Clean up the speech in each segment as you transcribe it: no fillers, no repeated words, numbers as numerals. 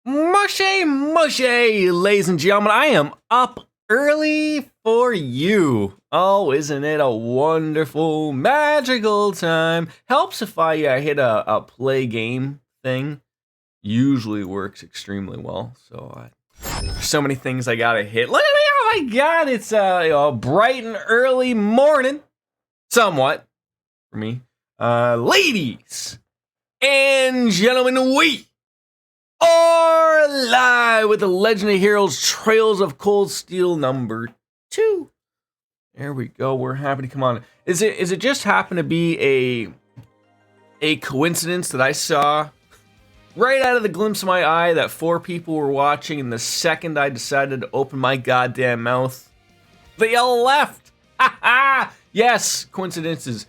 Mushy, mushy, ladies and gentlemen. I am up early for you. Oh, isn't it a wonderful, magical time? Helps if I hit a play game thing. Usually works extremely well. So there's so many things I gotta hit. Look at me! Oh my God! It's a bright and early morning, somewhat for me. Ladies and gentlemen, we are live with the Legend of Heroes Trails of Cold Steel number 2. There we go. We're happy to come on. Is it just happen to be a coincidence that I saw right out of the glimpse of my eye that 4 people were watching, and the second I decided to open my goddamn mouth, they all left. Ha ha! Yes, coincidences.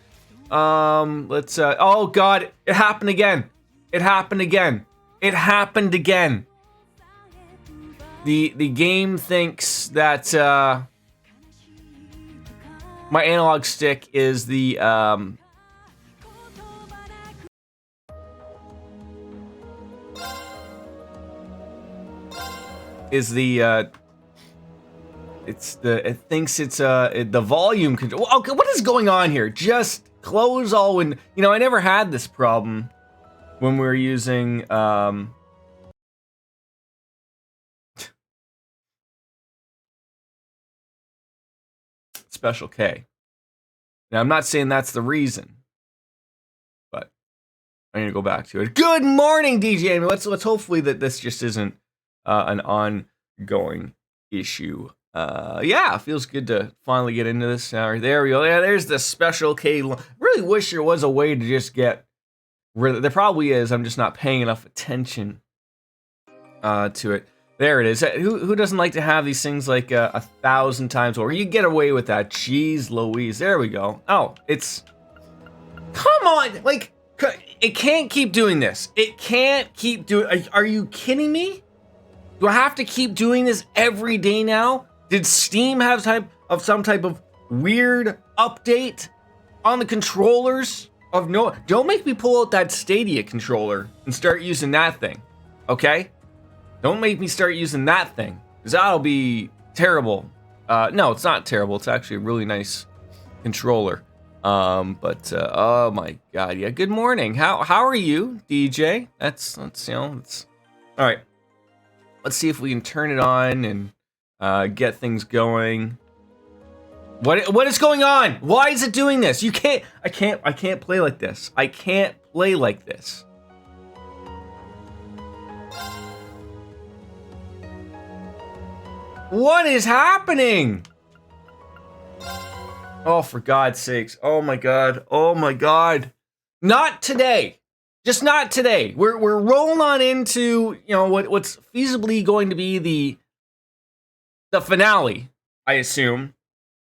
Let's oh God, it happened again. It happened again. It happened again. The game thinks that my analog stick is the it thinks it's the volume control. Okay, what is going on here? Just close all when I never had this problem when we were using Special K. Now I'm not saying that's the reason, but I need to go back to it. Good morning, DJ. Let's hopefully that this just isn't an ongoing issue. Yeah, it feels good to finally get into this. There we go. Yeah, there's the Special K. Really wish there was a way to just get rid of it. There probably is. I'm just not paying enough attention to it. There it is. Who doesn't like to have these things like 1,000 times over? You get away with that. Jeez Louise. There we go. Oh, it's... Come on! Like, it can't keep doing this. It can't keep doing... Are you kidding me? Do I have to keep doing this every day now? Did Steam have some type of weird update on the controllers? Don't make me pull out that Stadia controller and start using that thing, okay? Don't make me start using that thing, because that'll be terrible. No, it's not terrible. It's actually a really nice controller. But oh my God, yeah. Good morning. How are you, DJ? That's all right. Let's see if we can turn it on and get things going. What is going on? Why is it doing this? I can't play like this. I can't play like this. What is happening? Oh, for God's sakes. Oh my God. Oh my God. Not today. Just not today. We're rolling on into, what's feasibly going to be the finale, I assume.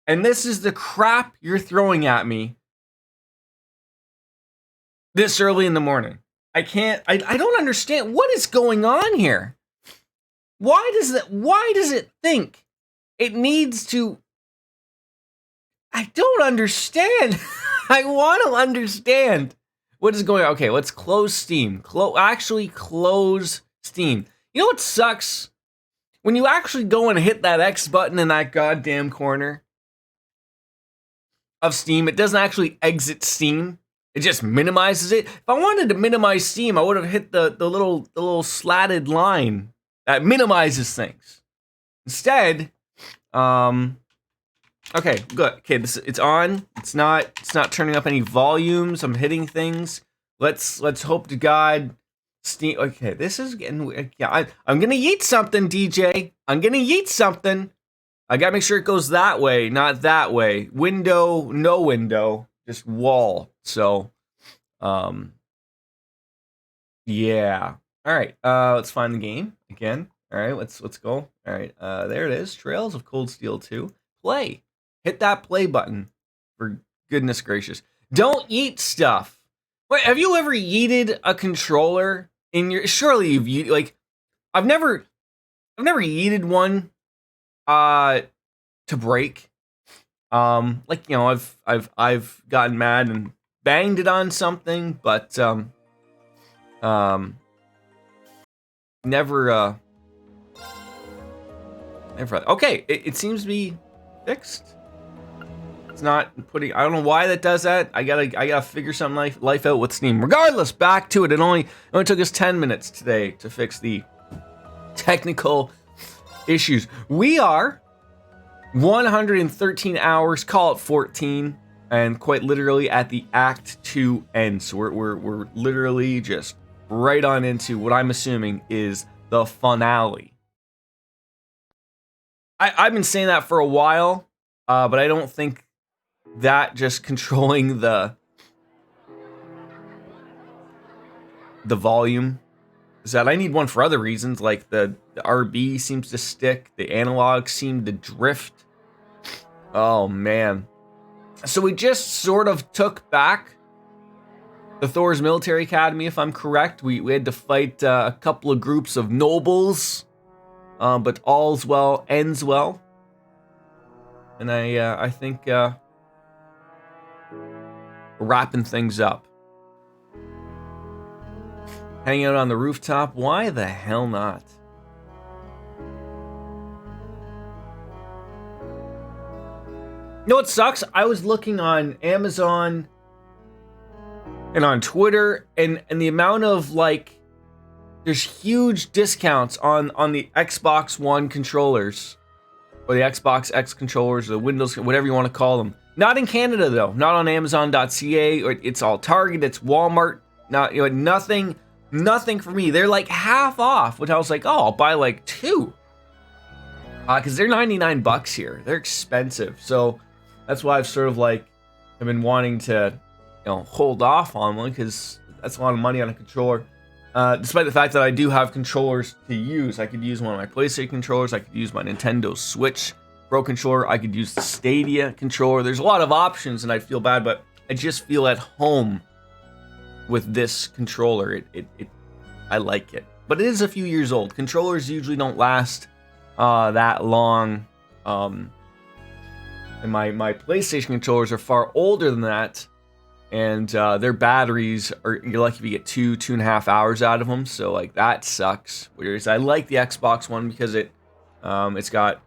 And this is the crap you're throwing at me this early in the morning. I don't understand. What is going on here? Why does it think it needs to? I don't understand. I want to understand what is going on. Okay, let's close Steam. Actually close Steam. You know what sucks? When you actually go and hit that X button in that goddamn corner of Steam, it doesn't actually exit Steam. It just minimizes it. If I wanted to minimize Steam, I would have hit the little slatted line that minimizes things. Instead, okay, good. Okay, it's on. It's not turning up any volumes. I'm hitting things. Let's hope to God Steam. Okay, this is getting. Yeah, I'm gonna yeet something, DJ. I'm gonna yeet something. I gotta make sure it goes that way, not that way. Window, no window, just wall. So, yeah. All right. Let's find the game again. All right. Let's go. All right. There it is. Trails of Cold Steel 2. Play. Hit that play button. For goodness gracious. Don't eat stuff. Wait, have you ever yeeted a controller in your? Surely you've yeeted. Like, I've never yeeted one. To break. I've gotten mad and banged it on something, but never. Okay, it seems to be fixed. It's not putting. I don't know why that does that. I gotta figure something life out with Steam. Regardless, back to it. It only took us 10 minutes today to fix the technical issues. We are 113 hours, call it 14, and quite literally at the Act 2 end. So we're literally just right on into what I'm assuming is the finale. I've been saying that for a while, but I don't think that just controlling the volume is that I need one for other reasons, like the RB seems to stick, the analog seemed to drift. Oh man. So we just sort of took back the Thor's Military Academy, if I'm correct. We had to fight a couple of groups of nobles, but all's well ends well. And I think wrapping things up. Hanging out on the rooftop, why the hell not? You know what sucks? I was looking on Amazon and on Twitter, and the amount of like, there's huge discounts on the Xbox One controllers, or the Xbox X controllers, or the Windows, whatever you want to call them. Not in Canada though, not on Amazon.ca, or it's all Target, it's Walmart, not nothing for me. They're like half off, which I was like, oh, I'll buy like two. Because they're $99 here. They're expensive. So that's why I've sort of like, I've been wanting to, hold off on one, because that's a lot of money on a controller. Despite the fact that I do have controllers to use. I could use one of my PlayStation controllers. I could use my Nintendo Switch Pro controller. I could use the Stadia controller. There's a lot of options, and I'd feel bad, but I just feel at home with this controller. I like it. But it is a few years old. Controllers usually don't last that long. And my PlayStation controllers are far older than that. And their batteries you're lucky if you get 2.5 hours out of them. So like that sucks. Whereas I like the Xbox One because it's got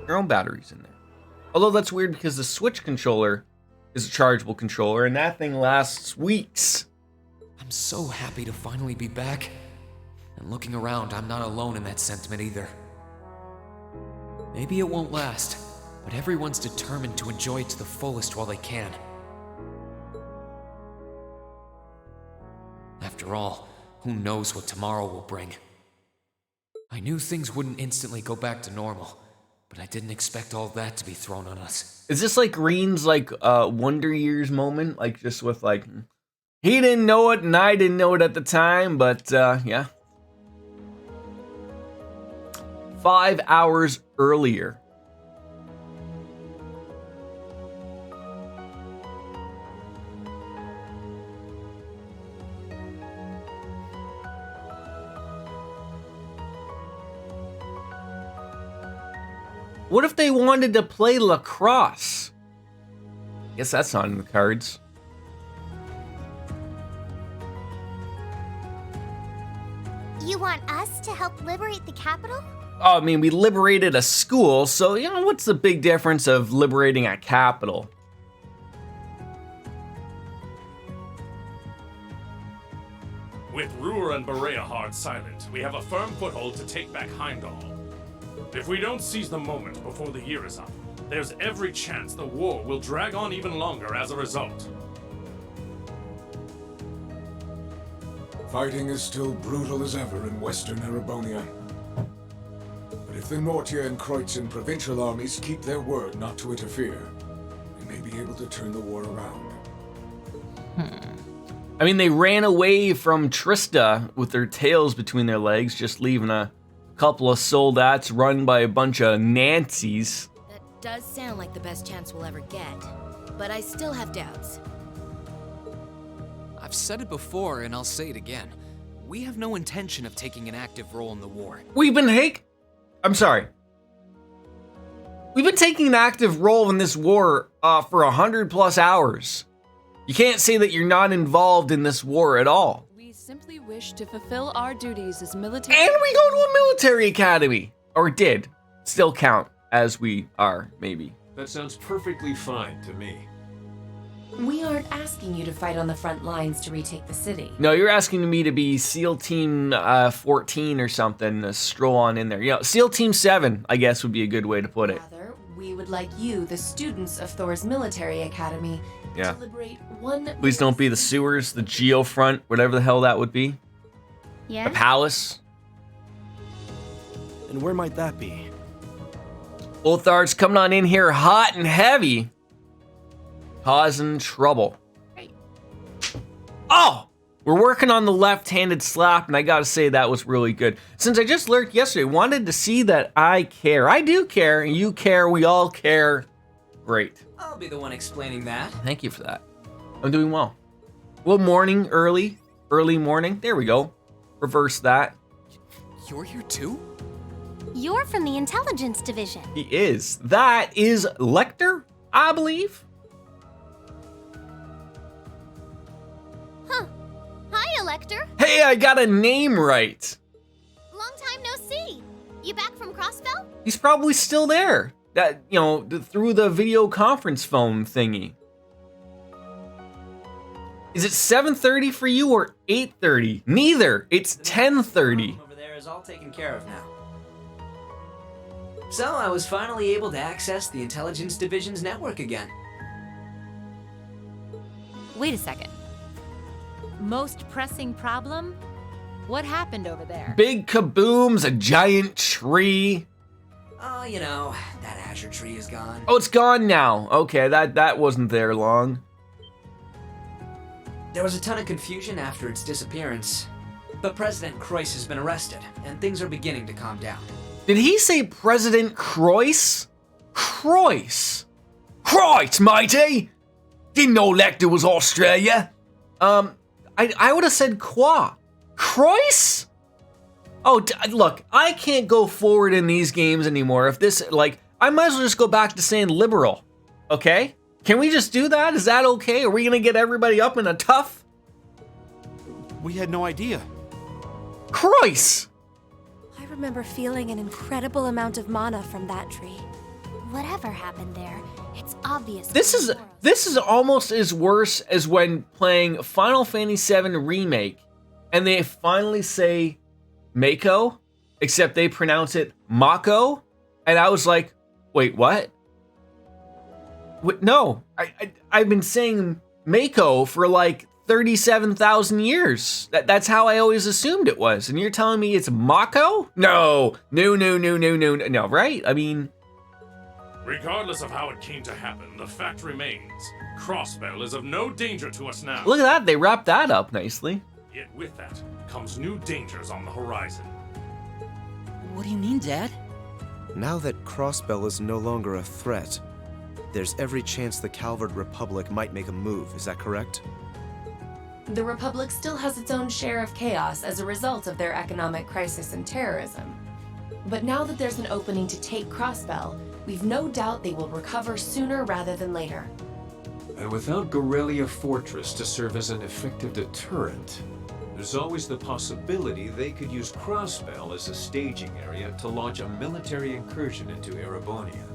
their own batteries in there. Although that's weird because the Switch controller is a chargeable controller and that thing lasts weeks. I'm so happy to finally be back. And looking around, I'm not alone in that sentiment either. Maybe it won't last, but everyone's determined to enjoy it to the fullest while they can. After all, who knows what tomorrow will bring? I knew things wouldn't instantly go back to normal, but I didn't expect all that to be thrown on us. Is this like Green's like Wonder Years moment? Like just with like, he didn't know it and I didn't know it at the time, but yeah. 5 hours earlier. What if they wanted to play lacrosse? Guess that's not in the cards. You want us to help liberate the capital? Oh, I mean, we liberated a school, so, what's the big difference of liberating a capital? With Ruhr and Berea hard silent, we have a firm foothold to take back Heimdall. If we don't seize the moment before the year is up, there's every chance the war will drag on even longer as a result. Fighting is still brutal as ever in western Erebonia. But if the Nortia and Kreutzen provincial armies keep their word not to interfere, we may be able to turn the war around. I mean, they ran away from Trista with their tails between their legs, just leaving a couple of soldats run by a bunch of Nancys. That does sound like the best chance we'll ever get, but I still have doubts. I've said it before and I'll say it again. We have no intention of taking an active role in the war. We've been taking an active role in this war for 100+ hours. You can't say that you're not involved in this war at all. We simply wish to fulfill our duties as military. And we go to a military academy. Or did. Still count as we are, maybe. That sounds perfectly fine to me. We aren't asking you to fight on the front lines to retake the city. No, you're asking me to be SEAL Team 14 or something, stroll on in there. You know, SEAL Team 7, I guess would be a good way to put it. Rather, we would like you, the students of Thor's military academy, Yeah. to liberate one... Please don't be the sewers, the geofront, whatever the hell that would be. Yeah? The palace. And where might that be? Ulthar's coming on in here hot and heavy. Causing trouble. Oh! We're working on the left-handed slap, and I gotta say that was really good. Since I just lurked yesterday, wanted to see that I care. I do care, and you care, we all care. Great. I'll be the one explaining that. Thank you for that. I'm doing well. Well, morning, early morning. There we go. Reverse that. You're here too? You're from the intelligence division. He is. That is Lecter, I believe. Huh. Hi, Elector. Hey, I got a name right. Long time no see. You back from Crossbell? He's probably still there. That, you know, through the video conference phone thingy. Is it 7:30 for you or 8:30? Neither. It's 10:30. Over there is all taken care of now. So I was finally able to access the intelligence division's network again. Wait a second. Most pressing problem? What happened over there? Big kabooms, a giant tree. Oh, you know, that Azure tree is gone. Oh, it's gone now. Okay, that wasn't there long. There was a ton of confusion after its disappearance. But President Croyce has been arrested, and things are beginning to calm down. Did he say President Croyce? Croyce? Croyce, matey! Didn't know Lecter was Australia. I would have said Qua. Croyce? Oh, look, I can't go forward in these games anymore. If this, like, I might as well just go back to saying liberal. Okay? Can we just do that? Is that okay? Are we gonna get everybody up in a tough? We had no idea. Croyce! I remember feeling an incredible amount of mana from that tree. Whatever happened there, it's obvious. This is almost as worse as when playing Final Fantasy VII Remake and they finally say Mako, except they pronounce it Mako, and I was like, wait, what? No, I've been saying Mako for like 37,000 years. That's how I always assumed it was, and you're telling me it's Mako? No, right? I mean, Regardless of how it came to happen, the fact remains, Crossbell is of no danger to us now. look at that, they wrapped that up nicely. Yet with that comes new dangers on the horizon. What do you mean, Dad? Now that Crossbell is no longer a threat, there's every chance the Calvard Republic might make a move, is that correct? The Republic still has its own share of chaos as a result of their economic crisis and terrorism. But now that there's an opening to take Crossbell, we've no doubt they will recover sooner rather than later. And without Gorelia Fortress to serve as an effective deterrent, there's always the possibility they could use Crossbell as a staging area to launch a military incursion into Erebonia.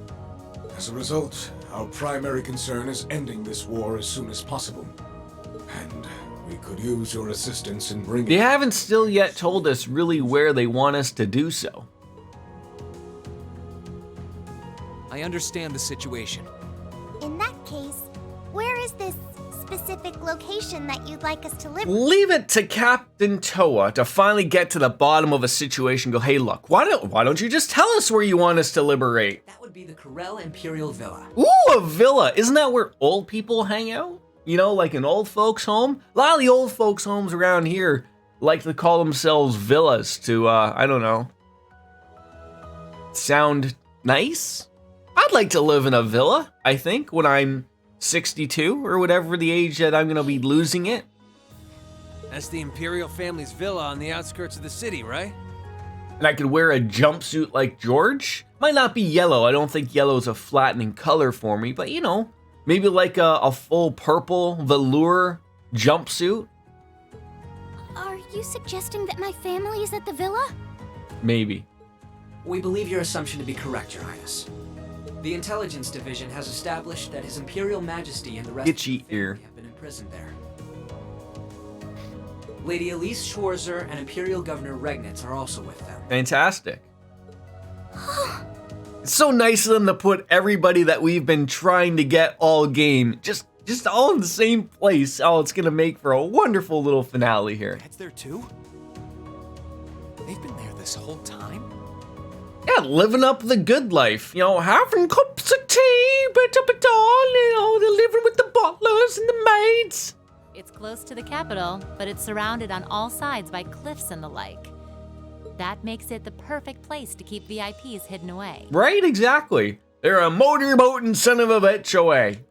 As a result, our primary concern is ending this war as soon as possible. And we could use your assistance in bringing... They haven't still yet told us really where they want us to do so. I understand the situation. In that case, where is this specific location that you'd like us to live? Leave it to Captain Toa to finally get to the bottom of a situation. Go, hey, look, why don't you just tell us where you want us to liberate? That would be the Corel Imperial Villa. Ooh, a villa. Isn't that where old people hang out? You know, like an old folks home? A lot of the old folks homes around here like to call themselves villas to, I don't know, sound nice? I'd like to live in a villa, I think, when I'm 62 or whatever the age that I'm going to be losing it. That's the Imperial family's villa on the outskirts of the city, right? And I could wear a jumpsuit like George. Might not be yellow. I don't think yellow's a flattening color for me, but you know, maybe like a full purple velour jumpsuit. Are you suggesting that my family is at the villa? Maybe. We believe your assumption to be correct, Your Highness. The Intelligence Division has established that His Imperial Majesty and the rest Itchy of the ear. family have been imprisoned there. Lady Elise Schwarzer and Imperial Governor Regnitz are also with them. Fantastic. It's so nice of them to put everybody that we've been trying to get all game just all in the same place. Oh, it's gonna make for a wonderful little finale here. Dad's there too? They've been there this whole time? Yeah, living up the good life. You know, having cups of tea, bit up at all, you know, they're living with the butlers and the maids. It's close to the capital, but it's surrounded on all sides by cliffs and the like. That makes it the perfect place to keep VIPs hidden away. Right, exactly. They're a motorboating son of a bitch away.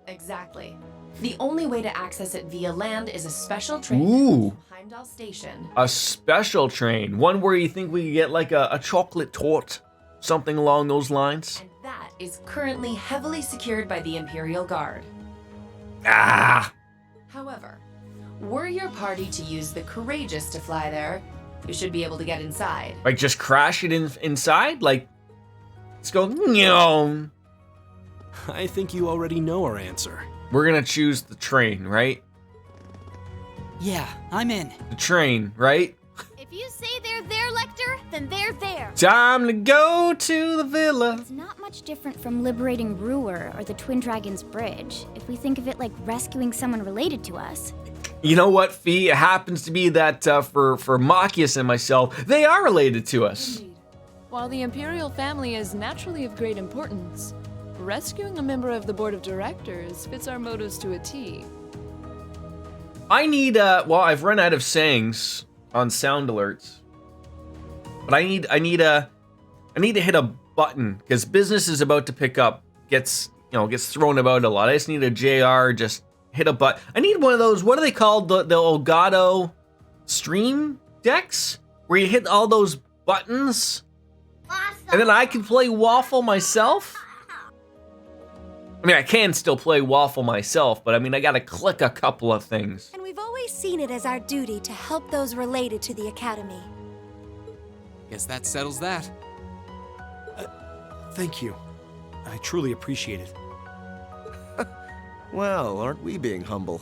Exactly. The only way to access it via land is a special train Ooh. from Heimdall Station. A special train. One where you think we could get like a chocolate torte. Something along those lines. And that is currently heavily secured by the Imperial Guard. Ah! However, were your party to use the Courageous to fly there, you should be able to get inside. Like just crash it inside? Like, let's go, no. I think you already know our answer. We're gonna choose the train, right? Yeah, I'm in. The train, right? If you say they're there, Lecter, then they're there. Time to go to the villa. It's not much different from liberating Ruhr or the Twin Dragons Bridge, if we think of it like rescuing someone related to us. You know what, Fee? It happens to be that for Machias and myself, they are related to us. Indeed. While the Imperial family is naturally of great importance, rescuing a member of the Board of Directors fits our motives to a T. I need, well, I've run out of sayings on sound alerts. But I need to hit a button, because business is about to pick up, gets thrown about a lot. I just need a JR, just hit a button. I need one of those, what are they called? The Elgato stream decks? Where you hit all those buttons? And then I can play Waffle myself? I mean, I can still play Waffle myself, but I mean, I gotta click a couple of things. And we've always seen it as our duty to help those related to the Academy. Guess that settles that. Thank you. I truly appreciate it. Well, aren't we being humble?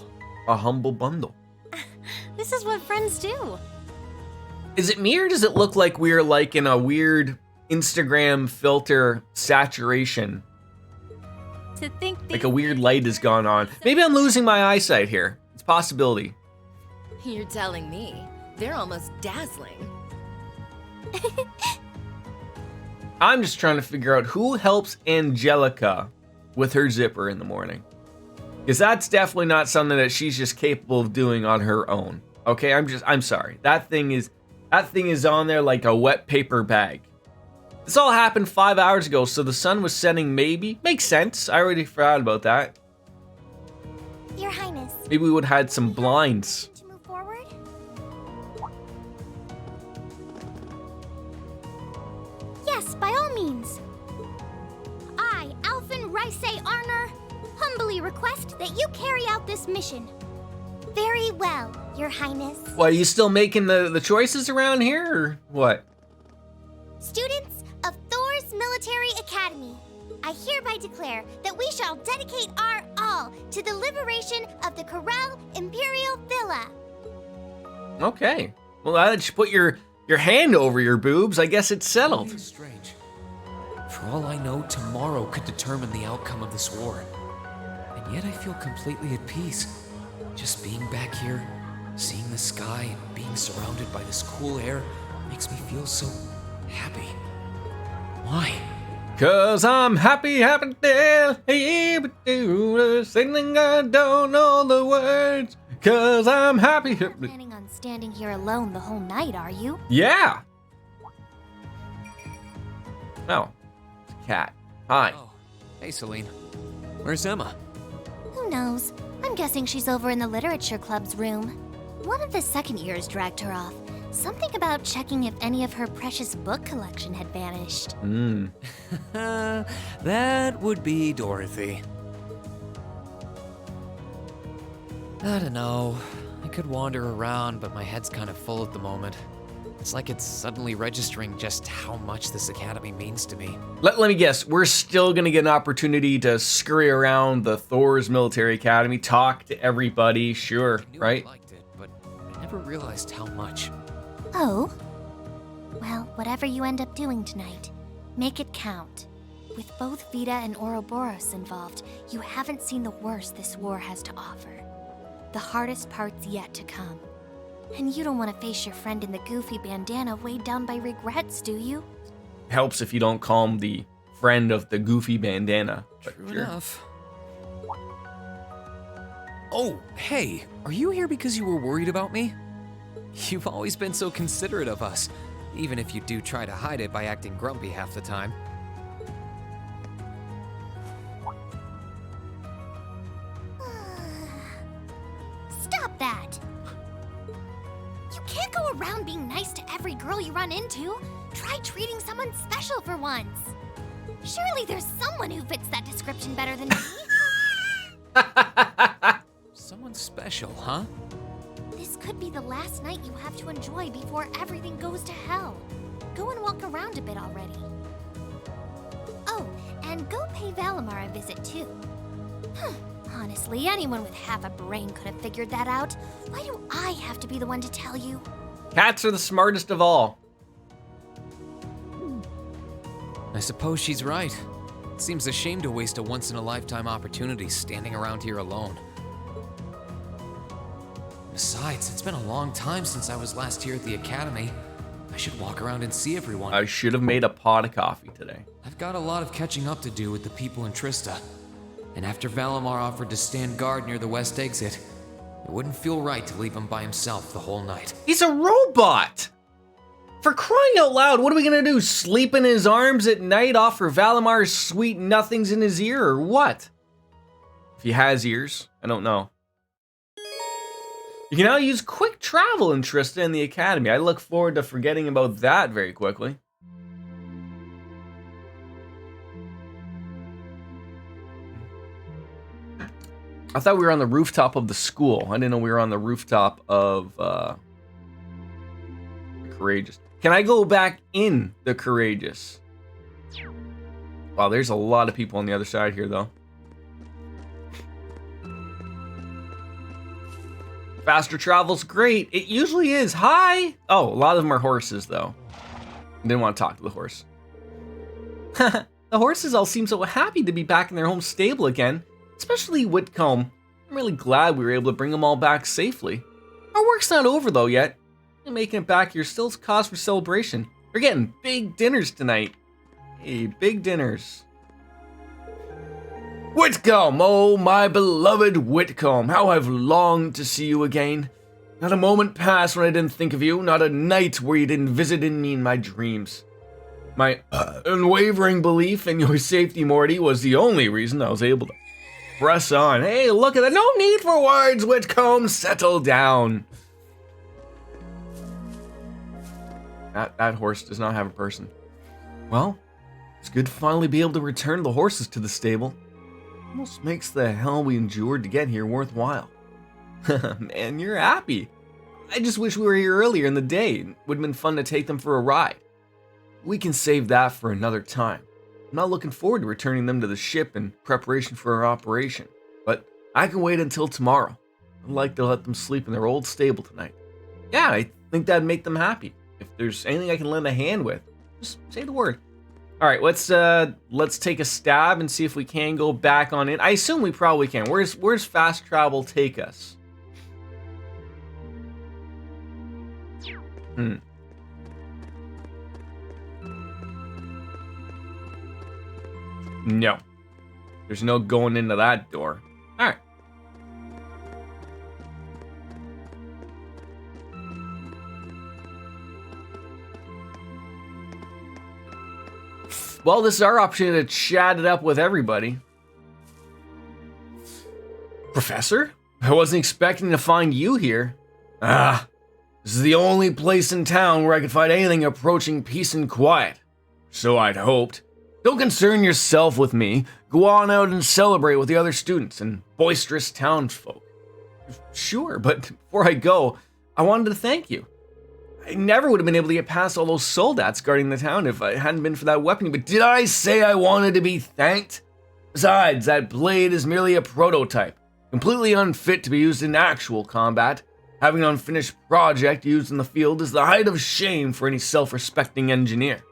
A humble bundle. This is what friends do. Is it me or does it look like we're like in a weird Instagram filter saturation? To think Like a weird light has gone on. Maybe I'm losing my eyesight here. It's a possibility. You're telling me. They're almost dazzling. I'm just trying to figure out who helps Angelica with her zipper in the morning. Because that's definitely not something that she's just capable of doing on her own. Okay, I'm sorry. That thing is on there like a wet paper bag. This all happened 5 hours ago, so the sun was setting maybe. Makes sense. I already forgot about that. Your Highness. Maybe we would have had some blinds. To move forward? Yes, by all means. I, Alphen Rice Arner, humbly request that you carry out this mission. Very well, Your Highness. What, are you still making the choices around here, or what? Students of Thor's Military Academy, I hereby declare that we shall dedicate our all to the liberation of the Corel Imperial Villa. Okay. Well, now that you put your hand over your boobs, I guess it's settled. It's strange. For all I know, tomorrow could determine the outcome of this war. And yet I feel completely at peace. Just being back here, seeing the sky, and being surrounded by this cool air makes me feel so happy. Why? 'Cause I'm happy, singing I don't know the words. 'Cause I'm happy. You're not planning on standing here alone the whole night, are you? Yeah. Oh, it's a cat. Hi. Oh, hey Celine. Where's Emma? Who knows? I'm guessing she's over in the Literature Club's room. One of the second years dragged her off. Something about checking if any of her precious book collection had vanished. That would be Dorothy. I don't know. I could wander around, but my head's kind of full at the moment. It's like it's suddenly registering just how much this academy means to me. Let me guess, we're still gonna get an opportunity to scurry around the Thor's military academy, talk to everybody, sure, right? I liked it, but I never realized how much. Oh? Well, whatever you end up doing tonight, make it count. With both Vita and Ouroboros involved, you haven't seen the worst this war has to offer. The hardest part's yet to come. And you don't want to face your friend in the goofy bandana weighed down by regrets, do you? Helps if you don't call him the friend of the goofy bandana. True enough. Oh, hey, are you here because you were worried about me? You've always been so considerate of us, even if you do try to hide it by acting grumpy half the time. Stop that! You can't go around being nice to every girl you run into. Try treating someone special for once. Surely there's someone who fits that description better than me. Someone special, huh? This could be the last night you have to enjoy before everything goes to hell. Go and walk around a bit already. Oh, and go pay Valimar a visit too. Honestly, anyone with half a brain could have figured that out. Why do I have to be the one to tell you? Cats are the smartest of all. I suppose she's right. It seems a shame to waste a once-in-a-lifetime opportunity standing around here alone. Besides, it's been a long time since I was last here at the academy. I should walk around and see everyone. I should have made a pot of coffee today. I've got a lot of catching up to do with the people in Trista. And after Valimar offered to stand guard near the west exit, it wouldn't feel right to leave him by himself the whole night. He's a robot! For crying out loud, what are we gonna do? Sleep in his arms at night, offer Valimar's sweet nothings in his ear, or what? If he has ears, I don't know. You can now use quick travel in Trista in the academy. I look forward to forgetting about that very quickly. I thought we were on the rooftop of the school. I didn't know we were on the rooftop of the Courageous. Can I go back in the Courageous? Wow, there's a lot of people on the other side here, though. Faster travel's great. It usually is. Hi! Oh, a lot of them are horses, though. I didn't want to talk to the horse. The horses all seem so happy to be back in their home stable again. Especially Whitcomb. I'm really glad we were able to bring them all back safely. Our work's not over though yet. And making it back here still is cause for celebration. We're getting big dinners tonight. Hey, big dinners. Whitcomb, oh my beloved Whitcomb, how I've longed to see you again. Not a moment passed when I didn't think of you, not a night where you didn't visit me in my dreams. My unwavering belief in your safety, Morty, was the only reason I was able to press on. Hey, look at that. No need for words, Whitcomb. Settle down. That horse does not have a person. Well, it's good to finally be able to return the horses to the stable. Almost makes the hell we endured to get here worthwhile. Man, you're happy. I just wish we were here earlier in the day. It would have been fun to take them for a ride. We can save that for another time. I'm not looking forward to returning them to the ship in preparation for our operation, but I can wait until tomorrow. I'd like to let them sleep in their old stable tonight. Yeah, I think that'd make them happy. If there's anything I can lend a hand with, just say the word. All right, let's take a stab and see if we can go back on in. I assume we probably can. Where's fast travel take us? No. There's no going into that door. All right. Well, this is our opportunity to chat it up with everybody. Professor? I wasn't expecting to find you here. This is the only place in town where I could find anything approaching peace and quiet. So I'd hoped. Don't concern yourself with me. Go on out and celebrate with the other students and boisterous townsfolk. sure, but before I go, I wanted to thank you. I never would have been able to get past all those soldats guarding the town if it hadn't been for that weapon. But did I say I wanted to be thanked? Besides, that blade is merely a prototype, completely unfit to be used in actual combat. Having an unfinished project used in the field is the height of shame for any self-respecting engineer.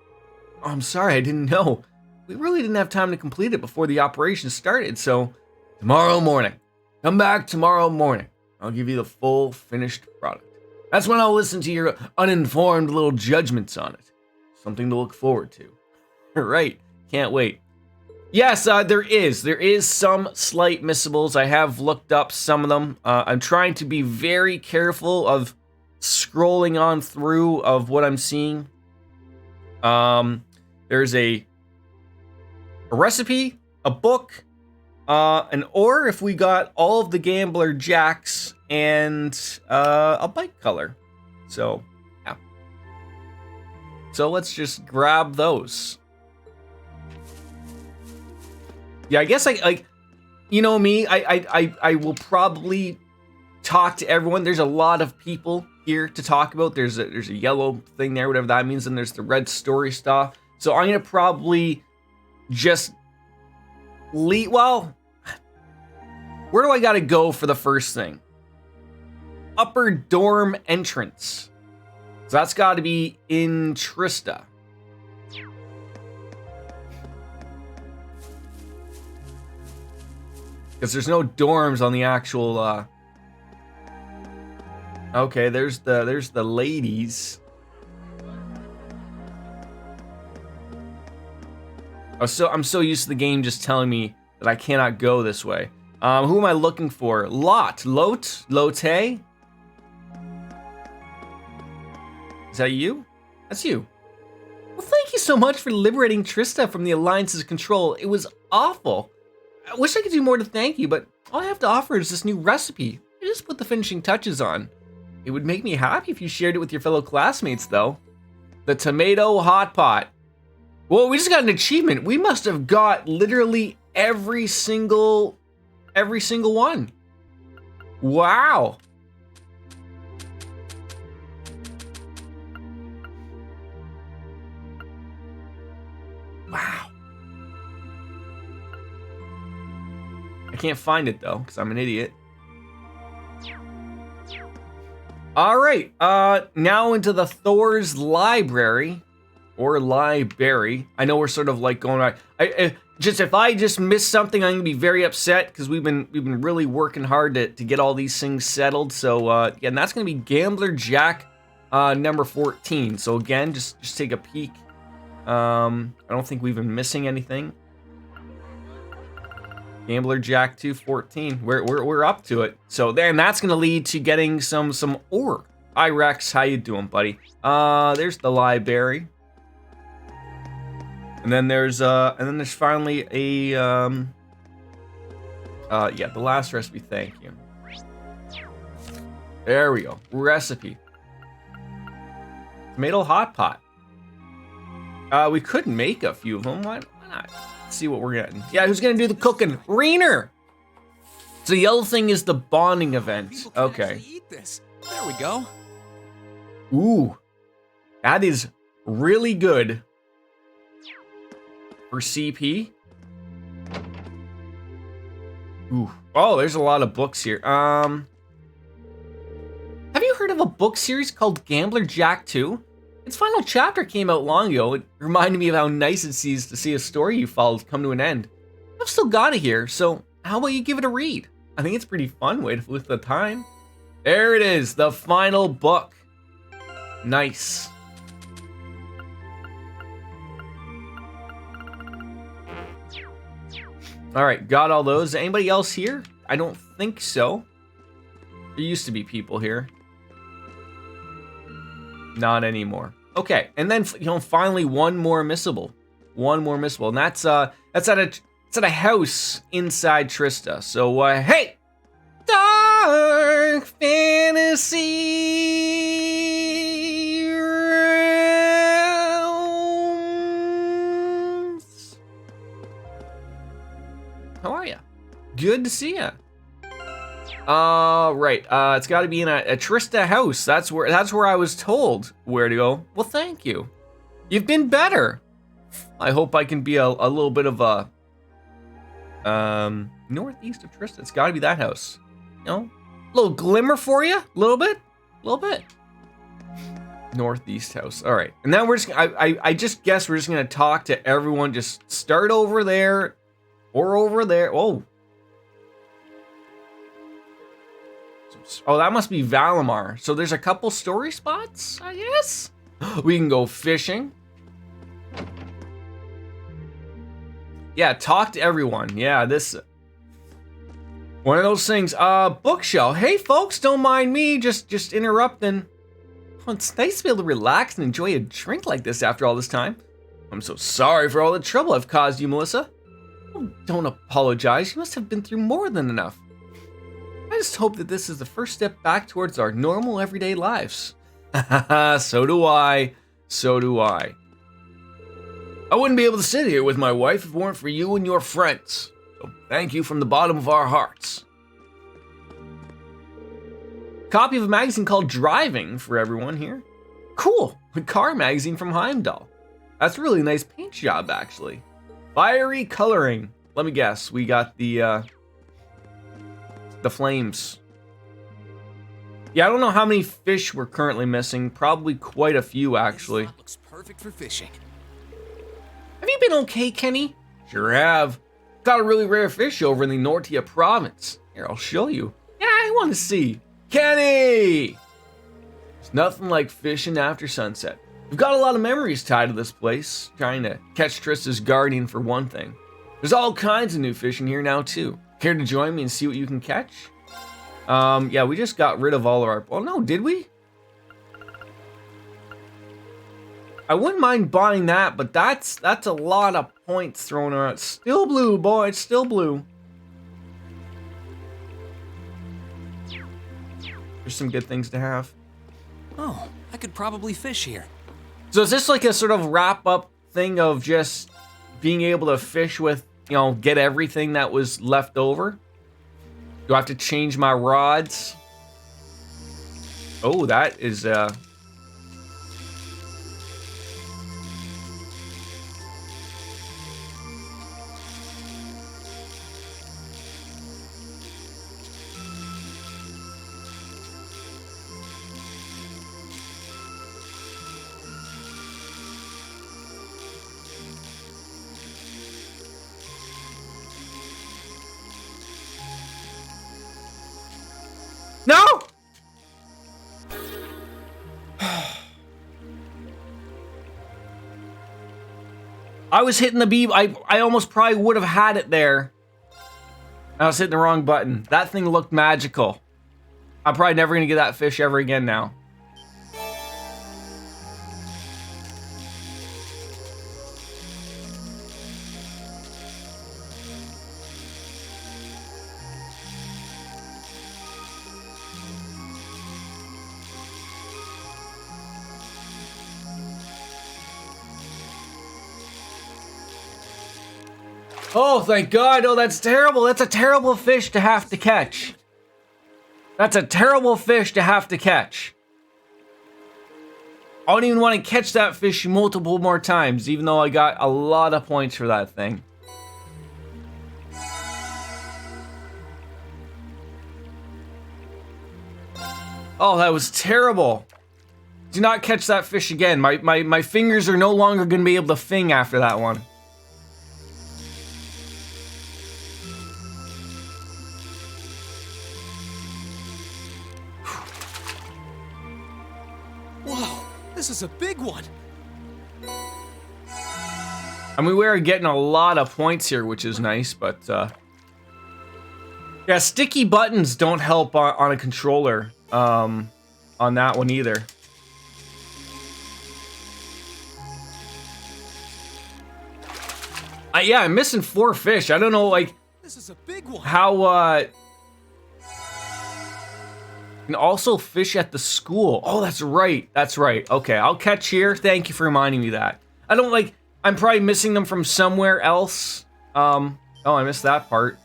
Oh, I'm sorry, I didn't know. We really didn't have time to complete it before the operation started, so tomorrow morning. Come back tomorrow morning. I'll give you the full finished product. That's when I'll listen to your uninformed little judgments on it. Something to look forward to. Right, can't wait. Yes, there is some slight missables. I have looked up some of them. I'm trying to be very careful of scrolling on through of what I'm seeing. There's a recipe, a book, an ore if we got all of the Gambler Jacks, and a bike color. So, yeah. So let's just grab those. Yeah, I guess you know me, I will probably talk to everyone. There's a lot of people here to talk about. There's a yellow thing there, whatever that means, and there's the red story stuff. So I'm gonna probably just leave. Well, where do I gotta go for the first thing? Upper dorm entrance. So that's got to be in Trista. Because there's no dorms on the actual. Okay, there's the ladies. Oh, I'm so used to the game just telling me that I cannot go this way. Who am I looking for? Lotte. Is that you? That's you. Well, thank you so much for liberating Trista from the Alliance's control. It was awful. I wish I could do more to thank you, but all I have to offer is this new recipe. I just put the finishing touches on. It would make me happy if you shared it with your fellow classmates, though. The tomato hot pot. Well, we just got an achievement. We must have got literally every single one. Wow. Wow. I can't find it though, because I'm an idiot. All right, now into the Thor's library, or library. I know we're sort of like going right. If I just miss something, I'm gonna be very upset because we've been really working hard to get all these things settled. So yeah, and that's gonna be Gambler Jack number 14. So again, just take a peek. I don't think we've been missing anything. Gambler Jack 214. We're up to it. So then that's gonna lead to getting some ore. Hi Rex, how you doing, buddy? There's the library. And then there's finally a yeah, the last recipe, thank you. There we go. Recipe. Tomato hot pot. We could make a few of them. Why not? Let's see what we're getting. Yeah, who's gonna do the cooking? Reener! So the yellow thing is the bonding event. Okay. Eat this. There we go. Ooh. That is really good. For CP. Ooh. Oh, there's a lot of books here. Have you heard of a book series called Gambler Jack 2? Its final chapter came out long ago. It reminded me of how nice it seems to see a story you followed come to an end. I've still got it here, so how about you give it a read? I think it's pretty fun way to with the time. There it is, the final book. Nice. All right, got all those. Anybody else here? I don't think so. There used to be people here. Not anymore. Okay, and then finally one more missable. One more missable, and that's at a house inside Trista. So hey, dark fantasy realms. How are ya? Good to see ya. Right. It's got to be in a Trista house. That's where I was told where to go. Well, thank you. You've been better. I hope I can be a little bit of a northeast of Trista. It's got to be that house. You know, a little glimmer for you. A little bit. Northeast house. All right. And then we're just. I just guess we're just gonna talk to everyone. Just start over there, or over there. Oh. Oh, that must be Valimar. So there's a couple story spots, I guess? We can go fishing. Yeah, talk to everyone. Yeah, this... One of those things. Bookshelf. Hey, folks, don't mind me. Just interrupting. Oh, it's nice to be able to relax and enjoy a drink like this after all this time. I'm so sorry for all the trouble I've caused you, Melissa. Oh, don't apologize. You must have been through more than enough. I just hope that this is the first step back towards our normal everyday lives. So do I. I wouldn't be able to sit here with my wife if it weren't for you and your friends. So thank you from the bottom of our hearts. Copy of a magazine called Driving for everyone here. Cool, a car magazine from Heimdall. That's a really nice paint job, actually. Fiery coloring. Let me guess, we got the flames. Yeah, I don't know how many fish we're currently missing. Probably quite a few, actually. This looks perfect for fishing. Have you been okay, Kenny? Sure have. Got a really rare fish over in the Nortia province. Here, I'll show you. Yeah, I want to see. Kenny! There's nothing like fishing after sunset. We've got a lot of memories tied to this place. Trying to catch Trista's guardian for one thing. There's all kinds of new fish in here now, too. Care to join me and see what you can catch? Yeah, we just got rid of all of our... Oh, no, did we? I wouldn't mind buying that, but that's a lot of points thrown around. It's still blue, boy. It's still blue. There's some good things to have. Oh, I could probably fish here. So is this like a sort of wrap-up thing of just being able to fish with, you know, get everything that was left over? Do I have to change my rods? Oh, that is, No! I was hitting the B. I almost probably would have had it there. I was hitting the wrong button. That thing looked magical. I'm probably never going to get that fish ever again now. Oh, thank God. Oh, that's terrible. That's a terrible fish to have to catch. That's a terrible fish to have to catch. I don't even want to catch that fish multiple more times, even though I got a lot of points for that thing. Oh, that was terrible. Do not catch that fish again. My fingers are no longer going to be able to fing after that one. Whoa, this is a big one. I mean, we are getting a lot of points here, which is nice, but yeah, sticky buttons don't help on a controller on that one either. Yeah, I'm missing 4 fish. I don't know, like, this is a big one. How can also fish at the school. Oh, that's right. That's right. Okay, I'll catch here. Thank you for reminding me that. I don't like... I'm probably missing them from somewhere else. Oh, I missed that part.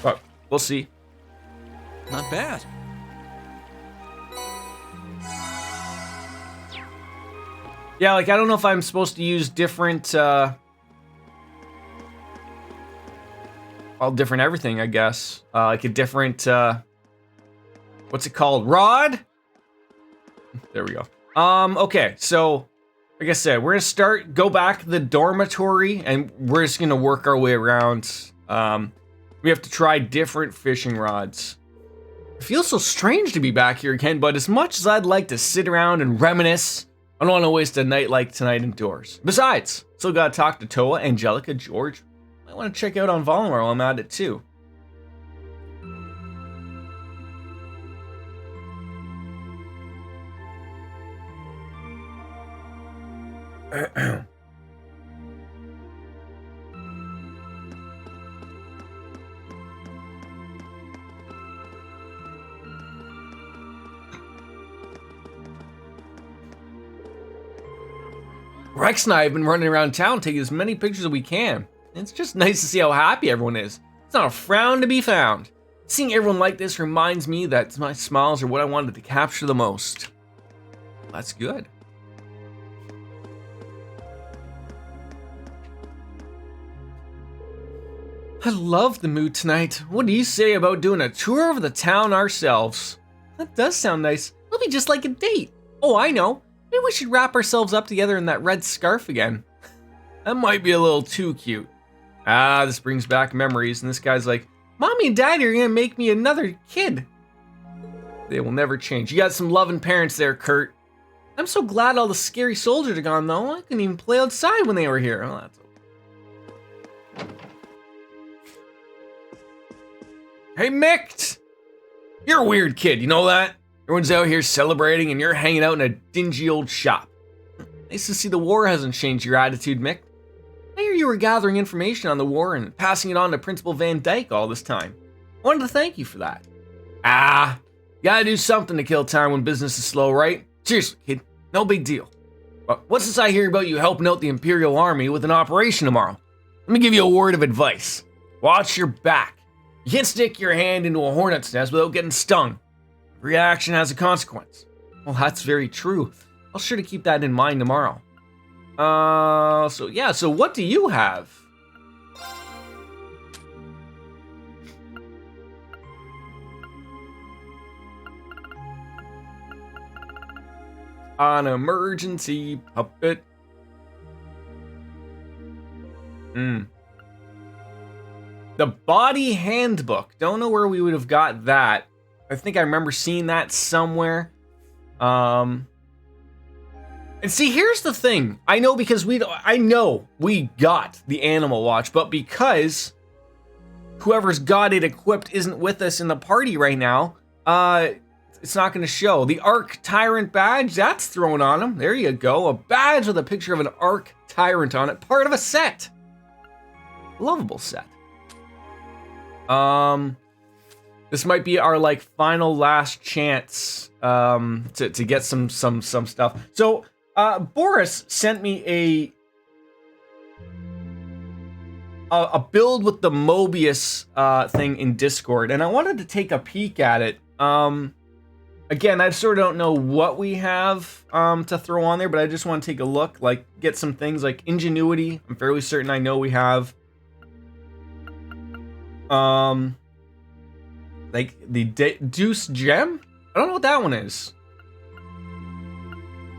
But we'll see. Not bad. Yeah, like, I don't know if I'm supposed to use different, all different everything, I guess. Like a different, what's it called? Rod? There we go. Okay, so, like I said, we're gonna go back to the dormitory, and we're just gonna work our way around. We have to try different fishing rods. It feels so strange to be back here again, but as much as I'd like to sit around and reminisce, I don't want to waste a night like tonight indoors. Besides, still gotta talk to Toa, Angelica, George. I want to check out on Volumar while I'm at it too. Rex and I have been running around town taking as many pictures as we can. It's just nice to see how happy everyone is. It's not a frown to be found. Seeing everyone like this reminds me that my smiles are what I wanted to capture the most. That's good. I love the mood tonight. What do you say about doing a tour of the town ourselves? That does sound nice. It'll be just like a date. Oh, I know. Maybe we should wrap ourselves up together in that red scarf again. That might be a little too cute. Ah, this brings back memories, and this guy's like, Mommy and Daddy are gonna make me another kid. They will never change. You got some loving parents there, Kurt. I'm so glad all the scary soldiers are gone, though. I couldn't even play outside when they were here. Oh, that's okay. Hey, Mick! You're a weird kid, you know that? Everyone's out here celebrating, and you're hanging out in a dingy old shop. Nice to see the war hasn't changed your attitude, Mick. I hear you were gathering information on the war and passing it on to Principal Van Dyke all this time. I wanted to thank you for that. Ah, gotta do something to kill time when business is slow, right? Seriously, kid, no big deal. But what's this I hear about you helping out the Imperial Army with an operation tomorrow? Let me give you a word of advice. Watch your back. You can't stick your hand into a hornet's nest without getting stung. Every action has a consequence. Well, that's very true. I'll sure to keep that in mind tomorrow. So what do you have? An emergency puppet. The body handbook. Don't know where we would have got that. I think I remember seeing that somewhere. And see, here's the thing. I know we got the Animal Watch, but because whoever's got it equipped isn't with us in the party right now, it's not going to show. The Arc Tyrant badge, that's thrown on him. There you go. A badge with a picture of an Arc Tyrant on it. Part of a set. Lovable set. This might be our final last chance to get some stuff. So Boris sent me a build with the Mobius thing in Discord, and I wanted to take a peek at it. Again, I sort of don't know what we have to throw on there, but I just want to take a look, get some things like Ingenuity. I'm fairly certain I know we have. Like the Deuce Gem? I don't know what that one is.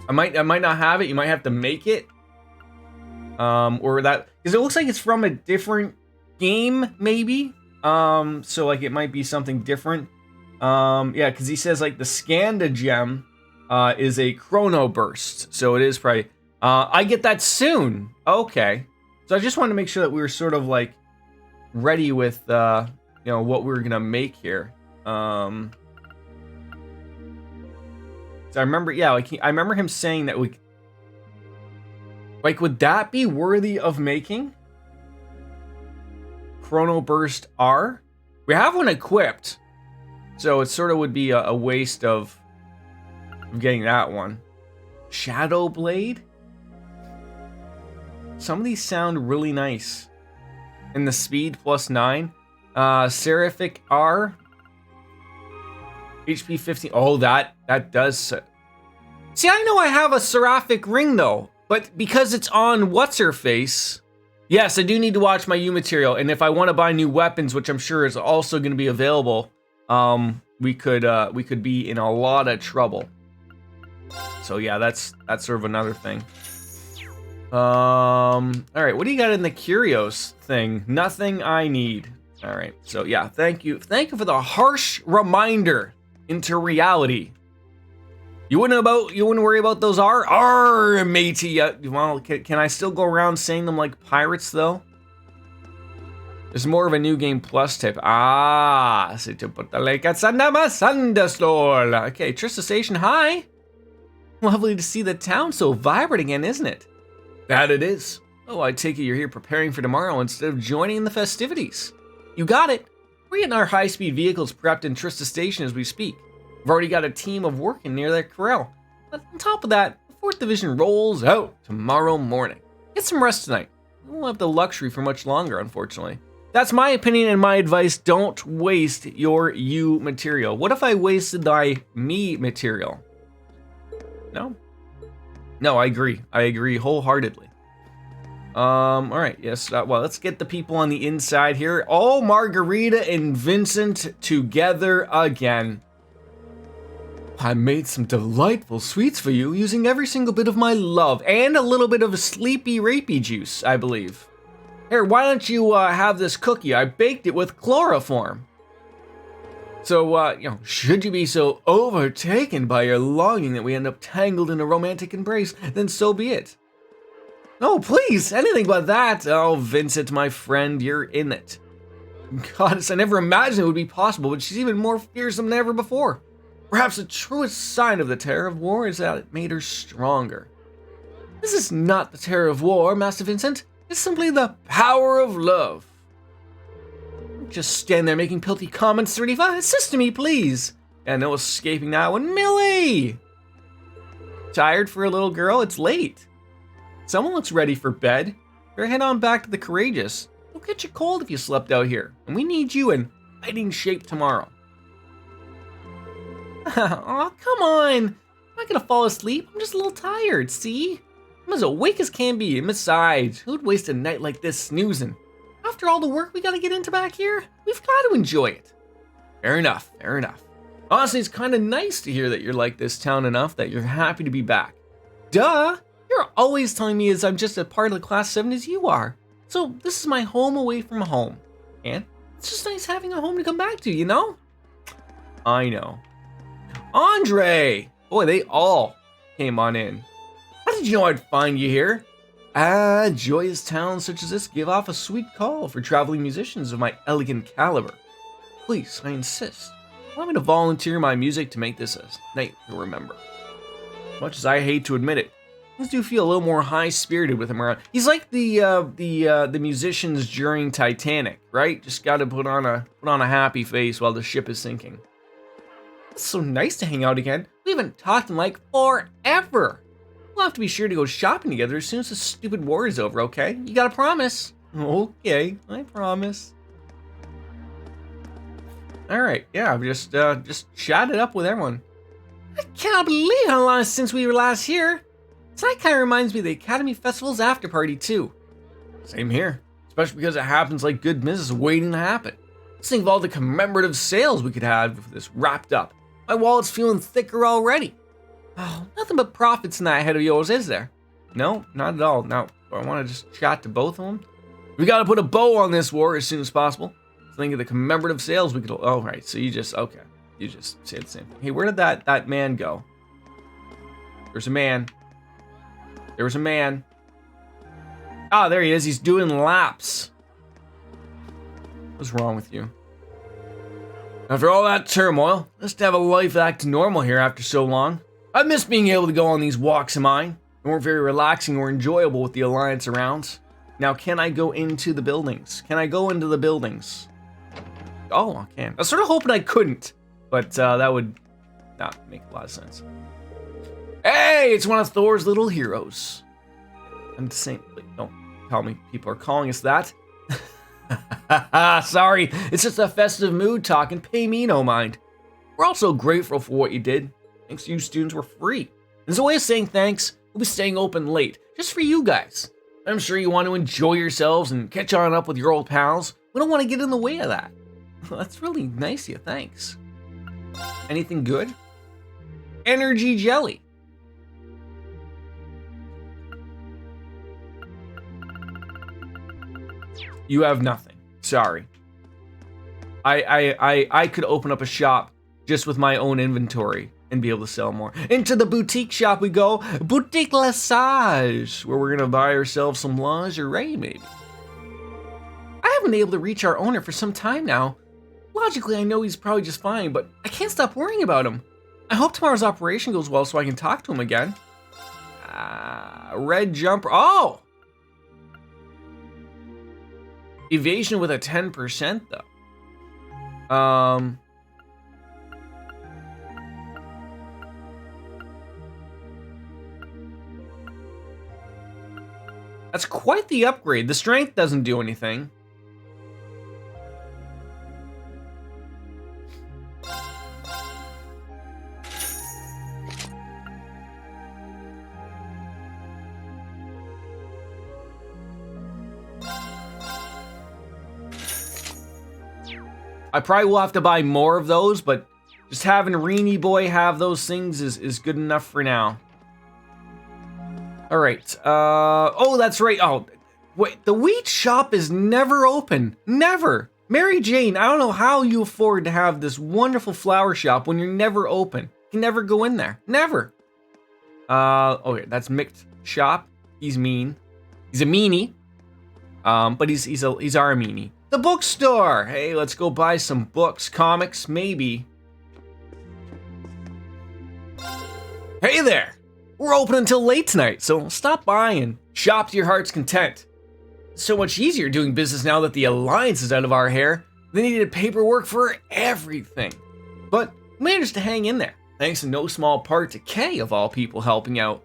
I might not have it. You might have to make it. Or that, because it looks like it's from a different game, maybe. So it might be something different. Yeah, because he says the Skanda Gem is a Chrono Burst, so it is probably. I get that soon. Okay, so I just wanted to make sure that we were sort of ready with what we were gonna make here. So I remember, I remember him saying that would that be worthy of making? Chrono Burst R? We have one equipped, so it sort of would be a waste of getting that one. Shadow Blade? Some of these sound really nice. And the speed +9. Seraphic R. HP 15. Oh, that does. See, I know I have a Seraphic ring though, but because it's on what's her face. Yes, I do need to watch my U material, and if I want to buy new weapons, which I'm sure is also going to be available, we could be in a lot of trouble. So yeah, that's sort of another thing. All right, what do you got in the curios thing? Nothing I need. All right, so yeah, thank you for the harsh reminder into reality. You wouldn't worry about those matey. Well, can I still go around saying them like pirates though? There's more of a new game plus tip. Se te put the lake at Sandama Sandastol. Okay, Trista Station, hi. Lovely to see the town so vibrant again, isn't it? That it is. Oh, I take it you're here preparing for tomorrow instead of joining in the festivities. You got it. We're getting our high-speed vehicles prepped in Trista Station as we speak. We've already got a team of working near that corral. But on top of that, the 4th Division rolls out tomorrow morning. Get some rest tonight. We won't have the luxury for much longer, unfortunately. That's my opinion and my advice. Don't waste your U material. What if I wasted my me material? No? No, I agree. I agree wholeheartedly. All right, yes, well, let's get the people on the inside here. Oh, Margarita and Vincent together again. I made some delightful sweets for you using every single bit of my love and a little bit of sleepy rapey juice, I believe. Here, why don't you have this cookie? I baked it with chloroform. So, should you be so overtaken by your longing that we end up tangled in a romantic embrace, then so be it. Oh, please, anything but that. Oh, Vincent, my friend, you're in it. Goddess, I never imagined it would be possible, but she's even more fearsome than ever before. Perhaps the truest sign of the terror of war is that it made her stronger. This is not the terror of war, Master Vincent. It's simply the power of love. Don't just stand there making filthy comments, 35. Assist me, please. And no escaping that one. Millie! Tired for a little girl? It's late. Someone looks ready for bed. Better head on back to the Courageous. You'll catch a cold if you slept out here. And we need you in fighting shape tomorrow. Oh, come on. I'm not gonna fall asleep. I'm just a little tired, see? I'm as awake as can be, and besides, who'd waste a night like this snoozing? After all the work we gotta get into back here, we've got to enjoy it. Fair enough, fair enough. Honestly, it's kind of nice to hear that you're like this town enough that you're happy to be back. Duh! You're always telling me as I'm just a part of the Class 7 as you are. So this is my home away from home. And it's just nice having a home to come back to, you know? I know. Andre! Boy, they all came on in. How did you know I'd find you here? Joyous towns such as this give off a sweet call for traveling musicians of my elegant caliber. Please, I insist. Allow me to volunteer my music to make this a night to remember. Much as I hate to admit it, things do feel a little more high-spirited with him around. He's like the musicians during Titanic, right? Just got to put on a happy face while the ship is sinking. It's so nice to hang out again. We haven't talked in like forever. We'll have to be sure to go shopping together as soon as this stupid war is over, okay? You got a promise? Okay, I promise. All right, yeah, I've just chatted up with everyone. I cannot believe how long since we were last here. Tonight kind of reminds me of the Academy Festival's after party too. Same here, especially because it happens like good business waiting to happen. Let's think of all the commemorative sales we could have if this wrapped up. My wallet's feeling thicker already. Oh, nothing but profits in that head of yours, is there? No, not at all. Now, do I want to just chat to both of them? We got to put a bow on this war as soon as possible. Think of the commemorative sales we could. Oh, right. So you just said the same thing. Hey, where did that man go? There's a man. There was a man. Ah, there he is. He's doing laps. What's wrong with you? After all that turmoil, just to have a life act normal here after so long. I've missed being able to go on these walks of mine. They weren't very relaxing or enjoyable with the Alliance around. Now, can I go into the buildings? Can I go into the buildings? Oh, I can. I was sort of hoping I couldn't, but that would not make a lot of sense. Hey, it's one of Thor's little heroes. I'm the same. Wait, don't tell me people are calling us that. Sorry, it's just a festive mood talking. Pay me no mind. We're also grateful for what you did. Thanks to you students, we're free. As a way of saying thanks, we'll be staying open late, just for you guys. I'm sure you want to enjoy yourselves and catch on up with your old pals. We don't want to get in the way of that. That's really nice of you, thanks. Anything good? Energy jelly. You have nothing. Sorry. I could open up a shop just with my own inventory and be able to sell more. Into the boutique shop we go. Boutique Lassage, where we're gonna buy ourselves some lingerie, maybe. I haven't been able to reach our owner for some time now. Logically, I know he's probably just fine, but I can't stop worrying about him. I hope tomorrow's operation goes well so I can talk to him again. Red jumper. Oh! Evasion with a 10% though. That's quite the upgrade. The strength doesn't do anything. I probably will have to buy more of those, but just having Reenie Boy have those things is good enough for now. All right. Oh, that's right. Oh, wait. The wheat shop is never open. Never. Mary Jane, I don't know how you afford to have this wonderful flower shop when you're never open. You can never go in there. Never. Okay, that's Mick's shop. He's mean. He's a meanie. But he's our meanie. The bookstore. Hey, let's go buy some books, comics, maybe. Hey there. We're open until late tonight, so stop by and shop to your heart's content. It's so much easier doing business now that the Alliance is out of our hair. They needed paperwork for everything. But we managed to hang in there, thanks in no small part to Kay, of all people, helping out.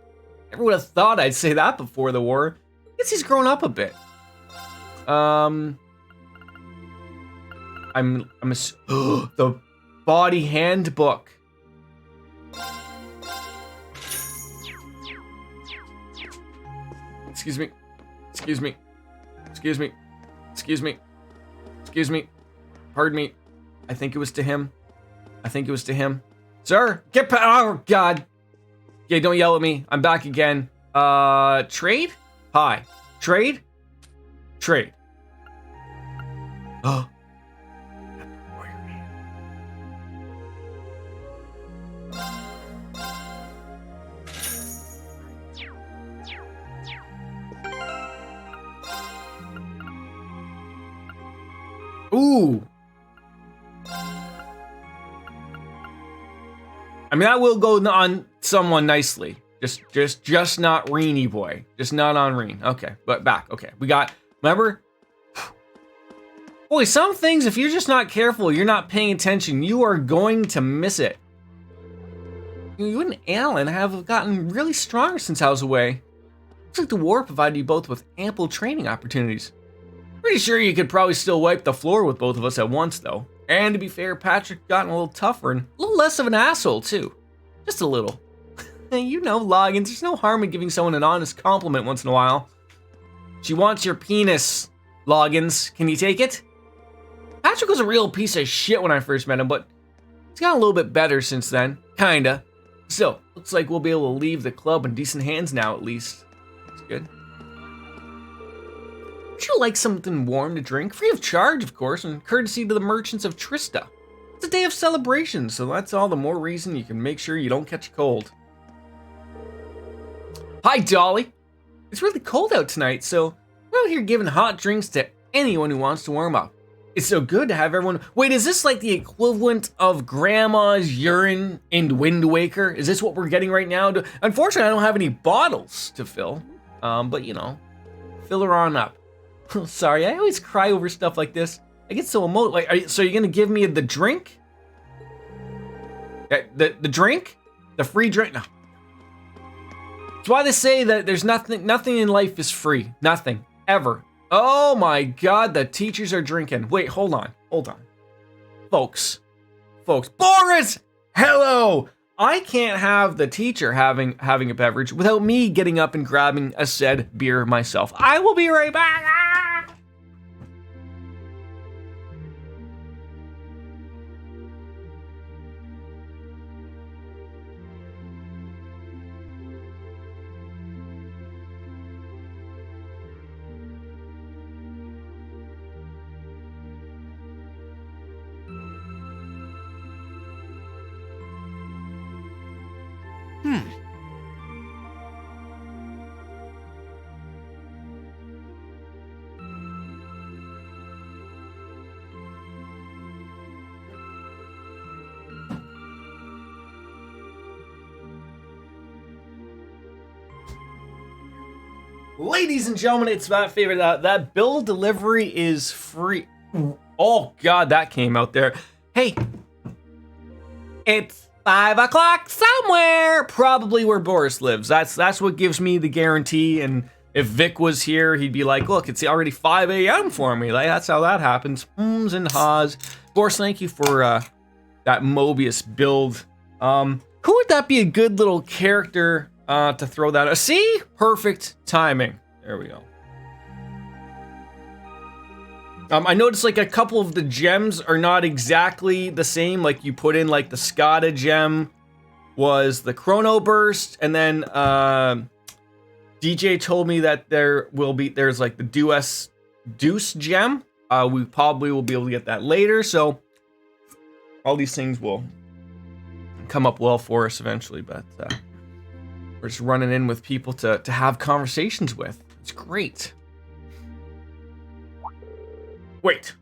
Never would have thought I'd say that before the war. Guess he's grown up a bit. The body handbook. Excuse me. Excuse me. Excuse me. Excuse me. Excuse me. Pardon me. I think it was to him. I think it was to him. Sir, get oh God. Okay, don't yell at me. I'm back again. Trade? Hi. Trade? Trade. Oh. Ooh. I mean, that will go on someone nicely. Just not Reenie Boy. Just not on Reen. Okay, but back. Okay, we got. Remember? Boy, some things, if you're just not careful, you're not paying attention, you are going to miss it. You and Alan have gotten really stronger since I was away. Looks like the war provided you both with ample training opportunities. Pretty sure you could probably still wipe the floor with both of us at once, though. And to be fair, Patrick gotten a little tougher and a little less of an asshole, too. Just a little. You know, Loggins, there's no harm in giving someone an honest compliment once in a while. She wants your penis, Loggins. Can you take it? Patrick was a real piece of shit when I first met him, but he's gotten a little bit better since then. Kinda. Still, looks like we'll be able to leave the club in decent hands now, at least. That's good. Would you like something warm to drink? Free of charge, of course, and courtesy to the merchants of Trista. It's a day of celebration, so that's all the more reason you can make sure you don't catch a cold. Hi, Dolly. It's really cold out tonight, so we're out here giving hot drinks to anyone who wants to warm up. It's so good to have everyone. Wait, is this like the equivalent of Grandma's urine in Wind Waker? Is this what we're getting right now? Unfortunately, I don't have any bottles to fill, but you know, fill her on up. Sorry, I always cry over stuff like this. I get so emotional. Like, so you're gonna give me the drink? The drink? The free drink? No. That's why they say that there's nothing in life is free. Nothing. Ever. Oh my god, the teachers are drinking. Wait, hold on. Folks. Boris! Hello! I can't have the teacher having a beverage without me getting up and grabbing a said beer myself. I will be right back. Ladies and gentlemen, it's my favorite. That bill delivery is free. Oh god, that came out there. Hey, it's 5 o'clock somewhere, probably where Boris lives. That's what gives me the guarantee. And if Vic was here, he'd be like, look, it's already 5 a.m. for me. Like, that's how that happens. Hms and haws. Boris, thank you for that Mobius build. Who would that be a good little character to throw that? See? Perfect timing. There we go. I noticed like a couple of the gems are not exactly the same. Like you put in like the Skada gem was the Chrono Burst, and then DJ told me that there's like the Deuce gem. We probably will be able to get that later. So all these things will come up well for us eventually, but we're just running in with people to have conversations with. It's great. Wait,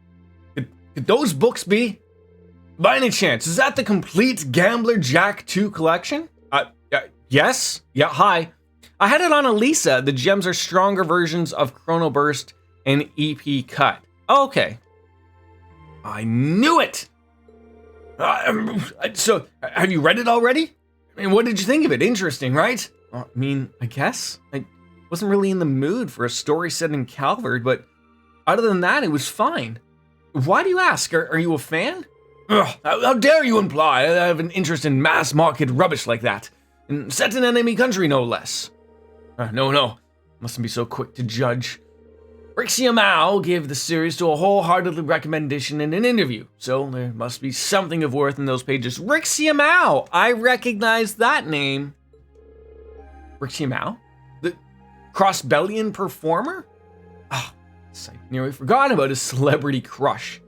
could those books be? By any chance, is that the complete Gambler Jack 2 collection? Yes. Yeah, hi. I had it on Elisa. The gems are stronger versions of Chrono Burst and EP Cut. Okay. I knew it! So, have you read it already? I mean, what did you think of it? Interesting, right? I mean, I guess. I wasn't really in the mood for a story set in Calvard, but other than that, it was fine. Why do you ask? Are you a fan? Ugh, how dare you imply I have an interest in mass market rubbish like that? And set in enemy country, no less. No. Mustn't be so quick to judge. Rixia Mao gave the series to a wholehearted recommendation in an interview, so there must be something of worth in those pages. Rixia Mao! I recognize that name. Rixia Mao? The Crossbellian performer? Ah, I nearly forgot about his celebrity crush.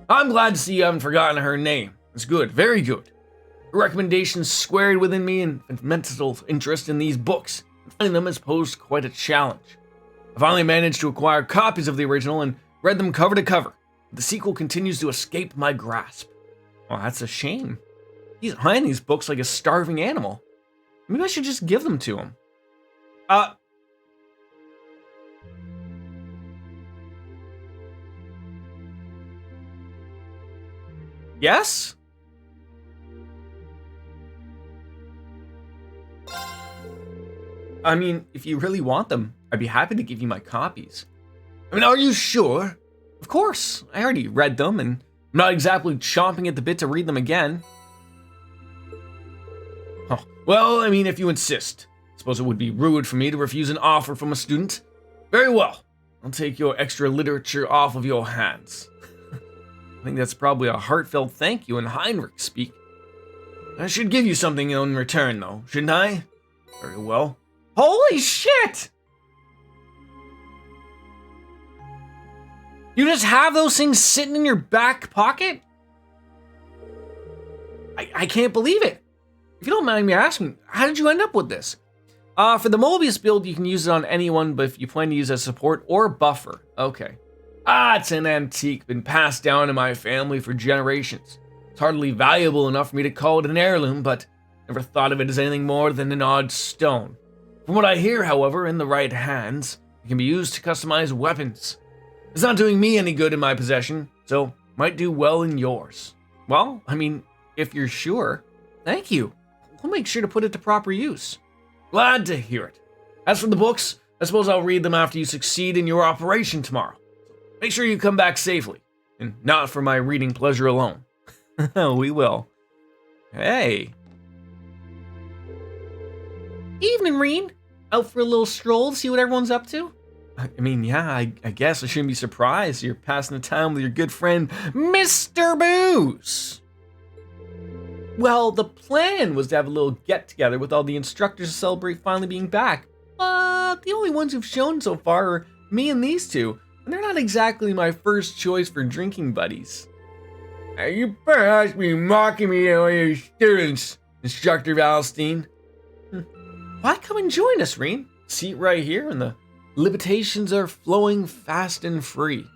I'm glad to see you haven't forgotten her name. It's good, very good. Her recommendations squared within me and mental interest in these books. Finding them has posed quite a challenge. I finally managed to acquire copies of the original and read them cover to cover. The sequel continues to escape my grasp. Oh, that's a shame. He's eyeing these books like a starving animal. Maybe I should just give them to him. Yes? I mean, if you really want them, I'd be happy to give you my copies. I mean, are you sure? Of course, I already read them, and I'm not exactly chomping at the bit to read them again. Oh, well, I mean, if you insist. I suppose it would be rude for me to refuse an offer from a student. Very well, I'll take your extra literature off of your hands. I think that's probably a heartfelt thank you in Heinrich speak. I should give you something in return, though, shouldn't I? Very well. Holy shit! You just have those things sitting in your back pocket? I can't believe it. If you don't mind me asking, how did you end up with this? For the Mobius build, you can use it on anyone, but if you plan to use it as support or buffer, okay. It's an antique, been passed down in my family for generations. It's hardly valuable enough for me to call it an heirloom, but never thought of it as anything more than an odd stone. From what I hear, however, in the right hands, it can be used to customize weapons. It's not doing me any good in my possession, so might do well in yours. Well, I mean, if you're sure, thank you. We'll make sure to put it to proper use. Glad to hear it. As for the books, I suppose I'll read them after you succeed in your operation tomorrow. Make sure you come back safely, and not for my reading pleasure alone. We will. Hey. Evening, Reen. Out for a little stroll to see what everyone's up to? I mean, yeah, I guess I shouldn't be surprised you're passing the time with your good friend, Mr. Booze. Well, the plan was to have a little get-together with all the instructors to celebrate finally being back. But the only ones who've shown so far are me and these two, and they're not exactly my first choice for drinking buddies. You perhaps be mocking me and all your students, Instructor Valstein. Why come and join us, Reen? Seat right here, and the liberations are flowing fast and free.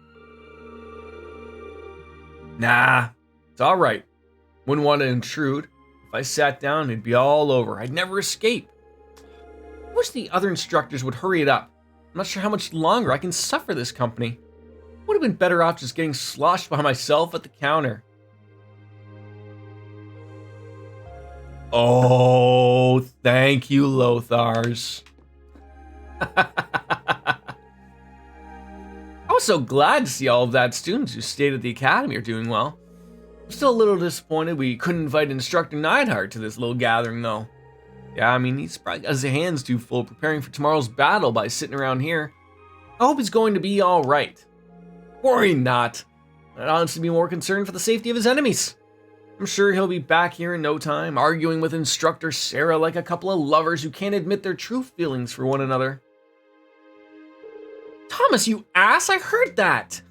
Nah, it's all right. Wouldn't want to intrude. If I sat down, it'd be all over. I'd never escape. I wish the other instructors would hurry it up. I'm not sure how much longer I can suffer this company. Would have been better off just getting sloshed by myself at the counter. Oh, thank you, Lothars. I was so glad to see all of that students who stayed at the academy are doing well. I'm still a little disappointed we couldn't invite Instructor Neidhart to this little gathering, though. Yeah, I mean, he's probably got his hands too full preparing for tomorrow's battle by sitting around here. I hope he's going to be all right. Worry not. I'd honestly be more concerned for the safety of his enemies. I'm sure he'll be back here in no time, arguing with Instructor Sarah like a couple of lovers who can't admit their true feelings for one another. Thomas, you ass! I heard that!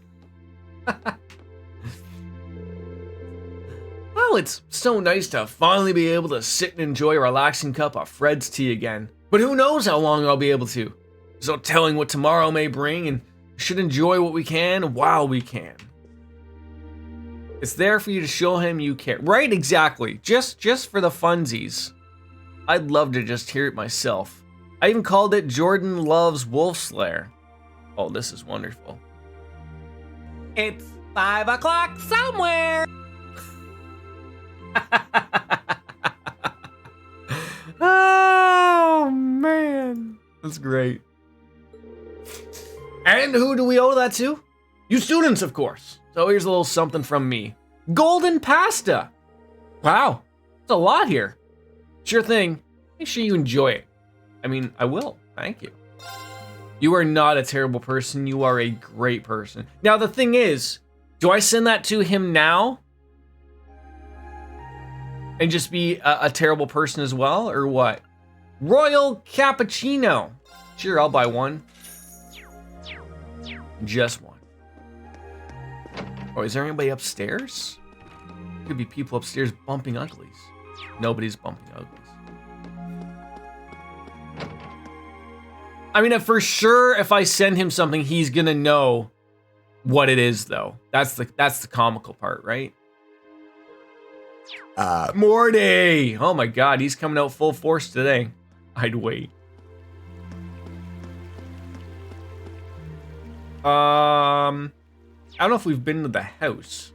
Well, it's so nice to finally be able to sit and enjoy a relaxing cup of Fred's tea again. But who knows how long I'll be able to. There's no telling what tomorrow may bring, and we should enjoy what we can while we can. It's there for you to show him you care. Right, exactly. Just for the funsies. I'd love to just hear it myself. I even called it Jordan Loves Wolfslayer. Oh, this is wonderful. It's 5 o'clock somewhere. Oh, man. That's great. And who do we owe that to? You students, of course. So here's a little something from me. Golden pasta. Wow, it's a lot here. Sure thing. Make sure you enjoy it. I mean, I will. Thank you. You are not a terrible person. You are a great person. Now, the thing is, do I send that to him now? And just be a terrible person as well, or what? Royal cappuccino. Sure, I'll buy one. Just one. Oh, is there anybody upstairs? Could be people upstairs bumping uglies. Nobody's bumping uglies. I mean, for sure, if I send him something, he's gonna know what it is, though. That's the comical part, right? Morty! Oh my god, he's coming out full force today. I'd wait. I don't know if we've been to the house.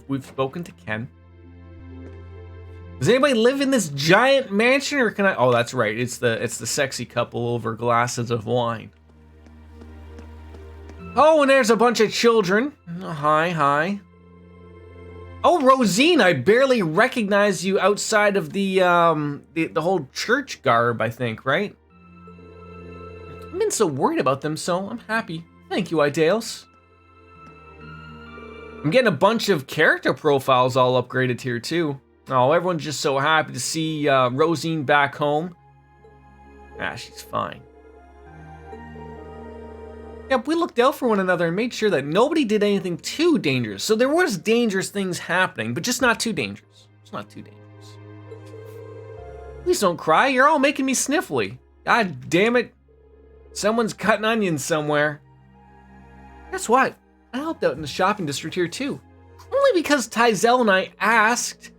We've spoken to Ken. Does anybody live in this giant mansion, or can I? Oh, that's right. It's the sexy couple over glasses of wine. Oh, and there's a bunch of children. Oh, hi. Oh, Rosine, I barely recognize you outside of the whole church garb, I think, right? I've been so worried about them, so I'm happy. Thank you, Ideals. I'm getting a bunch of character profiles all upgraded here, too. Oh, everyone's just so happy to see Rosine back home. Ah, she's fine. Yep, we looked out for one another and made sure that nobody did anything too dangerous. So there was dangerous things happening, but just not too dangerous. It's not too dangerous. Please don't cry. You're all making me sniffly. God damn it. Someone's cutting onions somewhere. Guess what? I helped out in the shopping district here too. Only because Tyzel and I asked.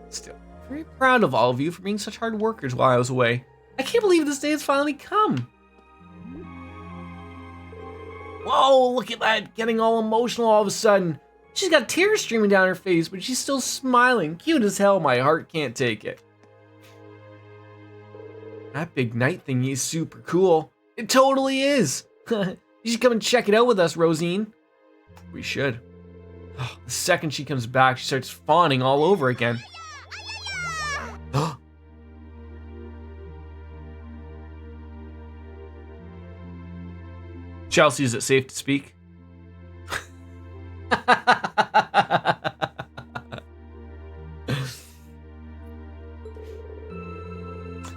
Still, very proud of all of you for being such hard workers while I was away. I can't believe this day has finally come. Whoa, look at that, getting all emotional all of a sudden. She's got tears streaming down her face, but she's still smiling. Cute as hell, my heart can't take it. That big night thingy is super cool. It totally is. You should come and check it out with us, Rosine. We should. The second she comes back, she starts fawning all over again. Chelsea, is it safe to speak?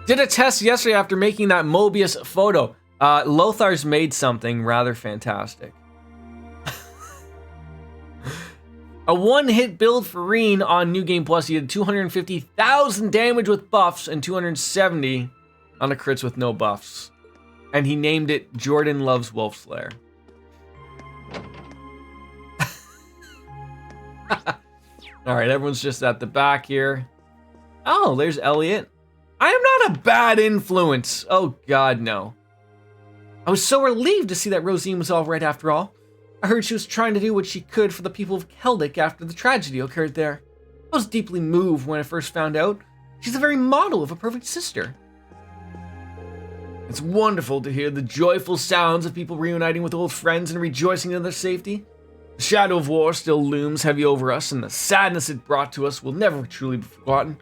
Did a test yesterday after making that Mobius photo. Lothar's made something rather fantastic. A one-hit build for Reen on New Game Plus. He had 250,000 damage with buffs and 270 on the crits with no buffs. And he named it Jordan Loves Wolfslayer. All right, everyone's just at the back here. Oh, there's Elliot. I am not a bad influence. Oh, God, no. I was so relieved to see that Rosine was all right after all. I heard she was trying to do what she could for the people of Keldic after the tragedy occurred there. I was deeply moved when I first found out. She's the very model of a perfect sister. It's wonderful to hear the joyful sounds of people reuniting with old friends and rejoicing in their safety. The shadow of war still looms heavy over us, and the sadness it brought to us will never truly be forgotten.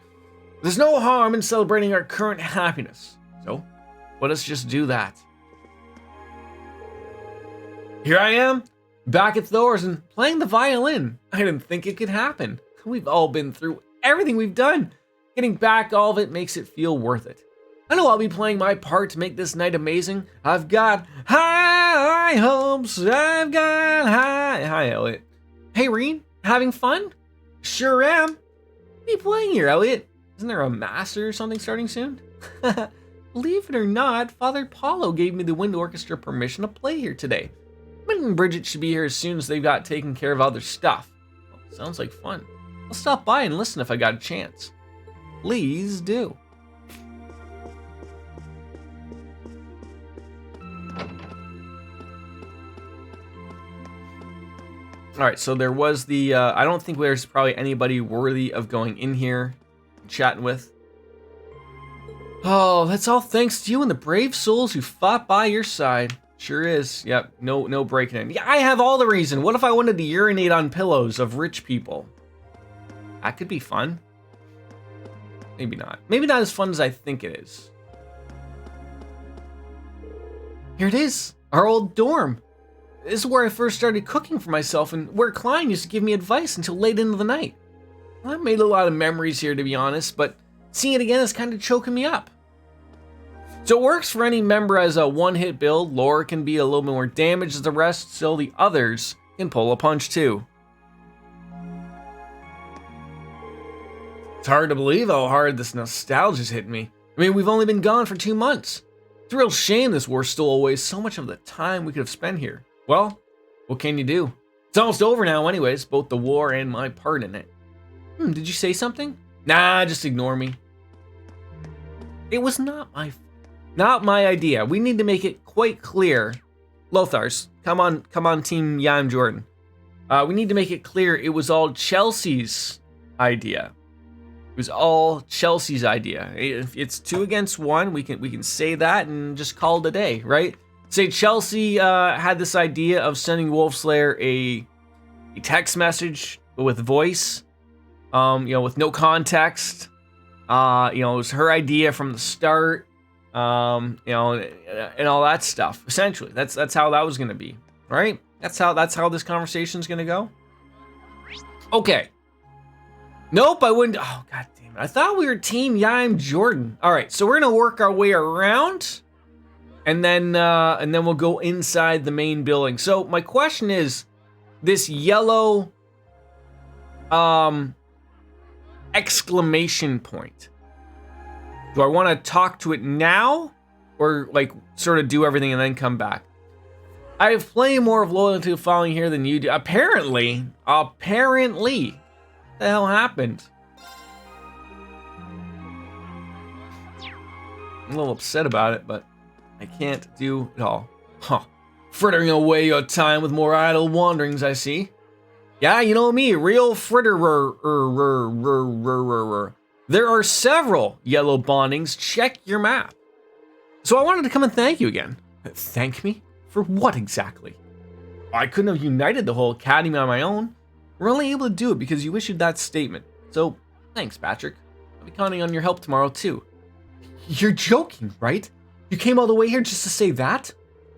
There's no harm in celebrating our current happiness, so let us just do that. Here I am, back at Thor's and playing the violin. I didn't think it could happen. We've all been through everything we've done. Getting back all of it makes it feel worth it. I know I'll be playing my part to make this night amazing. I've got high hopes. I've got high... Hi, Elliot. Hey, Reen, having fun? Sure am. What are you playing here, Elliot? Isn't there a mass or something starting soon? Believe it or not, Father Paulo gave me the wind orchestra permission to play here today. Mint and Bridget should be here as soon as they've got taken care of other stuff. Well, sounds like fun. I'll stop by and listen if I got a chance. Please do. All right, so there was the, I don't think there's probably anybody worthy of going in here and chatting with. Oh, that's all thanks to you and the brave souls who fought by your side. Sure is. Yep, no breaking in. Yeah, I have all the reason. What if I wanted to urinate on pillows of rich people? That could be fun. Maybe not. Maybe not as fun as I think it is. Here it is, our old dorm. This is where I first started cooking for myself and where Klein used to give me advice until late into the night. I made a lot of memories here, to be honest, but seeing it again is kind of choking me up. So it works for any member as a one-hit build. Laura can be a little bit more damaged than the rest, so the others can pull a punch too. It's hard to believe how hard this nostalgia's hit me. I mean, we've only been gone for 2 months. It's a real shame this war stole away so much of the time we could have spent here. Well, what can you do? It's almost over now anyways, both the war and my part in it. Did you say something? Nah, just ignore me. It was not my idea. We need to make it quite clear. Lothars, come on Team Yam Jordan. We need to make it clear it was all Chelsea's idea. It was all Chelsea's idea. If it's 2 against 1, we can say that and just call it a day, right? Say Chelsea had this idea of sending Wolfslayer a text message with voice, with no context. It was her idea from the start, and all that stuff. Essentially, that's how that was gonna be, right? That's how this conversation's gonna go. Okay. Nope, I wouldn't. Oh, god damn it! I thought we were Team Yam Jordan. All right, so we're gonna work our way around. And then we'll go inside the main building. So my question is, this yellow exclamation point. Do I want to talk to it now, or like sort of do everything and then come back? I have plenty more of loyalty following here than you do. Apparently, what the hell happened? I'm a little upset about it, but I can't do it all. Huh. Frittering away your time with more idle wanderings, I see. Yeah, you know me, real fritterer. There are several yellow bondings. Check your map. So I wanted to come and thank you again. Thank me? For what exactly? I couldn't have united the whole academy on my own. We're only able to do it because you issued that statement. So, thanks, Patrick. I'll be counting on your help tomorrow, too. You're joking, right? You came all the way here just to say that?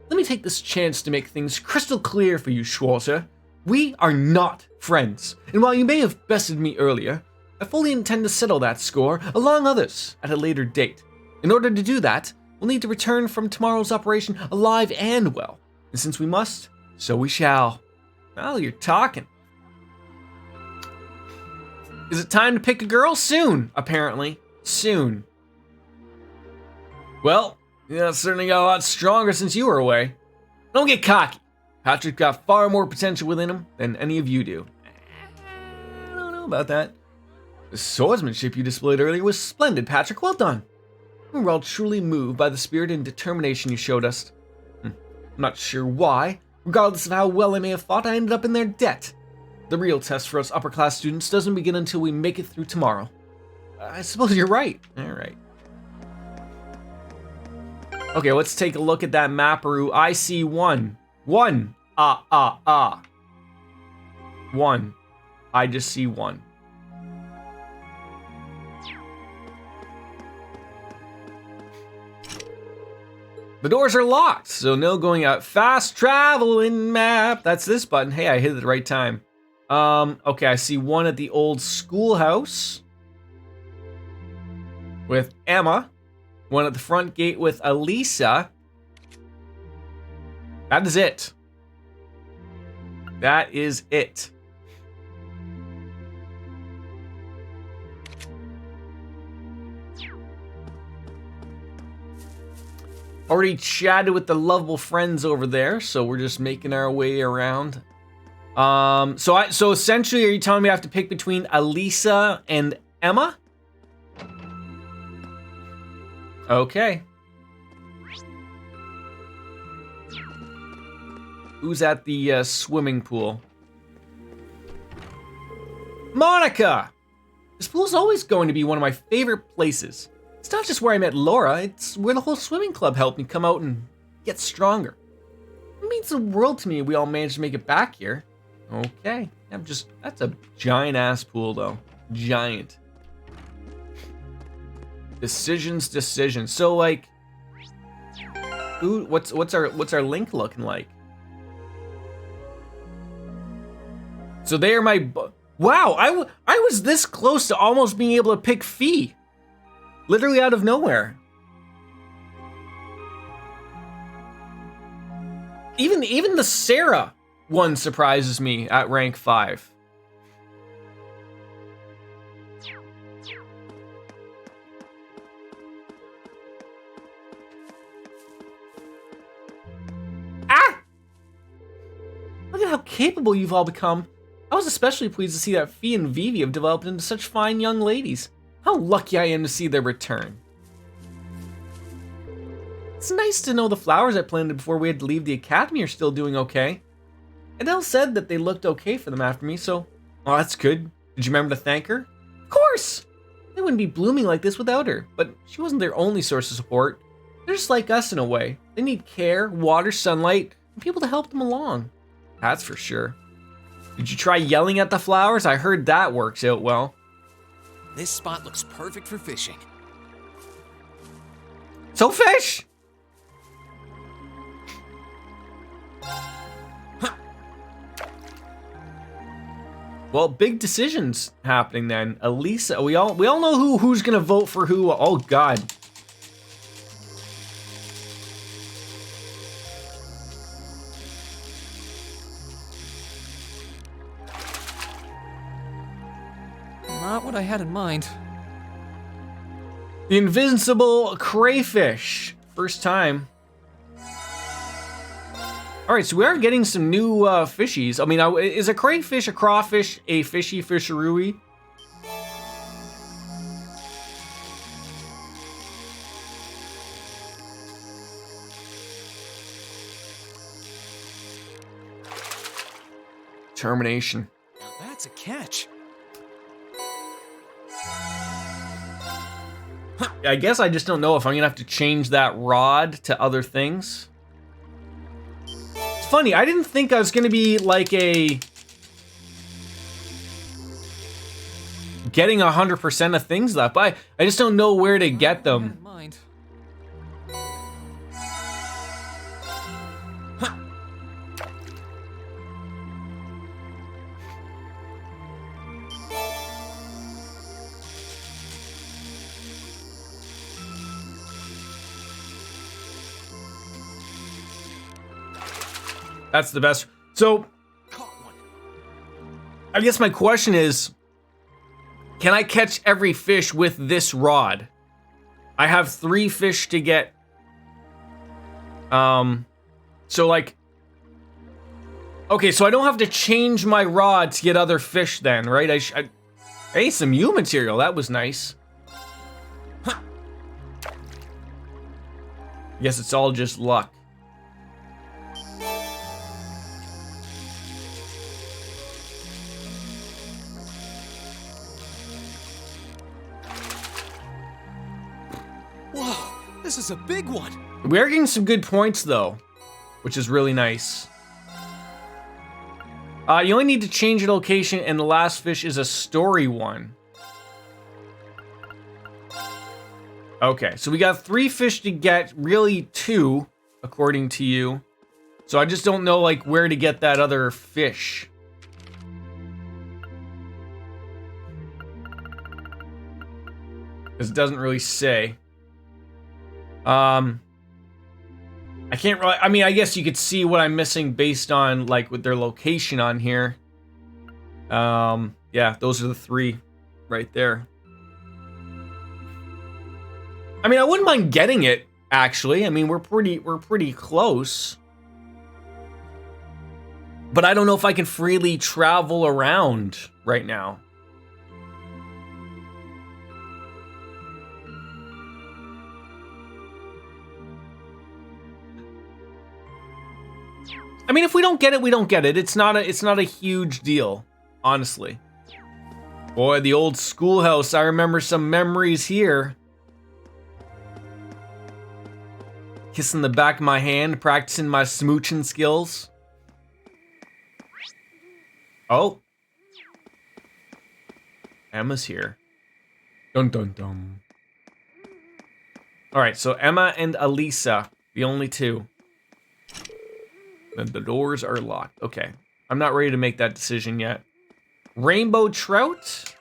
Let me take this chance to make things crystal clear for you, Schwarzer. We are not friends. And while you may have bested me earlier, I fully intend to settle that score, along others, at a later date. In order to do that, we'll need to return from tomorrow's operation alive and well. And since we must, so we shall. Well, you're talking. Is it time to pick a girl? Soon, apparently. Soon. Well, yeah, certainly got a lot stronger since you were away. Don't get cocky. Patrick's got far more potential within him than any of you do. I don't know about that. The swordsmanship you displayed earlier was splendid, Patrick. Well done. We were all truly moved by the spirit and determination you showed us. I'm not sure why. Regardless of how well I may have fought, I ended up in their debt. The real test for us upper-class students doesn't begin until we make it through tomorrow. I suppose you're right. All right. Okay, let's take a look at that Maparu. I see one. One. One. I just see one. The doors are locked, so no going out. Fast traveling map. That's this button. Hey, I hit it at the right time. Okay, I see one at the old schoolhouse with Emma. One at the front gate with Elisa. That is it. That is it. Already chatted with the lovable friends over there, so we're just making our way around. So essentially, are you telling me I have to pick between Elisa and Emma? Okay. Who's at the swimming pool? Monica! This pool's always going to be one of my favorite places. It's not just where I met Laura, it's where the whole swimming club helped me come out and get stronger. It means the world to me we all managed to make it back here. Okay. That's a giant ass pool though. Giant. Decisions. So like, what's our link looking like? So they are my, wow, I was this close to almost being able to pick Fee. Literally out of nowhere. Even the Sarah one surprises me at rank 5. Ah! Look at how capable you've all become. I was especially pleased to see that Fee and Vivi have developed into such fine young ladies. How lucky I am to see their return. It's nice to know the flowers I planted before we had to leave the academy are still doing okay. Adele said that they looked okay for them after me, so... Oh, that's good. Did you remember to thank her? Of course! They wouldn't be blooming like this without her, but she wasn't their only source of support. They're just like us in a way. They need care, water, sunlight, and people to help them along. That's for sure. Did you try yelling at the flowers? I heard that works out well. This spot looks perfect for fishing. So fish! Well, big decisions happening then. Elisa, we all know who's gonna vote for who. Oh God. Not what I had in mind. The invincible crayfish. First time. All right, so we are getting some new fishies. I mean, is a crayfish, a crawfish, a fishy fisherooey? Termination. Now that's a catch. I guess I just don't know if I'm gonna have to change that rod to other things. funny. I didn't think I was going to be like a... getting 100% of things left. I just don't know where to get them. Mind. That's the best. So, I guess my question is, can I catch every fish with this rod? I have 3 fish to get. So like, okay, so I don't have to change my rod to get other fish then, right? Hey, some U material, that was nice. Huh. Guess it's all just luck. Whoa, this is a big one. We are getting some good points though, which is really nice. You only need to change your location, and the last fish is a story one. Okay, so we got 3 fish to get, really 2, according to you. So I just don't know like where to get that other fish. Because it doesn't really say. I can't really, I mean, I guess you could see what I'm missing based on like with their location on here. Yeah, those are the 3 right there. I mean, I wouldn't mind getting it actually. I mean, we're pretty close. But I don't know if I can freely travel around right now. I mean, if we don't get it, we don't get it. It's not a huge deal, honestly. Boy, the old schoolhouse. I remember some memories here. Kissing the back of my hand, practicing my smooching skills. Oh. Emma's here. Dun dun dun. Alright, so Emma and Elisa, the only 2. And the doors are locked. Okay. I'm not ready to make that decision yet. Rainbow trout?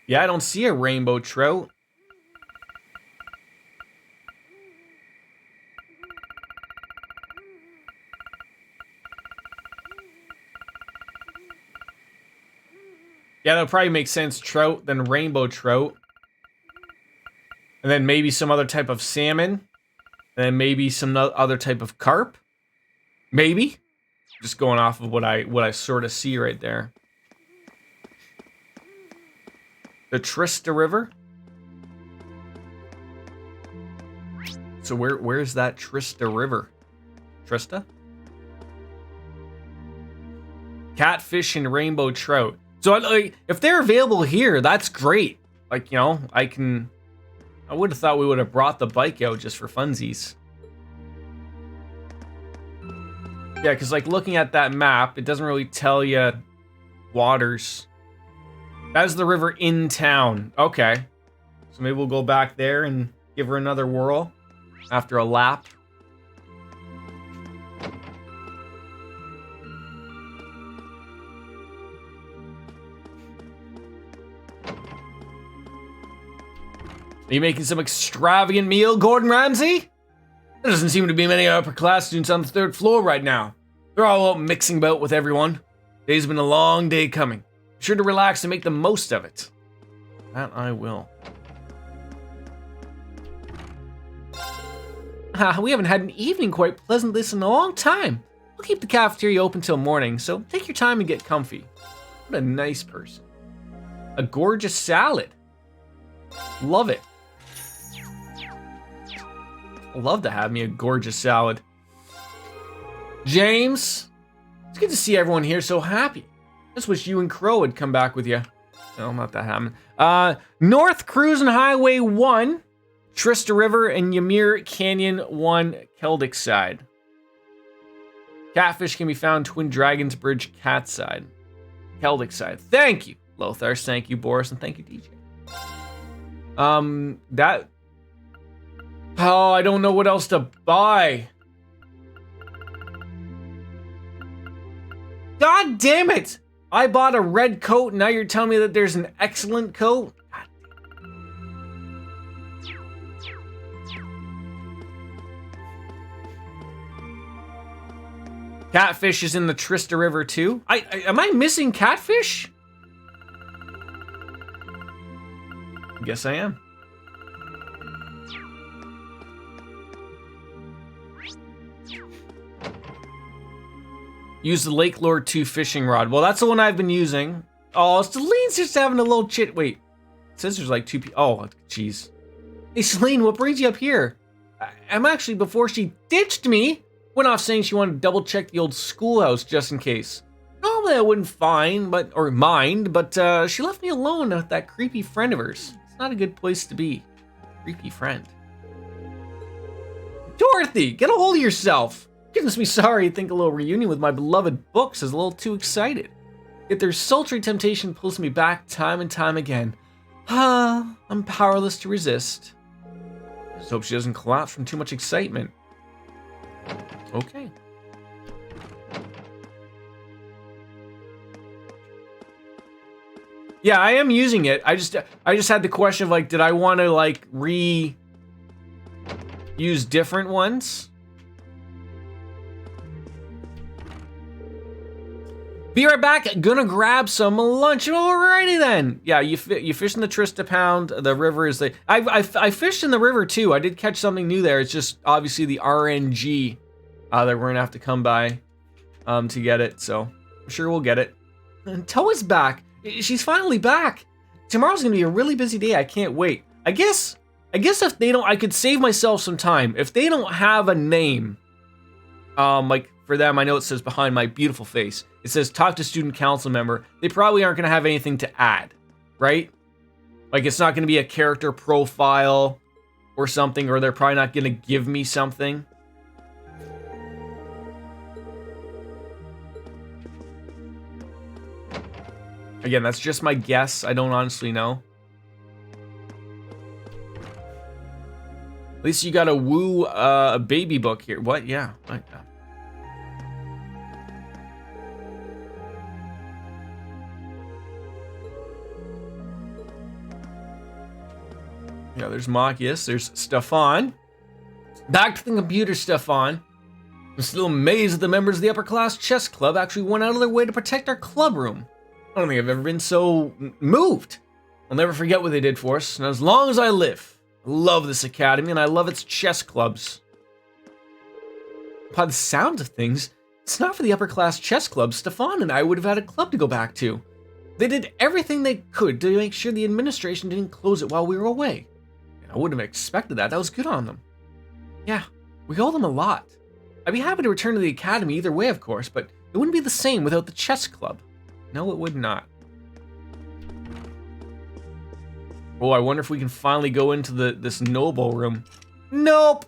Yeah, I don't see a rainbow trout. Yeah, that would probably make sense. Trout, then rainbow trout. And then maybe some other type of salmon. And then maybe some other type of carp. Maybe. Just going off of what I sort of see right there. The Trista River. So where's that Trista River? Trista? Catfish and rainbow trout. So like, if they're available here, that's great. Like, you know, I would have thought we would have brought the bike out just for funsies. Yeah, because like looking at that map, it doesn't really tell you waters. That's the river in town. Okay. So maybe we'll go back there and give her another whirl after a lap. Are you making some extravagant meal, Gordon Ramsay? There doesn't seem to be many upper class students on the 3rd floor right now. They're all out mixing about with everyone. Today's been a long day coming. Be sure to relax and make the most of it. That I will. We haven't had an evening quite pleasant this in a long time. We'll keep the cafeteria open till morning, so take your time and get comfy. What a nice person. A gorgeous salad. Love it. I'd love to have me a gorgeous salad. James, it's good to see everyone here so happy. Just wish you and Crow had come back with you. No, not that happening. North Cruising Highway 1, Trista River, and Ymir Canyon 1, Keldic side. Catfish can be found Twin Dragons Bridge, Cat side. Keldic side. Thank you, Lothars. Thank you, Boris, and thank you, DJ. Oh, I don't know what else to buy. God damn it! I bought a red coat, and now you're telling me that there's an excellent coat? Catfish is in the Trista River too. Am I missing Catfish? Guess I am. Use the Lake Lord 2 fishing rod. Well, that's the one I've been using. Oh, Celine's just having a little chit. Wait, it says there's like 2 people. Oh, jeez. Hey, Celine, what brings you up here? I'm actually, before she ditched me, went off saying she wanted to double check the old schoolhouse just in case. Normally I wouldn't mind, but she left me alone with that creepy friend of hers. It's not a good place to be. Creepy friend. Dorothy, get a hold of yourself. Goodness me, sorry, I think a little reunion with my beloved books is a little too excited. Yet their sultry temptation pulls me back time and time again. I'm powerless to resist. I just hope she doesn't collapse from too much excitement. Okay. Yeah, I am using it. I just had the question of like, did I want to like use different ones? Be right back. Gonna grab some lunch. Alrighty then. Yeah, you fish in the Trista Pound. The river is the. I fished in the river too. I did catch something new there. It's just obviously the RNG that we're gonna have to come by to get it. So I'm sure we'll get it. And Toa's back. She's finally back. Tomorrow's gonna be a really busy day. I can't wait. I guess if they don't, I could save myself some time. If they don't have a name, like for them, I know it says behind my beautiful face. It says talk to student council member. They probably aren't gonna have anything to add, right? Like it's not gonna be a character profile or something, or they're probably not gonna give me something. Again, that's just my guess. I don't honestly know. At least you got a woo a baby book here. What? Yeah. Yeah, there's Machias. There's Stefan. Back to the computer, Stefan. I'm still amazed that the members of the upper class chess club actually went out of their way to protect our club room. I don't think I've ever been so moved. I'll never forget what they did for us, and as long as I live, I love this academy, and I love its chess clubs. By the sound of things, it's not for the upper class chess club. Stefan and I would have had a club to go back to. They did everything they could to make sure the administration didn't close it while we were away. And I wouldn't have expected that. That was good on them. Yeah, we owe them a lot. I'd be happy to return to the academy either way, of course, but it wouldn't be the same without the chess club. No, it would not. Oh, I wonder if we can finally go into this noble room. Nope.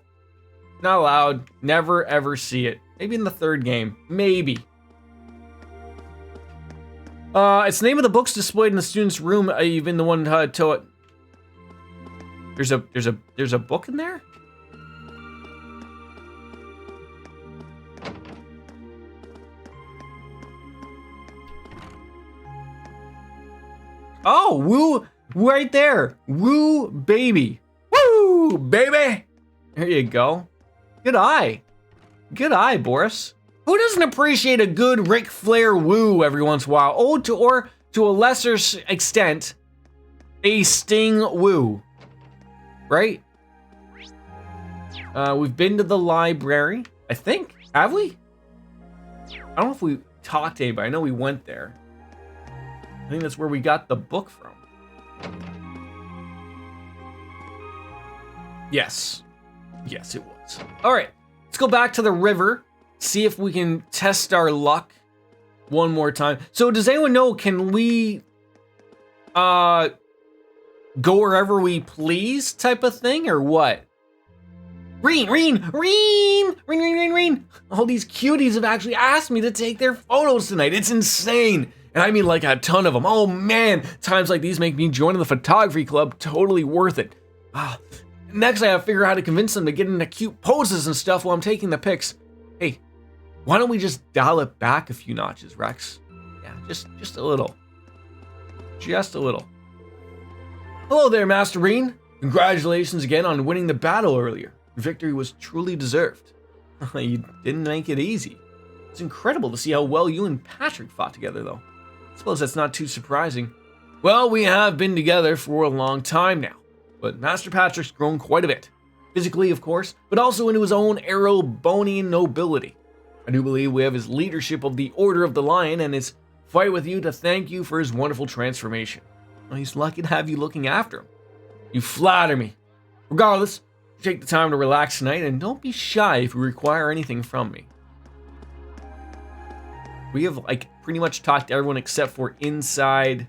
Not allowed. Never ever see it. Maybe in the third game. Maybe. It's the name of the books displayed in the student's room. Even the one to it. There's a book in there? Oh, woo, right there. Woo, baby. Woo, baby. There you go. Good eye. Good eye, Boris. Who doesn't appreciate a good Ric Flair woo every once in a while? Oh, or to a lesser extent, a Sting woo. Right? We've been to the library, I think. Have we? I don't know if we talked to anybody. I know we went there. I think that's where we got the book from. Yes. Yes, it was. All right. Let's go back to the river. See if we can test our luck one more time. So does anyone know, can we go wherever we please type of thing, or what? Reen. All these cuties have actually asked me to take their photos tonight. It's insane. And I mean like a ton of them. Oh man, times like these make me joining the photography club totally worth it. Next I have to figure out how to convince them to get into cute poses and stuff while I'm taking the pics. Hey, why don't we just dial it back a few notches, Rex? Yeah, just a little. Just a little. Hello there, Master Reen. Congratulations again on winning the battle earlier. Victory was truly deserved. You didn't make it easy. It's incredible to see how well you and Patrick fought together, though. I suppose that's not too surprising. Well, we have been together for a long time now, but Master Patrick's grown quite a bit. Physically, of course, but also into his own Arrowbonian nobility. I do believe we have his leadership of the Order of the Lion and his fight with you to thank you for his wonderful transformation. Well, he's lucky to have you looking after him. You flatter me. Regardless, take the time to relax tonight and don't be shy if you require anything from me. We have like pretty much talked to everyone except for inside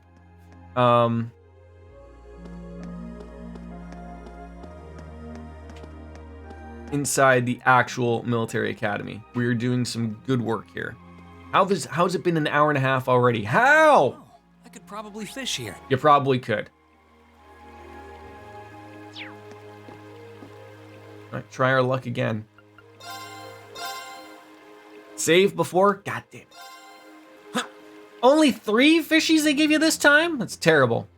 inside the actual military academy. We're doing some good work here. How's it been an hour and a half already? How? Oh, I could probably fish here. You probably could. All right, try our luck again. Save before? God damn it. Huh. Only 3 fishies they give you this time? That's terrible.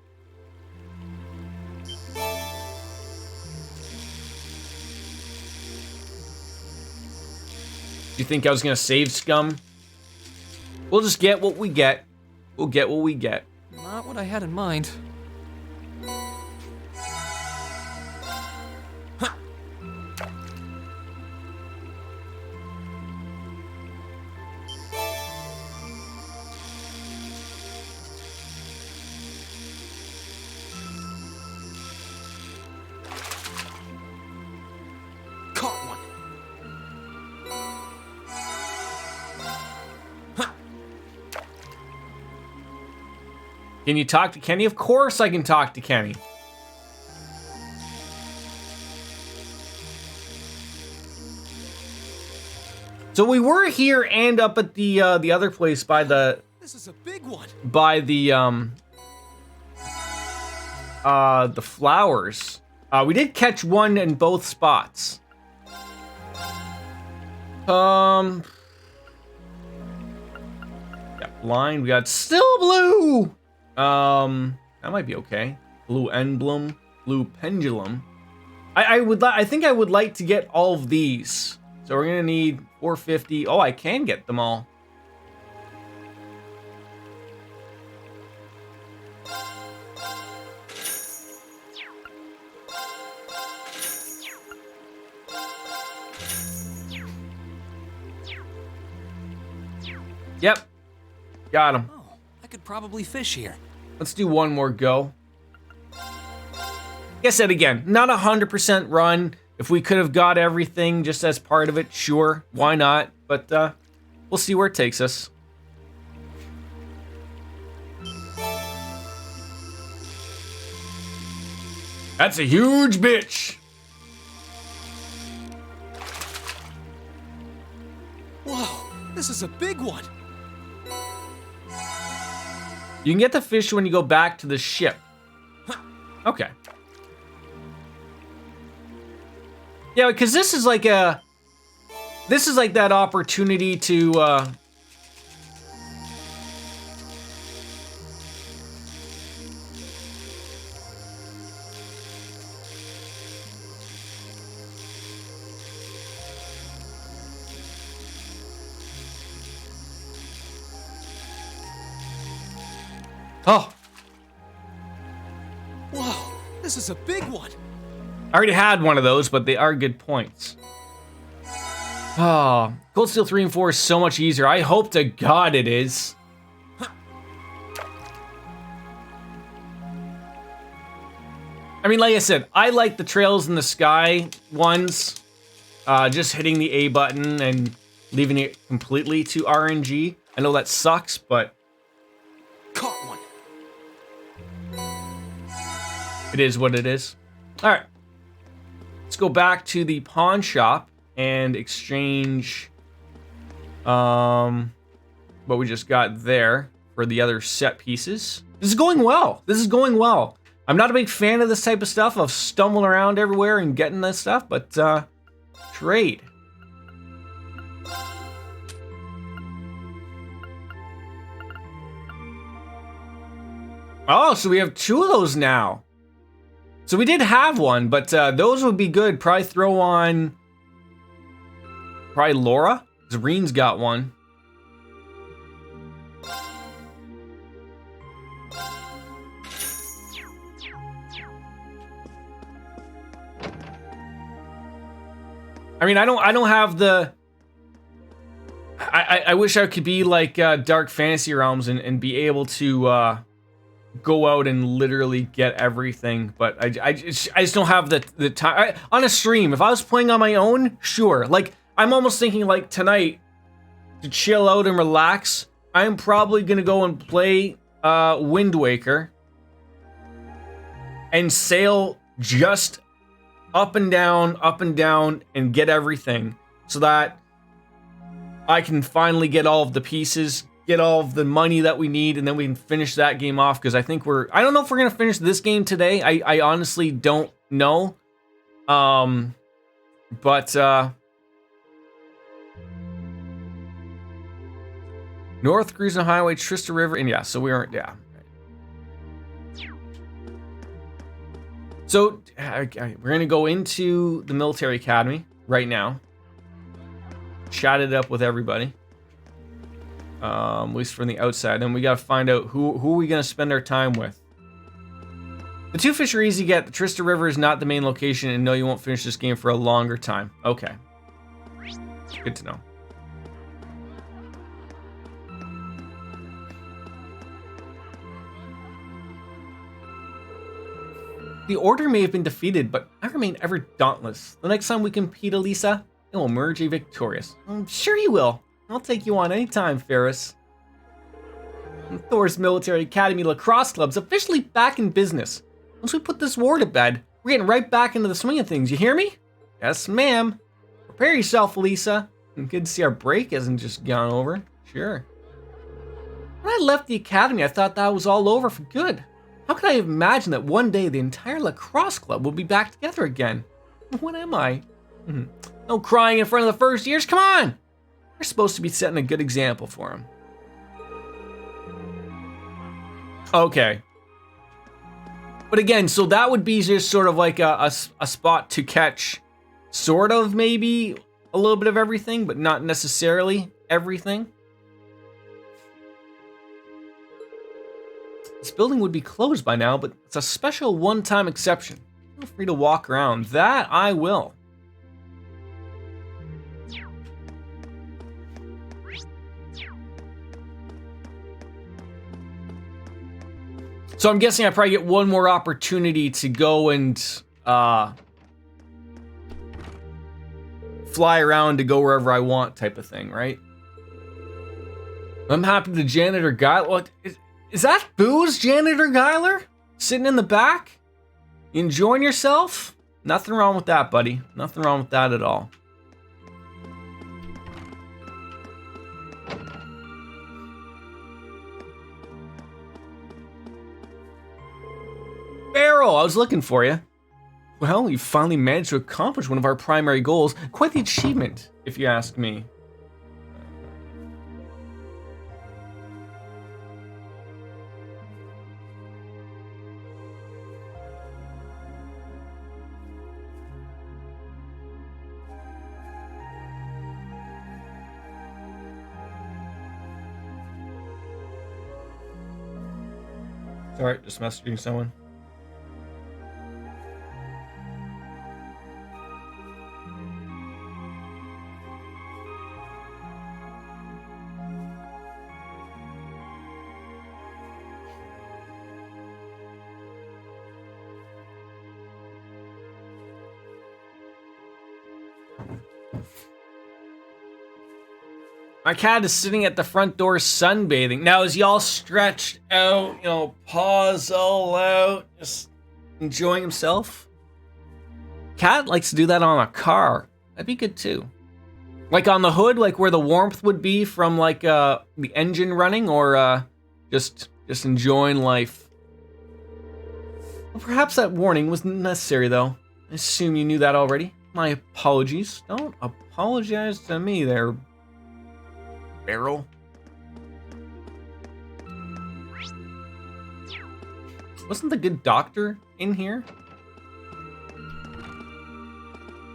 You think I was gonna save scum? We'll just get what we get. We'll get what we get. Not what I had in mind. Can you talk to Kenny? Of course I can talk to Kenny. So we were here and up at the other place by the. This is a big one. By the flowers. We did catch one in both spots. Got blind. We got still blue. That might be okay. Blue emblem, blue pendulum. I think I would like to get all of these. So we're gonna need 450. Oh, I can get them all. Yep, got him. Oh, I could probably fish here. Let's do one more go. Like I said again, not 100% run. If we could have got everything just as part of it, sure, why not? But we'll see where it takes us. That's a huge bitch. Whoa, this is a big one. You can get the fish when you go back to the ship. Okay. Yeah, because this is like that opportunity to Oh. Whoa, this is a big one. I already had one of those, but they are good points. Oh, Cold Steel 3 and 4 is so much easier. I hope to God it is. I mean, like I said, I like the Trails in the Sky ones. Just hitting the A button and leaving it completely to RNG. I know that sucks, but... Caught one. It is what it is. All right. Let's go back to the pawn shop and exchange what we just got there for the other set pieces. This is going well. This is going well. I'm not a big fan of this type of stuff, of stumbling around everywhere and getting this stuff, but trade. Oh, so we have 2 of those now. So we did have one, but those would be good. Probably throw on... Probably Laura. Zareen's got one. I mean, I don't have the... I wish I could be like Dark Fantasy Realms and be able to go out and literally get everything, but I just don't have the time. On a stream, if I was playing on my own, sure. Like, I'm almost thinking like tonight, to chill out and relax, I'm probably gonna go and play Wind Waker and sail just up and down, and get everything so that I can finally get all of the pieces, get all of the money that we need, and then we can finish that game off, because I think I don't know if we're going to finish this game today. I honestly don't know. But North Cruising Highway, Trista River, and yeah, so we aren't, yeah. So, we're going to go into the military academy right now. Chat it up with everybody. At least from the outside. And we got to find out who are we going to spend our time with. The 2 fish are easy to get. The Trista River is not the main location, and no, you won't finish this game for a longer time. Okay. Good to know. The order may have been defeated, but I remain ever dauntless. The next time we compete, Elisa, it will emerge a victorious. I'm sure you will. I'll take you on anytime, Ferris. Thor's Military Academy Lacrosse Club's officially back in business. Once we put this war to bed, we're getting right back into the swing of things, you hear me? Yes, ma'am. Prepare yourself, Elisa. Good to see our break hasn't just gone over. Sure. When I left the academy, I thought that was all over for good. How could I have imagined that one day the entire lacrosse club would be back together again? What am I? No crying in front of the first years, come on! We're supposed to be setting a good example for him. Okay. But again, so that would be just sort of like a spot to catch, sort of maybe a little bit of everything, but not necessarily everything. This building would be closed by now, but it's a special one-time exception. Feel free to walk around. That I will. So I'm guessing I probably get one more opportunity to go and fly around to go wherever I want type of thing, right? I'm happy the janitor guy. What is that? Booze, Janitor Geiler? Sitting in the back? You enjoying yourself? Nothing wrong with that, buddy. Nothing wrong with that at all. Barrel, I was looking for you. Well, you finally managed to accomplish one of our primary goals. Quite the achievement, if you ask me. Sorry, just messaging someone. My cat is sitting at the front door sunbathing. Now, is y'all stretched out, paws all out, just enjoying himself. Cat likes to do that on a car. That'd be good too. Like on the hood, like where the warmth would be from like the engine running, or just enjoying life. Well, perhaps that warning wasn't necessary though. I assume you knew that already. My apologies. Don't apologize to me there, Barrel. Wasn't the good doctor in here?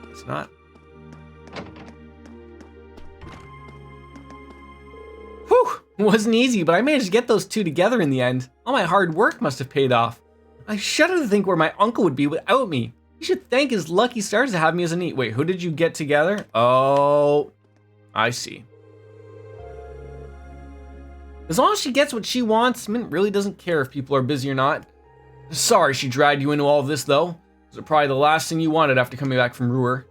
It's not. Whew! It wasn't easy, but I managed to get those two together in the end. All my hard work must have paid off. I shudder to think where my uncle would be without me. He should thank his lucky stars to have me as a niece. Wait, who did you get together? Oh, I see. As long as she gets what she wants, Mint really doesn't care if people are busy or not. Sorry she dragged you into all of this, though. It was probably the last thing you wanted after coming back from Ruhr.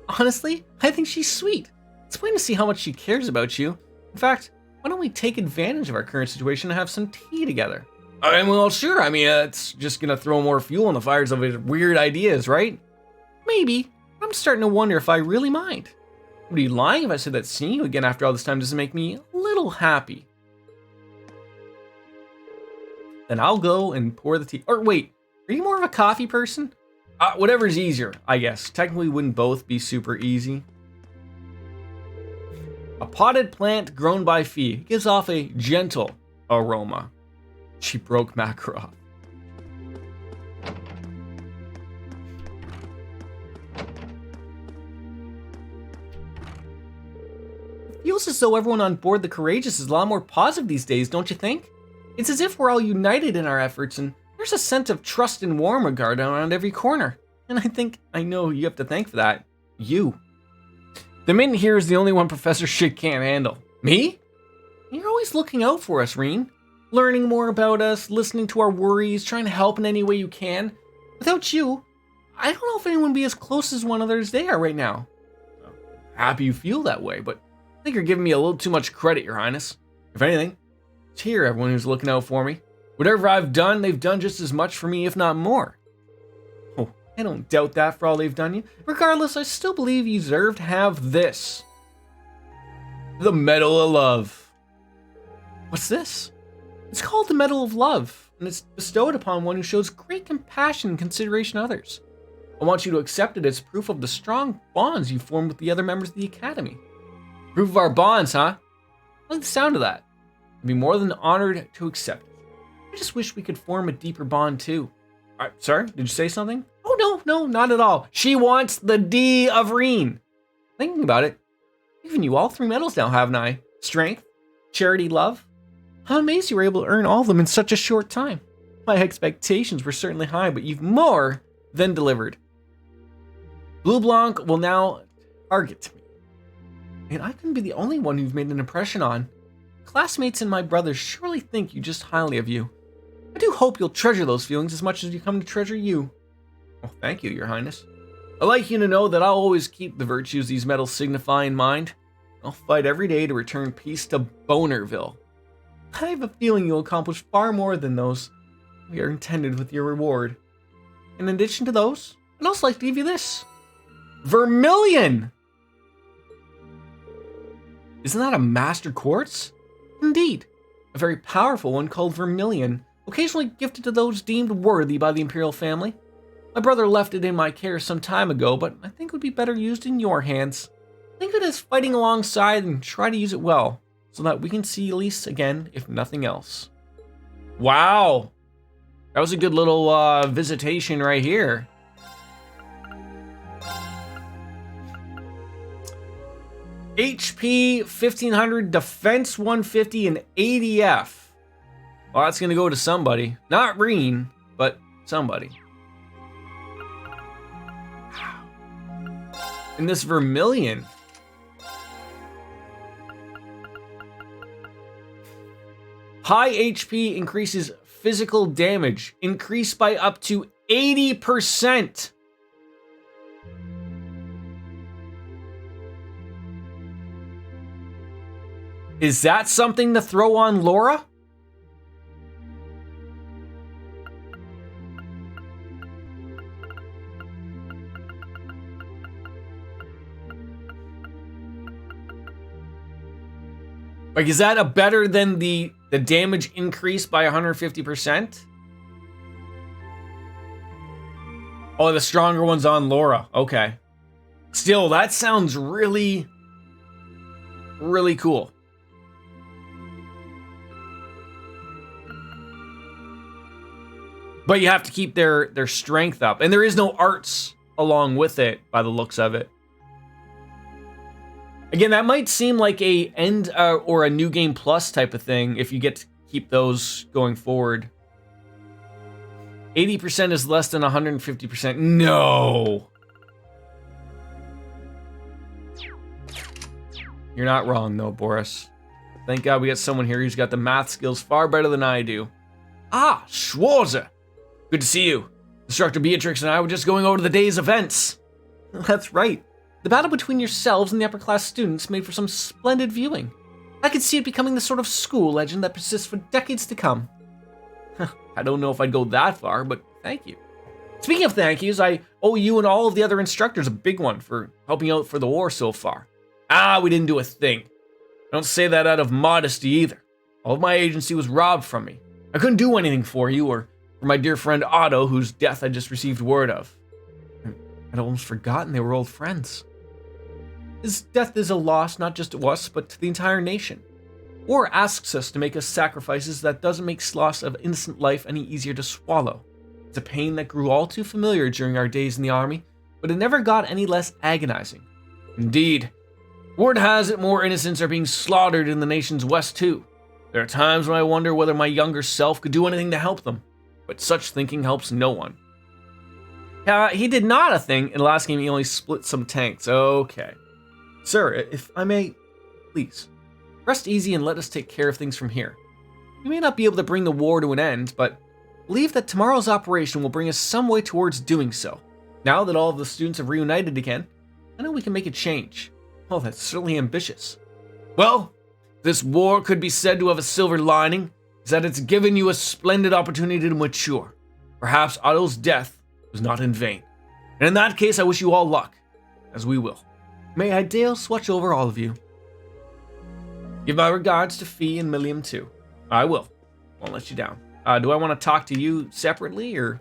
Honestly, I think she's sweet. It's plain to see how much she cares about you. In fact, why don't we take advantage of our current situation and have some tea together? Well, sure. I mean, it's just gonna throw more fuel on the fires of his weird ideas, right? Maybe. I'm starting to wonder if I really mind. Would you be lying if I said that seeing you again after all this time doesn't make me a little happy? Then I'll go and pour the tea. Or wait, are you more of a coffee person? Whatever's easier, I guess. Technically, wouldn't both be super easy. A potted plant grown by Fee gives off a gentle aroma. She broke Makarov. It feels as though everyone on board the Courageous is a lot more positive these days, don't you think? It's as if we're all united in our efforts, and there's a sense of trust and warm regard around every corner. And I think I know who you have to thank for that. You. The Mint here is the only one Professor Shit can't handle. Me? You're always looking out for us, Reen. Learning more about us, listening to our worries, trying to help in any way you can. Without you, I don't know if anyone would be as close as one others they are right now. Happy you feel that way, but I think you're giving me a little too much credit, Your Highness. If anything, it's here, everyone who's looking out for me. Whatever I've done, they've done just as much for me, if not more. Oh, I don't doubt that for all they've done you. Regardless, I still believe you deserve to have this. The Medal of Love. What's this? It's called the Medal of Love, and it's bestowed upon one who shows great compassion and consideration of others. I want you to accept it as proof of the strong bonds you formed with the other members of the Academy. Proof of our bonds, huh? I like the sound of that. I'd be more than honored to accept it. I just wish we could form a deeper bond too. Sorry, did you say something? Oh no, not at all. She wants the D of Reen. Thinking about it, I've given you all 3 medals now, haven't I? Strength, charity, love. I'm amazed you were able to earn all of them in such a short time. My expectations were certainly high, but you've more than delivered. Blue Blanc will now target me. And I couldn't be the only one you've made an impression on. Classmates and my brothers surely think you just highly of you. I do hope you'll treasure those feelings as much as you come to treasure you. Oh, thank you, Your Highness. I'd like you to know that I'll always keep the virtues these medals signify in mind. I'll fight every day to return peace to Bonerville. I have a feeling you'll accomplish far more than those we are intended with your reward. In addition to those, I'd also like to give you this. Vermilion! Isn't that a master quartz? Indeed, a very powerful one called Vermilion, occasionally gifted to those deemed worthy by the Imperial family. My brother left it in my care some time ago, but I think it would be better used in your hands. Think of it as fighting alongside and try to use it well, so that we can see Elise again, if nothing else. Wow! That was a good little visitation right here. HP 1500, Defense 150, and ADF. Well, that's gonna go to somebody. Not Reen, but somebody. And this Vermilion. High HP increases physical damage, increased by up to 80%. Is that something to throw on Laura? Like, is that a better than the damage increase by 150%? Oh, the stronger one's on Laura. Okay. Still, that sounds really, really cool. But you have to keep their strength up. And there is no arts along with it, by the looks of it. Again, that might seem like a end or a new game plus type of thing if you get to keep those going forward. 80% is less than 150%. No! You're not wrong, though, Boris. Thank God we got someone here who's got the math skills far better than I do. Ah, Schwarzer! Good to see you. Instructor Beatrix and I were just going over the day's events. That's right. The battle between yourselves and the upper-class students made for some splendid viewing. I could see it becoming the sort of school legend that persists for decades to come. I don't know if I'd go that far, but thank you. Speaking of thank yous, I owe you and all of the other instructors a big one for helping out for the war so far. Ah, we didn't do a thing. I don't say that out of modesty either. All of my agency was robbed from me. I couldn't do anything for you or for my dear friend Otto, whose death I just received word of. I'd almost forgotten they were old friends. His death is a loss not just to us, but to the entire nation. War asks us to make sacrifices that doesn't make loss of innocent life any easier to swallow. It's a pain that grew all too familiar during our days in the army, but it never got any less agonizing. Indeed, word has it more innocents are being slaughtered in the nation's west too. There are times when I wonder whether my younger self could do anything to help them, but such thinking helps no one. He did not a thing. In the last game, he only split some tanks. Okay. Sir, if I may, please, rest easy and let us take care of things from here. We may not be able to bring the war to an end, but believe that tomorrow's operation will bring us some way towards doing so. Now that all of the students have reunited again, I know we can make a change. Oh, that's certainly ambitious. Well, this war could be said to have a silver lining, is that it's given you a splendid opportunity to mature. Perhaps Otto's death was not in vain. And in that case, I wish you all luck, as we will. May I dare watch over all of you. Give my regards to Fee and Milliam too. I will. Won't let you down. Do I want to talk to you separately, or?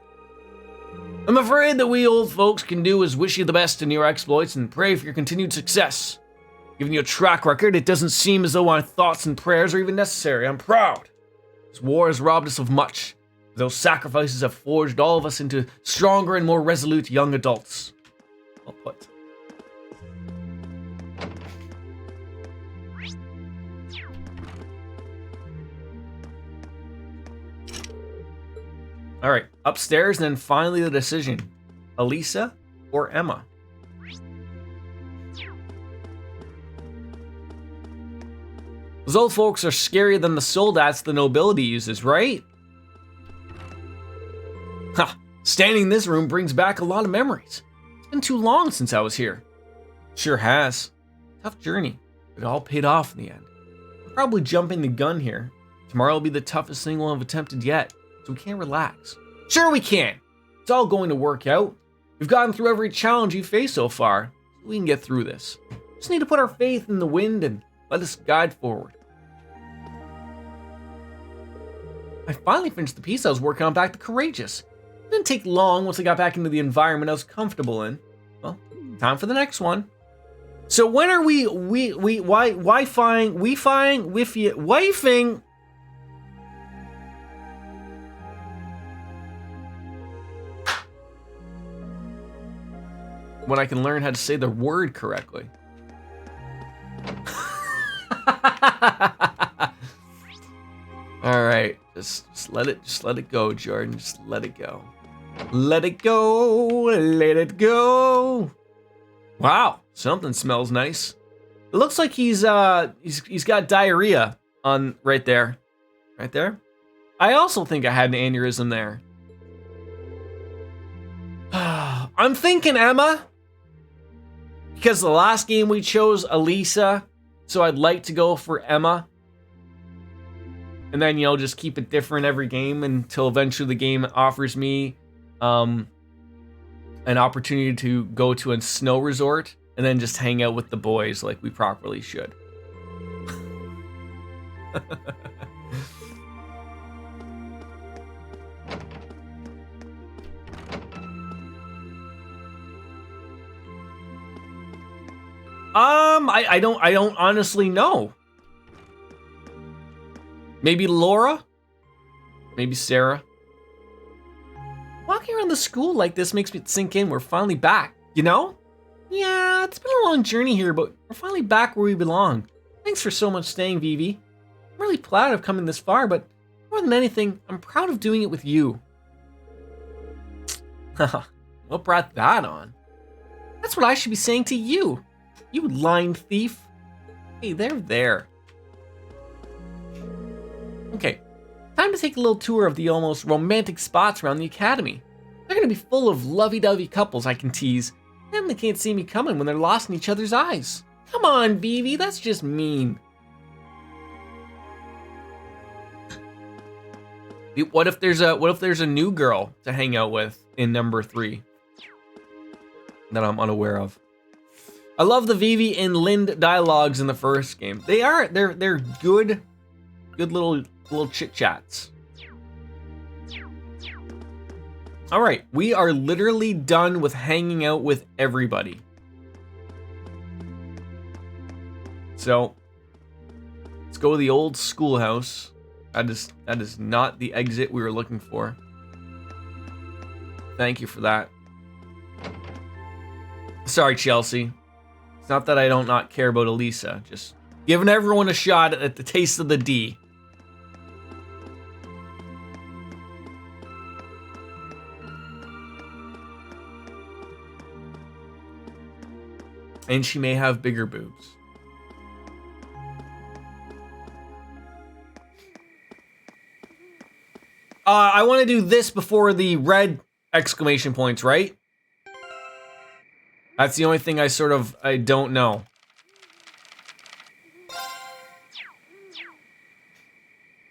I'm afraid that we old folks can do is wish you the best in your exploits and pray for your continued success. Given your track record, it doesn't seem as though my thoughts and prayers are even necessary. I'm proud. This war has robbed us of much. Those sacrifices have forged all of us into stronger and more resolute young adults. Well put. All right, upstairs, and then finally the decision. Elisa or Emma? Those old folks are scarier than the soldats the nobility uses, right? Ha! Standing in this room brings back a lot of memories. It's been too long since I was here. Sure has. Tough journey, but it all paid off in the end. I'm probably jumping the gun here. Tomorrow will be the toughest thing we'll have attempted yet. So we can't relax. Sure we can. It's all going to work out. We've gotten through every challenge you've faced so far. So we can get through this. Just need to put our faith in the wind and let us guide forward. I finally finished the piece I was working on back to Courageous. It didn't take long once I got back into the environment I was comfortable in. Well, time for the next one. So when are wifing? When I can learn how to say the word correctly. All right, just let it go, Jordan. Just let it go. Let it go. Let it go. Wow, something smells nice. It looks like he's got diarrhea on right there. Right there. I also think I had an aneurysm there. I'm thinking Emma. Because the last game we chose Elisa, so I'd like to go for Emma. And then, just keep it different every game until eventually the game offers me an opportunity to go to a snow resort and then just hang out with the boys like we properly should. I don't honestly know. Maybe Laura? Maybe Sarah? Walking around the school like this makes me sink in. We're finally back, you know? Yeah, it's been a long journey here, but we're finally back where we belong. Thanks for so much staying, Vivi. I'm really proud of coming this far, but more than anything, I'm proud of doing it with you. Haha, what brought that on? That's what I should be saying to you. You lying thief. Hey, there. Okay, time to take a little tour of the almost romantic spots around the academy. They're gonna be full of lovey-dovey couples I can tease, and they can't see me coming when they're lost in each other's eyes. Come on, Vivi, that's just mean. What if there's a new girl to hang out with in number 3 that I'm unaware of? I love the Vivi and Lind dialogues in the first game. They're good little chit chats. All right, we are literally done with hanging out with everybody. So let's go to the old schoolhouse. That is not the exit we were looking for. Thank you for that. Sorry, Chelsea. It's not that I don't not care about Elisa. Just giving everyone a shot at the taste of the D. And she may have bigger boobs. I want to do this before the red exclamation points, right? That's the only thing I don't know.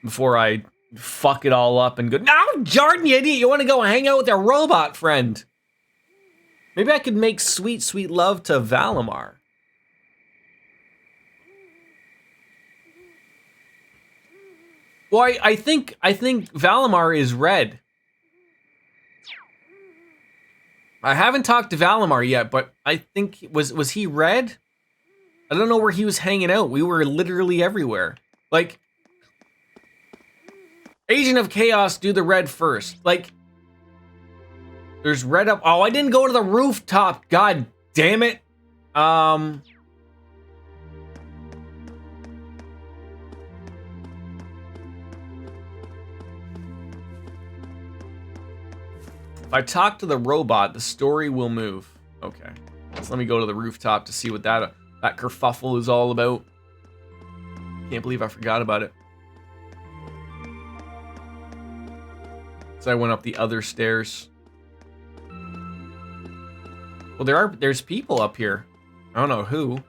Before I fuck it all up and go, no, Jordan, you idiot, you want to go hang out with your robot friend. Maybe I could make sweet, sweet love to Valimar. Well, I think Valimar is red. I haven't talked to Valimar yet, but I think was he red? I don't know where he was hanging out. We were literally everywhere. Like, Agent of Chaos, do the red first. Like, there's red up. Oh, I didn't go to the rooftop. God damn it. If I talk to the robot, the story will move. Okay. So let me go to the rooftop to see what that kerfuffle is all about. Can't believe I forgot about it. So I went up the other stairs. Well, there's people up here. I don't know who.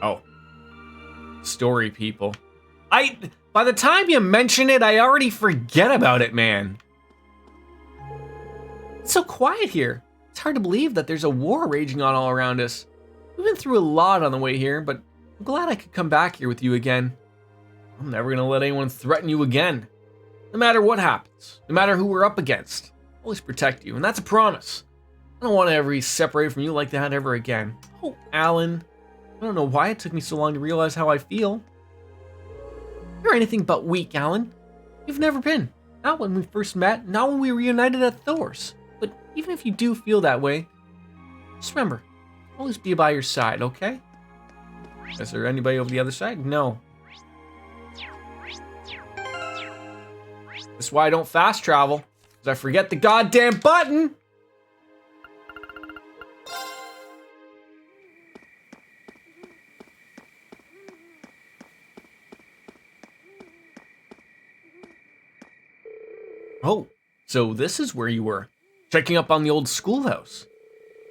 Oh. Story people. By the time you mention it, I already forget about it, man. It's so quiet here. It's hard to believe that there's a war raging on all around us. We've been through a lot on the way here, but I'm glad I could come back here with you again. I'm never gonna let anyone threaten you again. No matter what happens, no matter who we're up against, I'll always protect you, and that's a promise. I don't want to ever be separated from you like that ever again. Oh, Alan. I don't know why it took me so long to realize how I feel. You're anything but weak, Alan. You've never been. Not when we first met, not when we reunited at Thor's. But even if you do feel that way, just remember, I'll always be by your side, okay? Is there anybody over the other side? No. That's why I don't fast travel, because I forget the goddamn button! Oh, so this is where you were, checking up on the old schoolhouse.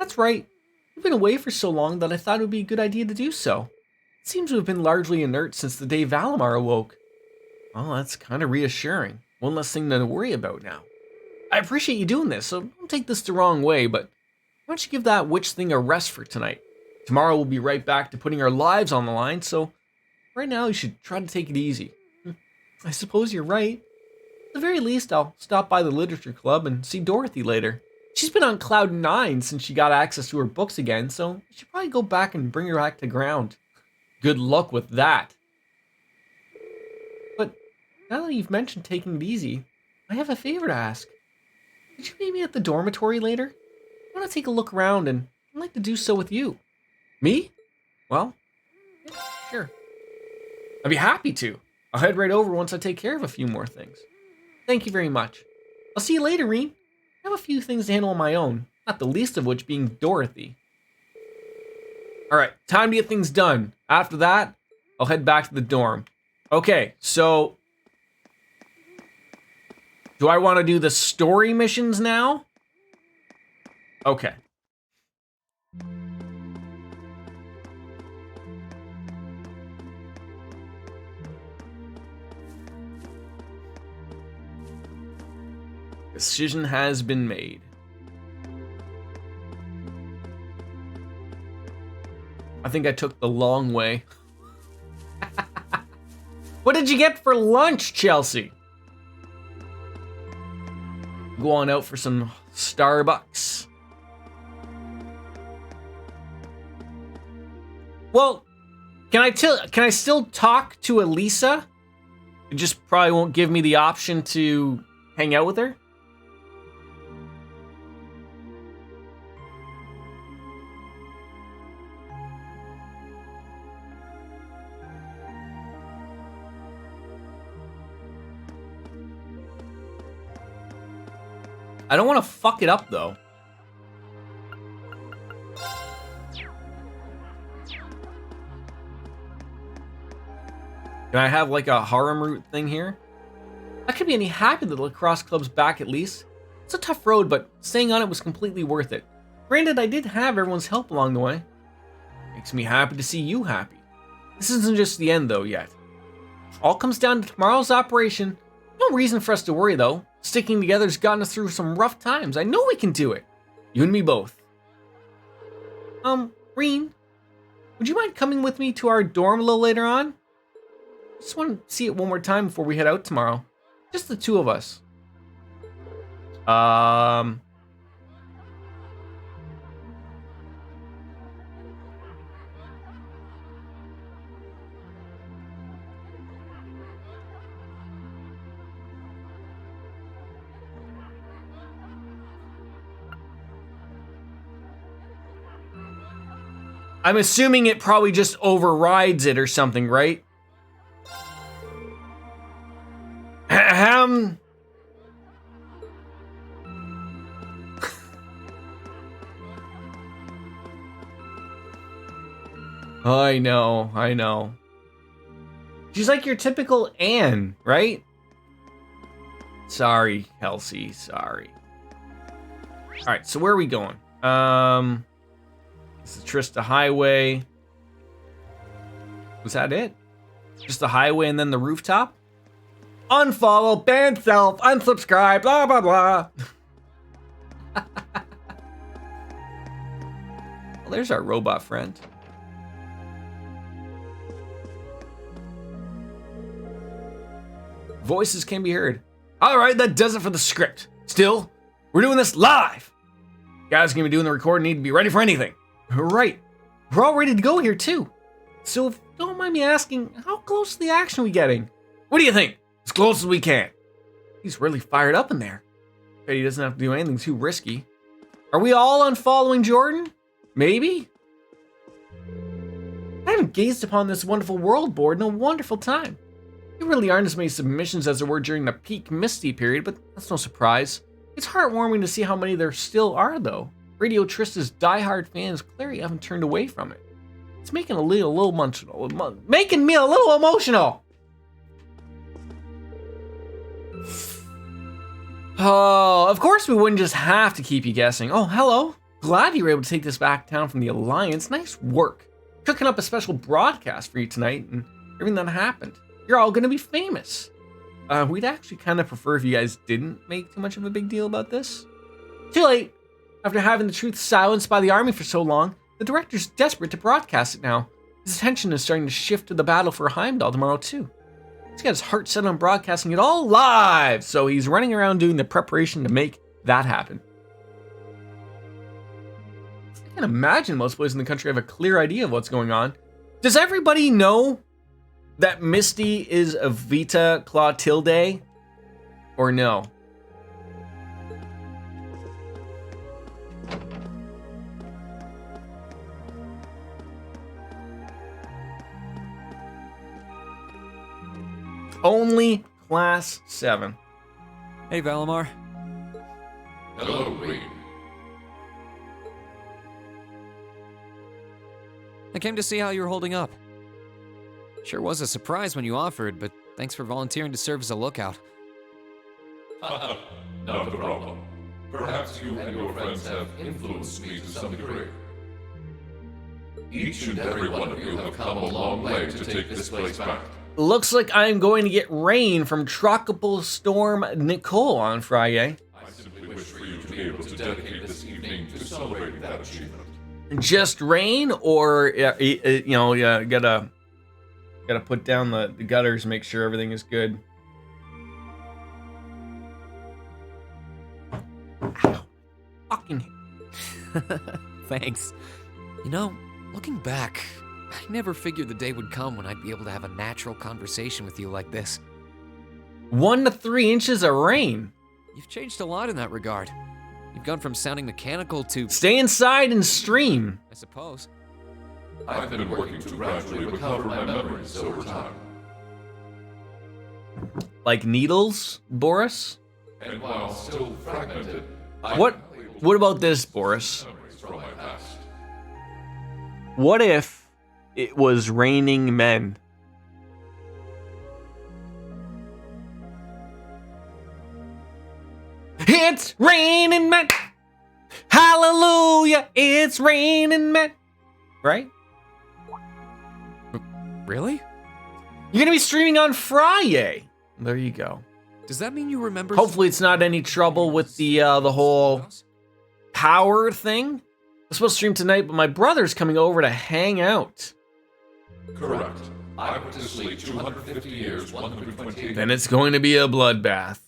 That's right. You've been away for so long that I thought it would be a good idea to do so. It seems to have been largely inert since the day Valimar awoke. Well, that's kind of reassuring. One less thing to worry about now. I appreciate you doing this, so don't take this the wrong way, but why don't you give that witch thing a rest for tonight? Tomorrow we'll be right back to putting our lives on the line, so right now you should try to take it easy. I suppose you're right. At the very least, I'll stop by the literature club and see Dorothy later. She's been on cloud 9 since she got access to her books again, so I should probably go back and bring her back to ground. Good luck with that. But now that you've mentioned taking it easy, I have a favor to ask. Could you meet me at the dormitory later? I want to take a look around, and I'd like to do so with you. Me? Well, yeah, sure. I'd be happy to. I'll head right over once I take care of a few more things. Thank you very much. I'll see you later, Reen. I have a few things to handle on my own, not the least of which being Dorothy. Alright, time to get things done. After that, I'll head back to the dorm. Okay, so... do I want to do the story missions now? Okay. Decision has been made. I think I took the long way. What did you get for lunch, Chelsea? Go on out for some Starbucks. Well, can I still talk to Elisa? It just probably won't give me the option to hang out with her. I don't want to fuck it up, though. Can I have, like, a harem route thing here? I could be any happy that the lacrosse club's back, at least. It's a tough road, but staying on it was completely worth it. Granted, I did have everyone's help along the way. Makes me happy to see you happy. This isn't just the end, though, yet. All comes down to tomorrow's operation. No reason for us to worry, though. Sticking together's gotten us through some rough times. I know we can do it. You and me both. Reen, would you mind coming with me to our dorm a little later on? Just want to see it one more time before we head out tomorrow. Just the two of us. I'm assuming it probably just overrides it or something, right? I know. She's like your typical Anne, right? Sorry, Kelsey, sorry. Alright, so where are we going? This is Trista Highway. Was that it? Just the highway and then the rooftop? Unfollow, ban self, unsubscribe, blah, blah, blah. Well, there's our robot friend. Voices can be heard. All right, that does it for the script. Still, we're doing this live. Guys are gonna be doing the recording, need to be ready for anything. Right, we're all ready to go here too. So if you don't mind me asking, how close to the action are we getting? What do you think? As close as we can. He's really fired up in there. Bet he doesn't have to do anything too risky. Are we all unfollowing Jordan? Maybe? I haven't gazed upon this wonderful world board in a wonderful time. There really aren't as many submissions as there were during the peak Misty period, but that's no surprise. It's heartwarming to see how many there still are, though. Radio Trista's diehard fans clearly haven't turned away from it. It's making me a little emotional. Oh, of course we wouldn't just have to keep you guessing. Oh, hello. Glad you were able to take this back down from the Alliance. Nice work. Cooking up a special broadcast for you tonight and everything that happened. You're all gonna be famous. We'd actually kind of prefer if you guys didn't make too much of a big deal about this. Too late. After having the truth silenced by the army for so long, the director's desperate to broadcast it now. His attention is starting to shift to the battle for Heimdall tomorrow, too. He's got his heart set on broadcasting it all live, so he's running around doing the preparation to make that happen. I can't imagine most places in the country have a clear idea of what's going on. Does everybody know that Misty is a Vita Clotilde? Or no? Only Class 7. Hey, Valimar. Hello, Reed. I came to see how you're holding up. Sure was a surprise when you offered, but thanks for volunteering to serve as a lookout. Not a problem. Perhaps you and your friends have influenced me to some degree. Each and every one of you have come a long way to take this place back. Looks like I'm going to get rain from Tropical Storm Nicole on Friday. I simply wish for you to be able to dedicate this evening to celebrating that achievement. Just rain, or gotta put down the gutters, make sure everything is good. Ow. Fucking. Thanks. You know, looking back, I never figured the day would come when I'd be able to have a natural conversation with you like this. 1 to 3 inches of rain. You've changed a lot in that regard. You've gone from sounding mechanical to... Stay inside and stream. I suppose. I've been working to gradually recover my memories over time. Like needles, Boris? And while still fragmented, What about this, Boris? memories from my past. What if it was raining men? It's raining men. Hallelujah, it's raining men. Right? Really? You're going to be streaming on Friday. There you go. Does that mean you remember... Hopefully it's not any trouble with the whole power thing. I'm supposed to stream tonight, but my brother's coming over to hang out. Correct. I went to sleep 250 years, 128. Then it's going to be a bloodbath.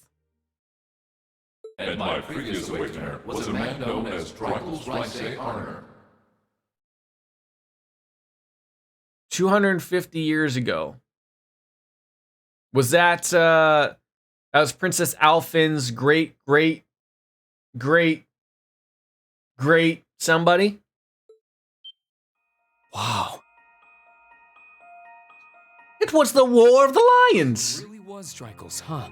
And my previous awakener was a man known as Drykel's Rysay Arner. 250 years ago. Was that was Princess Alphin's great somebody? Wow. It was the War of the Lions. It really was Drykel's, huh?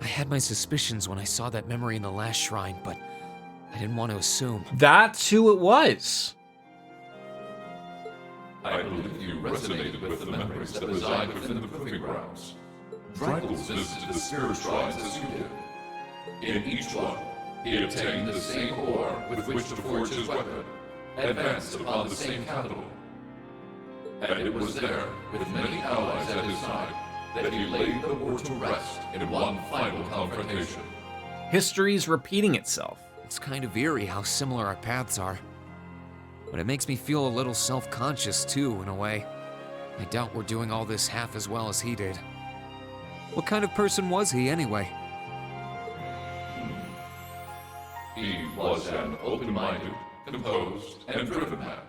I had my suspicions when I saw that memory in the last shrine, but I didn't want to assume. That's who it was. I believe you resonated with the memories that reside within the proving grounds. Drykel's visited the spirit shrines as you did. In each one, he obtained the same ore with which to forge his weapon, advanced upon the same capital. And it was there, with many allies at his side, that he laid the war to rest in one final confrontation. History's repeating itself. It's kind of eerie how similar our paths are. But it makes me feel a little self-conscious too, in a way. I doubt we're doing all this half as well as he did. What kind of person was he, anyway? He was an open-minded, composed, and driven man.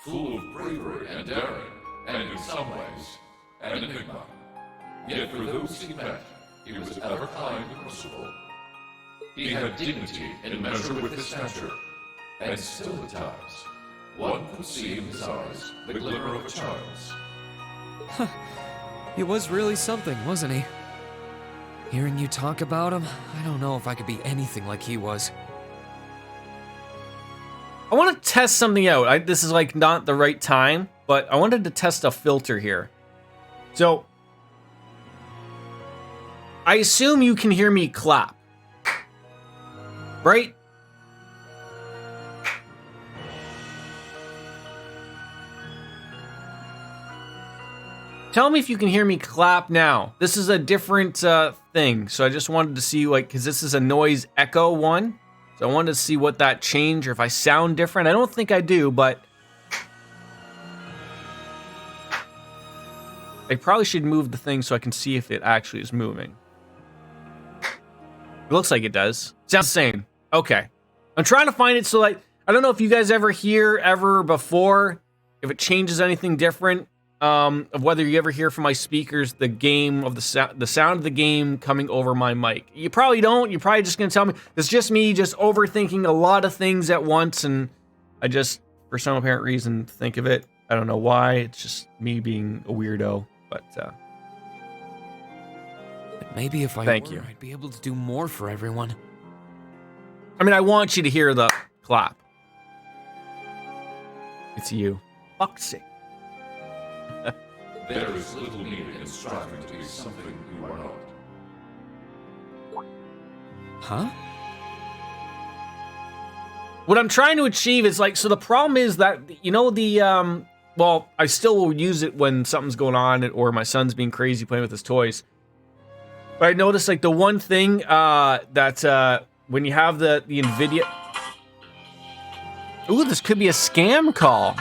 Full of bravery and daring, and in some ways, an enigma. Yet for those he met, he was ever kind and merciful. He had dignity in measure with his stature, and still at times, one could see in his eyes the glimmer of a child's. He was really something, wasn't he? Hearing you talk about him, I don't know if I could be anything like he was. I want to test something out. This is like not the right time, but I wanted to test a filter here. So, I assume you can hear me clap. Right? Tell me if you can hear me clap now. This is a different thing, so I just wanted to see, like, because this is a noise echo one, so I wanted to see what that changed or if I sound different. I don't think I do, but I probably should move the thing so I can see if it actually is moving. It looks like it does. Sounds the same. Okay. I'm trying to find it so, like, I don't know if you guys ever before, if it changes anything different. Of whether you ever hear from my speakers the game of the sound of the game coming over my mic. You probably don't. You're probably just gonna tell me it's just me just overthinking a lot of things at once, and I just, for some apparent reason, think of it. I don't know why. It's just me being a weirdo. But maybe if I thank were, you. I'd be able to do more for everyone. I mean, I want you to hear the clap. It's you. Fuck's sake. There is little need in striving to be something you are not. Huh? What I'm trying to achieve is, like, so the problem is that, you know, well, I still will use it when something's going on or my son's being crazy playing with his toys. But I noticed, like, the one thing that when you have the NVIDIA... Ooh, this could be a scam call.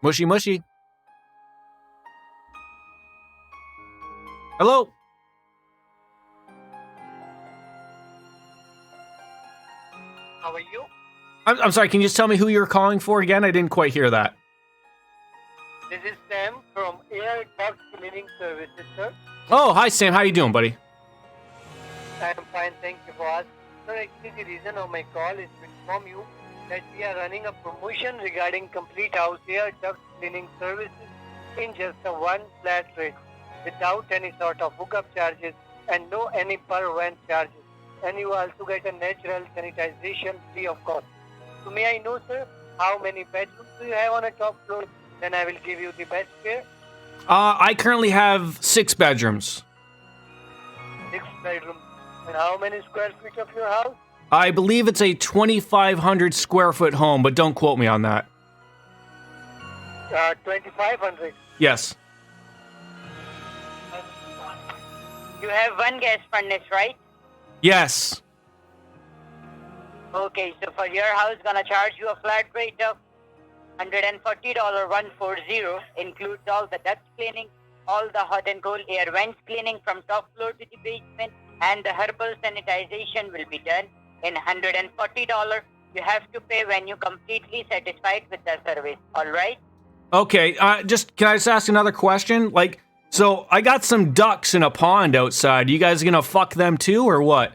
Mushy mushy. Hello? How are you? I'm sorry, can you just tell me who you're calling for again? I didn't quite hear that. This is Sam from Air Duct Cleaning Services, sir. Oh, hi Sam, how you doing, buddy? I am fine, thank you for asking. Sir, actually the reason of my call is to inform you that we are running a promotion regarding complete house air duct cleaning services in just a one flat rate, without any sort of hookup charges and no any per vent charges. And you also get a natural sanitization free of cost. So may I know, sir, how many bedrooms do you have on a top floor? Then I will give you the best care. I currently have 6 bedrooms. 6 bedrooms. And how many square feet of your house? I believe it's a 2,500 square foot home, but don't quote me on that. 2,500. Yes. You have one gas furnace, right? Yes. Okay, so for your house, gonna charge you a flat rate of $140, 140, includes all the duct cleaning, all the hot and cold air vents cleaning from top floor to the basement, and the herbal sanitization will be done in $140. You have to pay when you're completely satisfied with the service, alright? Okay, can I just ask another question? Like, so I got some ducks in a pond outside. You guys gonna fuck them too, or what?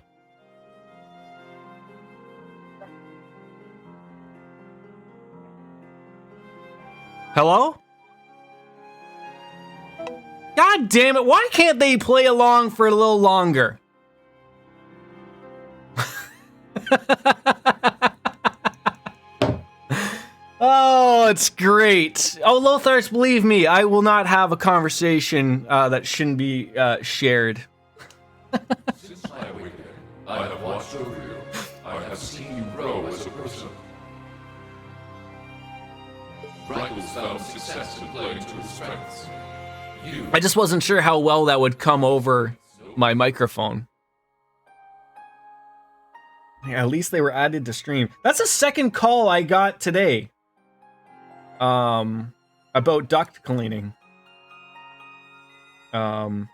Hello? God damn it, why can't they play along for a little longer? Oh, it's great. Oh, Lothars, believe me, I will not have a conversation that shouldn't be shared. Since my awakening, I have watched over you. I have seen you grow as a person. Rifles found success in playing to his strengths. You... I just wasn't sure how well that would come over my microphone. Yeah, at least they were added to stream. That's the second call I got today. About duct cleaning. I'm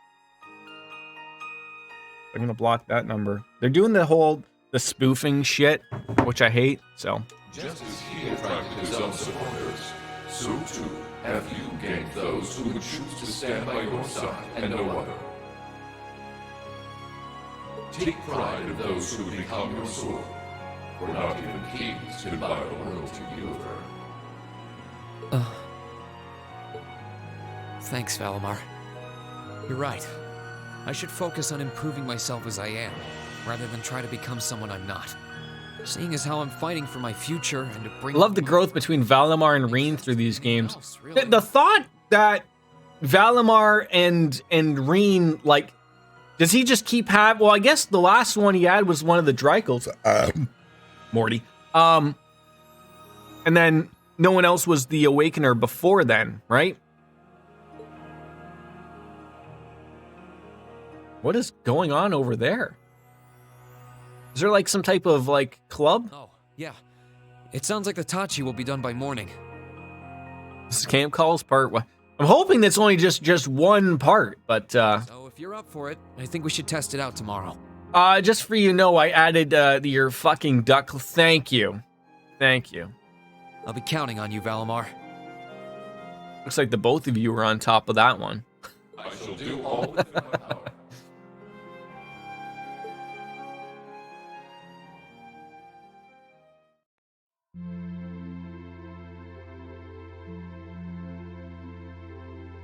gonna block that number. They're doing the spoofing shit, which I hate, so. Just as he attracted his own supporters, so too have you gained those who would choose to stand by your side and no other. Take pride in those who become your sword, for not even kings can buy the world to yield her. Thanks, Valimar. You're right. I should focus on improving myself as I am, rather than try to become someone I'm not. Seeing as how I'm fighting for my future and to bring... Love the growth between Valimar and Reen through these games. The thought that Valimar and Reen, like, does he just keep having... Well, I guess the last one he had was one of the Drykels. Morty. And then no one else was the Awakener before then, right? What is going on over there? Is there like some type of like club? Oh, yeah. It sounds like the Tachi will be done by morning. This is Camp Calls part 1. I'm hoping that's only just one part, but So if you're up for it, I think we should test it out tomorrow. just for you know, I added your fucking duck. Thank you. Thank you. I'll be counting on you, Valimar. Looks like the both of you were on top of that one. I shall do all within my power.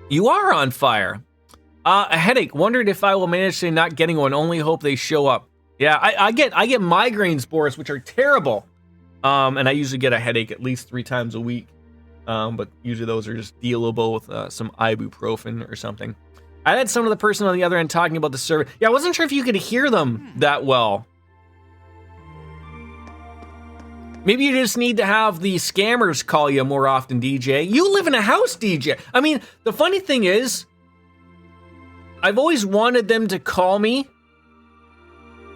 You are on fire. A headache. Wondered if I will manage to not getting one. Only hope they show up. Yeah, I get migraines, Boris, which are terrible. And I usually get a headache at least 3 times a week. But usually those are just dealable with some ibuprofen or something. I had some of the person on the other end talking about the server. Yeah, I wasn't sure if you could hear them that well. Maybe you just need to have the scammers call you more often, DJ. You live in a house, DJ. I mean, the funny thing is, I've always wanted them to call me,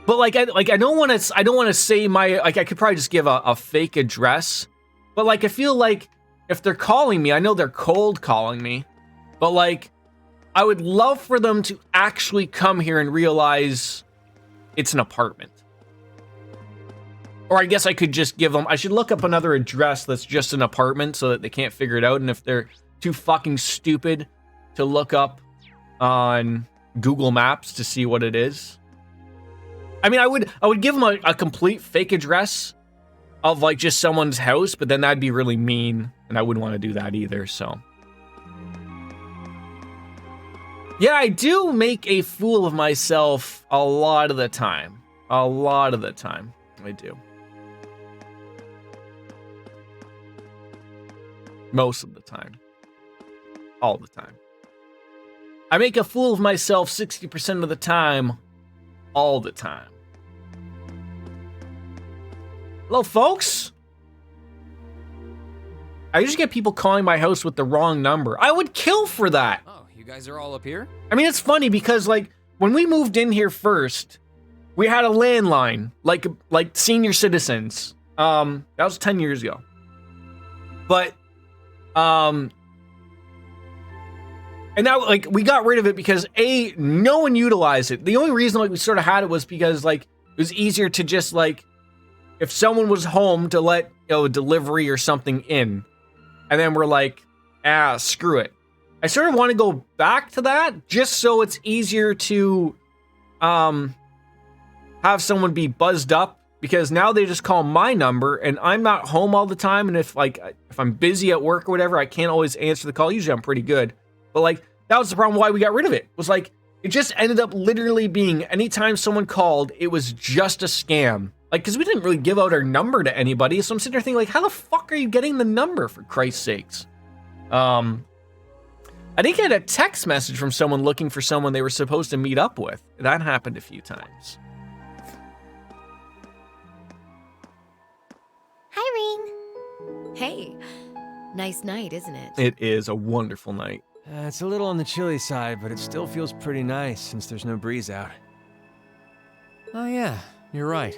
but I don't want to say my, I could probably just give a fake address, but I feel like if they're calling me, I know they're cold calling me, but I would love for them to actually come here and realize it's an apartment. Or I guess I could just give them, I should look up another address that's just an apartment so that they can't figure it out. And if they're too fucking stupid to look up on Google Maps to see what it is. I mean, I would give them a complete fake address of just someone's house, but then that'd be really mean. And I wouldn't want to do that either, so. Yeah, I do make a fool of myself a lot of the time. A lot of the time, I do. Most of the time. All the time. I make a fool of myself 60% of the time. All the time. Hello, folks. I usually get people calling my house with the wrong number. I would kill for that. Oh, you guys are all up here? I mean, it's funny because, when we moved in here first, we had a landline, like senior citizens. That was 10 years ago. But, and now, we got rid of it because, A, no one utilized it. The only reason, we sort of had it was because, it was easier to just, if someone was home to let, a delivery or something in. And then we're screw it. I sort of want to go back to that just so it's easier to, have someone be buzzed up. Because now they just call my number and I'm not home all the time. And if I'm busy at work or whatever, I can't always answer the call. Usually I'm pretty good. But that was the problem why we got rid of it. Was it just ended up literally being anytime someone called, it was just a scam. Because we didn't really give out our number to anybody. So I'm sitting there thinking, how the fuck are you getting the number, for Christ's sakes? I did get a text message from someone looking for someone they were supposed to meet up with. That happened a few times. Hi, Ring. Hey, nice night, isn't it? It is a wonderful night. It's a little on the chilly side, but it still feels pretty nice since there's no breeze out. Oh yeah, you're right.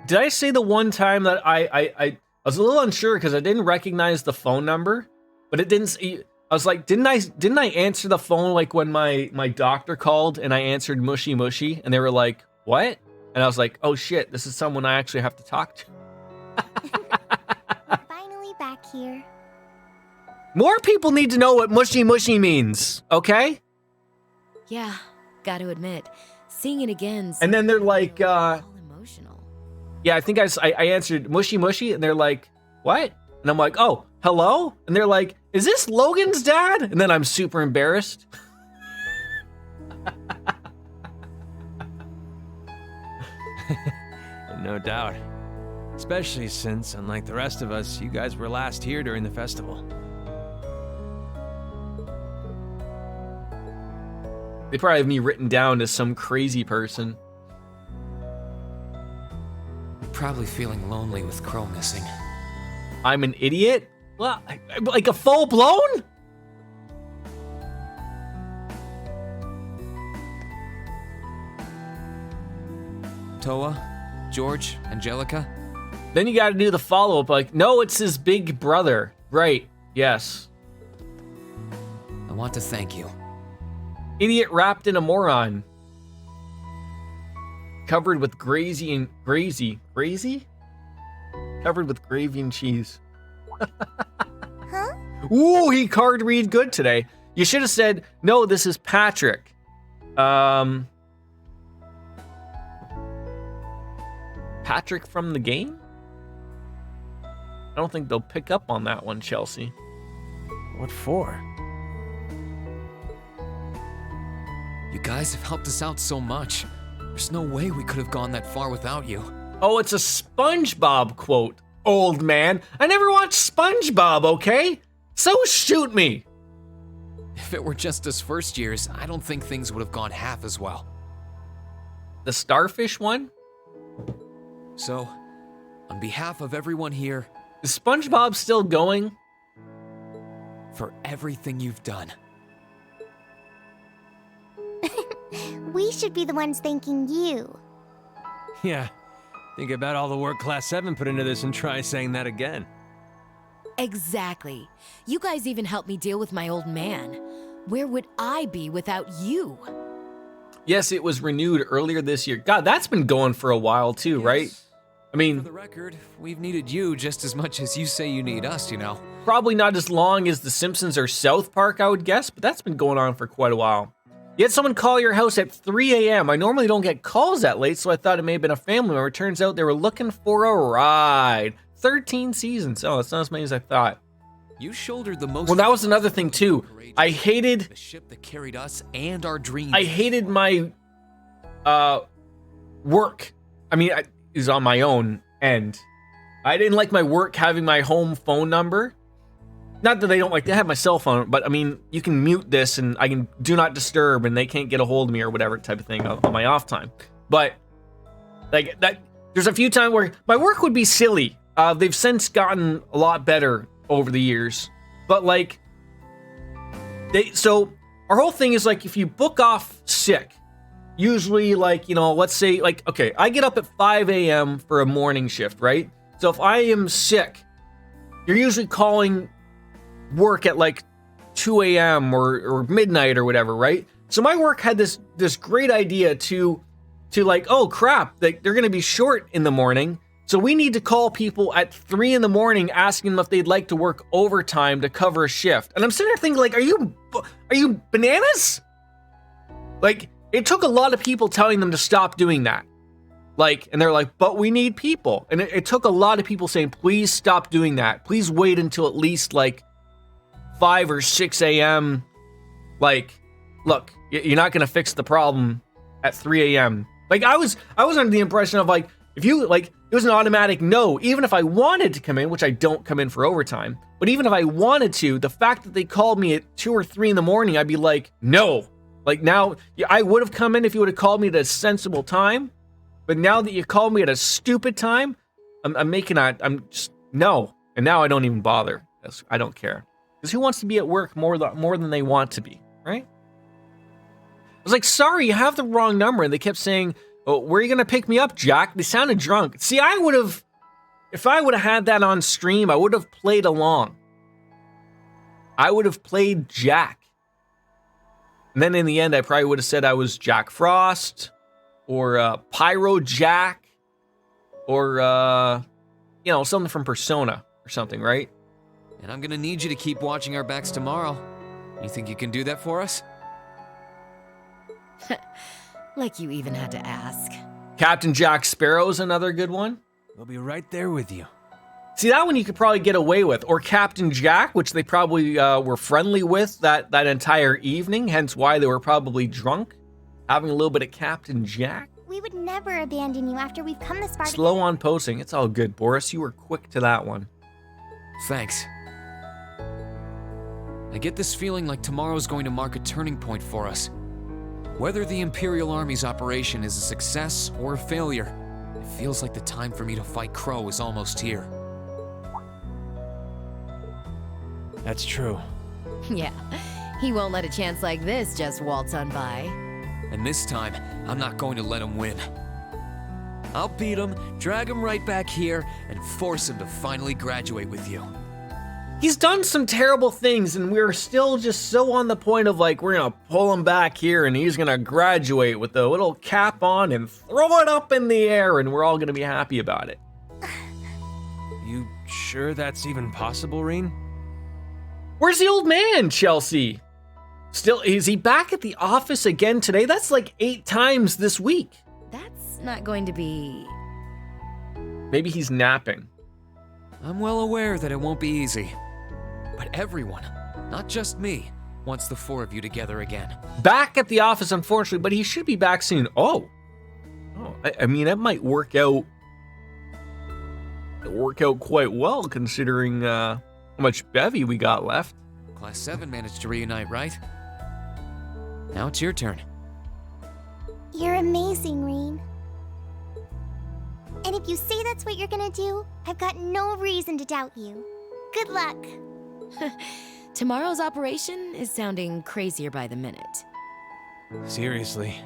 Did I say the one time that I was a little unsure because I didn't recognize the phone number, but it didn't. I was like, didn't I answer the phone when my doctor called and I answered mushy mushy and they were like, what? And I was like, oh shit, this is someone I actually have to talk to. We're finally back here. More people need to know what mushy mushy means, okay? Yeah, gotta admit, seeing it again. And then they're like, all emotional. Yeah, I think I answered mushy mushy and they're like, what? And I'm like, oh, hello? And they're like, is this Logan's dad? And then I'm super embarrassed. No doubt. Especially since, unlike the rest of us, you guys were last here during the festival. They probably have me written down as some crazy person. probably feeling lonely with Crow missing. I'm an idiot? Well, like a full blown? Toa, George, Angelica? Then you gotta do the follow-up, like, no, it's his big brother. Right, yes. I want to thank you. Idiot wrapped in a moron. Covered with grazy? Covered with gravy and cheese. Huh? Ooh, he card read good today. You should have said, no, this is Patrick. Patrick from the game? I don't think they'll pick up on that one, Chelsea. What for? You guys have helped us out so much. There's no way we could have gone that far without you. Oh, it's a SpongeBob quote, old man. I never watched SpongeBob, okay? So shoot me. If it were just us first years, I don't think things would have gone half as well. The starfish one? So, on behalf of everyone here, is SpongeBob still going? For everything you've done. We should be the ones thanking you. Yeah. Think about all the work Class 7 put into this and try saying that again. Exactly. You guys even helped me deal with my old man. Where would I be without you? Yes, it was renewed earlier this year. God, that's been going for a while too, right? I mean, For the record, we've needed you just as much as you say you need us, you know. probably not as long as The Simpsons or South Park, I would guess, but that's been going on for quite a while. You had someone call your house at 3 a.m. I normally don't get calls that late, so I thought it may have been a family member. Turns out they were looking for a ride. 13 seasons. Oh, it's not as many as I thought. You shouldered the most. Well, that was another thing too. I hated the ship that carried us and our dreams. I hated my work. I mean, it was on my own end. I didn't like my work having my home phone number. Not that they don't like to have my cell phone, but I mean, you can mute this and I can do not disturb and they can't get a hold of me or whatever type of thing on my off time. But like that, there's a few times where my work would be silly. They've since gotten a lot better over the years, but like so our whole thing is like, if you book off sick, usually like, you know, let's say like, okay, I get up at 5 a.m. for a morning shift, right? So if I am sick, you're usually calling work at like 2 a.m. or midnight or whatever, right? So my work had this great idea to like, oh crap, like they're gonna be short in the morning, so we need to call people at 3 in the morning asking them if they'd like to work overtime to cover a shift. And I'm sitting there thinking, like, are you bananas? Like, it took a lot of people telling them to stop doing that. Like, and they're like, but we need people. And it took a lot of people saying, please stop doing that. Please wait until at least like 5 or 6 a.m. Like, look, you're not going to fix the problem at 3 a.m. Like, I was under the impression of like, if you like, it was an automatic no. Even if I wanted to come in, which I don't come in for overtime, but even if I wanted to, the fact that they called me at 2 or 3 in the morning, I'd be like, no. Like now, I would have come in if you would have called me at a sensible time. But now that you called me at a stupid time, I'm just, no. And now I don't even bother. I don't care. Because who wants to be at work more than they want to be, right? I was like, sorry, you have the wrong number. And they kept saying, oh, where are you going to pick me up, Jack? They sounded drunk. See, if I would have had that on stream, I would have played along. I would have played Jack. And then in the end, I probably would have said I was Jack Frost or Pyro Jack or, you know, something from Persona or something, right? And I'm gonna need you to keep watching our backs tomorrow. You think you can do that for us? Like you even had to ask. Captain Jack Sparrow's another good one. We'll be right there with you. See, that one you could probably get away with. Or Captain Jack, which they probably were friendly with that entire evening, hence why they were probably drunk. Having a little bit of Captain Jack. We would never abandon you after we've come this far. Slow on posting. It's all good, Boris. You were quick to that one. Thanks. I get this feeling like tomorrow's going to mark a turning point for us. Whether the Imperial Army's operation is a success or a failure, It feels like the time for me to fight Crow is almost here. That's true. Yeah, he won't let a chance like this just waltz on by. And this time, I'm not going to let him win. I'll beat him, drag him right back here, and force him to finally graduate with you. He's done some terrible things, and we're still just so on the point of like, we're gonna pull him back here and he's gonna graduate with a little cap on and throw it up in the air, and we're all gonna be happy about it. You sure that's even possible, Reen? Where's the old man, Chelsea? Still, is he back at the office again today? That's like 8 times this week. That's not going to be... Maybe he's napping. I'm well aware that it won't be easy. But everyone, not just me, wants the 4 of you together again. Back at the office, unfortunately, but he should be back soon. Oh, I mean, that might work out quite well, considering how much bevy we got left. Class 7 managed to reunite, right? Now it's your turn. You're amazing, Reen. And if you say that's what you're gonna do, I've got no reason to doubt you. Good luck. Tomorrow's operation is sounding crazier by the minute. Seriously.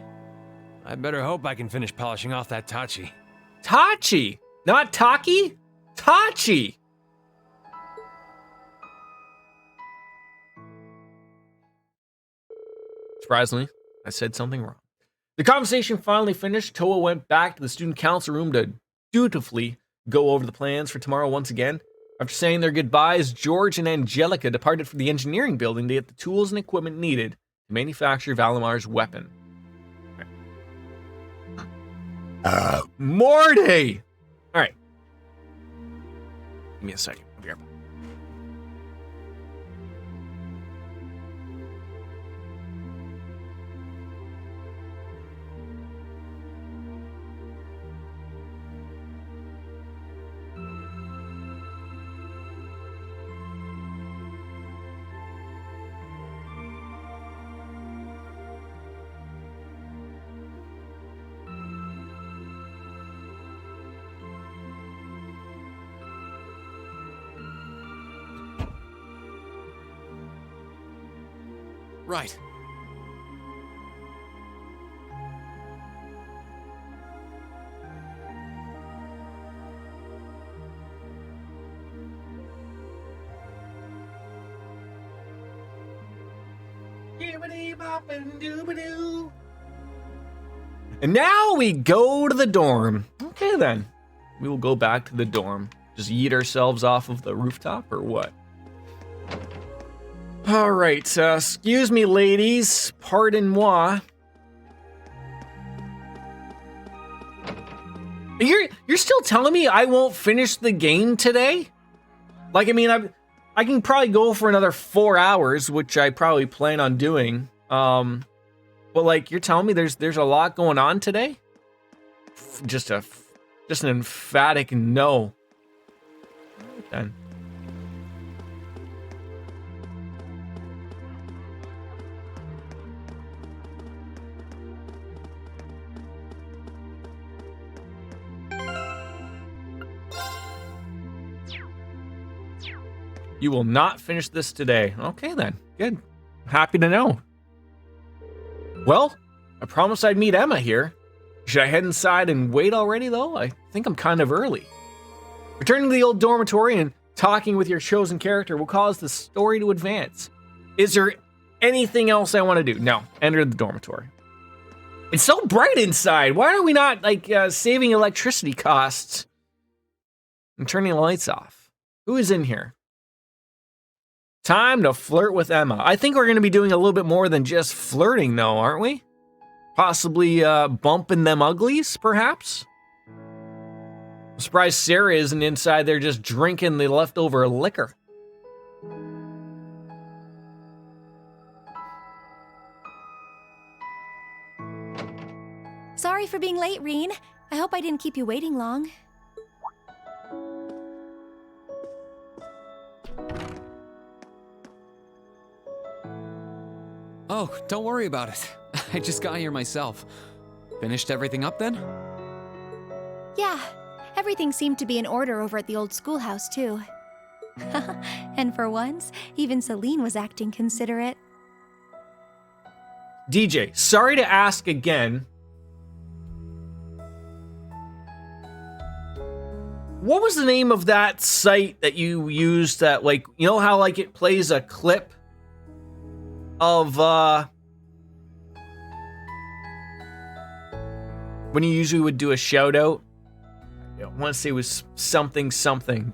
I better hope I can finish polishing off that Tachi. Tachi! Not Taki? Tachi! Surprisingly, I said something wrong. The conversation finally finished. Toa went back to the student council room to dutifully go over the plans for tomorrow once again. After saying their goodbyes, George and Angelica departed for the engineering building to get the tools and equipment needed to manufacture Valamar's weapon. Morty! Alright. Give me a second. I'll be right back. Right. And now we go to the dorm. Okay then. We will go back to the dorm. Just yeet ourselves off of the rooftop or what? Alright, excuse me ladies. Pardon moi. You're still telling me I won't finish the game today? Like, I mean, I can probably go for another 4 hours, which I probably plan on doing. But like, you're telling me there's a lot going on today? Just an emphatic no. Then. You will not finish this today. Okay then, good. Happy to know. Well, I promised I'd meet Emma here. Should I head inside and wait already though? I think I'm kind of early. Returning to the old dormitory and talking with your chosen character will cause the story to advance. Is there anything else I want to do? No, enter the dormitory. It's so bright inside. Why are we not like saving electricity costs and turning the lights off? Who is in here? Time to flirt with Emma. I think we're going to be doing a little bit more than just flirting, though, aren't we? Possibly bumping them uglies, perhaps? I'm surprised Sarah isn't inside there just drinking the leftover liquor. Sorry for being late, Reen. I hope I didn't keep you waiting long. Oh, don't worry about it. I just got here myself. Finished everything up then? Yeah, everything seemed to be in order over at the old schoolhouse, too. And for once, even Celine was acting considerate. DJ, sorry to ask again. What was the name of that site that you used that, like, you know how, like, it plays a clip of, when you usually would do a shout out? I want to say it was something.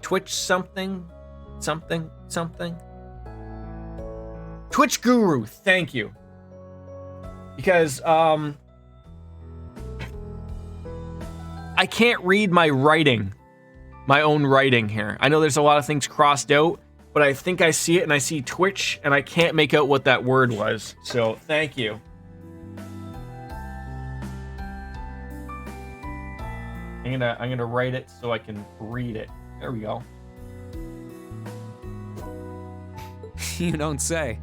Twitch something. Twitch Guru, thank you. Because, I can't read my writing. My own writing here. I know there's a lot of things crossed out, but I think I see it and I see Twitch and I can't make out what that word was. So, thank you. I'm gonna write it so I can read it. There we go. You don't say.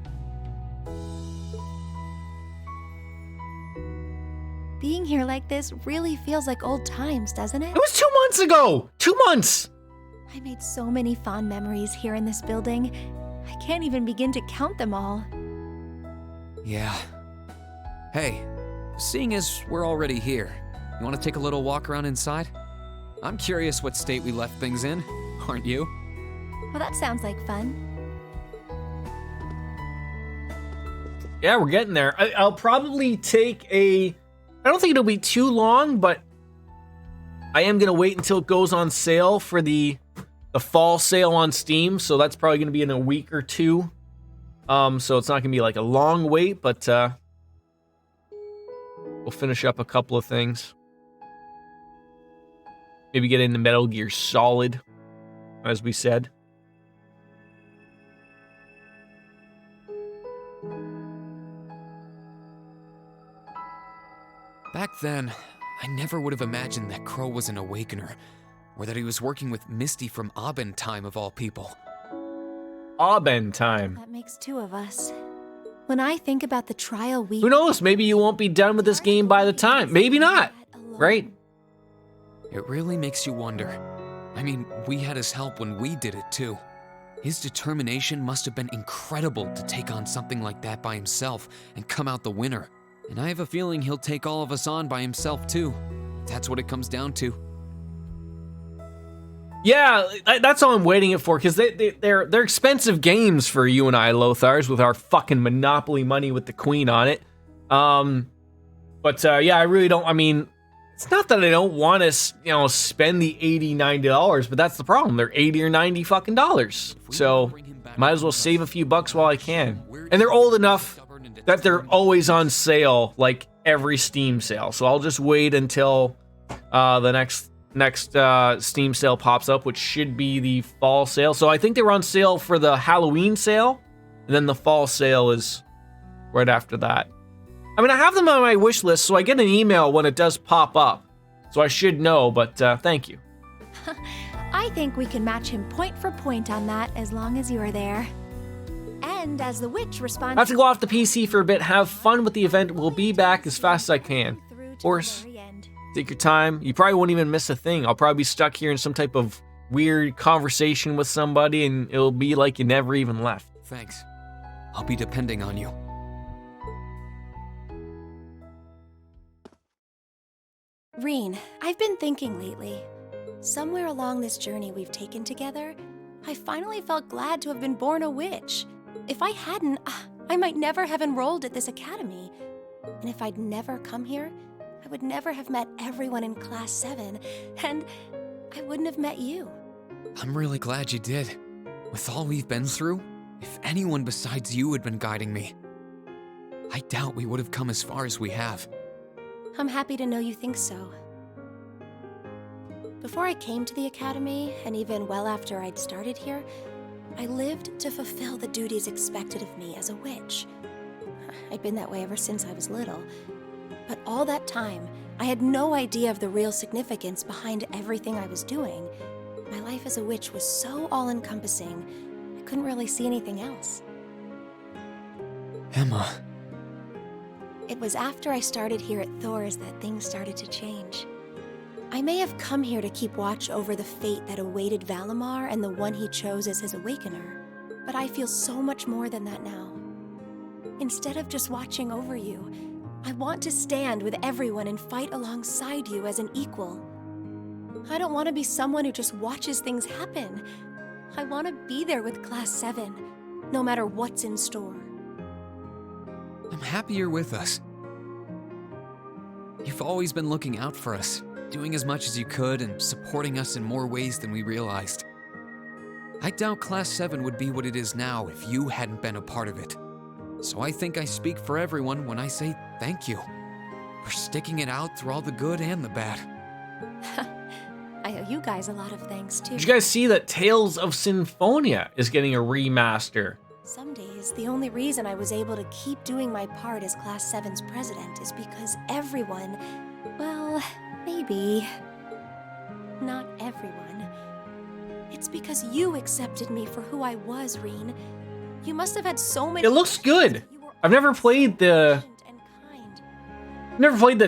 Being here like this really feels like old times, doesn't it? It was 2 months ago! 2 months! I made so many fond memories here in this building. I can't even begin to count them all. Yeah. Hey, seeing as we're already here, you want to take a little walk around inside? I'm curious what state we left things in, aren't you? Well, that sounds like fun. Yeah, we're getting there. I'll probably take a... I don't think it'll be too long, but I am going to wait until it goes on sale for the fall sale on Steam, so that's probably going to be in a week or two. So it's not going to be like a long wait, but we'll finish up a couple of things. Maybe get into Metal Gear Solid, as we said. Back then, I never would have imagined that Crow was an Awakener, or that he was working with Misty from Aben Time of all people. Aben Time. That makes two of us. When I think about the trial we... Who knows? Maybe you won't be done with this game by the time. Maybe not. Right? It really makes you wonder. I mean, we had his help when we did it too. His determination must have been incredible to take on something like that by himself and come out the winner. And I have a feeling he'll take all of us on by himself too. That's what it comes down to. Yeah, that's all I'm waiting it for, because they're expensive games for you and I, Lothars, with our fucking Monopoly money with the Queen on it. But yeah, I really don't. I mean, it's not that I don't want to, spend the $80, $90, but that's the problem. They're $80 or $90 fucking dollars. So might as well save a few bucks while I can. And they're old enough that they're always on sale, like every Steam sale. So I'll just wait until the next Steam sale pops up, which should be the fall sale. So I think they were on sale for the Halloween sale, and then the fall sale is right after that. I mean, I have them on my wish list, so I get an email when it does pop up. So I should know, but thank you. I think we can match him point for point on that as long as you are there. And as the witch responds... I have to go off the PC for a bit. Have fun with the event. We'll be back as fast as I can. Of course, take your time. You probably won't even miss a thing. I'll probably be stuck here in some type of weird conversation with somebody, and it'll be like you never even left. Thanks. I'll be depending on you. Reen, I've been thinking lately. Somewhere along this journey we've taken together, I finally felt glad to have been born a witch. If I hadn't, I might never have enrolled at this academy. And if I'd never come here, I would never have met everyone in Class 7, and I wouldn't have met you. I'm really glad you did. With all we've been through, if anyone besides you had been guiding me, I doubt we would have come as far as we have. I'm happy to know you think so. Before I came to the academy, and even well after I'd started here, I lived to fulfill the duties expected of me as a witch. I'd been that way ever since I was little. But all that time, I had no idea of the real significance behind everything I was doing. My life as a witch was so all-encompassing, I couldn't really see anything else. Emma. It was after I started here at Thor's that things started to change. I may have come here to keep watch over the fate that awaited Valimar and the one he chose as his awakener, but I feel so much more than that now. Instead of just watching over you, I want to stand with everyone and fight alongside you as an equal. I don't want to be someone who just watches things happen. I want to be there with Class 7, no matter what's in store. I'm happy you're with us. You've always been looking out for us, doing as much as you could and supporting us in more ways than we realized. I doubt Class 7 would be what it is now if you hadn't been a part of it. So I think I speak for everyone when I say thank you for sticking it out through all the good and the bad. I owe you guys a lot of thanks, too. Did you guys see that Tales of Symphonia is getting a remaster? Some days, the only reason I was able to keep doing my part as Class 7's president is because everyone, well, maybe not everyone. It's because you accepted me for who I was, Reen. You must have had so many... It looks good. I've never played the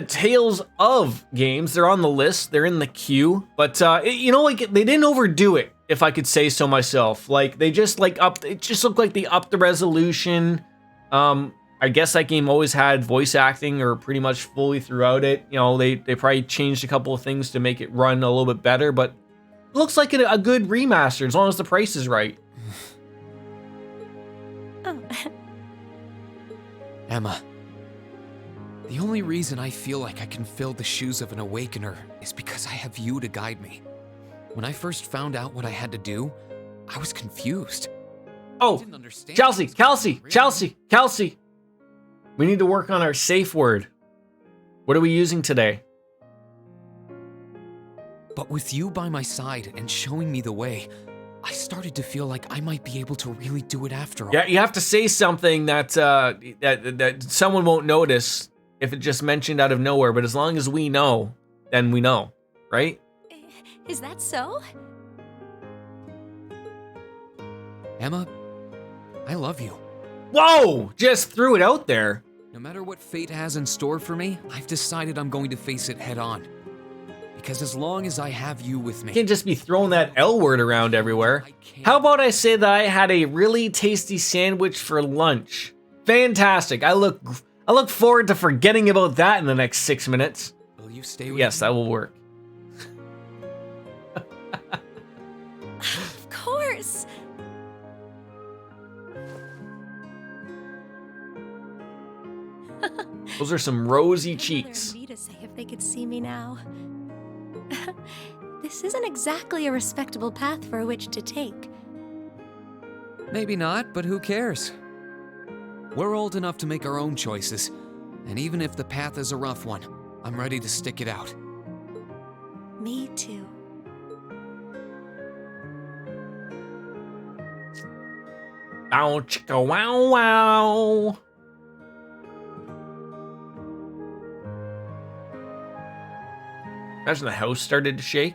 Tales of games. They're on the list. They're in the queue. But you know, like they didn't overdo it, if I could say so myself. Like they just like it just looked like they upped the resolution. I guess that game always had voice acting or pretty much fully throughout it. You know, they probably changed a couple of things to make it run a little bit better, but it looks like a good remaster as long as the price is right. Oh. Emma, the only reason I feel like I can fill the shoes of an awakener is because I have you to guide me. When I first found out what I had to do, I was confused. Oh, Kelsey. We need to work on our safe word. What are we using today? But with you by my side and showing me the way, I started to feel like I might be able to really do it after all. Yeah, you have to say something that that someone won't notice if it just mentioned out of nowhere. But as long as we know, then we know, right? Is that so? Emma, I love you. Whoa! Just threw it out there. No matter what fate has in store for me, I've decided I'm going to face it head on. Because as long as I have you with me... You can't just be throwing that L word around everywhere. How about I say that I had a really tasty sandwich for lunch? Fantastic. I look forward to forgetting about that in the next 6 minutes. Will you stay with Yes, me? that will work. Of course. Those are some rosy cheeks. To say if they could see me now. This isn't exactly a respectable path for a witch to take. Maybe not, but who cares? We're old enough to make our own choices, and even if the path is a rough one, I'm ready to stick it out. Me too. Ow, chicka, wow, wow. Imagine the house started to shake.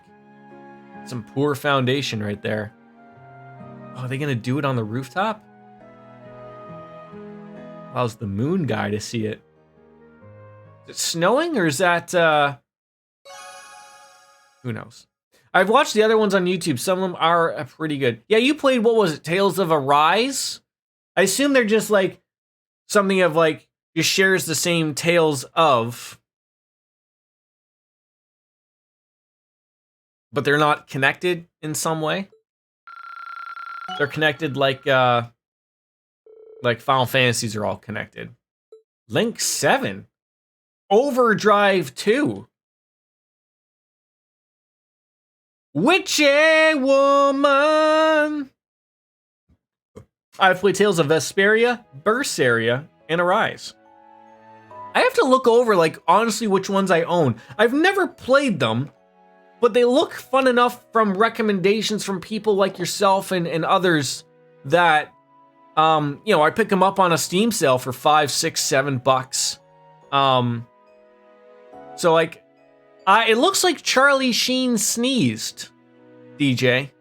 Some poor foundation right there. Oh, are they gonna do it on the rooftop? Allows the moon guy to see it. Is it snowing or is that, who knows? I've watched the other ones on YouTube. Some of them are pretty good. Yeah, you played, what was it, Tales of Arise? I assume they're just like, something of like, just shares the same Tales of, but they're not connected in some way. They're connected like Final Fantasies are all connected. Link 7. Overdrive 2. Witchy Woman. I've played Tales of Vesperia, Berseria, and Arise. I have to look over, like, honestly, which ones I own. I've never played them, but they look fun enough from recommendations from people like yourself and others that, you know, I pick them up on a Steam sale for $5, $6, $7. So, like, it looks like Charlie Sheen sneezed, DJ.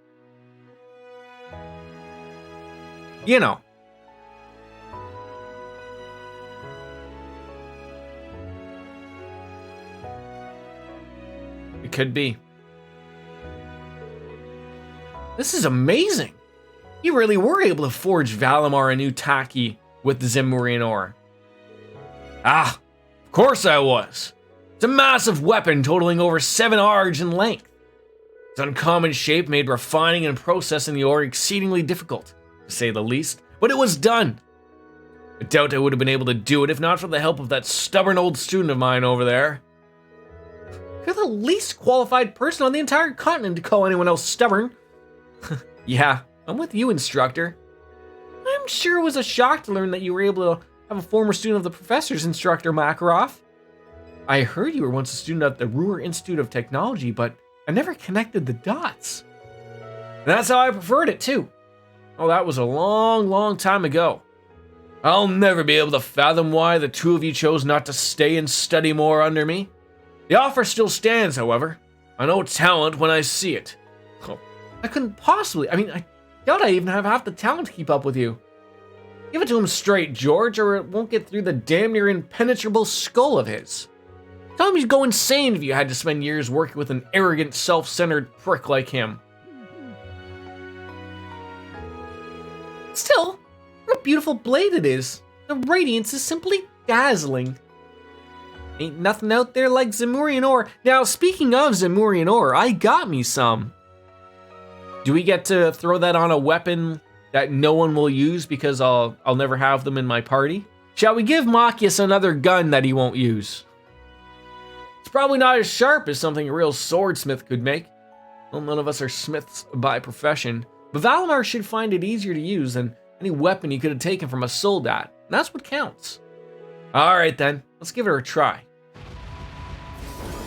You know. It could be. This is amazing. You really were able to forge Valimar a new Taki with the Zemurian ore. Ah, of course I was. It's a massive weapon totaling over 7 args in length. Its uncommon shape made refining and processing the ore exceedingly difficult, to say the least, but it was done. I doubt I would have been able to do it if not for the help of that stubborn old student of mine over there. You're the least qualified person on the entire continent to call anyone else stubborn. Yeah, I'm with you, instructor. I'm sure it was a shock to learn that you were able to have a former student of the professor's, Instructor Makarov. I heard you were once a student at the Ruhr Institute of Technology, but I never connected the dots. And that's how I preferred it, too. Oh, that was a long, long time ago. I'll never be able to fathom why the two of you chose not to stay and study more under me. The offer still stands, however. I know talent when I see it. Oh, I couldn't possibly. I doubt I even have half the talent to keep up with you. Give it to him straight, George, or it won't get through the damn near impenetrable skull of his. Tell him he'd go insane if you had to spend years working with an arrogant, self-centered prick like him. Still, what a beautiful blade it is. The radiance is simply dazzling. Ain't nothing out there like Zemurian ore. Now, speaking of Zemurian ore, I got me some. Do we get to throw that on a weapon that no one will use because I'll never have them in my party? Shall we give Machias another gun that he won't use? It's probably not as sharp as something a real swordsmith could make. Well, none of us are smiths by profession, but Valimar should find it easier to use than any weapon he could have taken from a soldat, and that's what counts. Alright then, let's give it a try.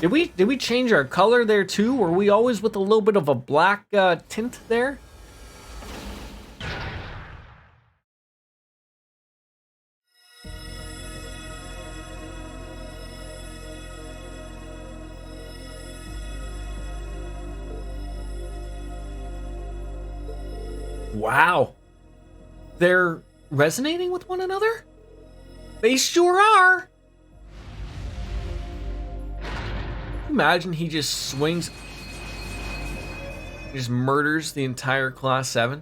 Did we change our color there too? Were we always with a little bit of a black tint there? Wow. They're resonating with one another? They sure are. Imagine he just swings, just murders the entire Class 7.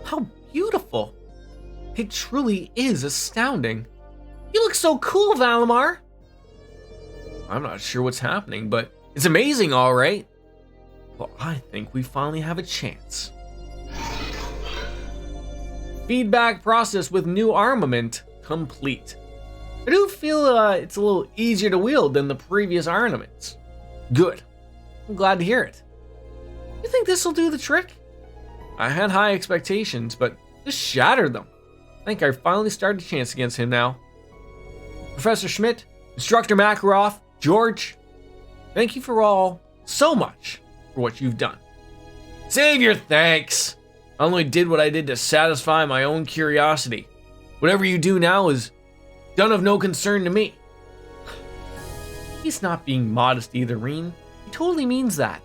How beautiful. It truly is astounding. You look so cool, Valimar. I'm not sure what's happening, but it's amazing, all right. Well, I think we finally have a chance. Feedback process with new armament complete. I do feel it's a little easier to wield than the previous ornaments. Good. I'm glad to hear it. You think this will do the trick? I had high expectations, but this shattered them. I think I finally started a chance against him now. Professor Schmidt, Instructor Makarov, George, thank you for all so much for what you've done. Save your thanks. I only did what I did to satisfy my own curiosity. Whatever you do now is done of no concern to me. He's not being modest either, Reen. He totally means that.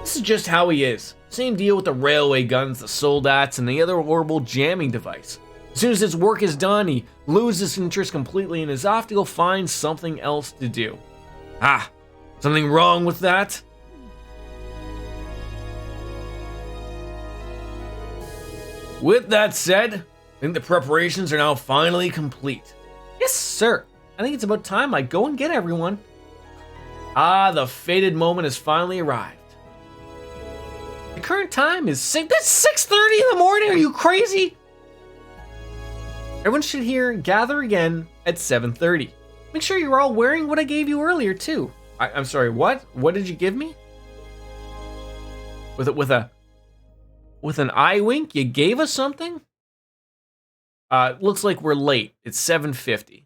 This is just how he is. Same deal with the railway guns, the soldats, and the other horrible jamming device. As soon as his work is done, he loses interest completely and is off to go find something else to do. Ah, something wrong with that? With that said, I think the preparations are now finally complete. Yes, sir. I think it's about time I go and get everyone. Ah, the fated moment has finally arrived. The current time is 6:30 in the morning. Are you crazy? Everyone should gather again at 7:30. Make sure you're all wearing what I gave you earlier too. I'm sorry, what? What did you give me? With an eye wink, you gave us something? Looks like we're late. It's 7:50.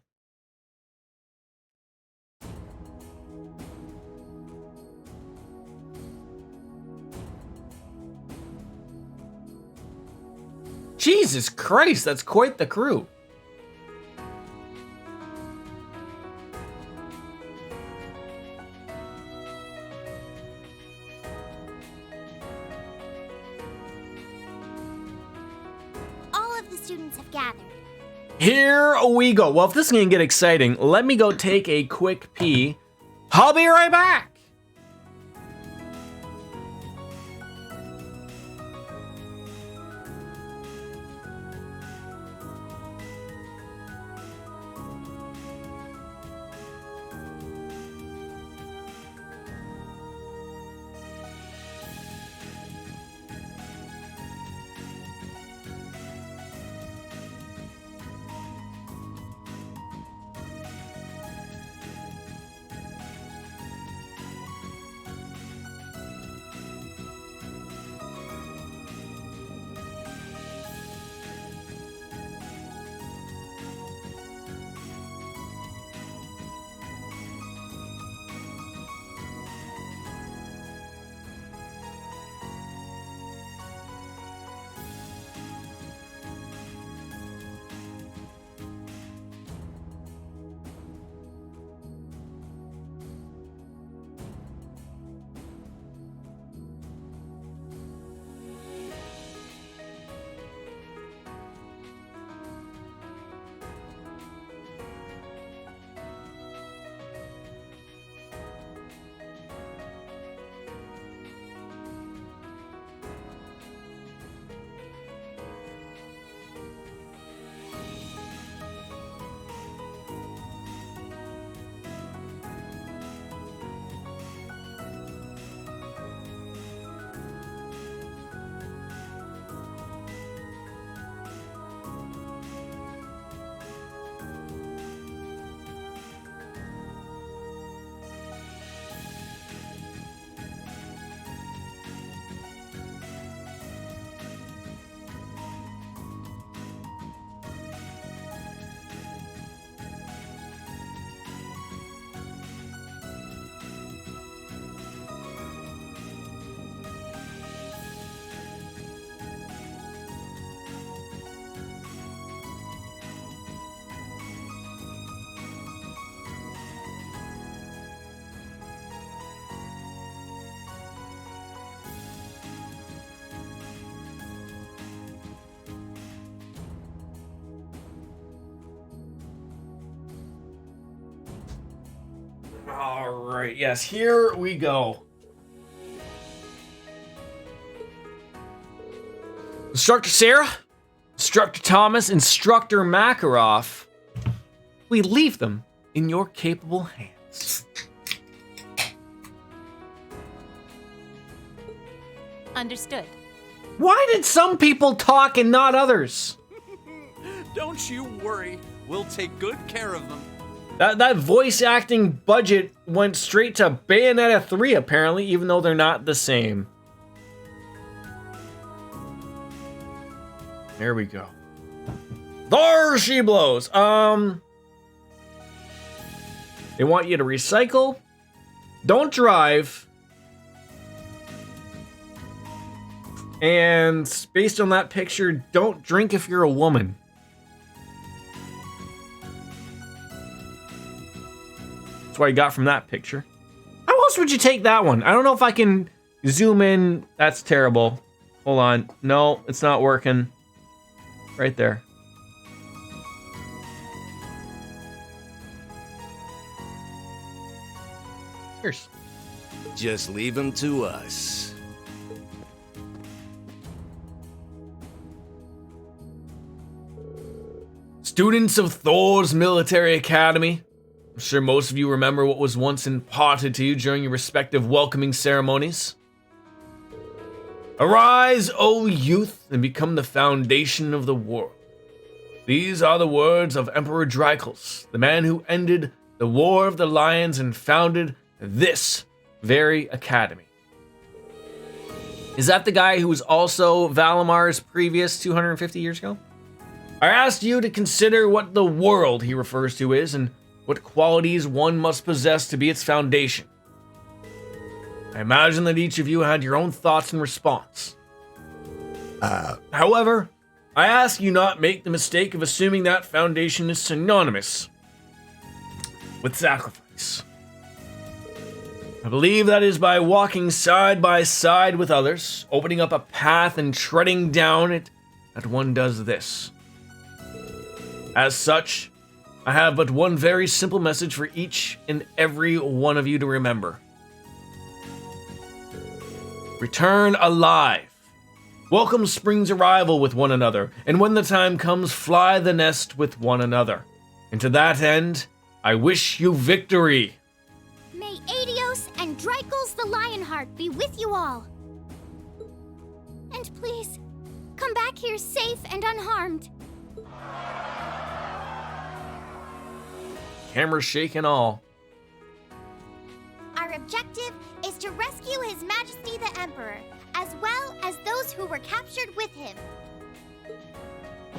Jesus Christ, that's quite the crew. All of the students have gathered. Here we go. Well, if this is gonna get exciting, let me go take a quick pee. I'll be right back. All right, yes, here we go. Instructor Sarah, Instructor Thomas, Instructor Makarov, we leave them in your capable hands. Understood. Why did some people talk and not others? Don't you worry. We'll take good care of them. That voice acting budget went straight to Bayonetta 3, apparently, even though they're not the same. There we go. There she blows. They want you to recycle. Don't drive. And based on that picture, don't drink if you're a woman. That's what I got from that picture. How else would you take that one? I don't know if I can zoom in. That's terrible. Hold on. No, it's not working. Right there. Cheers. Just leave them to us. Students of Thor's Military Academy. I'm sure most of you remember what was once imparted to you during your respective welcoming ceremonies. Arise, O youth, and become the foundation of the world. These are the words of Emperor Drycles, the man who ended the War of the Lions and founded this very academy. Is that the guy who was also Valamar's previous 250 years ago? I asked you to consider what the world he refers to is and what qualities one must possess to be its foundation. I imagine that each of you had your own thoughts in response. However, I ask you not make the mistake of assuming that foundation is synonymous with sacrifice. I believe that is by walking side by side with others, opening up a path and treading down it, that one does this. As such, I have but one very simple message for each and every one of you to remember. Return alive. Welcome spring's arrival with one another, and when the time comes, fly the nest with one another. And to that end, I wish you victory. May Adios and Dreichels the Lionheart be with you all. And please, come back here safe and unharmed. Camera shake and all. Our objective is to rescue His Majesty the Emperor, as well as those who were captured with him.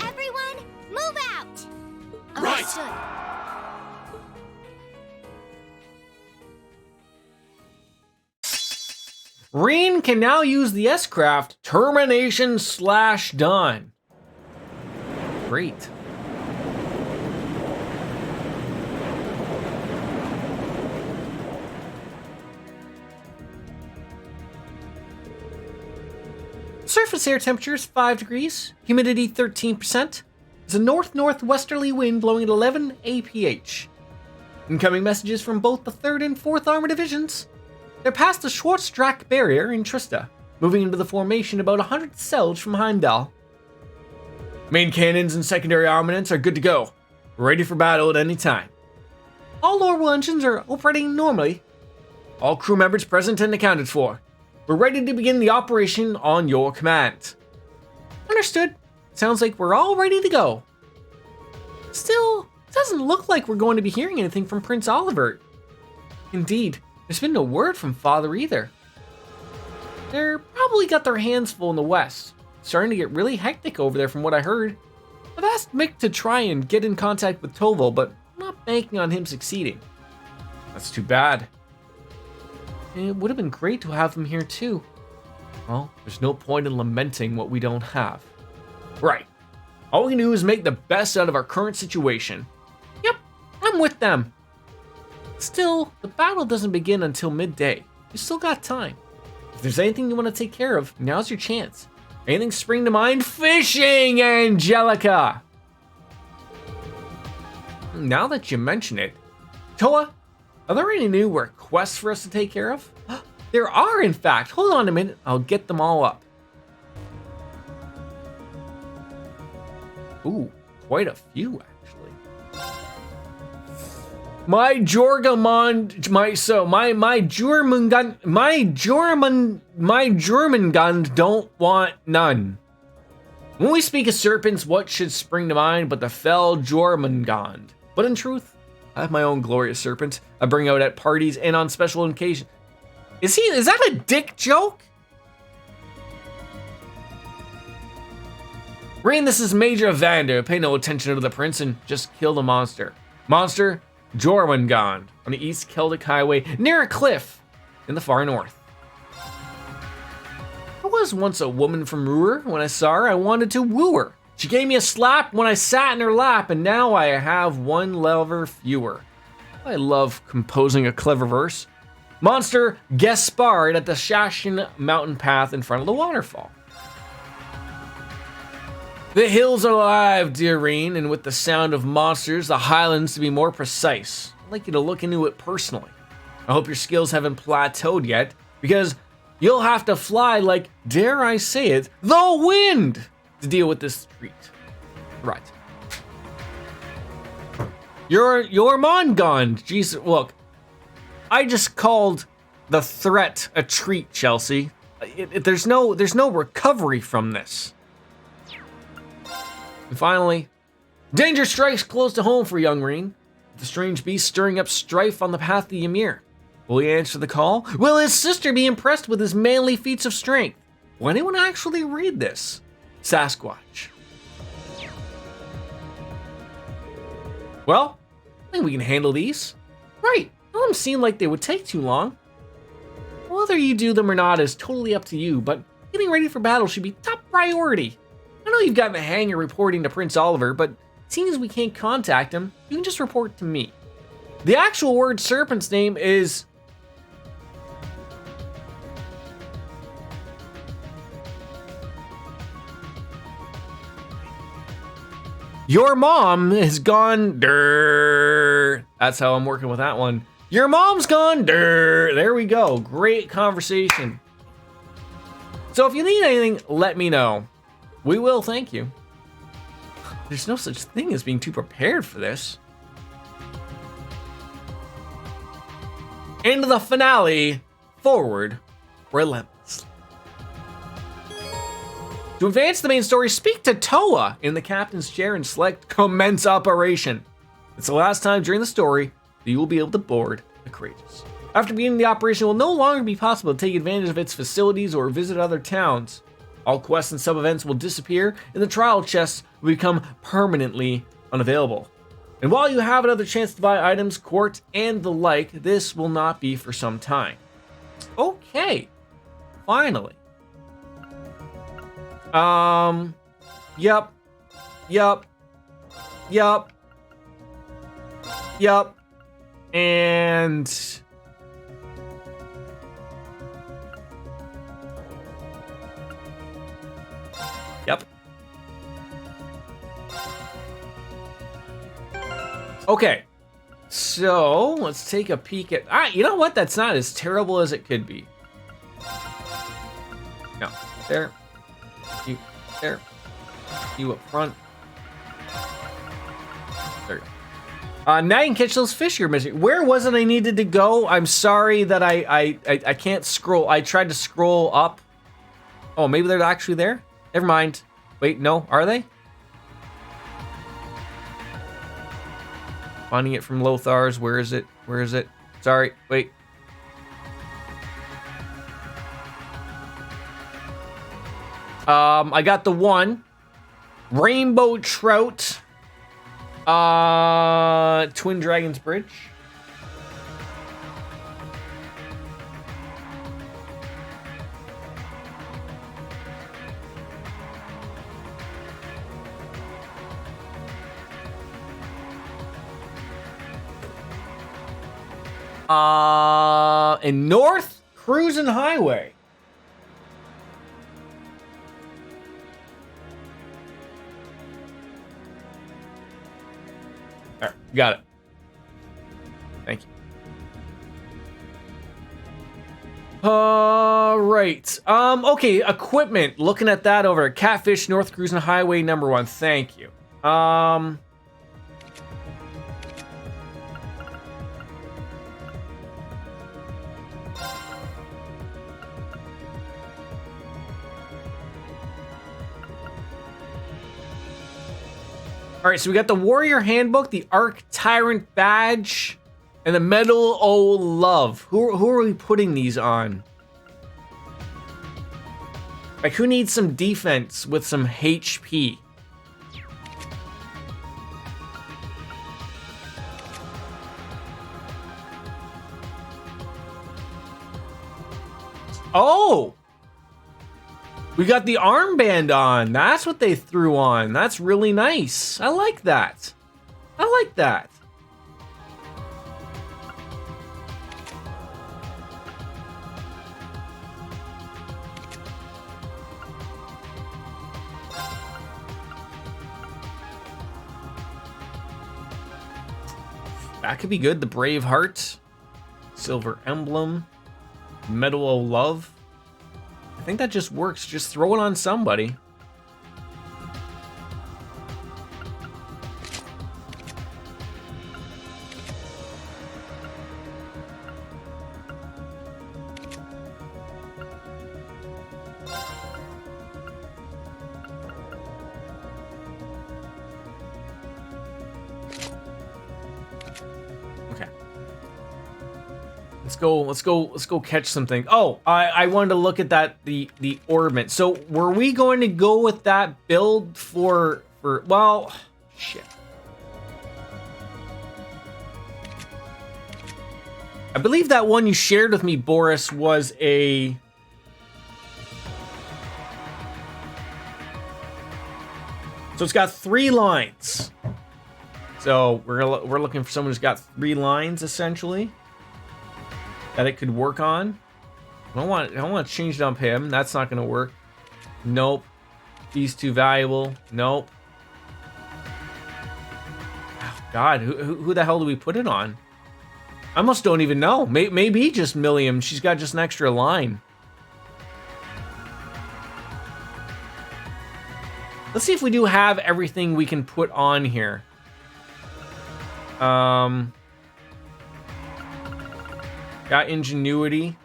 Everyone, move out! Right! Reen can now use the S-Craft Termination/Done. Great. Surface air temperature is 5 degrees, humidity 13%. There's a north-northwesterly wind blowing at 11 APH. Incoming messages from both the 3rd and 4th Armored Divisions. They're past the Schwarzdrack barrier in Trista, moving into the formation about 100 selge from Heimdall. Main cannons and secondary armaments are good to go, ready for battle at any time. All orbital engines are operating normally. All crew members present and accounted for. We're ready to begin the operation on your command. Understood. Sounds like we're all ready to go. Still, it doesn't look like we're going to be hearing anything from Prince Oliver. Indeed, there's been no word from Father either. They're probably got their hands full in the west. It's starting to get really hectic over there from what I heard. I've asked Mick to try and get in contact with Toval, but I'm not banking on him succeeding. That's too bad. It would have been great to have them here too. Well, there's no point in lamenting what we don't have. Right. All we can do is make the best out of our current situation. Yep, I'm with them. Still, the battle doesn't begin until midday. You still got time. If there's anything you want to take care of, now's your chance. Anything spring to mind? Fishing, Angelica! Now that you mention it, Toa, are there any new requests for us to take care of? There are, in fact. Hold on a minute. I'll get them all up. Ooh, quite a few, actually. My Jormungand don't want none. When we speak of serpents, what should spring to mind but the fell Jormungand? But in truth, I have my own glorious serpent I bring out at parties and on special occasions. Is that a dick joke? Rain, this is Major Vander. Pay no attention to the prince and just kill the monster. Monster, Jormungand, on the East Celtic Highway near a cliff in the far north. I was once a woman from Ruhr. When I saw her, I wanted to woo her. She gave me a slap when I sat in her lap, and now I have one lover fewer. I love composing a clever verse. Monster Gaspard at the Shashin mountain path in front of the waterfall. The hills are alive, dear Reen, and with the sound of monsters, the highlands to be more precise. I'd like you to look into it personally. I hope your skills haven't plateaued yet, because you'll have to fly like, dare I say it, the wind to deal with this treat. Right. You're Mongond. Jesus, look. I just called the threat a treat, Chelsea. There's no recovery from this. And finally, danger strikes close to home for young Reen. The strange beast stirring up strife on the path to Ymir. Will he answer the call? Will his sister be impressed with his manly feats of strength? Will anyone actually read this? Sasquatch. Well, I think we can handle these. Right, none of them seem like they would take too long. Whether you do them or not is totally up to you, but getting ready for battle should be top priority. I know you've gotten the hang of reporting to Prince Oliver, but seeing as we can't contact him, you can just report to me. The actual word serpent's name is... Your mom has gone durr. That's how I'm working with that one. Your mom's gone durr. There we go. Great conversation. So if you need anything, let me know. We will, thank you. There's no such thing as being too prepared for this. Into the finale. Forward, relentless. To advance the main story, speak to Toa in the captain's chair and select Commence Operation. It's the last time during the story that you will be able to board the Courageous. After beginning the operation, it will no longer be possible to take advantage of its facilities or visit other towns. All quests and sub-events will disappear, and the trial chests will become permanently unavailable. And while you have another chance to buy items, court, and the like, this will not be for some time. Okay, finally. Yup. And yep. Okay. So let's take a peek at. You know what? That's not as terrible as it could be. No, there. You there. You up front. There you go. Now you can catch those fish you're missing. Where was it I needed to go? I'm sorry that I can't scroll. I tried to scroll up. Oh, maybe they're actually there? Never mind. Wait, no, are they? Finding it from Lothar's. Where is it? Where is it? Sorry, wait. I got the one. Rainbow Trout. Twin Dragons Bridge. And North Cruising Highway. All right, got it. Thank you. All right. Okay, equipment. Looking at that over at Catfish North Cruising Highway #1. Thank you. All right, so we got the Warrior Handbook, the Arc Tyrant Badge, and the Medal O' Love. Who are we putting these on? Like, who needs some defense with some HP? Oh! We got the armband on. That's what they threw on. That's really nice. I like that. I like that. That could be good. The Brave Heart. Silver Emblem. Medal of Love. I think that just works. Just throw it on somebody. Okay. Let's go catch something. Oh, I wanted to look at that, the orbit. So were we going to go with that build for well, shit. I believe that one you shared with me, Boris, was a so it's got 3 lines. So we're looking for someone who's got 3 lines essentially that it could work on. I don't want to change dump him. That's not going to work. Nope. He's too valuable. Nope. God, who the hell do we put it on? I almost don't even know. Maybe just Milliam. She's got just an extra line. Let's see if we do have everything we can put on here. Got ingenuity.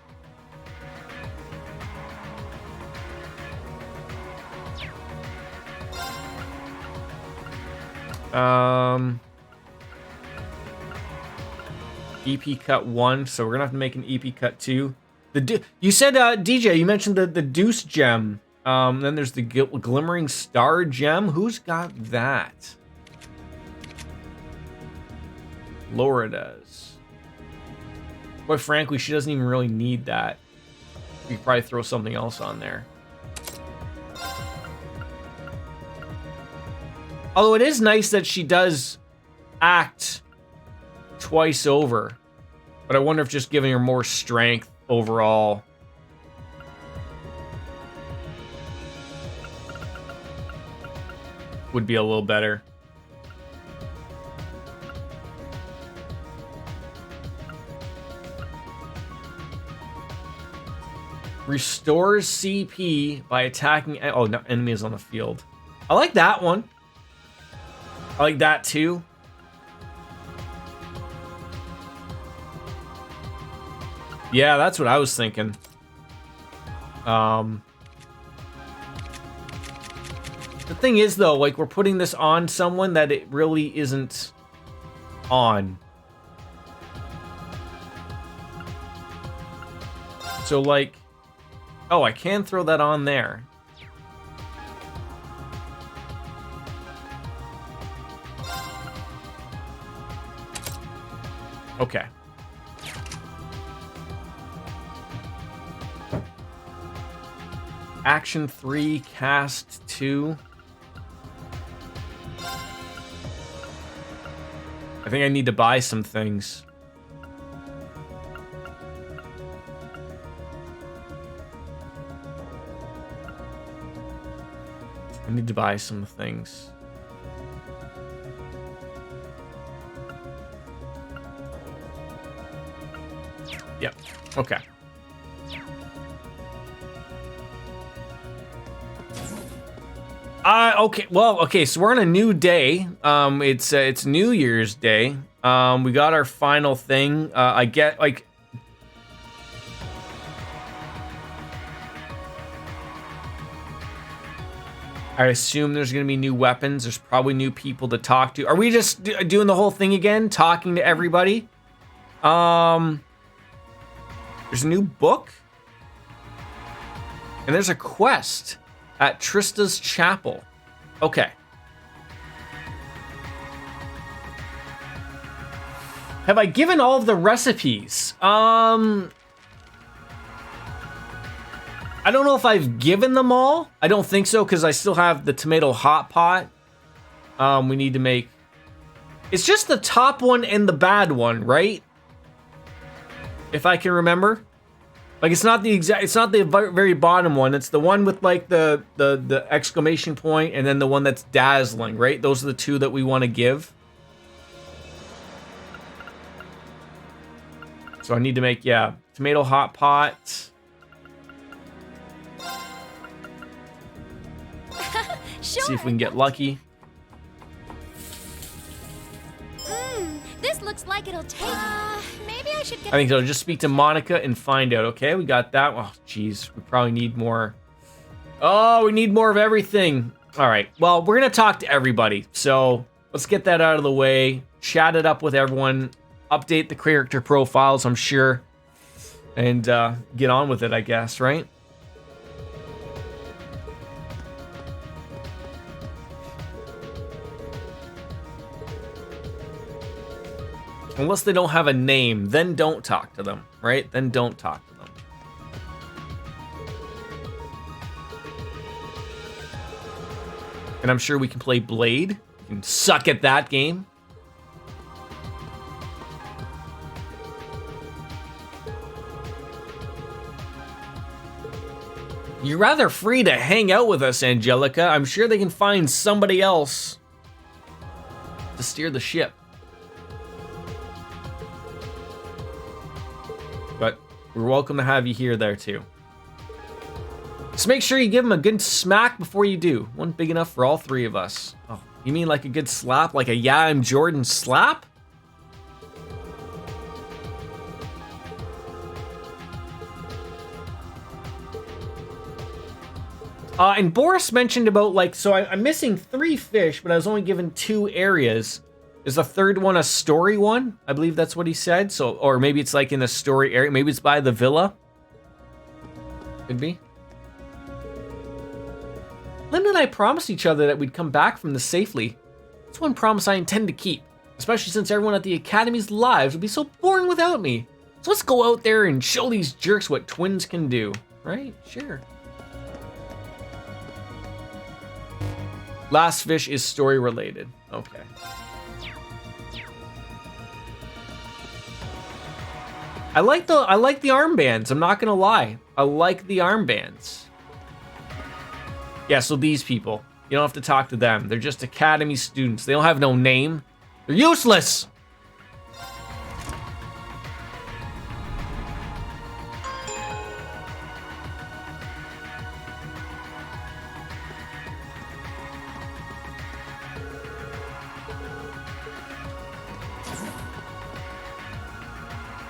EP cut 1, so we're gonna have to make an EP cut 2. You said DJ, you mentioned the Deuce gem. Then there's the Glimmering Star gem. Who's got that? Laura does. Quite frankly, she doesn't even really need that. We could probably throw something else on there. Although it is nice that she does act twice over. But I wonder if just giving her more strength overall would be a little better. Restores CP by attacking... Oh, no, enemies on the field. I like that one. I like that too. Yeah, that's what I was thinking. The thing is, though, like, we're putting this on someone that it really isn't on. So, like... Oh, I can throw that on there. Okay. Action 3, cast 2. I think I need to buy some things. I need to buy some things. Yep. Okay. Okay. Well, okay. So we're on a new day. It's New Year's Day. We got our final thing. I get like. I assume there's gonna be new weapons. There's probably new people to talk to. Are we just doing the whole thing again, talking to everybody? There's a new book, and there's a quest at Trista's Chapel. Okay. Have I given all of the recipes? I don't know if I've given them all. I don't think so, because I still have the tomato hot pot. We need to make... It's just the top one and the bad one, right? If I can remember. Like, it's not the exact... It's not the very bottom one. It's the one with, like, the exclamation point, and then the one that's dazzling, right? Those are the two that we want to give. So I need to make, yeah, tomato hot pot... Sure. See if we can get lucky. This looks like it'll take. Maybe I should get. I think so. Just speak to Monica and find out. Okay, we got that. Oh, jeez, we probably need more. Oh, we need more of everything. All right. Well, we're gonna talk to everybody. So let's get that out of the way. Chat it up with everyone. Update the character profiles, I'm sure, and get on with it, I guess. Right. Unless they don't have a name, then don't talk to them, right? Then don't talk to them. And I'm sure we can play Blade. We can suck at that game. You're rather free to hang out with us, Angelica. I'm sure they can find somebody else to steer the ship. but we're welcome to have you here there too. Just make sure you give him a good smack before you do. One big enough for all three of us. Oh, you mean like a good slap? Like a yeah, I'm Jordan slap? And Boris mentioned about like, so I'm missing 3 fish, but I was only given 2 areas. Is the third one a story one? I believe that's what he said. So, or maybe it's like in the story area. Maybe it's by the villa. Could be. Lynn and I promised each other that we'd come back from this safely. It's one promise I intend to keep, especially since everyone at the Academy's lives would be so boring without me. So let's go out there and show these jerks what twins can do. Right? Sure. Last fish is story related. Okay. I like the armbands. I'm not gonna lie. I like the armbands. Yeah, so these people, you don't have to talk to them. They're just Academy students. They don't have no name. They're useless.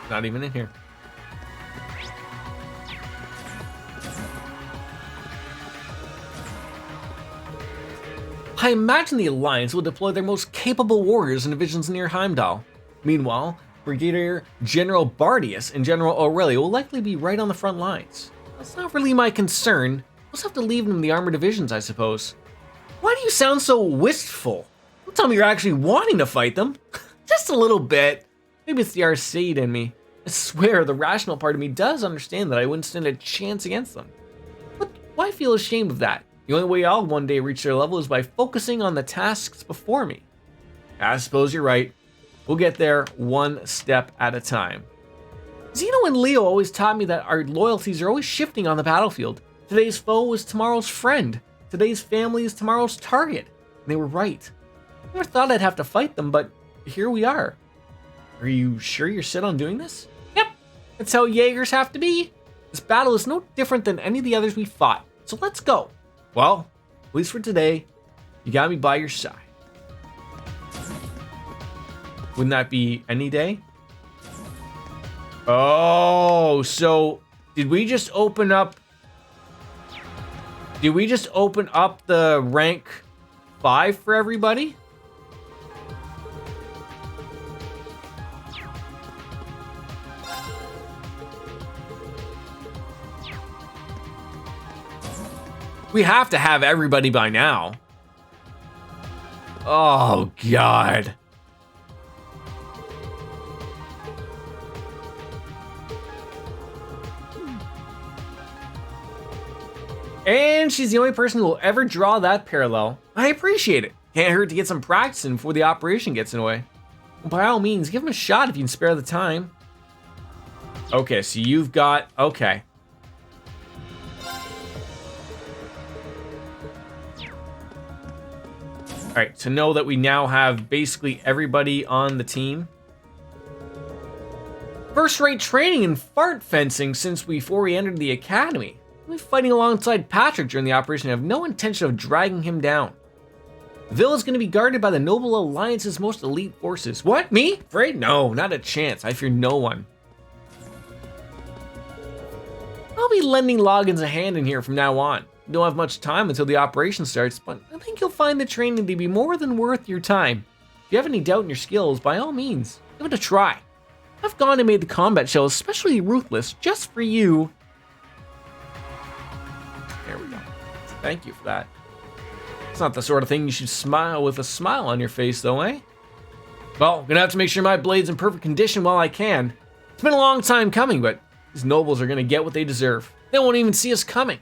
Not even in here. I imagine the Alliance will deploy their most capable warriors in divisions near Heimdall. Meanwhile, Brigadier General Bardius and General Aurelio will likely be right on the front lines. That's not really my concern. We'll just have to leave them in the armored divisions, I suppose. Why do you sound so wistful? Don't tell me you're actually wanting to fight them. Just a little bit. Maybe it's the Arcade in me. I swear, the rational part of me does understand that I wouldn't stand a chance against them. But why feel ashamed of that? The only way I'll one day reach their level is by focusing on the tasks before me. I suppose you're right. We'll get there one step at a time. Zeno and Leo always taught me that our loyalties are always shifting on the battlefield. Today's foe is tomorrow's friend. Today's family is tomorrow's target. And they were right. I never thought I'd have to fight them, but here we are. Are you sure you're set on doing this? Yep, that's how Jaegers have to be. This battle is no different than any of the others we fought, so let's go. Well, at least for today, you got me by your side. Wouldn't that be any day? Oh, so did we just open up the rank 5 for everybody? We have to have everybody by now. Oh, God. And she's the only person who will ever draw that parallel. I appreciate it. Can't hurt to get some practice in before the operation gets in the way. Well, by all means, give him a shot if you can spare the time. Okay, so you've got... Okay. Alright, to know that we now have basically everybody on the team. First-rate training in fart fencing since before we entered the academy. We'll be fighting alongside Patrick during the operation and have no intention of dragging him down. The villa is going to be guarded by the Noble Alliance's most elite forces. What? Me? Afraid? No, not a chance. I fear no one. I'll be lending Loggins a hand in here from now on. You don't have much time until the operation starts, but I think you'll find the training to be more than worth your time. If you have any doubt in your skills, by all means, give it a try. I've gone and made the combat shell especially ruthless just for you. There we go. Thank you for that. It's not the sort of thing you should smile with a smile on your face, though, eh? Well, I'm gonna have to make sure my blade's in perfect condition while I can. It's been a long time coming, but these nobles are gonna get what they deserve. They won't even see us coming.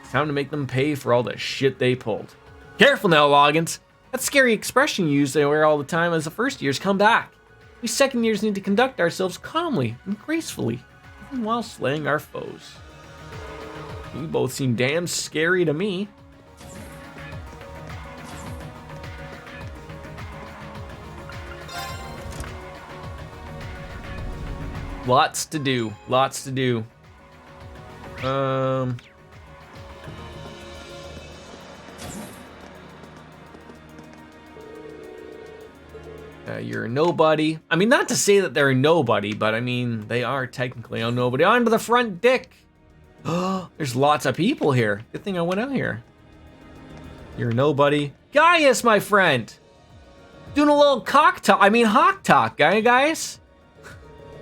It's time to make them pay for all the shit they pulled. Careful now, Loggins. That scary expression you use they wear all the time as the first years come back. We second years need to conduct ourselves calmly and gracefully, even while slaying our foes. You both seem damn scary to me. Lots to do. Lots to do. You're a nobody. I mean, not to say that they're a nobody, but I mean, they are technically a nobody. On to the front, Dick. There's lots of people here. Good thing I went out here. You're a nobody. Gaius, my friend. Doing a little hawk talk, guys.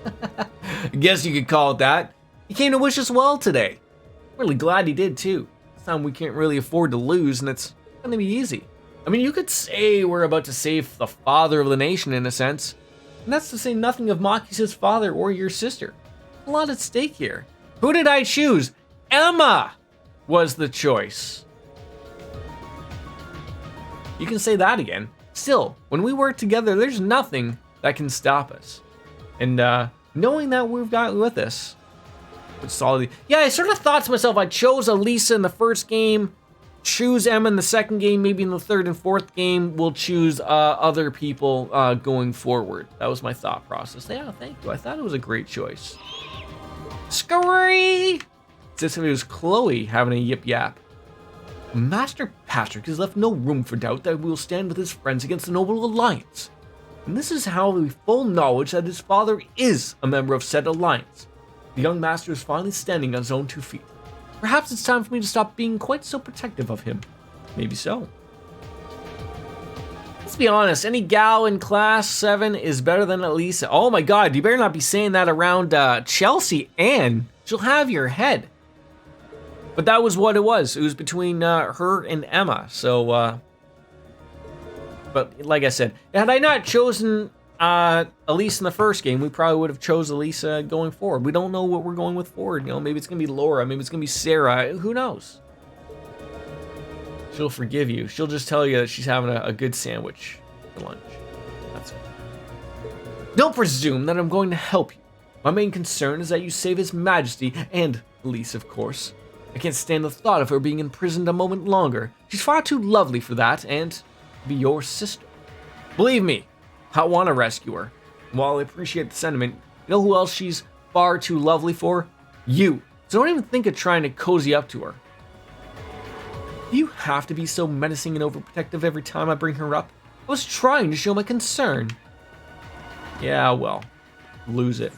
I guess you could call it that. He came to wish us well today. Really glad he did too. This time we can't really afford to lose, and it's gonna be easy. I mean, you could say we're about to save the father of the nation in a sense. And that's to say nothing of Maki's father or your sister. A lot at stake here. Who did I choose? Emma was the choice. You can say that again. Still, when we work together, there's nothing that can stop us. And knowing that we've got with us, it's solid. Yeah, I sort of thought to myself, I chose Elisa in the first game, choose Emma in the second game, maybe in the third and fourth game, we'll choose other people going forward. That was my thought process. Yeah, thank you. I thought it was a great choice. Scurry! It's as if it was Chloe having a yip yap. Master Patrick has left no room for doubt that we will stand with his friends against the Noble Alliance. And this is how we full knowledge that his father is a member of said alliance. The young master is finally standing on his own 2 feet. Perhaps it's time for me to stop being quite so protective of him. Maybe so. Let's be honest, any gal in class 7 is better than Elisa. Oh my god, you better not be saying that around Chelsea, and she'll have your head. But that was what it was. It was between her and Emma. So, but like I said, had I not chosen Elisa in the first game, we probably would have chose Elisa going forward. We don't know what we're going with forward. You know, maybe it's gonna be Laura, maybe it's gonna be Sarah. Who knows? She'll forgive you. She'll just tell you that she's having a good sandwich for lunch. That's it. Don't presume that I'm going to help you. My main concern is that you save His Majesty and Elise, of course. I can't stand the thought of her being imprisoned a moment longer. She's far too lovely for that, and be your sister. Believe me, I want to rescue her. While I appreciate the sentiment, you know who else she's far too lovely for? You. So don't even think of trying to cozy up to her. Do you have to be so menacing and overprotective every time I bring her up? I was trying to show my concern. Yeah, well, lose it.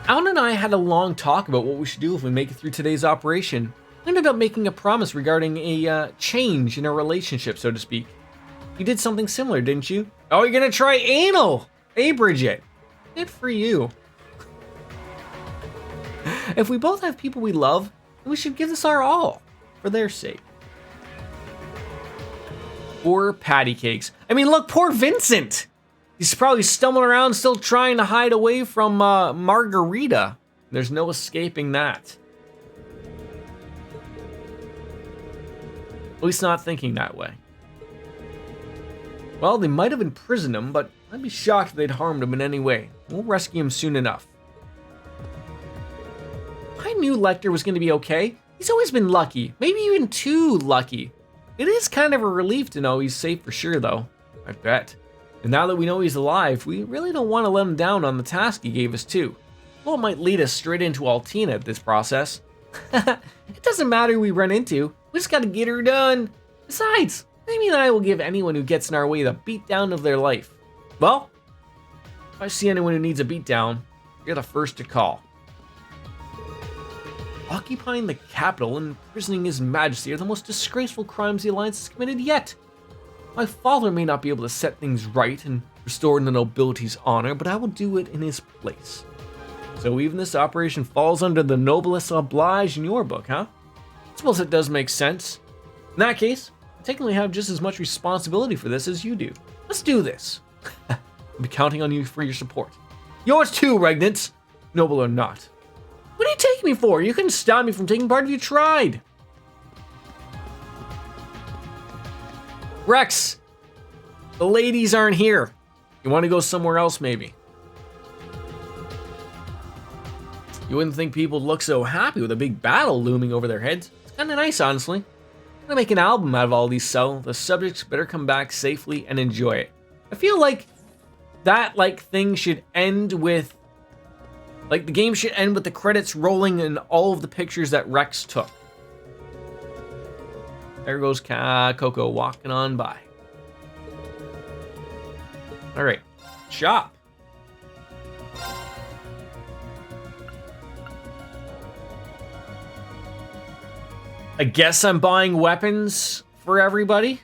Alan and I had a long talk about what we should do if we make it through today's operation. We ended up making a promise regarding a change in our relationship, so to speak. You did something similar, didn't you? Oh, you're gonna try anal! Hey, Bridget. Good for you. If we both have people we love, then we should give this our all, for their sake. Poor patty cakes. I mean, look, poor Vincent! He's probably stumbling around still trying to hide away from Margarita. There's no escaping that. At least not thinking that way. Well, they might have imprisoned him, but I'd be shocked if they'd harmed him in any way. We'll rescue him soon enough. I knew Lecter was going to be okay. He's always been lucky, maybe even too lucky. It is kind of a relief to know he's safe for sure, though. I bet. And now that we know he's alive, we really don't want to let him down on the task he gave us too. Well, it might lead us straight into Altina at this process. It doesn't matter who we run into, we just gotta get her done. Besides, Amy and I will give anyone who gets in our way the beatdown of their life. Well, if I see anyone who needs a beatdown, you're the first to call. Occupying the capital and imprisoning His Majesty are the most disgraceful crimes the Alliance has committed yet. My father may not be able to set things right and restore the nobility's honor, but I will do it in his place. So even this operation falls under the noblesse oblige in your book, huh? I suppose it does make sense. In that case, I technically have just as much responsibility for this as you do. Let's do this. I'll be counting on you for your support. Yours too, Regnants, noble or not. What do you take me for? You couldn't stop me from taking part if you tried. Rex, the ladies aren't here. You want to go somewhere else, maybe? You wouldn't think people look so happy with a big battle looming over their heads. It's kind of nice, honestly. gonna make an album out of all these, so the subjects better come back safely and enjoy it. I feel like that thing should end with, like, the game should end with the credits rolling and all of the pictures that Rex took. There goes Coco walking on by. All right, shop. I guess I'm buying weapons for everybody.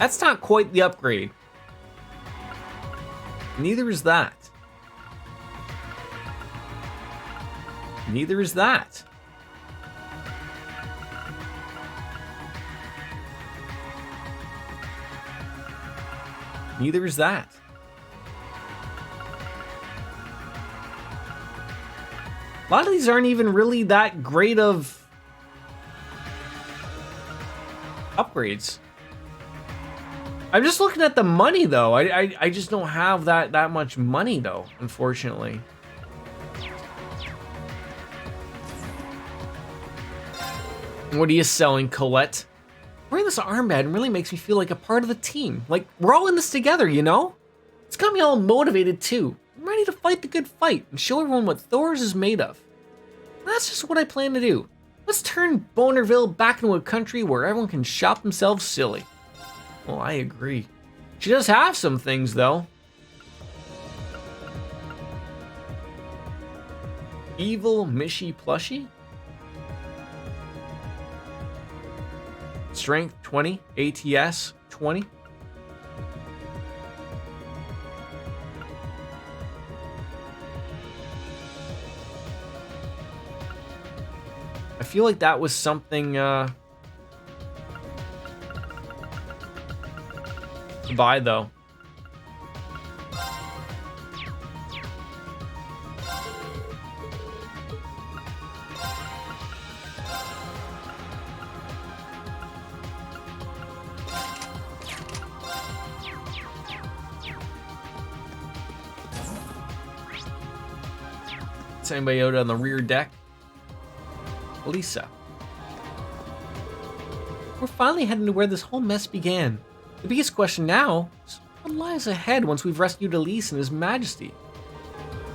That's not quite the upgrade. Neither is that. Neither is that. Neither is that. A lot of these aren't even really that great of upgrades. I'm just looking at the money though. I just don't have that much money though, unfortunately. What are you selling, Colette? Wearing this armband really makes me feel like a part of the team. Like, we're all in this together, you know? It's got me all motivated too. I'm ready to fight the good fight and show everyone what Thor's is made of. That's just what I plan to do. Let's turn Bonerville back into a country where everyone can shop themselves silly. Well, I agree. She does have some things, though. Evil Mishy Plushie? Strength 20, ATS 20. I feel like that was something to buy though. Is anybody out on the rear deck? Lisa. We're finally heading to where this whole mess began. The biggest question now is what lies ahead once we've rescued Elise and His Majesty?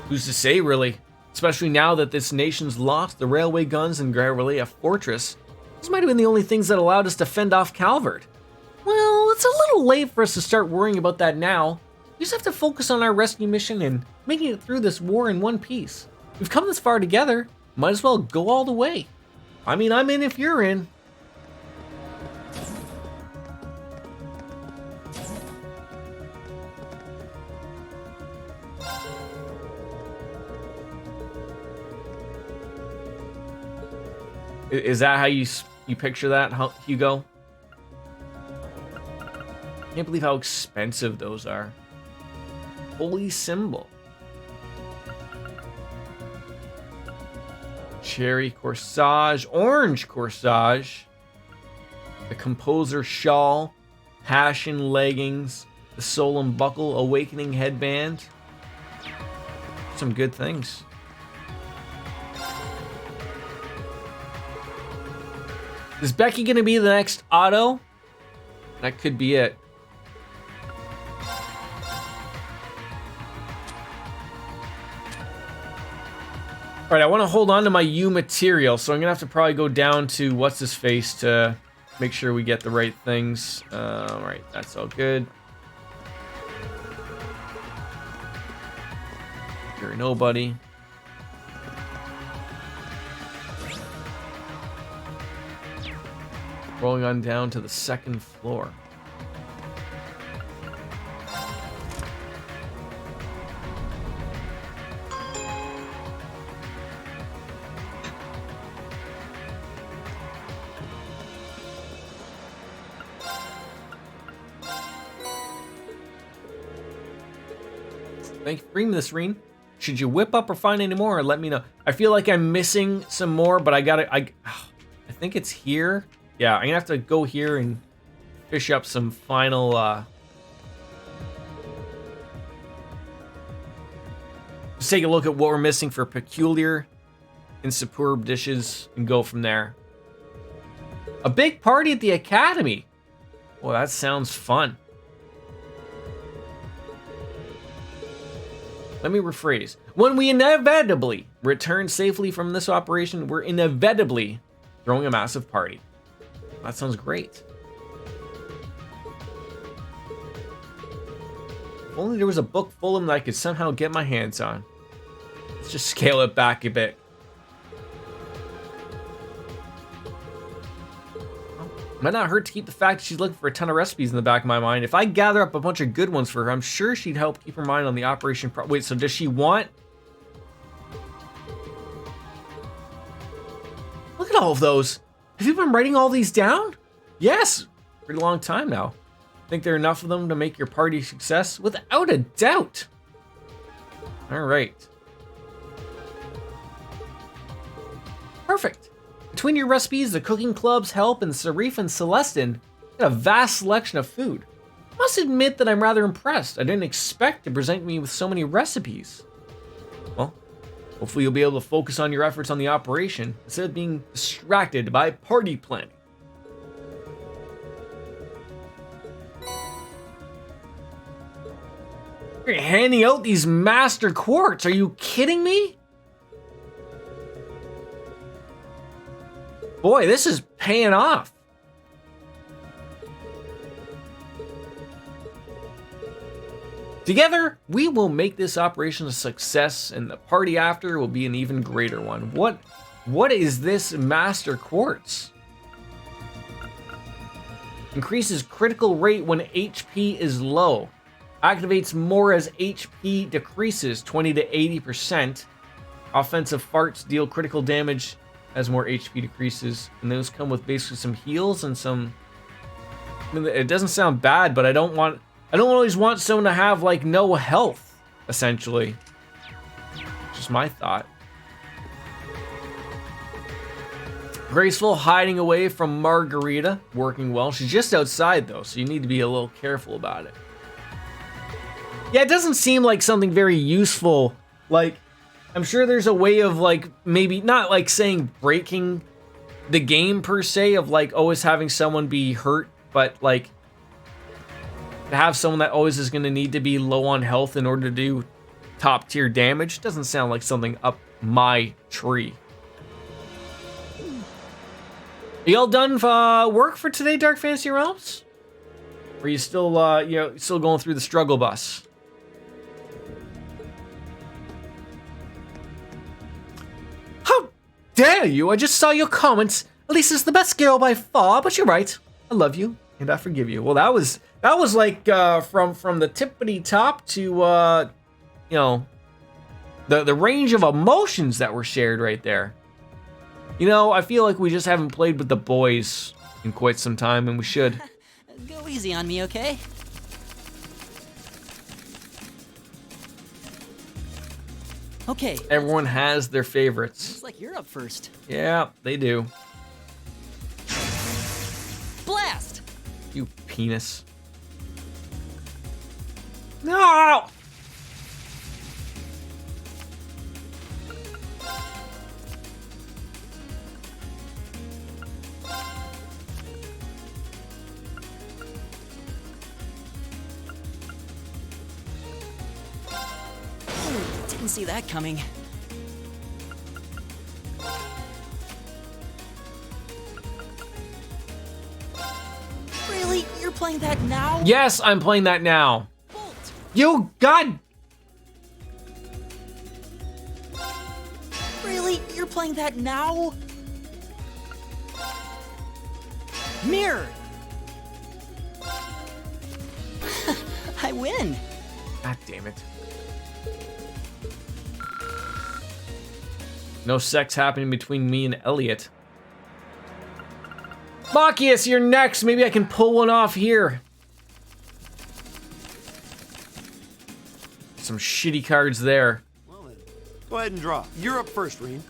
Who's to say, really? Especially now that this nation's lost the railway guns and Guerrilla Fortress. These might have been the only things that allowed us to fend off Calvert. Well, it's a little late for us to start worrying about that now. We just have to focus on our rescue mission and making it through this war in one piece. We've come this far together, might as well go all the way. I mean, I'm in if you're in. Is that how you picture that, Hugo? Can't believe how expensive those are. Holy symbol. Cherry corsage, orange corsage, the composer shawl, passion leggings, the solemn buckle, awakening headband. Some good things. Is Becky gonna be the next Otto? That could be it. All right, I want to hold on to my U material, so I'm gonna have to probably go down to what's his face to make sure we get the right things. All right, that's all good. You're nobody. Rolling on down to the second floor. Thank you for bringing this, Reen. Should you whip up or find any more, let me know. I feel like I'm missing some more, but I think it's here. Yeah, I'm gonna have to go here and fish up some final just take a look at what we're missing for peculiar and superb dishes and go from there. A big party at the academy. Well, that sounds fun. Let me rephrase. When we inevitably return safely from this operation, we're inevitably throwing a massive party. That sounds great. If only there was a book full of them that I could somehow get my hands on. Let's just scale it back a bit. Might not hurt to keep the fact that she's looking for a ton of recipes in the back of my mind. If I gather up a bunch of good ones for her, I'm sure she'd help keep her mind on the operation. Wait, so does she want... Look at all of those. Have you been writing all these down? Yes, pretty long time now. Think there are enough of them to make your party a success? Without a doubt. All right. Perfect. Between your recipes, the cooking club's help, and Sarif and Celestin, you got a vast selection of food. I must admit that I'm rather impressed. I didn't expect to present me with so many recipes. Well, hopefully you'll be able to focus on your efforts on the operation instead of being distracted by party planning. You're handing out these master quartz. Are you kidding me? Boy, this is paying off. Together, we will make this operation a success, and the party after will be an even greater one. What is this master quartz? Increases critical rate when HP is low. Activates more as HP decreases 20 to 80%. Offensive farts deal critical damage as more HP decreases, and those come with basically some heals and some... I mean, it doesn't sound bad, but I don't always want someone to have like no health, essentially. Just my thought. Graceful hiding away from Margarita, working well. She's just outside though, so you need to be a little careful about it. Yeah, it doesn't seem like something very useful. Like, I'm sure there's a way of like, maybe not like saying breaking the game per se of like always having someone be hurt, but like to have someone that always is going to need to be low on health in order to do top tier damage doesn't sound like something up my tree. Are y'all done work for today, Dark Fantasy Realms? Or are you still, still going through the struggle bus? How dare you? I just saw your comments. Lisa's the best girl by far, but you're right. I love you and I forgive you. Well, that was like from the tippity top to the range of emotions that were shared right there. You know, I feel like we just haven't played with the boys in quite some time, and we should. Go easy on me, okay? Okay. Everyone has their favorites. Looks like you're up first. Yeah, they do. Blast! You penis. No! Didn't see that coming. Really? You're playing that now? Yes, I'm playing that now. Bolt. You god. Really? You're playing that now? Mirror. I win. God damn it. No sex happening between me and Elliot. Machias, you're next. Maybe I can pull one off here. Some shitty cards there. Well then, go ahead and draw. You're up first, Reen.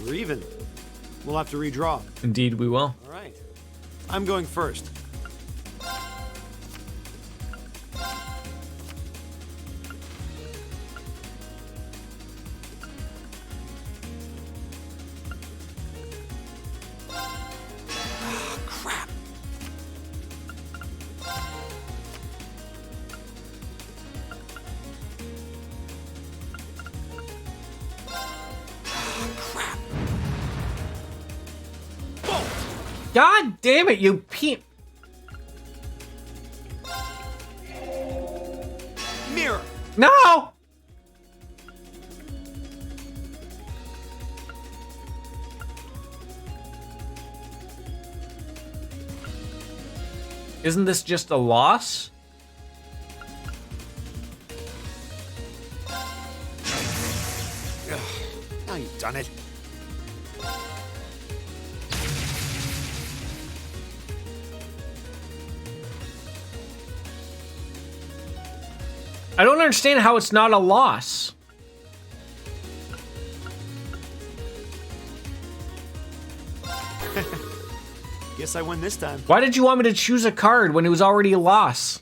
We're even. we'll have to redraw. Indeed, we will. All right. I'm going first. God damn it, you peep. Mirror. No! Isn't this just a loss? Now you've done it. I don't understand how it's not a loss. Guess I win this time. Why did you want me to choose a card when it was already a loss?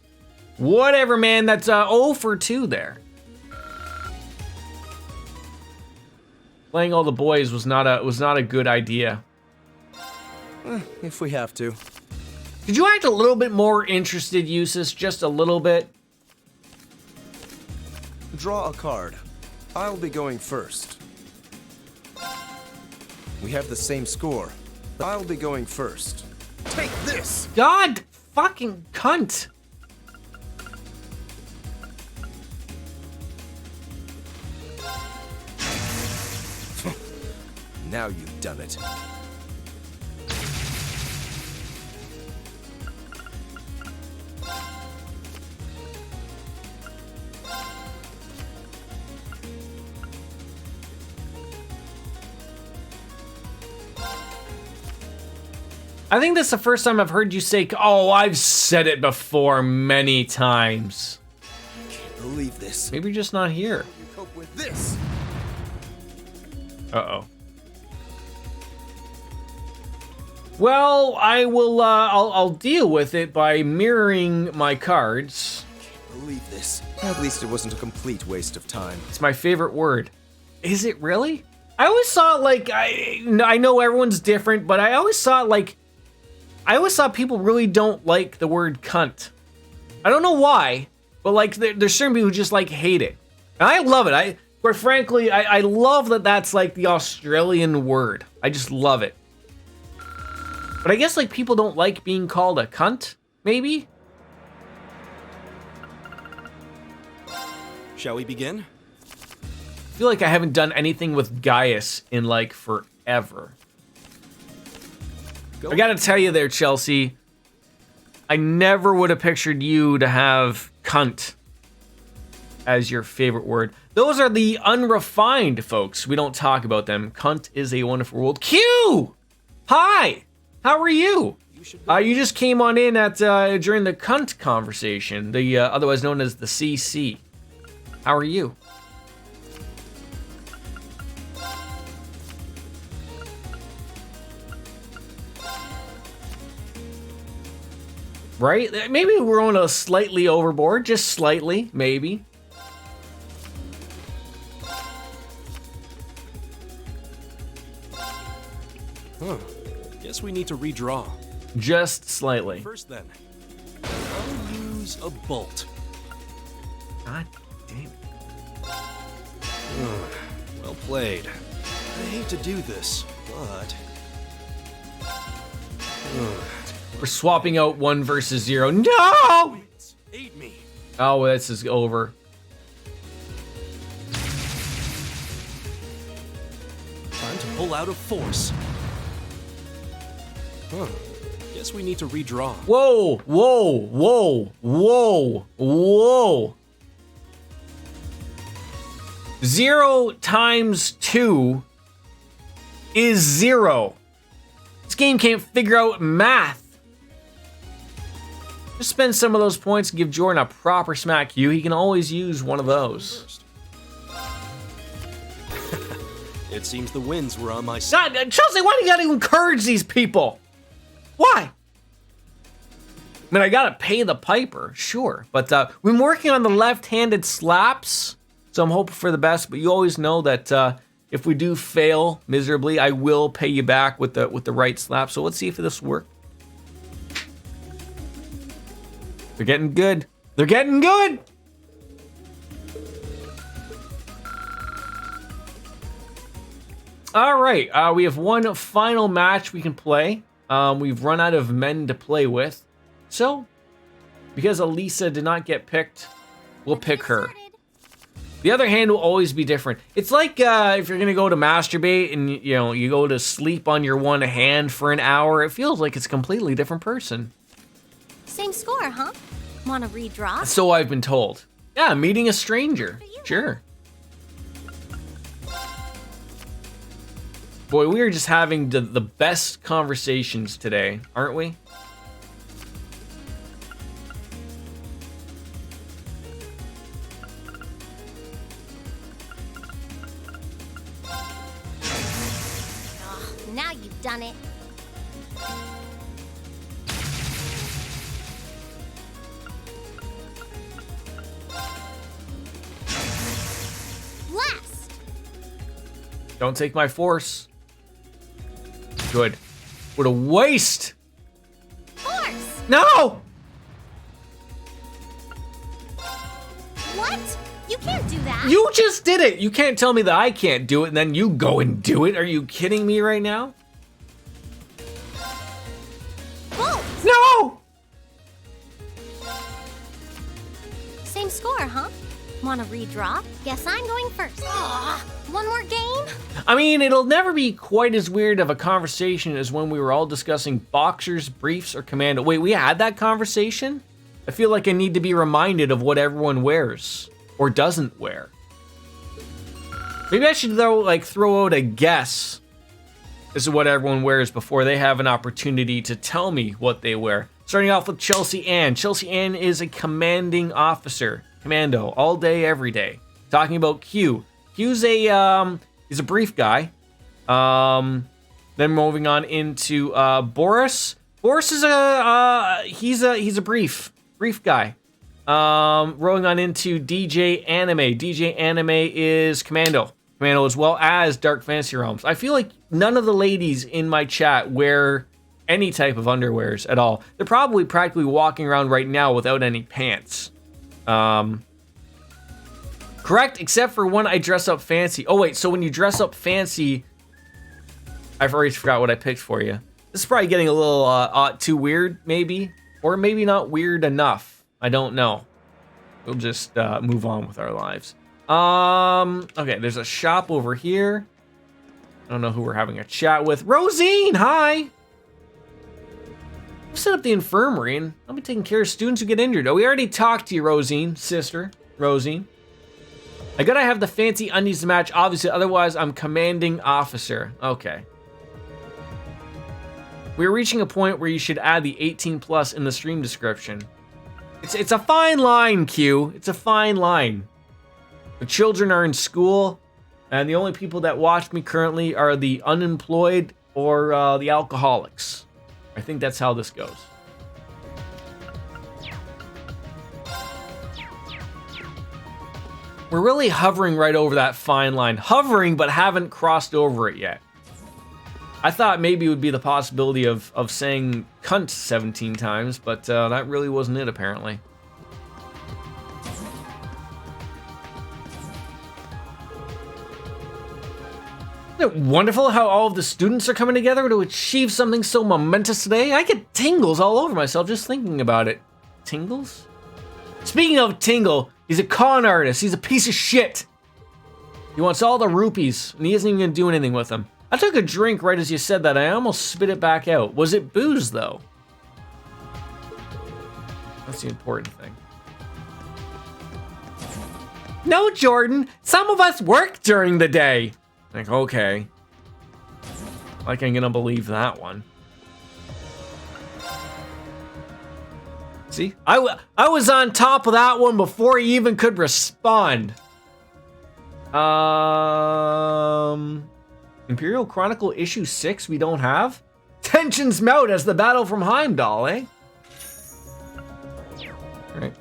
Whatever, man. That's 0 for 2 there. Playing all the boys was not a good idea. If we have to. Did you act a little bit more interested, Eustace? Just a little bit? Draw a card. I'll be going first. We have the same score. I'll be going first. Take this! God fucking cunt! Now you've done it. I think this is the first time I've heard you say, oh, I've said it before many times. Can't believe this. Maybe you're just not here. You cope with this. Uh-oh. Well, I will, I'll deal with it by mirroring my cards. Can't believe this. At least it wasn't a complete waste of time. It's my favorite word. Is it really? I always saw, like, I know everyone's different, but I always saw, like, I always thought people really don't like the word cunt. I don't know why, but like there's certain people who just like hate it. And I love it. Quite frankly, I love that that's like the Australian word. I just love it. But I guess like people don't like being called a cunt, maybe? Shall we begin? I feel like I haven't done anything with Gaius in like forever. I gotta tell you there, Chelsea, I never would have pictured you to have cunt as your favorite word. Those are the unrefined folks. We don't talk about them. Cunt is a wonderful world. Q! Hi! How are you? You just came on in at during the cunt conversation, the otherwise known as the CC. How are you? Right? Maybe we're on a slightly overboard, just slightly, maybe. Huh. Guess we need to redraw. Just slightly. First then, I'll use a bolt. God damn it. Well played. I hate to do this, but... We're swapping out 1 versus 0. No! Aid me. Oh, this is over. Time to pull out a force. Huh. Guess we need to redraw. Whoa, whoa, whoa, whoa, whoa. 0 times 2 is 0. This game can't figure out math. Just spend some of those points and give Jordan a proper smack you. He can always use one of those. It seems the winds were on my side. God, Chelsea, why do you gotta encourage these people? Why? I mean, I gotta pay the piper, sure. But we've been working on the left-handed slaps, so I'm hoping for the best. But you always know that if we do fail miserably, I will pay you back with the right slap. So let's see if this works. They're getting good. They're getting good. All right, we have one final match we can play. We've run out of men to play with. So, because Elisa did not get picked, we'll pick her. The other hand will always be different. It's like if you're gonna go to masturbate and you go to sleep on your one hand for an hour, it feels like it's a completely different person. Same score, huh? Want to redraw? So I've been told. Yeah, meeting a stranger. Sure. Boy, we are just having the best conversations today, aren't we? Now you've done it. Blast! Don't take my force. Good. What a waste! Force! No! What? You can't do that. You just did it! You can't tell me that I can't do it and then you go and do it. Are you kidding me right now? Bolt! No! Same score, huh? Want to redraw? Guess I'm going first. Aw, one more game? I mean, it'll never be quite as weird of a conversation as when we were all discussing boxers, briefs, or commando. Wait, we had that conversation? I feel like I need to be reminded of what everyone wears or doesn't wear. Maybe I should throw out a guess as to what everyone wears before they have an opportunity to tell me what they wear. Starting off with Chelsea Ann. Chelsea Ann is a commanding officer. Commando, all day, every day. Talking about Q. Q's he's a brief guy. Then moving on into Boris. Boris is he's a brief guy. Rolling on into DJ Anime. DJ Anime is Commando as well as Dark Fantasy Realms. I feel like none of the ladies in my chat wear any type of underwears at all. They're probably practically walking around right now without any pants. Correct, except for when I dress up fancy. Oh wait, so when you dress up fancy, I've already forgot what I picked for you. This is probably getting a little too weird, maybe, or maybe not weird enough. I don't know. We'll just move on with our lives. Okay, there's a shop over here. I don't know who we're having a chat with. Rosine, hi. I've set up the infirmary and I'll be taking care of students who get injured. Oh, we already talked to you, Rosine, sister, Rosine. I gotta have the fancy undies to match, obviously, otherwise I'm commanding officer. Okay. We're reaching a point where you should add the 18 plus in the stream description. It's a fine line, Q. It's a fine line. The children are in school, and the only people that watch me currently are the unemployed or the alcoholics. I think that's how this goes. We're really hovering right over that fine line. Hovering, but haven't crossed over it yet. I thought maybe it would be the possibility of saying cunt 17 times, but that really wasn't it, apparently. Isn't it wonderful how all of the students are coming together to achieve something so momentous today? I get tingles all over myself just thinking about it. Tingles? Speaking of Tingle, he's a con artist. He's a piece of shit. He wants all the rupees, and he isn't even gonna do anything with them. I took a drink right as you said that. I almost spit it back out. Was it booze, though? That's the important thing. No, Jordan. Some of us work during the day. Like, okay. Like I'm gonna believe that one. See? I was on top of that one before he even could respond. Imperial Chronicle issue 6 we don't have? Tensions mount as the battle from Heimdall, eh? Alright.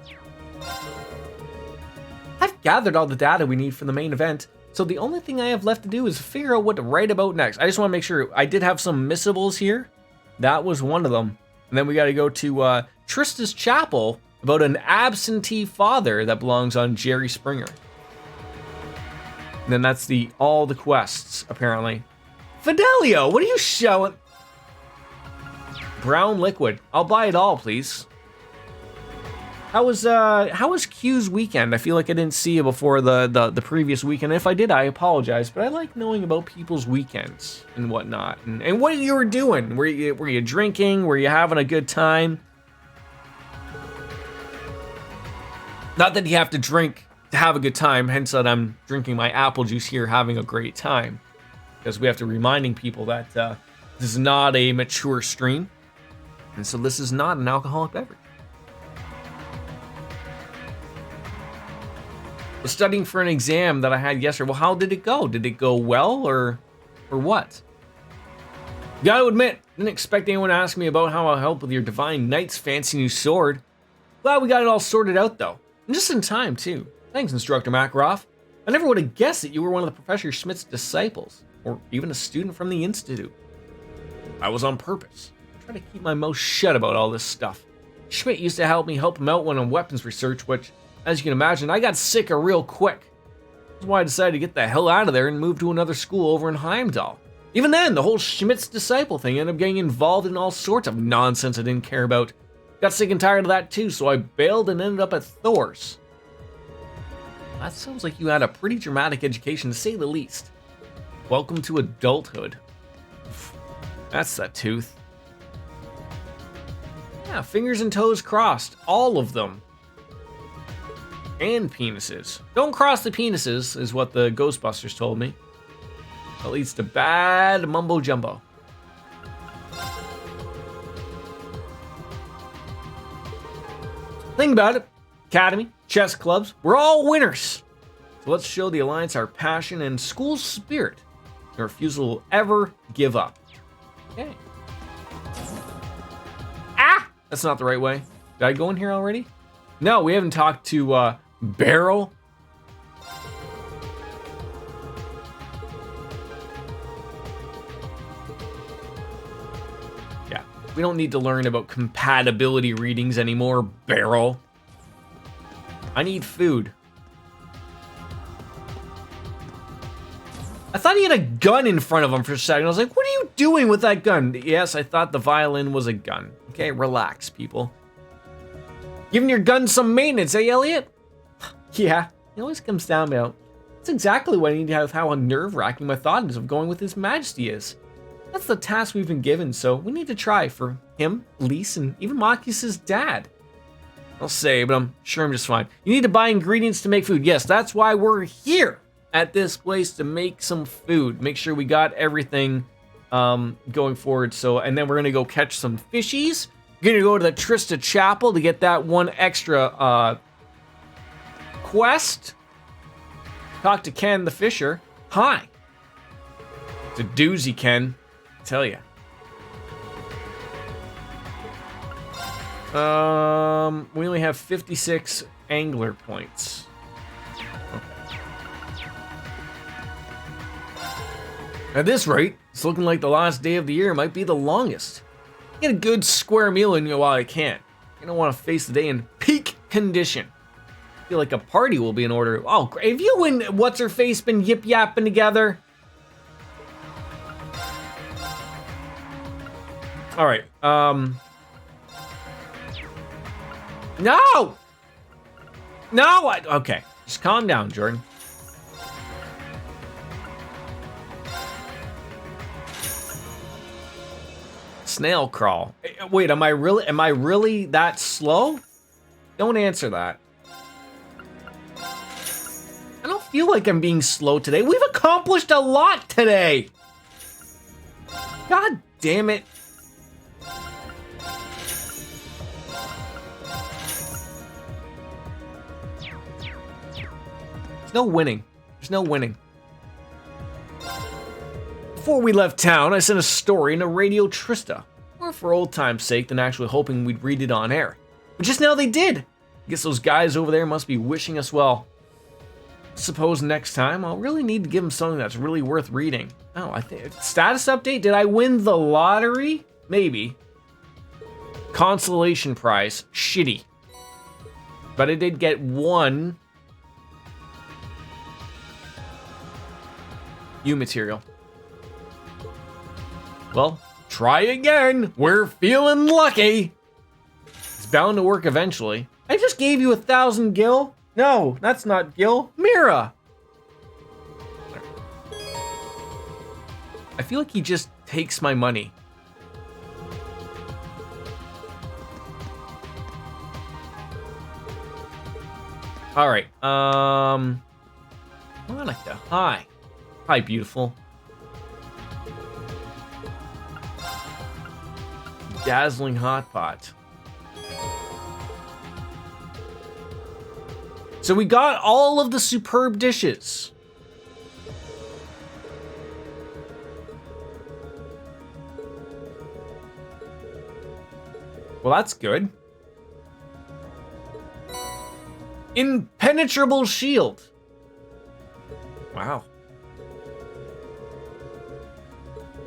I've gathered all the data we need for the main event, so the only thing I have left to do is figure out what to write about next. I just want to make sure. I did have some missables here. That was one of them. And then we got to go to Trista's Chapel about an absentee father that belongs on Jerry Springer. And then that's all the quests, apparently. Fidelio, what are you showing? Brown liquid. I'll buy it all, please. How was Q's weekend? I feel like I didn't see you before the previous weekend. If I did, I apologize. But I like knowing about people's weekends and whatnot, and what you were doing. Were you drinking? Were you having a good time? Not that you have to drink to have a good time. Hence that I'm drinking my apple juice here, having a great time, because we have to reminding people that this is not a mature stream, and so this is not an alcoholic beverage. Studying for an exam that I had yesterday. Well, how did it go? Did it go well or what? Gotta admit, didn't expect anyone to ask me about how I'll help with your Divine Knight's fancy new sword. Glad we got it all sorted out though. And just in time too. Thanks, Instructor Makarov. I never would have guessed that you were one of the Professor Schmidt's disciples, or even a student from the Institute. I was on purpose. I try to keep my mouth shut about all this stuff. Schmidt used to help him out on weapons research, which, as you can imagine, I got sick of real quick. That's why I decided to get the hell out of there and move to another school over in Heimdall. Even then, the whole Schmidt's disciple thing ended up getting involved in all sorts of nonsense I didn't care about. Got sick and tired of that too, so I bailed and ended up at Thor's. That sounds like you had a pretty dramatic education, to say the least. Welcome to adulthood. That's the tooth. Yeah, fingers and toes crossed. All of them. And penises. Don't cross the penises, is what the Ghostbusters told me. That leads to bad mumbo jumbo. Think about it. Academy, chess clubs, we're all winners. So let's show the Alliance our passion and school spirit. And refusal will ever give up. Okay. Ah! That's not the right way. Did I go in here already? No, we haven't talked to Beryl. Yeah, we don't need to learn about compatibility readings anymore, Beryl. I need food. I thought he had a gun in front of him for a second. I was like, what are you doing with that gun? Yes, I thought the violin was a gun. Okay, relax, people. Giving your gun some maintenance, eh, Elliot? Yeah, it always comes down to that's exactly what I need to have, how nerve-wracking my thought is of going with His Majesty is. That's the task we've been given, so we need to try for him, Lise, and even Marcus's dad. I'll say, but I'm sure I'm just fine. You need to buy ingredients to make food. Yes, that's why we're here at this place, to make some food. Make sure we got everything going forward. So, and then we're gonna go catch some fishies. We're gonna go to the Trista Chapel to get that one extra quest. Talk to Ken the Fisher. Hi. It's a doozy, Ken. I tell ya. We only have 56 angler points. Okay. At this rate, it's looking like the last day of the year might be the longest. Get a good square meal in you while I can. You don't want to face the day in peak condition. I feel like a party will be in order. Oh, have you and what's-her-face been yip-yapping together? All right, No! No! Okay, just calm down, Jordan. Snail crawl. Wait, am I really that slow? Don't answer that. I don't feel like I'm being slow today. We've accomplished a lot today. God damn it. There's no winning. There's no winning. Before we left town, I sent a story in a Radio Trista, more for old time's sake than actually hoping we'd read it on air. But just now they did. I guess those guys over there must be wishing us well. Suppose next time I'll really need to give them something that's really worth reading. Oh, I think status update. Did I win the lottery? Maybe. Consolation prize. Shitty. But I did get one new material. Well, try again. We're feeling lucky. It's bound to work eventually. I just gave you 1,000 gil. No, that's not gil. Mira. I feel like he just takes my money. All right. Monica. Hi. Hi, beautiful. Dazzling hot pot. So we got all of the superb dishes. Well, that's good. Impenetrable shield. Wow.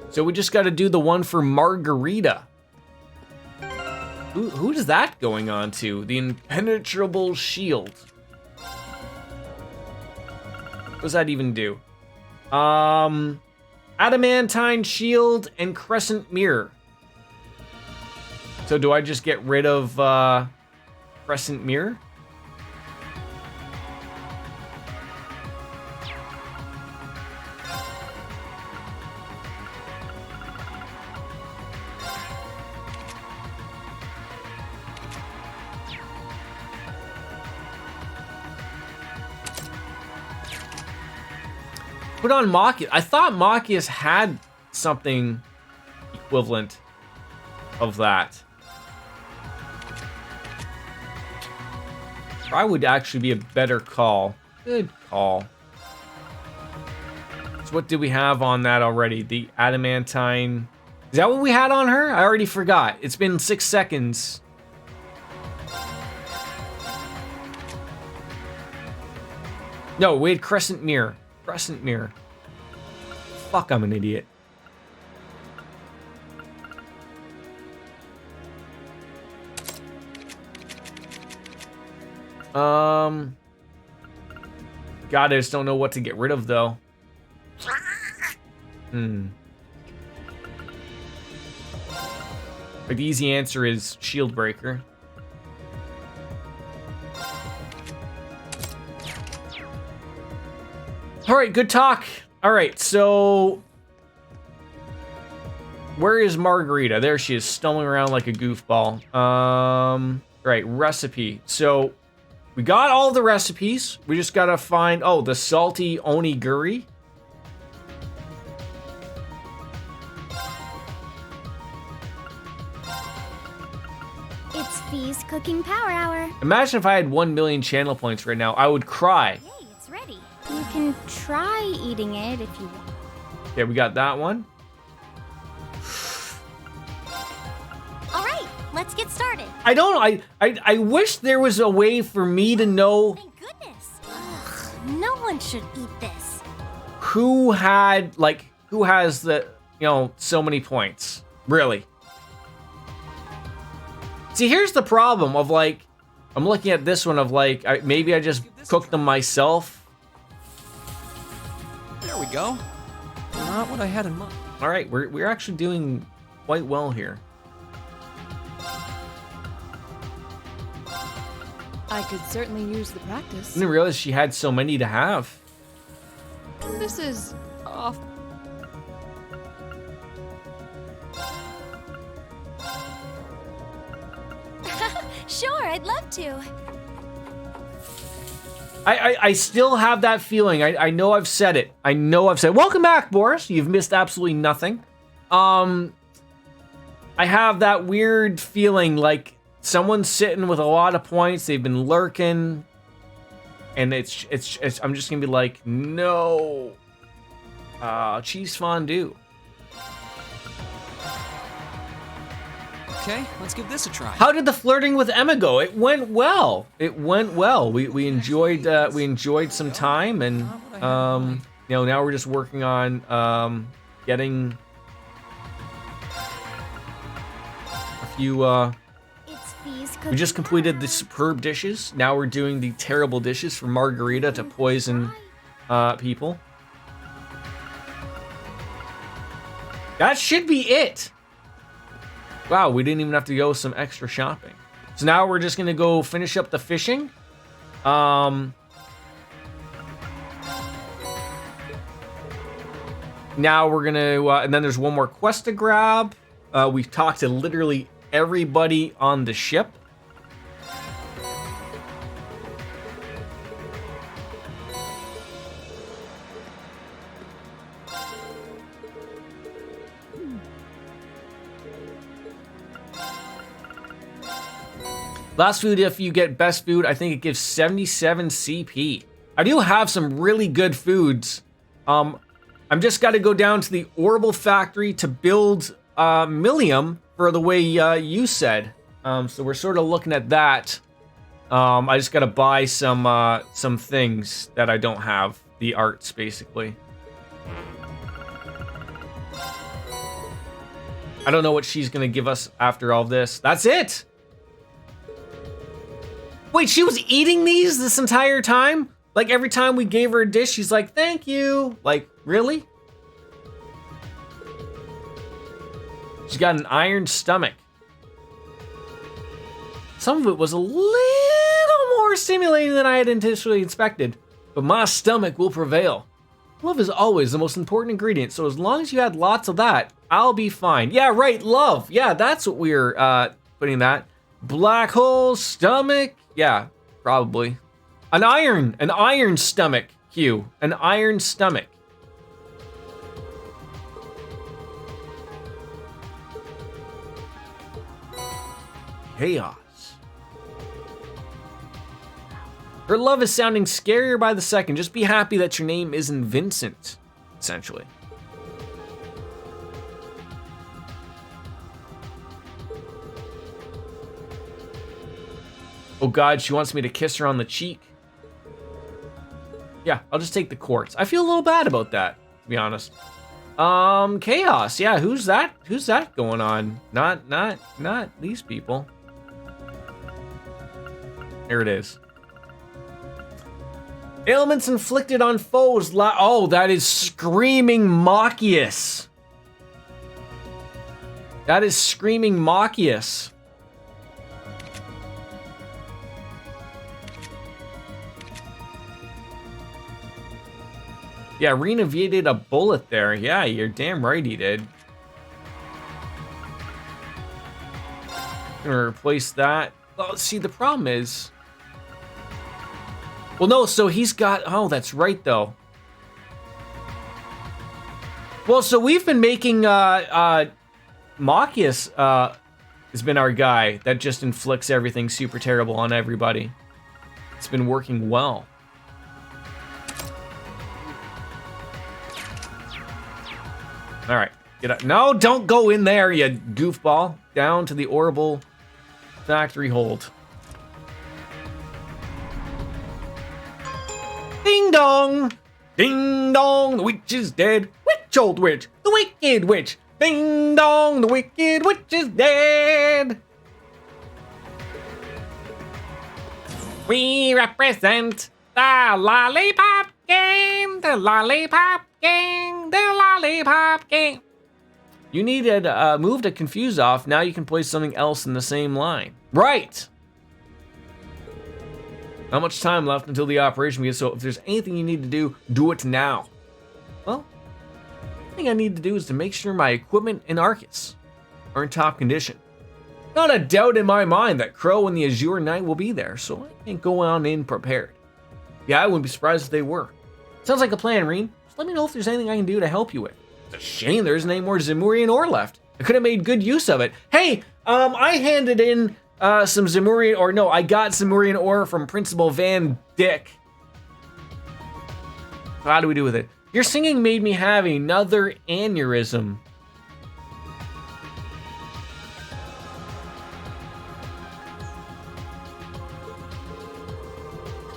So we just got to do the one for Margarita. Who is that going on to? The impenetrable shield. What does that even do? Adamantine shield and crescent mirror. So do I just get rid of crescent mirror? Put on Machias. I thought Machias had something equivalent of that. I would actually be a better call. Good call. So what did we have on that already? The adamantine. Is that what we had on her? I already forgot. It's been 6 seconds. No, we had crescent mirror. Crescent mirror. Fuck, I'm an idiot. God, I just don't know what to get rid of though. But the easy answer is shield breaker. All right, good talk. All right, so where is Margarita? There she is, stumbling around like a goofball. Right, recipe. So we got all the recipes. We just gotta find, oh, the salty onigiri. It's Fee's Cooking Power Hour. Imagine if I had 1 million channel points right now. I would cry. Yay, it's ready. You can try eating it if you want. Okay, we got that one. All right, let's get started. I wish there was a way for me to know Goodness. Ugh, no one should eat this. who has the, so many points. Really. See, here's the problem of I'm looking at this one of maybe I just cooked them myself. There we go. Not what I had in mind. All right, we're actually doing quite well here. I could certainly use the practice. I didn't realize she had so many to have. This is off. Sure, I'd love to. I still have that feeling. I know I've said it. Welcome back, Boris. You've missed absolutely nothing. I have that weird feeling like someone's sitting with a lot of points. They've been lurking, and it's I'm just gonna be like, no. Cheese fondue. Okay, let's give this a try. How did the flirting with Emma go? It went well. It went well. We enjoyed some time, and now we're just working on getting a few. We just completed the superb dishes. Now we're doing the terrible dishes for Margarita to poison people. That should be it. Wow, we didn't even have to go some extra shopping. So now we're just gonna go finish up the fishing. Now we're gonna, and then there's one more quest to grab. We've talked to literally everybody on the ship. Last food, if you get best food, I think it gives 77 CP. I do have some really good foods. I'm just got to go down to the Orbital Factory to build Millium for the way you said. So we're sort of looking at that. I just got to buy some things that I don't have. The arts, basically. I don't know what she's going to give us after all this. That's it! Wait, she was eating these this entire time? Like, every time we gave her a dish, she's like, thank you. Like, really? She's got an iron stomach. Some of it was a little more stimulating than I had initially expected, but my stomach will prevail. Love is always the most important ingredient, so as long as you had lots of that, I'll be fine. Yeah, right, love. Yeah, that's what we're putting that. Black hole, stomach. Yeah, probably. An iron stomach, Hugh. An iron stomach. Chaos. Her love is sounding scarier by the second. Just be happy that your name isn't Vincent, essentially. Oh God, she wants me to kiss her on the cheek. Yeah, I'll just take the quartz. I feel a little bad about that, to be honest. Chaos. Yeah, who's that? Who's that going on? Not these people. There it is. Ailments inflicted on foes. Oh, that is Screaming Machias. That is Screaming Machias. Yeah, Reen evaded a bullet there. Yeah, you're damn right he did. Gonna replace that. Well, see, the problem is... Well, no, so he's got... Oh, that's right, though. Well, so we've been making... Machias has been our guy that just inflicts everything super terrible on everybody. It's been working well. All right, get up. No, don't go in there, you goofball. Down to the Orbital Factory hold. Ding dong! Ding dong, the witch is dead. Witch, old witch, the wicked witch. Ding dong, the wicked witch is dead. We represent the Lollipop Game, the Lollipop Game, the Lollipop Game. You needed a move to confuse off. Now you can place something else in the same line. Right. Not much time left until the operation begins, so if there's anything you need to do, do it now. Well, the thing I need to do is to make sure my equipment and Arcus are in top condition. Not a doubt in my mind that Crow and the Azure Knight will be there, so I can't go on in prepared. Yeah, I wouldn't be surprised if they were. Sounds like a plan, Reen. Just let me know if there's anything I can do to help you with. It's a shame there isn't any more Zemurian ore left. I could have made good use of it. Hey, I handed in some Zemurian, or no, I got Zemurian ore from Principal Van Dyck. How do we do with it? Your singing made me have another aneurysm.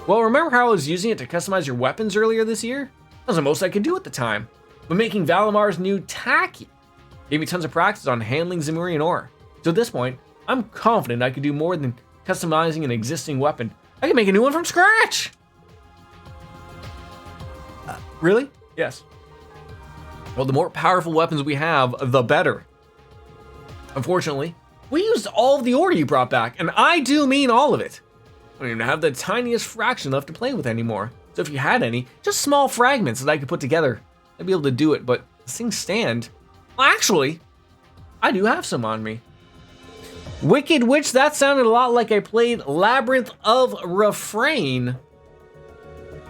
Well, remember how I was using it to customize your weapons earlier this year? That was the most I could do at the time. But making Valamar's new Taki gave me tons of practice on handling Zemurian ore. So at this point, I'm confident I could do more than customizing an existing weapon. I can make a new one from scratch! Really? Yes. Well, the more powerful weapons we have, the better. Unfortunately, we used all of the ore you brought back, and I do mean all of it. I don't even have the tiniest fraction left to play with anymore. So if you had any, just small fragments that I could put together, I'd be able to do it, but as things stand, well, actually, I do have some on me. Wicked Witch, that sounded a lot like I played Labyrinth of Refrain.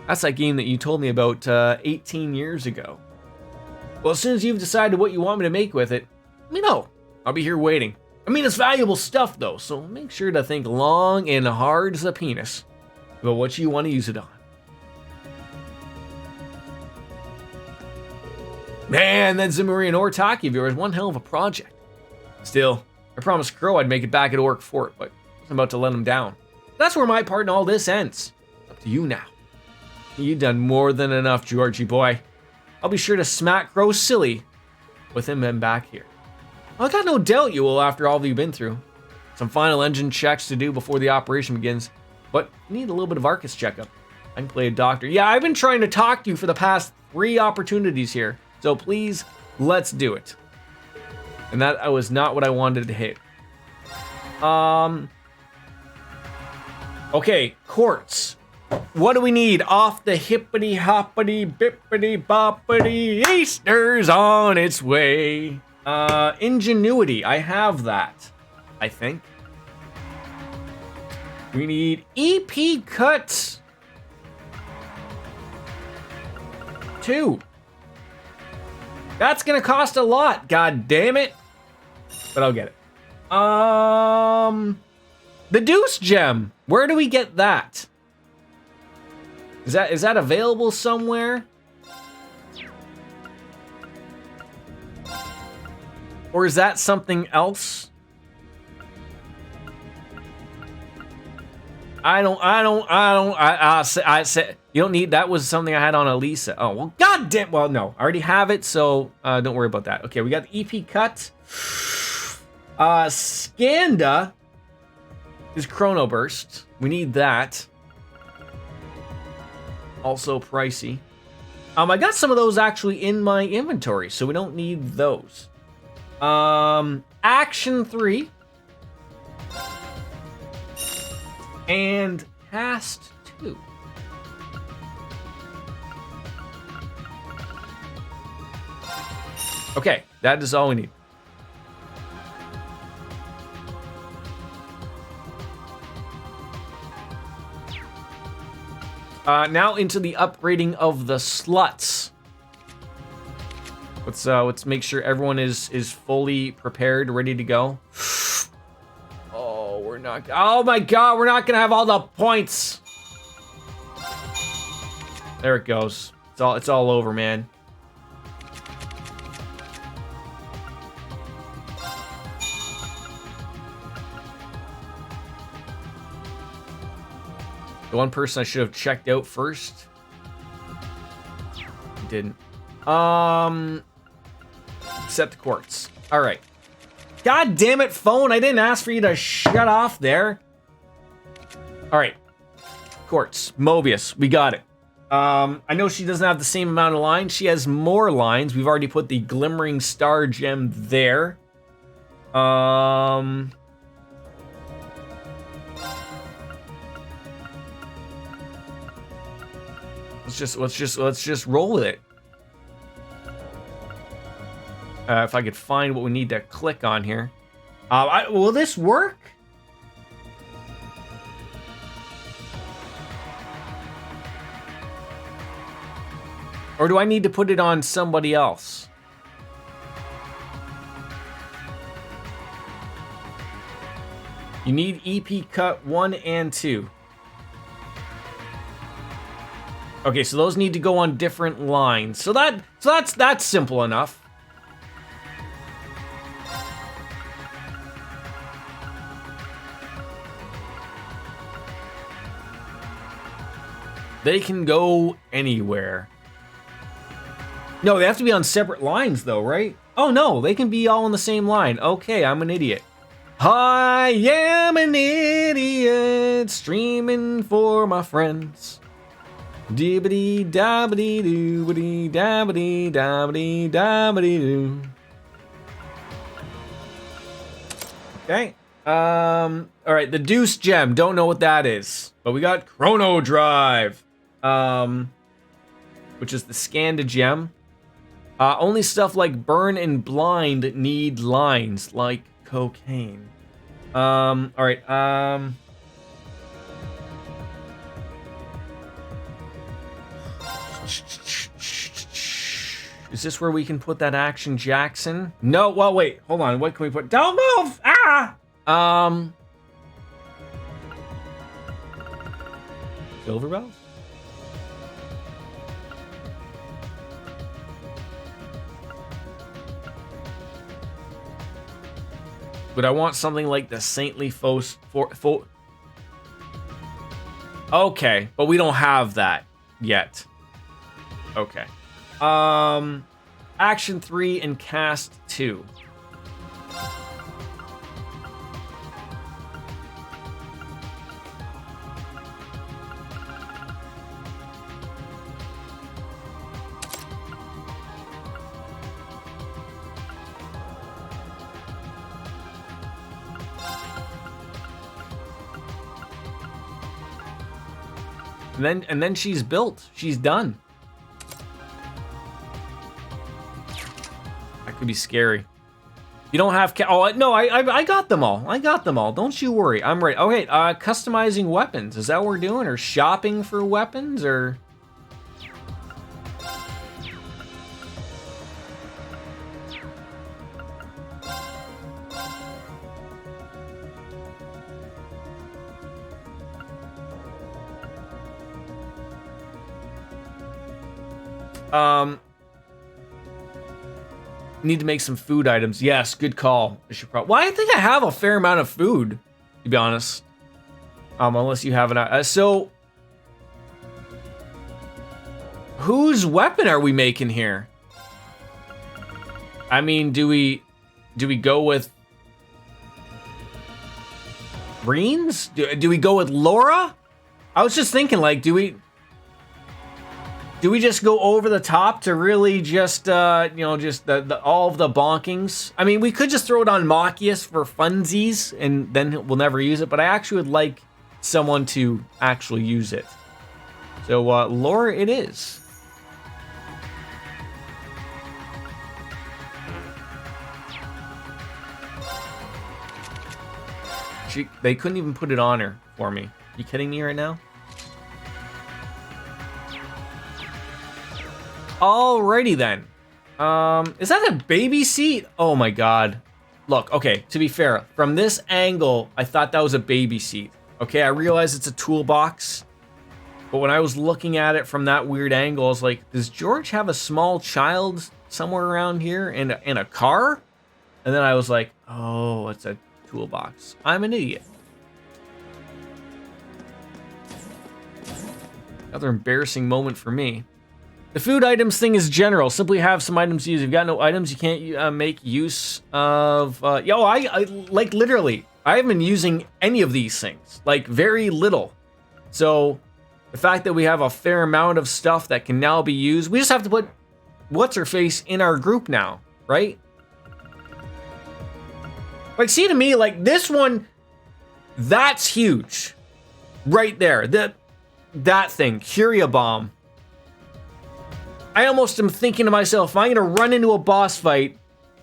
That's that game that you told me about 18 years ago. Well, as soon as you've decided what you want me to make with it, let me know. I'll be here waiting. I mean, it's valuable stuff though, so make sure to think long and hard as a penis about what you want to use it on. Man, that Zemurian ore Taki of yours, one hell of a project. Still, I promised Crow I'd make it back at Orc Fort, but I'm about to let him down. That's where my part in all this ends. Up to you now. You've done more than enough, Georgie boy. I'll be sure to smack Crow silly with him and back here. Well, I got no doubt you will after all you've been through. Some final engine checks to do before the operation begins, but you need a little bit of Arcus checkup. I can play a doctor. Yeah, I've been trying to talk to you for the past 3 opportunities here, so please, let's do it. And that was not what I wanted to hit. Okay, quartz. What do we need? Off the hippity hoppity bippity boppity, Easter's on its way. Ingenuity, I have that, I think. We need EP cuts 2. That's gonna cost a lot, god damn it. But I'll get it. The Deuce Gem, where do we get that? Is that available somewhere? Or is that something else? I said you don't need, that was something I had on Elisa. Oh, well, goddamn, well, no, I already have it, so don't worry about that. Okay, we got the EP cut. Skanda is Chrono Burst. We need that. Also pricey. I got some of those actually in my inventory, so we don't need those. Action 3. And Cast 2. Okay, that is all we need. Now into the upgrading of the sluts. Let's make sure everyone is fully prepared, ready to go. Oh, we're not. Oh my God, we're not gonna have all the points. There it goes. It's all over, man. The one person I should have checked out first. Didn't. Set the quartz. All right. God damn it, phone. I didn't ask for you to shut off there. All right. Quartz. Mobius. We got it. I know she doesn't have the same amount of lines. She has more lines. We've already put the Glimmering Star Gem there. Let's just roll with it. If I could find what we need to click on here. Will this work? Or do I need to put it on somebody else? You need EP cut 1 and 2. Okay, so those need to go on different lines. So that's simple enough. They can go anywhere. No, they have to be on separate lines though, right? Oh no, they can be all on the same line. Okay, I'm an idiot. I am an idiot, streaming for my friends. Dibbity dabbity doobity dabbity dabbity dabbity doo. Okay. All right, the Deuce Gem. Don't know what that is, but we got Chrono Drive, which is the Scanda Gem. Only stuff like Burn and Blind need lines like cocaine. All right. Is this where we can put that Action Jackson? No. Well, wait. Hold on. What can we put? Don't move. Ah. Silver Bells? But I want something like the Saintly Fos for Okay, but we don't have that yet. Okay. Action 3 and Cast 2. And then she's built. She's done. That could be scary. You don't have oh no, I got them all. I got them all. Don't you worry. I'm ready. Okay, customizing weapons. Is that what we're doing, or shopping for weapons, or? Need to make some food items. Yes, good call. I should probably. Well, I think I have a fair amount of food, to be honest. Unless you have an. So, whose weapon are we making here? I mean, do we go with Breen's? Do we go with Laura? I was just thinking, like, do we just go over the top to really just, just all of the bonkings? I mean, we could just throw it on Machias for funsies, and then we'll never use it, but I actually would like someone to actually use it. So, Laura it is. They couldn't even put it on her for me. You kidding me right now? Alrighty then. Is that a baby seat? Oh my god. Look, okay, to be fair, from this angle, I thought that was a baby seat. Okay, I realize it's a toolbox, but when I was looking at it from that weird angle, I was like, does George have a small child somewhere around here in a car? And then I was like, oh, it's a toolbox. I'm an idiot. Another embarrassing moment for me. The food items thing is general. Simply have some items to use. If you've got no items, you can't make use of... I like, literally, I haven't been using any of these things. Like, very little. So, the fact that we have a fair amount of stuff that can now be used, we just have to put What's-Her-Face in our group now, right? Like, see, to me, like, this one, that's huge. Right there. That thing, Curia Bomb. I almost am thinking to myself, if I'm going to run into a boss fight,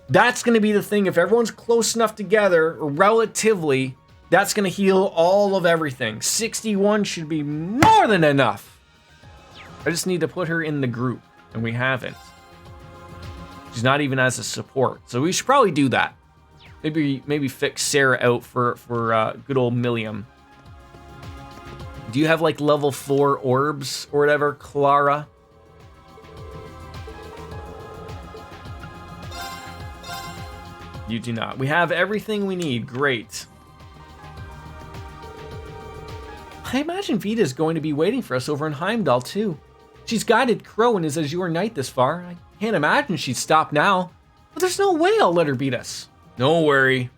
that's going to be the thing. If everyone's close enough together, relatively, that's going to heal all of everything. 61 should be more than enough. I just need to put her in the group, and we haven't. She's not even as a support, so we should probably do that. Maybe fix Sarah out for good old Milliam. Do you have like level 4 orbs or whatever, Clara? You do not. We have everything we need. Great. I imagine Vita's going to be waiting for us over in Heimdall, too. She's guided Crow and his Azure Knight this far. I can't imagine she'd stop now. But there's no way I'll let her beat us. Don't worry.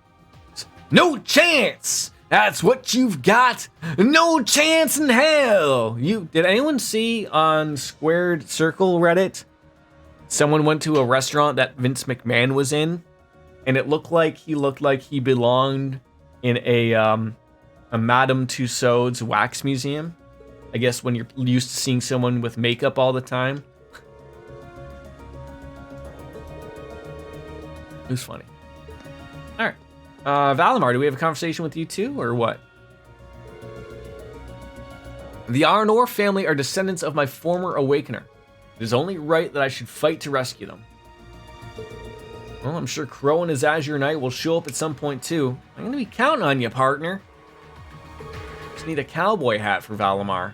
No chance! That's what you've got. No chance in hell. Did anyone see on Squared Circle Reddit? Someone went to a restaurant that Vince McMahon was in, and it looked like he belonged in a Madame Tussauds wax museum. I guess when you're used to seeing someone with makeup all the time. It was funny. All right. Valimar, do we have a conversation with you too, or what? The Arnor family are descendants of my former Awakener. It is only right that I should fight to rescue them. Well, I'm sure Crow and his Azure Knight will show up at some point too. I'm gonna be counting on you, partner. Just need a cowboy hat for Valimar.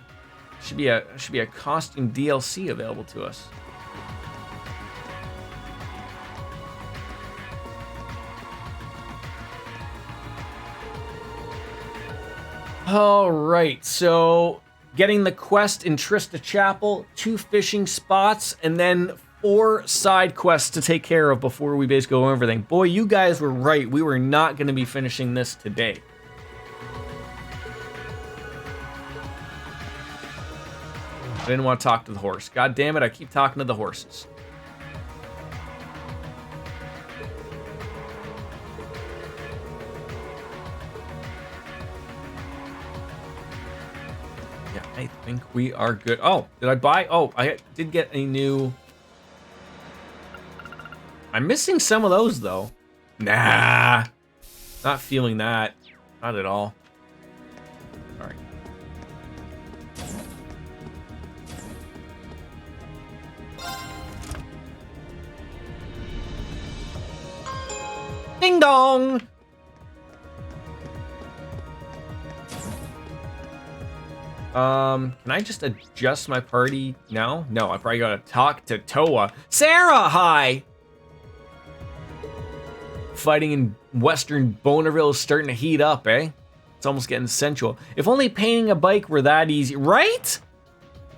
Should be a costume DLC available to us. All right, so getting the quest in Trista Chapel, 2 fishing spots, and then 4 side quests to take care of before we basically go over everything. Boy, you guys were right. We were not going to be finishing this today. I didn't want to talk to the horse. God damn it, I keep talking to the horses. Yeah, I think we are good. Oh, did I buy? Oh, I did get a new... I'm missing some of those, though. Nah. Not feeling that. Not at all. All right. Ding dong! Can I just adjust my party now? No, I probably gotta talk to Toa. Sarah, hi! Fighting in Western Bonerville is starting to heat up, eh? It's almost getting sensual. If only painting a bike were that easy, right?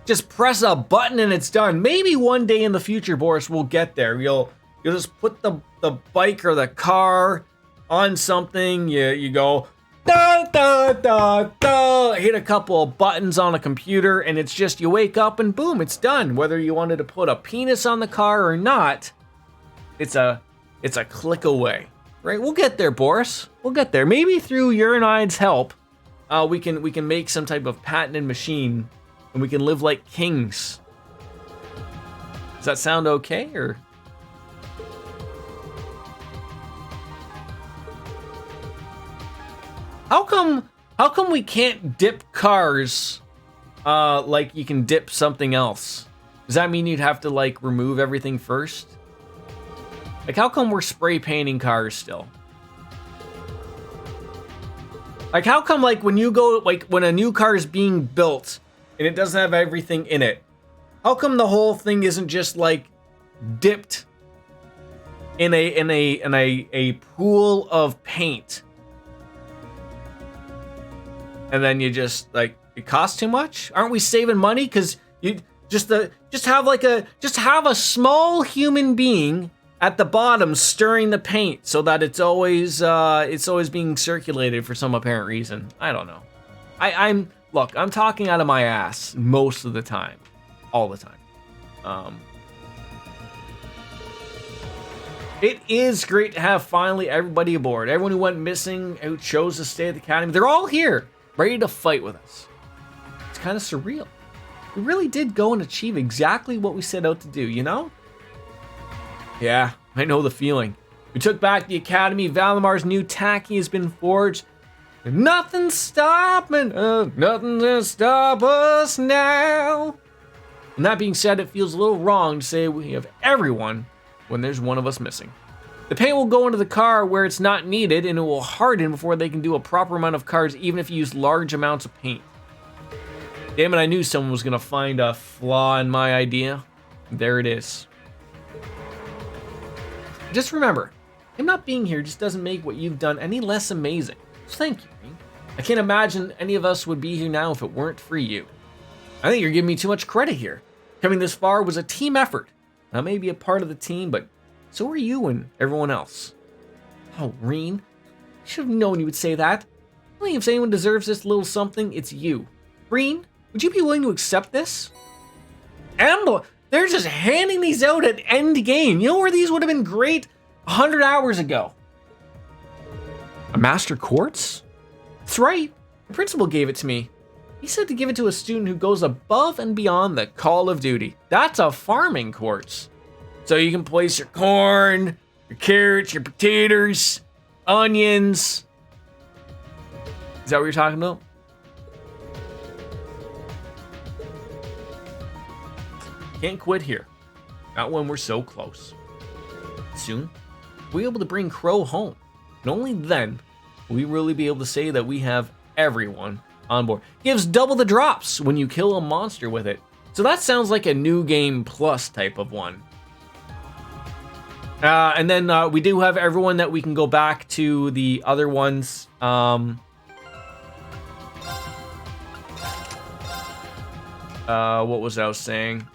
Just press a button and it's done. Maybe one day in the future, Boris, we'll get there. You'll just put the bike or the car on something. You go da da da da. Hit a couple of buttons on a computer, and it's just you wake up and boom, it's done. Whether you wanted to put a penis on the car or not, it's a click away, right? We'll get there, Boris. We'll get there. Maybe through your and I's help, we can make some type of patented machine, and we can live like kings. Does that sound okay, or? How come we can't dip cars like you can dip something else? Does that mean you'd have to like remove everything first? Like, how come we're spray painting cars still? Like, how come like when you go, like when a new car is being built and it doesn't have everything in it, how come the whole thing isn't just like dipped in a pool of paint? And then you just like, it costs too much? Aren't we saving money? Cause you just have a small human being at the bottom stirring the paint so that it's always being circulated for some apparent reason. I don't know. I'm talking out of my ass most of the time, all the time. It is great to have finally everybody aboard. Everyone who went missing, who chose to stay at the academy, they're all here, ready to fight with us. It's kind of surreal. We really did go and achieve exactly what we set out to do, you know? Yeah, I know the feeling. We took back the academy. Valimar's new tacky has been forged. Nothing's stopping us. Nothing to stop us now. And that being said, it feels a little wrong to say we have everyone when there's one of us missing. The paint will go into the car where it's not needed, and it will harden before they can do a proper amount of cars, even if you use large amounts of paint. Damn it, I knew someone was gonna find a flaw in my idea. There it is. Just remember, him not being here just doesn't make what you've done any less amazing. So thank you, Reem. I can't imagine any of us would be here now if it weren't for you. I think you're giving me too much credit here. Coming this far was a team effort. I may be a part of the team, but so are you and everyone else. Oh, Reen, I should have known you would say that. I think if anyone deserves this little something, it's you. Reen, would you be willing to accept this? And they're just handing these out at end game. You know where these would have been great 100 hours ago? A Master Quartz? That's right. The principal gave it to me. He said to give it to a student who goes above and beyond the call of duty. That's a farming quartz. So you can place your corn, your carrots, your potatoes, onions. Is that what you're talking about? Can't quit here. Not when we're so close. Soon, we'll be able to bring Crow home. And only then will we really be able to say that we have everyone on board. Gives double the drops when you kill a monster with it. So that sounds like a new game plus type of one. And then we do have everyone that we can go back to the other ones. What was I saying?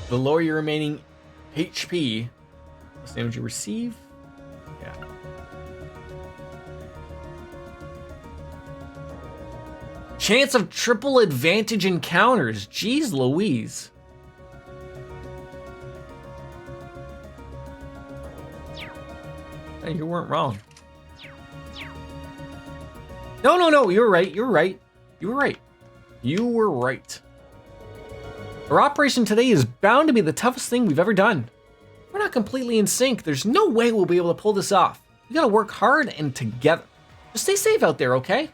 The lower your remaining HP, the damage you receive. Yeah. Chance of triple advantage encounters. Jeez Louise. Hey, you weren't wrong. No, you were right. You were right. You were right. Our operation today is bound to be the toughest thing we've ever done. We're not completely in sync. There's no way we'll be able to pull this off. We gotta work hard and together. Just stay safe out there, okay?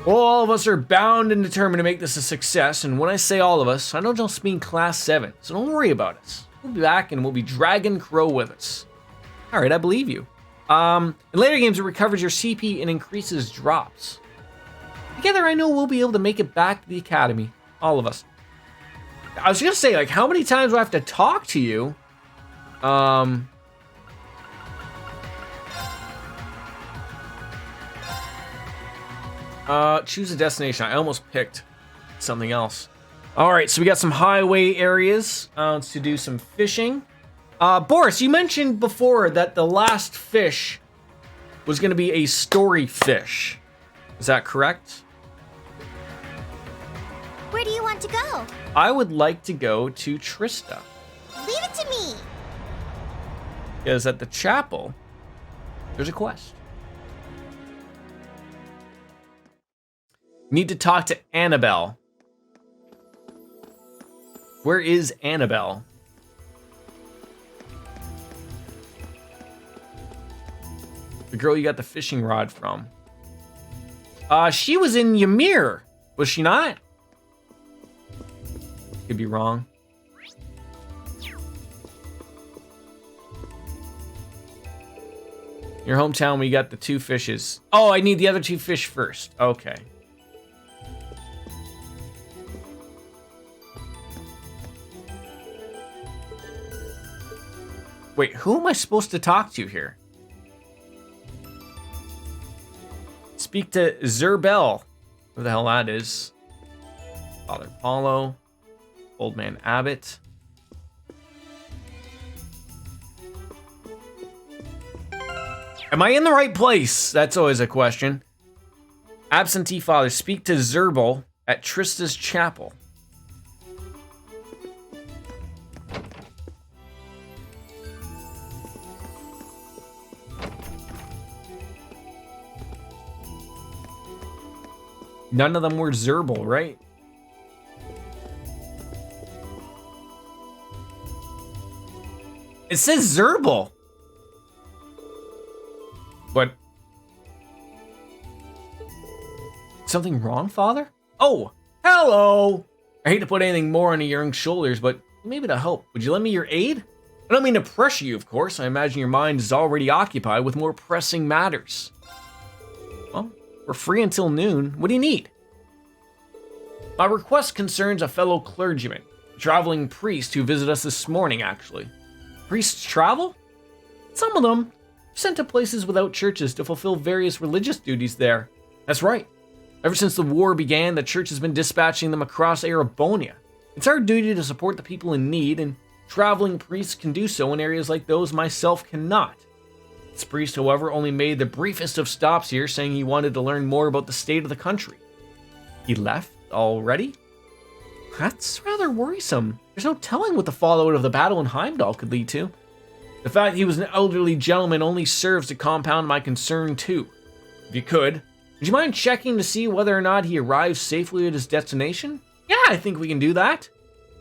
Well, all of us are bound and determined to make this a success, and when I say all of us, I don't just mean Class 7, so don't worry about us. We'll be back and we'll be dragging Crow with us. Alright, I believe you. In later games, it recovers your CP and increases drops. Together, I know we'll be able to make it back to the Academy. All of us. I was gonna say, like, how many times do I have to talk to you? Choose a destination. I almost picked something else. All right, so we got some highway areas to do some fishing. Boris, you mentioned before that the last fish was gonna be a story fish. Is that correct? Where do you want to go? I would like to go to Trista. Leave it to me. Because at the chapel, there's a quest. Need to talk to Annabelle. Where is Annabelle? The girl you got the fishing rod from. She was in Ymir, was she not? Could be wrong. Your hometown, we got the 2 fishes. Oh, I need the other 2 fish first. Okay. Wait, who am I supposed to talk to here? Speak to Zerbel. Who the hell that is? Father Paulo. Old Man Abbott. Am I in the right place? That's always a question. Absentee father, speak to Zerbel at Trista's chapel. None of them were Zerbel, right? It says Zerbel. But something wrong, Father? Oh, hello. I hate to put anything more on your young shoulders, but maybe to help, would you lend me your aid? I don't mean to pressure you, of course. I imagine your mind is already occupied with more pressing matters. Well, we're free until noon. What do you need? My request concerns a fellow clergyman, a traveling priest who visited us this morning, actually. Priests travel? Some of them are sent to places without churches to fulfill various religious duties there. That's right. Ever since the war began, the church has been dispatching them across Erebonia. It's our duty to support the people in need, and traveling priests can do so in areas like those myself cannot. This priest, however, only made the briefest of stops here, saying he wanted to learn more about the state of the country. He left already? That's rather worrisome. There's no telling what the fallout of the battle in Heimdall could lead to. The fact he was an elderly gentleman only serves to compound my concern too. If you could you mind checking to see whether or not he arrives safely at his destination? Yeah, I think we can do that.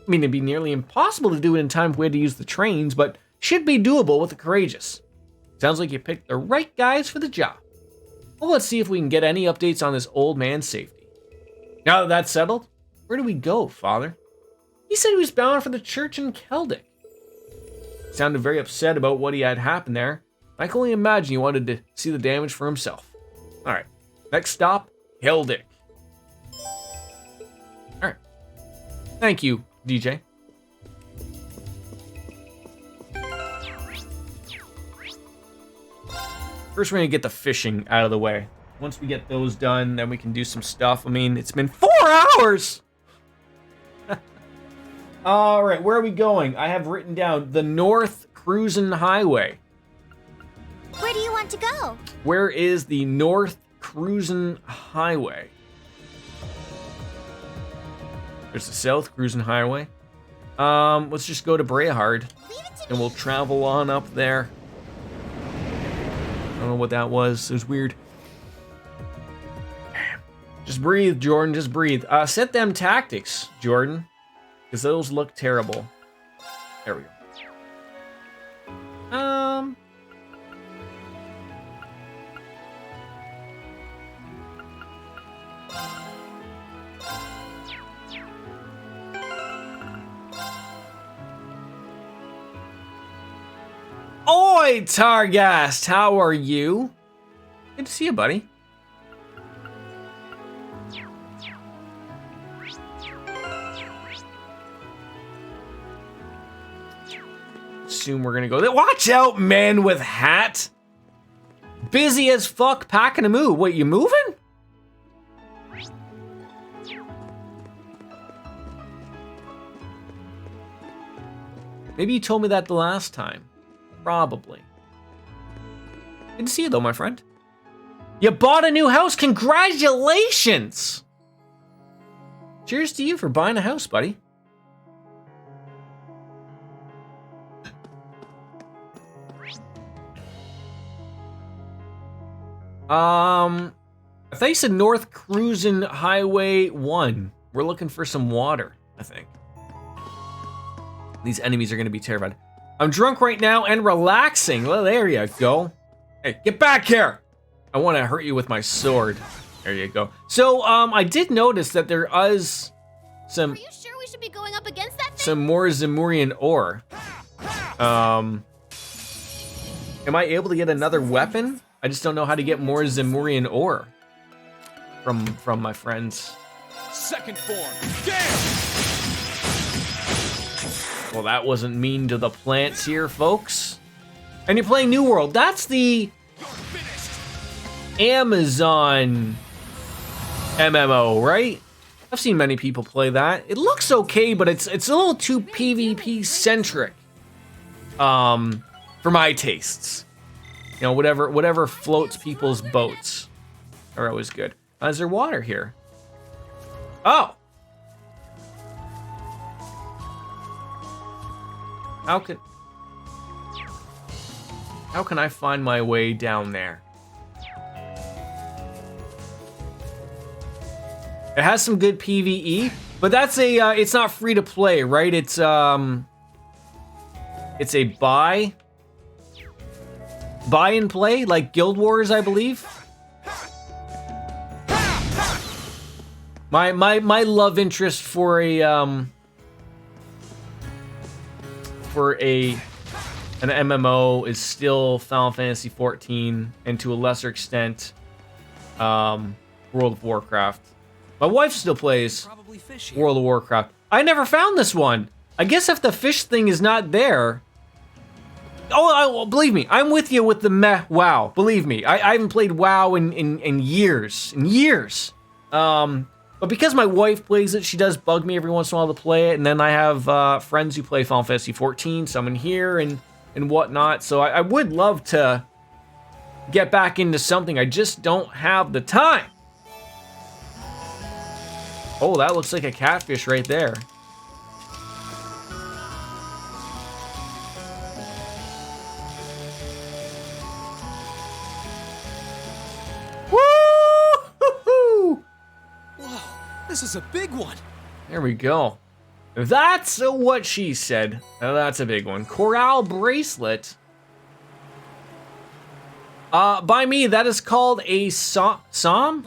I mean, it'd be nearly impossible to do it in time if we had to use the trains, but should be doable with the courageous. Sounds like you picked the right guys for the job. Well, let's see if we can get any updates on this old man's safety. Now that that's settled, where do we go, Father? He said he was bound for the church in Keldic. He sounded very upset about what he had happened there. I can only imagine he wanted to see the damage for himself. All right, next stop, Keldic. All right, thank you, DJ. First, we're gonna get the fishing out of the way. Once we get those done, then we can do some stuff. I mean, it's been 4 hours! All right, where are we going? I have written down the North Cruisin' Highway. Where do you want to go? Where is the North Cruisin' Highway? There's the South Cruisin' Highway. Let's just go to Brehard, and we'll travel on up there. I don't know what that was. It was weird. Just breathe, Jordan. Just breathe. Set them tactics, Jordan, because those look terrible. There we go. Oi, Targast, how are you? Good to see you, buddy. Assume we're gonna go there. Watch out, man with hat. Busy as fuck packing a move. Wait, you moving? Maybe you told me that the last time. Probably. Good to see you though, my friend. You bought a new house. Congratulations. Cheers to you for buying a house, buddy. I thought you said North Cruisin' Highway 1. We're looking for some water, I think. These enemies are gonna be terrified. I'm drunk right now and relaxing. Well, there you go. Hey, get back here. I want to hurt you with my sword. There you go. So, I did notice that there is some... Are you sure we should be going up against that thing? Some more Zemurian ore. Am I able to get another weapon? I just don't know how to get more Zemurian ore from my friends. Second form. Damn! Well, that wasn't mean to the plants here, folks. And you're playing New World. That's the Amazon MMO, right? I've seen many people play that. It looks okay, but it's a little too PvP centric. For my tastes. You know, whatever floats people's boats are always good. Is there water here? Oh. How can I find my way down there? It has some good PvE, but that's it's not free to play, right? It's a buy and play, like Guild Wars, I believe. My love interest for an MMO is still Final Fantasy XIV, and to a lesser extent, World of Warcraft. My wife still plays World of Warcraft. I never found this one. I guess if the fish thing is not there. Oh, believe me, I'm with you with the meh WoW. Believe me, I haven't played WoW in years. But because my wife plays it, she does bug me every once in a while to play it. And then I have friends who play Final Fantasy XIV, some in here and whatnot. So I would love to get back into something. I just don't have the time. Oh, that looks like a catfish right there. Woo! Whoa, this is a big one. There we go. That's what she said. Now that's a big one. Coral bracelet. By me, that is called a som.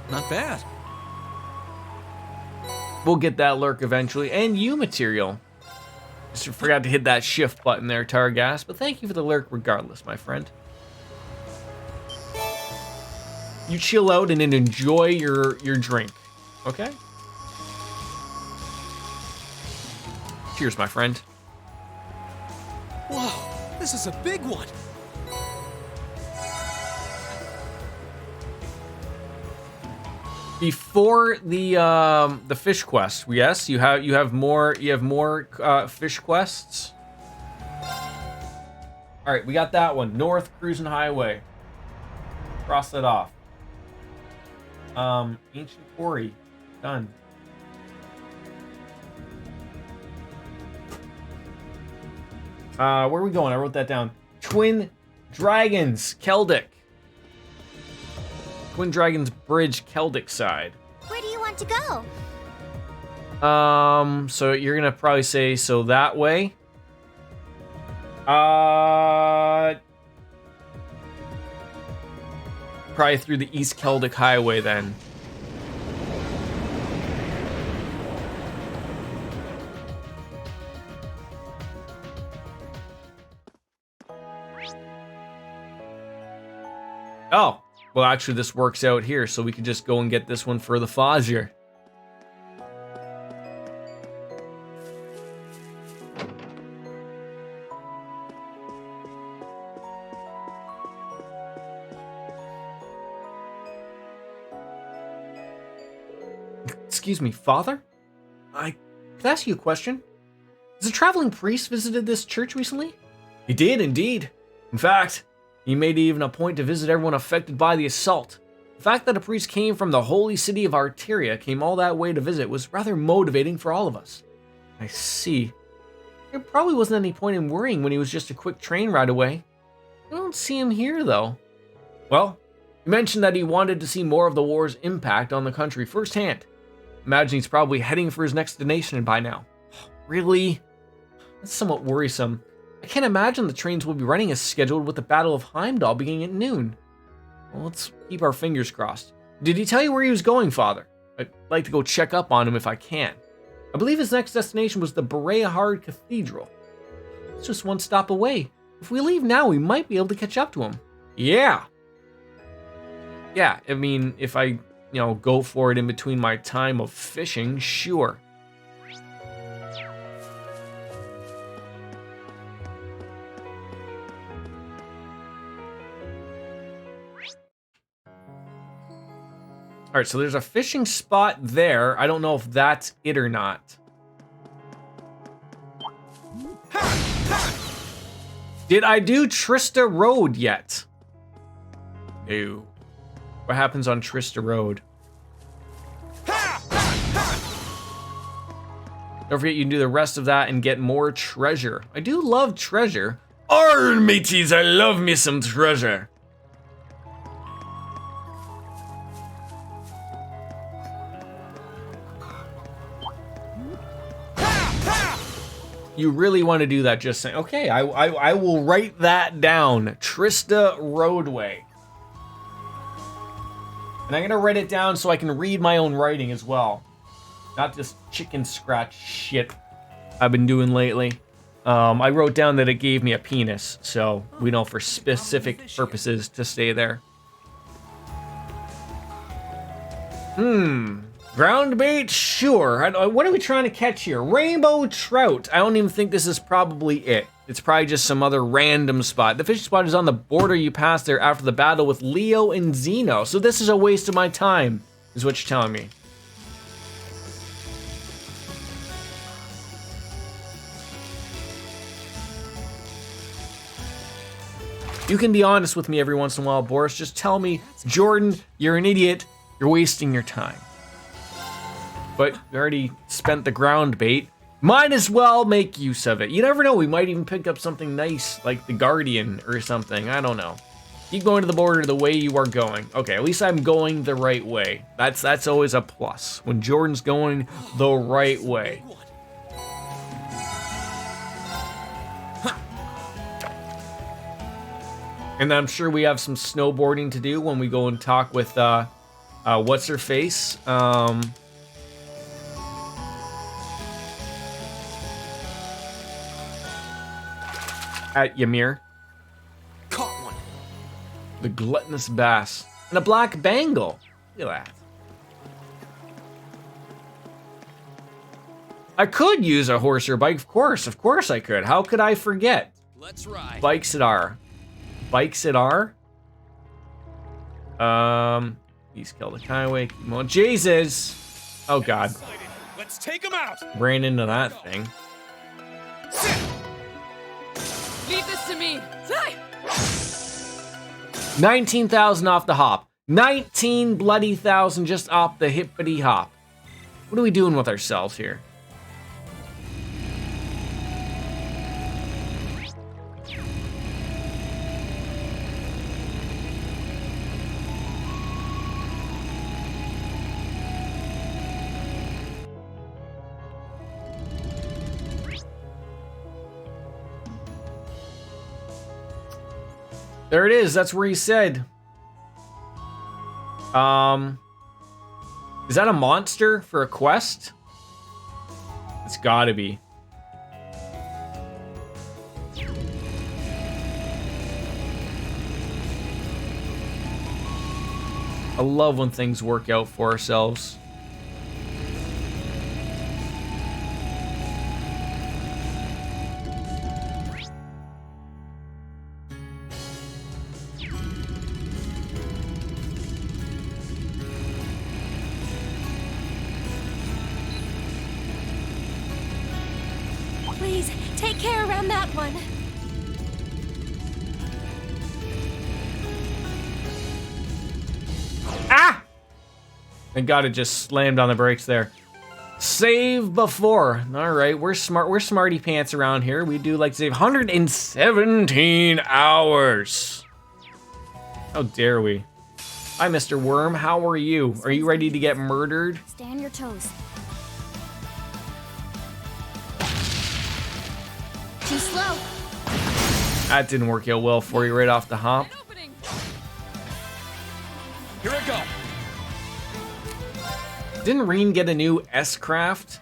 Not bad. We'll get that lurk eventually. And you material. Just forgot to hit that shift button there, Targas, but thank you for the lurk regardless, my friend. You chill out and then enjoy your drink, okay? Cheers, my friend. Whoa, this is a big one. Before the fish quest, yes, you have more fish quests. All right, we got that one. North Cruising Highway. Cross that off. Ancient Quarry. Done. Where are we going? I wrote that down. Twin Dragons, Keldic. Twin Dragons Bridge, Keldic side. Where do you want to go? So you're gonna probably say so that way. Probably through the East Keldic Highway then. Oh. Well, actually, this works out here, so we could just go and get this one for the Fazir. Excuse me, Father? Could ask you a question? Has a traveling priest visited this church recently? He did, indeed. In fact, he made even a point to visit everyone affected by the assault. The fact that a priest came from the holy city of Arteria came all that way to visit was rather motivating for all of us. I see. There probably wasn't any point in worrying when he was just a quick train ride away. I don't see him here, though. Well, he mentioned that he wanted to see more of the war's impact on the country firsthand. Imagine he's probably heading for his next destination by now. Really? That's somewhat worrisome. I can't imagine the trains will be running as scheduled with the Battle of Heimdall beginning at noon. Well, let's keep our fingers crossed. Did he tell you where he was going, Father? I'd like to go check up on him if I can. I believe his next destination was the Bereahard Cathedral. It's just one stop away. If we leave now, we might be able to catch up to him. Yeah. Yeah, I mean, if I, go for it in between my time of fishing, sure. All right, so there's a fishing spot there. I don't know if that's it or not. Did I do Trista Road yet? No. What happens on Trista Road? Don't forget you can do the rest of that and get more treasure. I do love treasure. Arr, mateys, I love me some treasure. you really want to do that, just saying, okay, I will write that down. Trista Roadway. And I'm going to write it down so I can read my own writing as well. Not this chicken scratch shit I've been doing lately. I wrote down that it gave me a penis, so we know for specific purposes to stay there. Ground bait? Sure. What are we trying to catch here? Rainbow trout. I don't even think this is probably it. It's probably just some other random spot. The fishing spot is on the border. You pass there after the battle with Leo and Zeno. So this is a waste of my time, is what you're telling me. You can be honest with me every once in a while, Boris. Just tell me, Jordan, you're an idiot. You're wasting your time. But we already spent the ground bait. Might as well make use of it. You never know. We might even pick up something nice like the Guardian or something. I don't know. Keep going to the border the way you are going. Okay, at least I'm going the right way. That's always a plus. When Jordan's going the right way. And I'm sure we have some snowboarding to do when we go and talk with, what's her face? At Ymir. Caught one. The gluttonous bass. And a black bangle. Look at that. I could use a horse or bike, of course I could. How could I forget? Let's ride. Bikes at R. Bikes at R. He's killed a highway. Keep on. Jesus. Oh God. Let's take him out. Ran into that thing. Leave this to me. 19,000 off the hop. 19 bloody thousand just off the hippity hop. What are we doing with ourselves here? There it is. That's where he said. Is that a monster for a quest? It's gotta be. I love when things work out for ourselves. Please, take care around that one. Ah! Thank God it just slammed on the brakes there. Save before. All right, we're smart. We're smarty pants around here. We do like to save 117 hours. How dare we? Hi, Mr. Worm. How are you? Are you ready to get murdered? Stay on your toes. Too slow. That didn't work out well for you right off the hop. Here I go. Didn't Reen get a new S-Craft?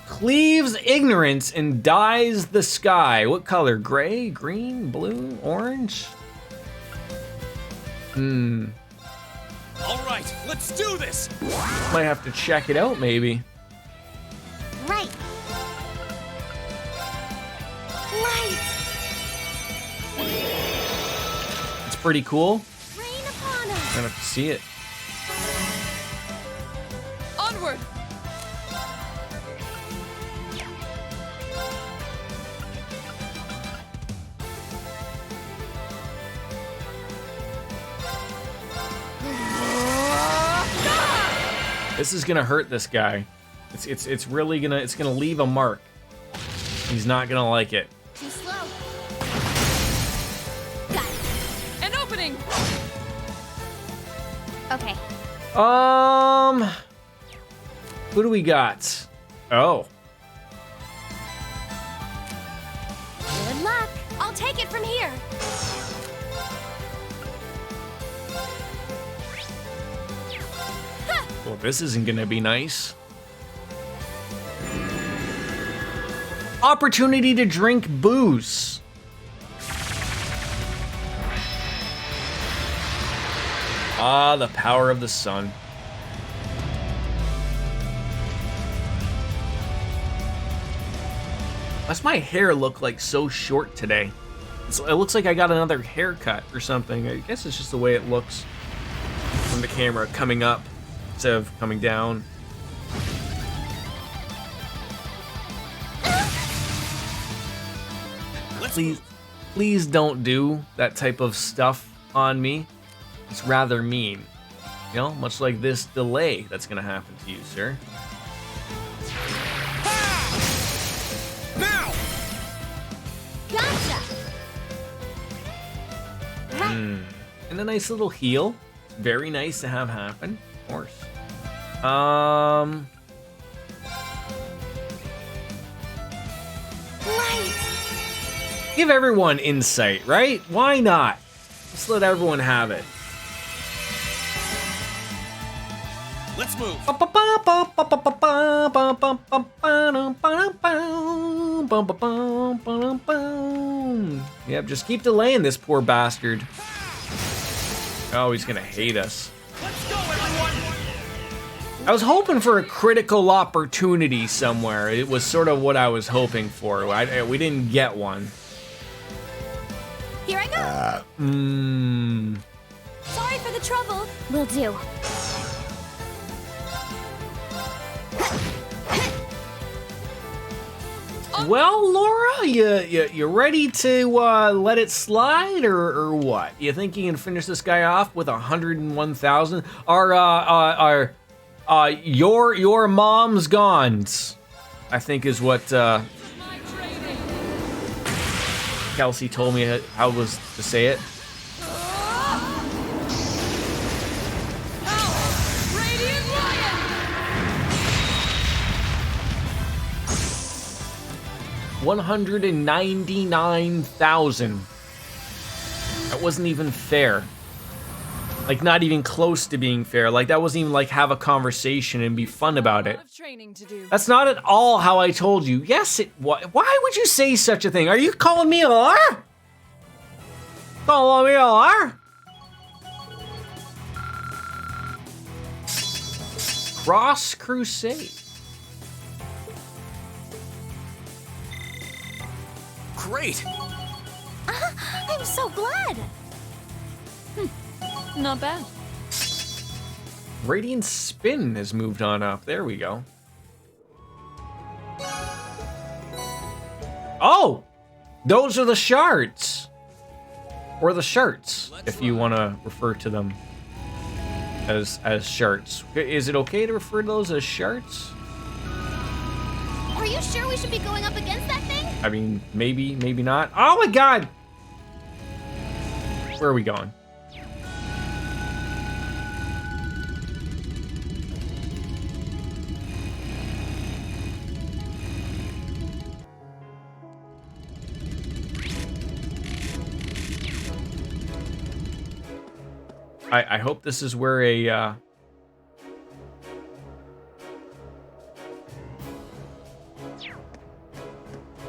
Cleaves ignorance and dyes the sky. What color? Gray, green, blue, orange? All right, let's do this. Might have to check it out, maybe. Right. Light. It's pretty cool. Rain upon us. I'm gonna have to see it. Onward. This is gonna hurt this guy. It's really gonna leave a mark. He's not gonna like it. Too slow. An opening. Okay. Who do we got? Oh. This isn't gonna be nice. Opportunity to drink booze. Ah, the power of the sun. Why's my hair look like so short today? It looks like I got another haircut or something. I guess it's just the way it looks from the camera, coming up instead of coming down. Please don't do that type of stuff on me. It's rather mean. You know, much like this delay that's gonna happen to you, sir. Now! Gotcha! And a nice little heal. Very nice to have happen, of course. Give everyone insight, right? Why not? Just let everyone have it. Let's move. Yep, just keep delaying this poor bastard. Oh, he's gonna hate us. Let's go, everyone. I was hoping for a critical opportunity somewhere. It was sort of what I was hoping for. We didn't get one. Here I go. Sorry for the trouble. Will do. Well, Laura, you ready to let it slide, or what? You think you can finish this guy off with 101,000? Your mom's gones, I think is what Kelsey told me how was to say it. $199,000. That wasn't even fair. Like, not even close to being fair. Like, that wasn't even like have a conversation and be fun about it. That's not at all how I told you. Yes, it was. Why would you say such a thing? Are you calling me a liar? Calling me a liar? Cross Crusade. Great. I'm so glad. Not bad. Radiant Spin has moved on up. There we go. Oh! Those are the shards. Or the shirts, if you want to refer to them as shirts. Is it okay to refer to those as shirts? Are you sure we should be going up against that thing? I mean, maybe, maybe not. Oh my god! Where are we going? I hope this is where a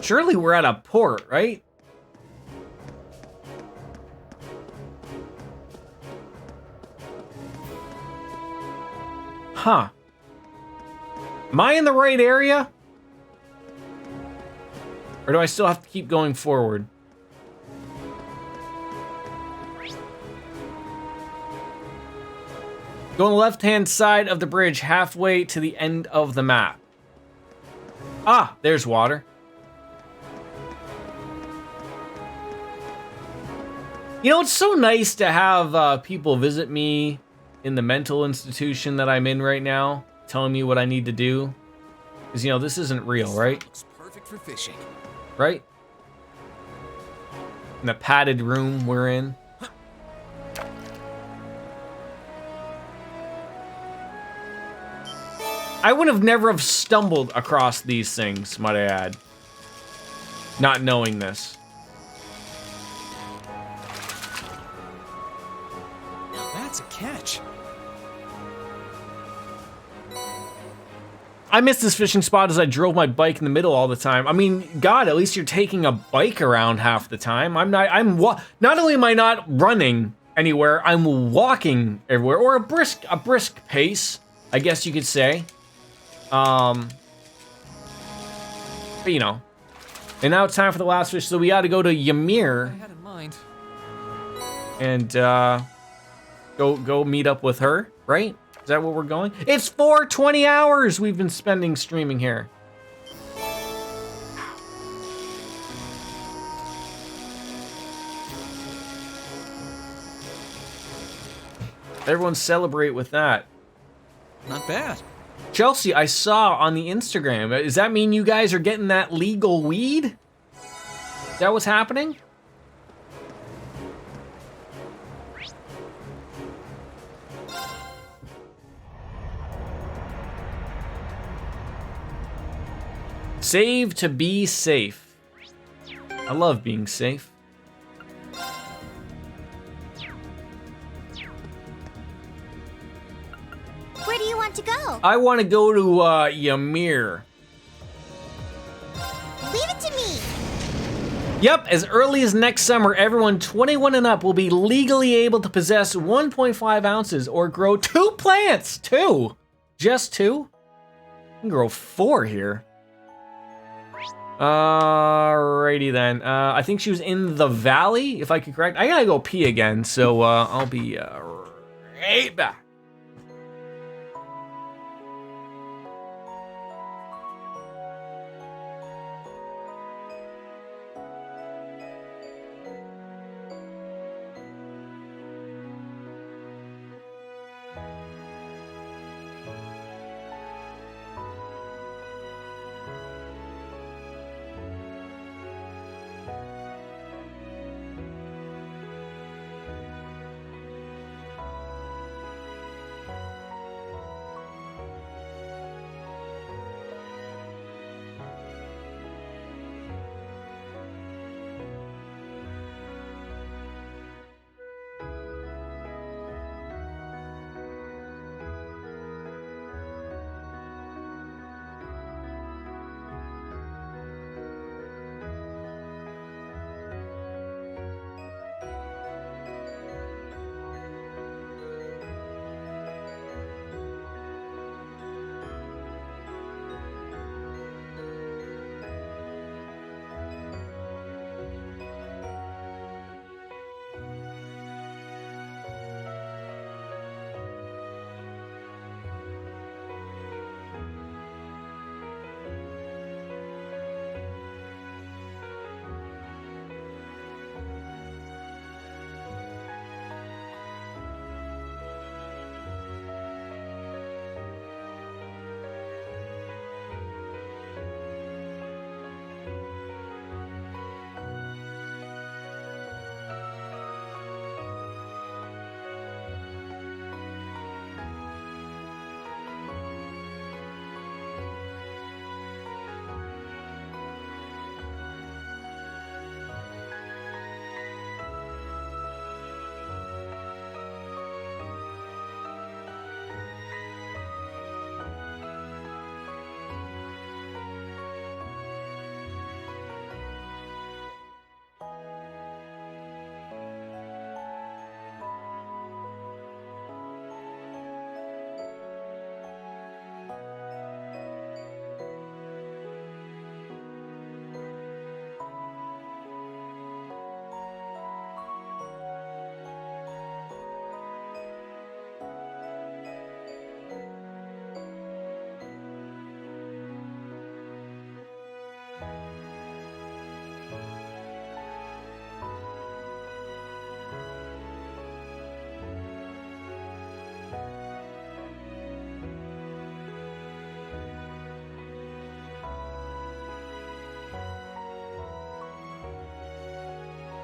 surely we're at a port, right? Huh. Am I in the right area? Or do I still have to keep going forward? Go on the left-hand side of the bridge, halfway to the end of the map. Ah, there's water. You know, it's so nice to have people visit me in the mental institution that I'm in right now, telling me what I need to do. Because, you know, this isn't real, right? Looks perfect for fishing. Right? In the padded room we're in. I would have never have stumbled across these things, might I add. Not knowing this. Now that's a catch. I miss this fishing spot as I drove my bike in the middle all the time. I mean, God, at least you're taking a bike around half the time. Not only am I not running anywhere, I'm walking everywhere, or a brisk pace, I guess you could say. But you know. And now it's time for the last fish, so we gotta go to Ymir. I had in mind. And go meet up with her, right? Is that where we're going? It's 420 hours we've been spending streaming here. Everyone celebrate with that. Not bad. Chelsea, I saw on the Instagram. Does that mean you guys are getting that legal weed? Is that what's happening? Save to be safe. I love being safe. Where do you want to go? I want to go to Ymir. Leave it to me. Yep, as early as next summer, everyone 21 and up will be legally able to possess 1.5 ounces or grow 2 plants. 2? Just 2? You can grow 4 here. Alrighty then. I think she was in the valley, if I could correct. I gotta go pee again, so I'll be right back.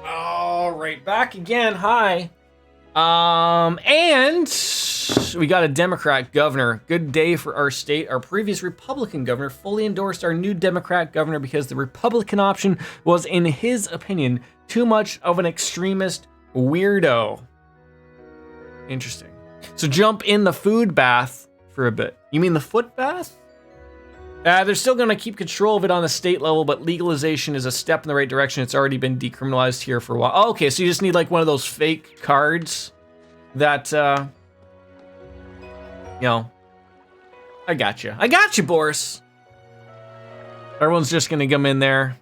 All right, back again. Hi. And we got a Democrat governor. Good day for our state. Our previous Republican governor fully endorsed our new Democrat governor because the Republican option was, in his opinion, too much of an extremist weirdo. Interesting. So jump in the food bath for a bit. You mean the foot bath? They're still going to keep control of it on the state level, but legalization is a step in the right direction. It's already been decriminalized here for a while. Oh, okay, so you just need like one of those fake cards that, you know, I got you. I got you, Boris. Everyone's just going to come in there.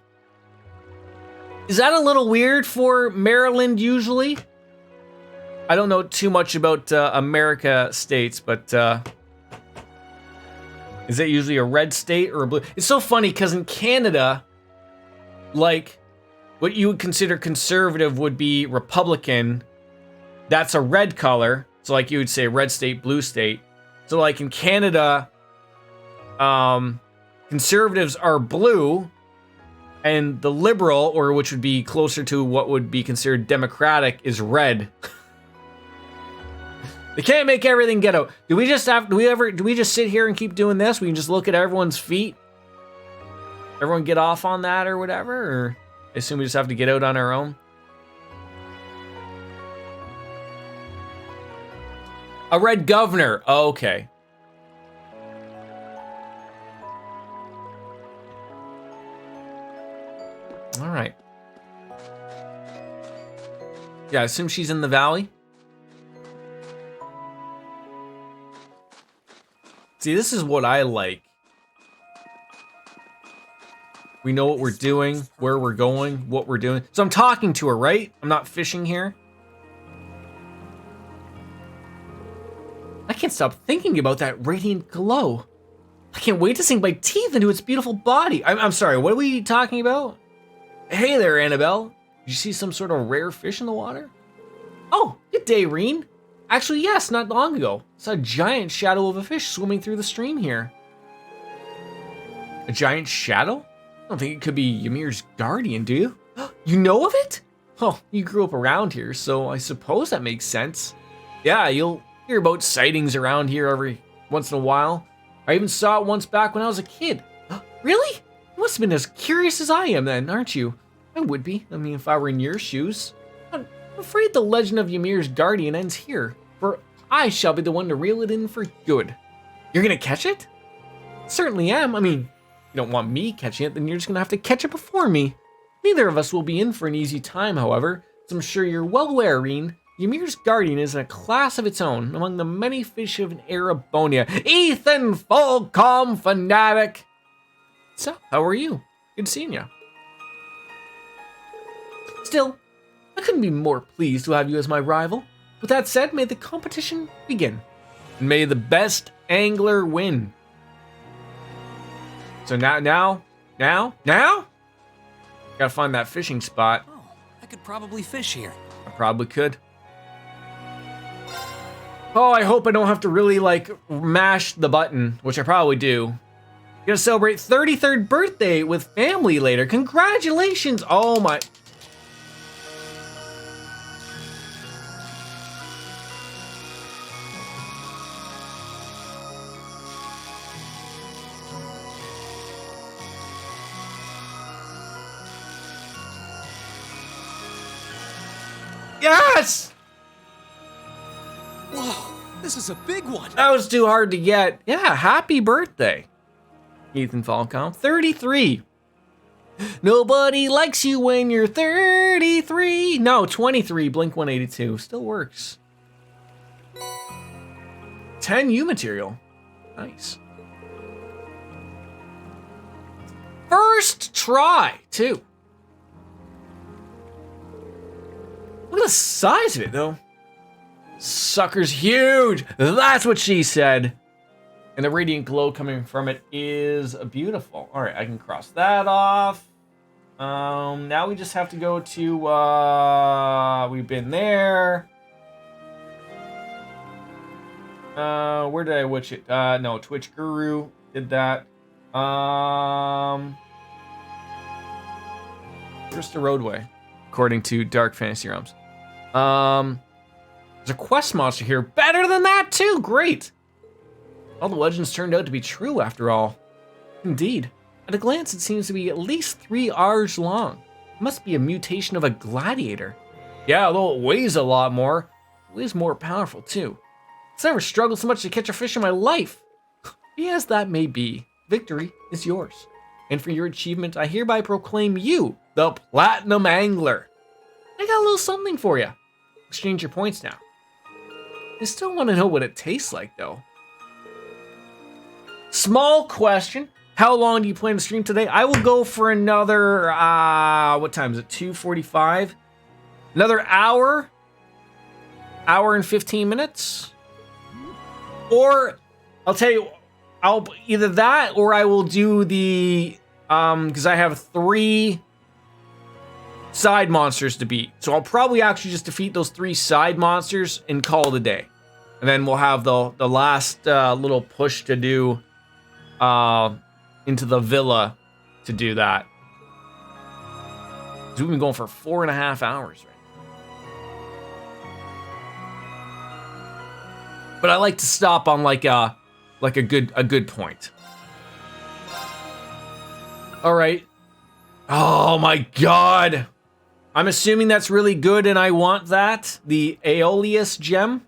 Is that a little weird for Maryland usually? I don't know too much about America states, but is that usually a red state or a blue? It's so funny because in Canada, like what you would consider conservative would be Republican. That's a red color. So like you would say red state, blue state. So like in Canada, conservatives are blue. And the liberal, or which would be closer to what would be considered democratic, is red. They can't make everything ghetto. Do we just sit here and keep doing this? We can just look at everyone's feet? Everyone get off on that or whatever? Or I assume we just have to get out on our own? A red governor. Oh, okay. All right. Yeah, I assume she's in the valley. See, this is what I like. We know what we're doing, where we're going, what we're doing. So I'm talking to her, right? I'm not fishing here. I can't stop thinking about that radiant glow. I can't wait to sink my teeth into its beautiful body. I'm sorry, what are we talking about? Hey there, Annabelle. Did you see some sort of rare fish in the water? Oh, good day, Reen. Actually, yes, not long ago. I saw a giant shadow of a fish swimming through the stream here. A giant shadow? I don't think it could be Ymir's guardian, do you? You know of it? Oh, you grew up around here, so I suppose that makes sense. Yeah, you'll hear about sightings around here every once in a while. I even saw it once back when I was a kid. Really? You must have been as curious as I am then, aren't you? I would be. I mean, if I were in your shoes. I'm afraid the legend of Ymir's guardian ends here, for I shall be the one to reel it in for good. You're gonna catch it? Certainly am. I mean, you don't want me catching it, then you're just gonna have to catch it before me. Neither of us will be in for an easy time, however, as I'm sure you're well aware, Reen. Ymir's guardian is in a class of its own among the many fish of Erebonia. Ethan Fullcom Fanatic! So, how are you? Good seeing ya. Still, I couldn't be more pleased to have you as my rival. With that said, may the competition begin. And may the best angler win. So now? Gotta find that fishing spot. Oh, I could probably fish here. I probably could. Oh, I hope I don't have to really, like, mash the button, which I probably do. Gonna celebrate 33rd birthday with family later. Congratulations! Oh my... Yes! Whoa, this is a big one. That was too hard to get. Yeah, happy birthday, Ethan Falcom. 33. Nobody likes you when you're 33. No, 23. Blink 182. Still works. 10 U material. Nice. First try, too. Look at the size of it, though. Sucker's huge. That's what she said. And the radiant glow coming from it is beautiful. All right, I can cross that off. Now we just have to go to, we've been there. Where did I witch it? No, Twitch Guru did that. Just a roadway, according to Dark Fantasy Realms. There's a quest monster here. Better than that, too. Great. All the legends turned out to be true, after all. Indeed. At a glance, it seems to be at least 3 Rs long. It must be a mutation of a gladiator. Yeah, although it weighs a lot more, it is more powerful, too. I've never struggled so much to catch a fish in my life. Be as that may be, victory is yours. And for your achievement, I hereby proclaim you the Platinum Angler. I got a little something for you. Exchange your points now. I still want to know what it tastes like, though. Small question. How long do you plan to stream today? I will go for another, what time is it? 2:45? Another hour and 15 minutes? Or, I'll tell you, I'll either that or I will do the, because I have 3 side monsters to beat. So I'll probably actually just defeat those 3 side monsters and call it a day. And then we'll have the last little push to do into the villa to do that. So we've been going for 4.5 hours, right? But I like to stop on like a good point. All right. Oh my God. I'm assuming that's really good and I want that. The Aeolus gem.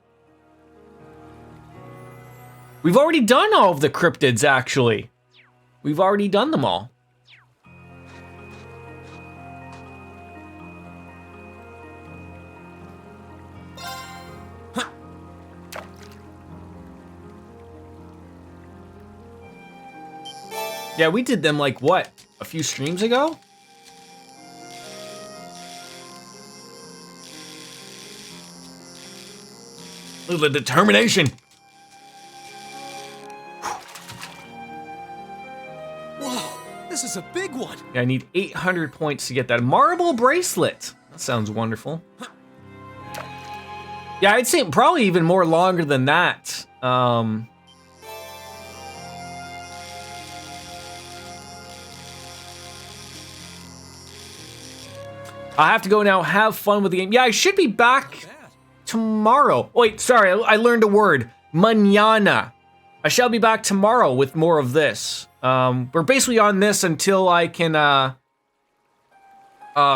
We've already done all of the cryptids, actually. We've already done them all. Yeah, we did them like, what, a few streams ago? Look at the determination. Whoa, this is a big one. Yeah, I need 800 points to get that marble bracelet. That sounds wonderful. Yeah, I'd say probably even more longer than that. I have to go now. Have fun with the game. Yeah, I should be back tomorrow. Wait, sorry, I learned a word. Mañana. I shall be back tomorrow with more of this. We're basically on this until I can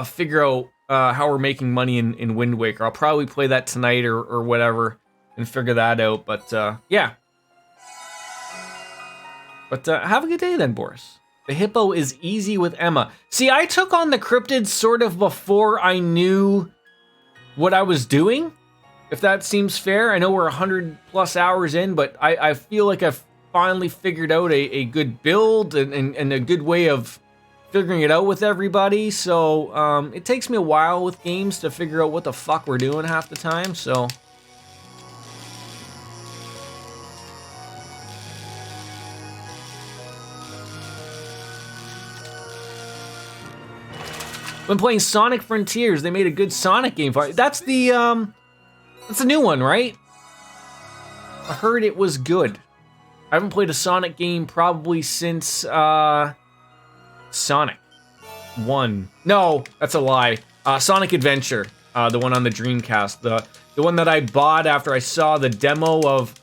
figure out how we're making money in Wind Waker. I'll probably play that tonight or whatever and figure that out. But yeah. But have a good day then, Boris. The hippo is easy with Emma. See, I took on the cryptids sort of before I knew what I was doing, if that seems fair. I know we're 100 plus hours in, but I feel like I've finally figured out a good build and a good way of figuring it out with everybody. So it takes me a while with games to figure out what the fuck we're doing half the time, so... When playing Sonic Frontiers, they made a good Sonic game for it. That's the new one, right? I heard it was good. I haven't played a Sonic game probably since Sonic 1. No, that's a lie. Sonic Adventure, the one on the Dreamcast, the one that I bought after I saw the demo of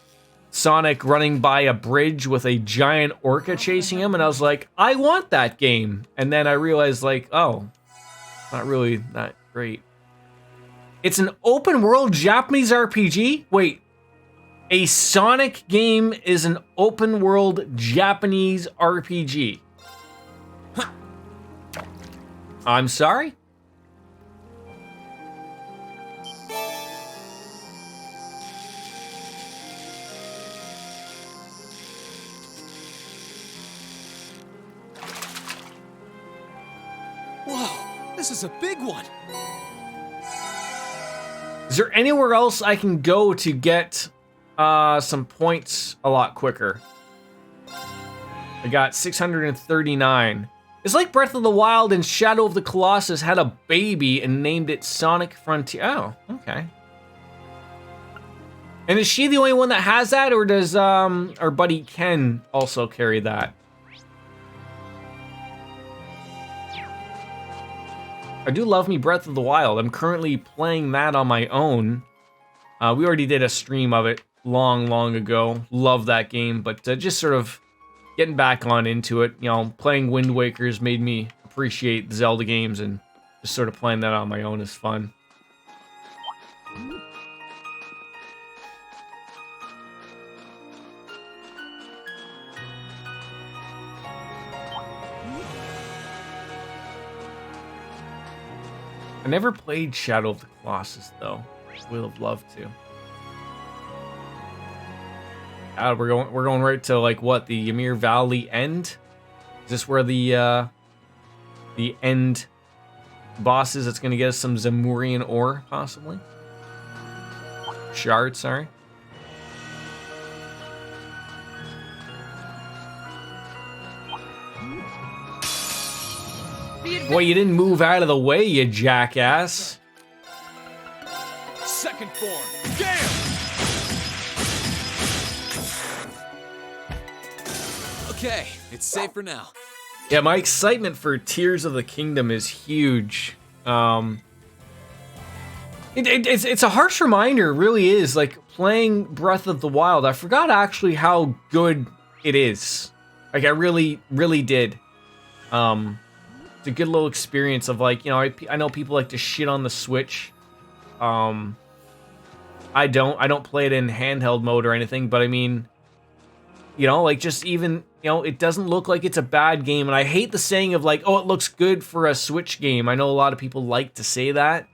Sonic running by a bridge with a giant orca chasing him, and I was like, I want that game. And then I realized, like, oh, not really that great. It's an open world Japanese RPG? Wait, a Sonic game is an open world Japanese RPG? Huh. I'm sorry? Whoa, this is a big one. Is there anywhere else I can go to get some points a lot quicker? I got 639. It's like Breath of the Wild and Shadow of the Colossus had a baby and named it Sonic Frontier. Oh, okay. And is she the only one that has that, or does our buddy Ken also carry that? I do love me Breath of the Wild. I'm currently playing that on my own. We already did a stream of it long ago. Love that game, but just sort of getting back on into it. You know, playing Wind Waker's made me appreciate the Zelda games, and just sort of playing that on my own is fun. I never played Shadow of the Colossus though. Would have loved to. We're going right to like what, the Ymir Valley end? Is this where the end boss is? That's gonna get us some Zamurian ore, possibly. Shard, sorry. Boy, you didn't move out of the way, you jackass. Second form. Damn! Okay, it's safe for now. Yeah, my excitement for Tears of the Kingdom is huge. It's a harsh reminder, it really is. Like, playing Breath of the Wild, I forgot actually how good it is. Like, I really, really did. It's a good little experience of, like, you know, I know people like to shit on the Switch. I don't play it in handheld mode or anything, but I mean, you know, like, just even, you know, it doesn't look like it's a bad game, and I hate the saying of like, oh, it looks good for a Switch game. I know a lot of people like to say that,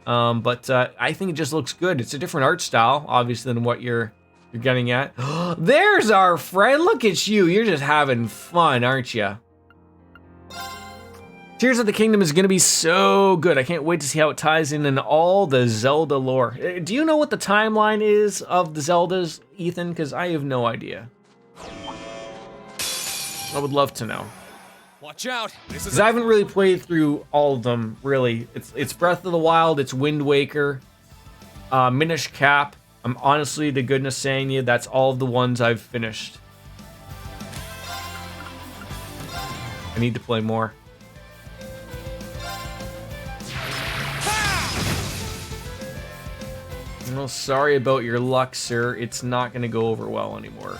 but I think it just looks good. It's a different art style, obviously, than what you're getting at. There's our friend. Look at you. You're just having fun, aren't you? Tears of the Kingdom is going to be so good. I can't wait to see how it ties in all the Zelda lore. Do you know what the timeline is of the Zeldas, Ethan? Because I have no idea. I would love to know. Watch out! Because I haven't really played through all of them, really. It's Breath of the Wild, it's Wind Waker, Minish Cap. I'm honestly, to goodness saying you, that's all of the ones I've finished. I need to play more. Well, sorry about your luck, sir. It's not going to go over well anymore.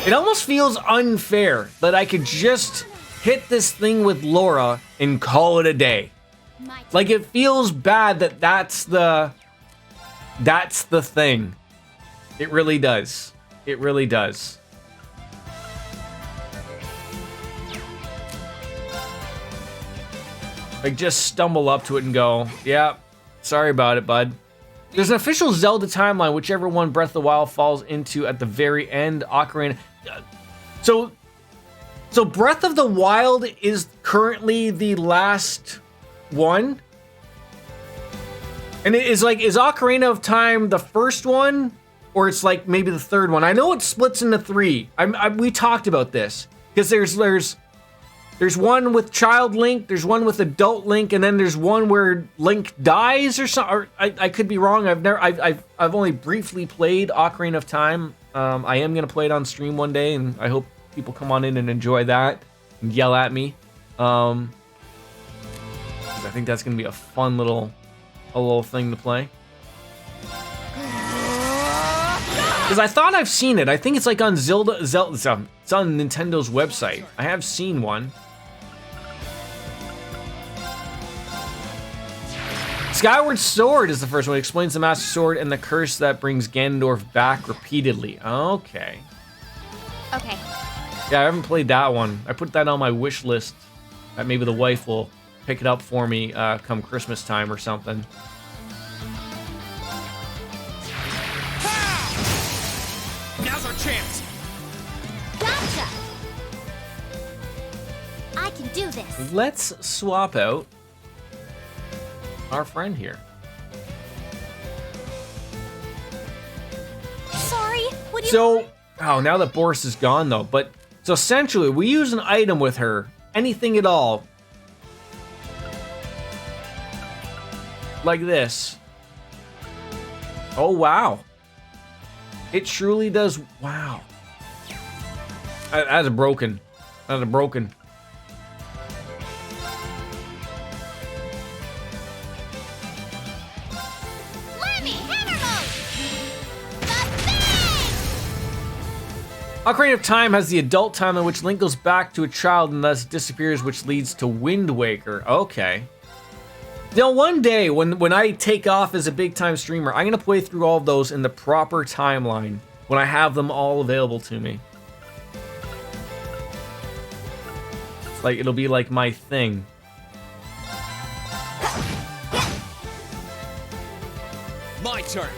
It almost feels unfair that I could just hit this thing with Laura and call it a day. Like, it feels bad that that's the thing. It really does. It really does. Like, just stumble up to it and go, yeah, sorry about it, bud. There's an official Zelda timeline, whichever one Breath of the Wild falls into at the very end. Ocarina. So Breath of the Wild is currently the last one? And it is like, is Ocarina of Time the first one? Or it's like maybe the third one? I know it splits into three. We talked about this. Because there's one with Child Link, there's one with Adult Link, and then there's one where Link dies or something. Or I could be wrong. I've only briefly played Ocarina of Time. I am gonna play it on stream one day, and I hope people come on in and enjoy that and yell at me. I think that's gonna be a fun little thing to play. Because I thought I've seen it. I think it's like on Zelda. It's on Nintendo's website. I have seen one. Skyward Sword is the first one. It explains the Master Sword and the curse that brings Ganondorf back repeatedly. Okay. Okay. Yeah, I haven't played that one. I put that on my wish list. That maybe the wife will pick it up for me come Christmas time or something. Now's our chance. Gotcha. I can do this. Let's swap out our friend here. Sorry, what do you... So, oh, now that Boris is gone though, but so essentially we use an item with her, anything at all. Like this. Oh, wow. It truly does, wow. That's broken. That's broken. Ocarina of Time has the adult time in which Link goes back to a child and thus disappears, which leads to Wind Waker. Okay. Now, one day, when I take off as a big-time streamer, I'm going to play through all of those in the proper timeline when I have them all available to me. Like, it'll be like my thing. My turn.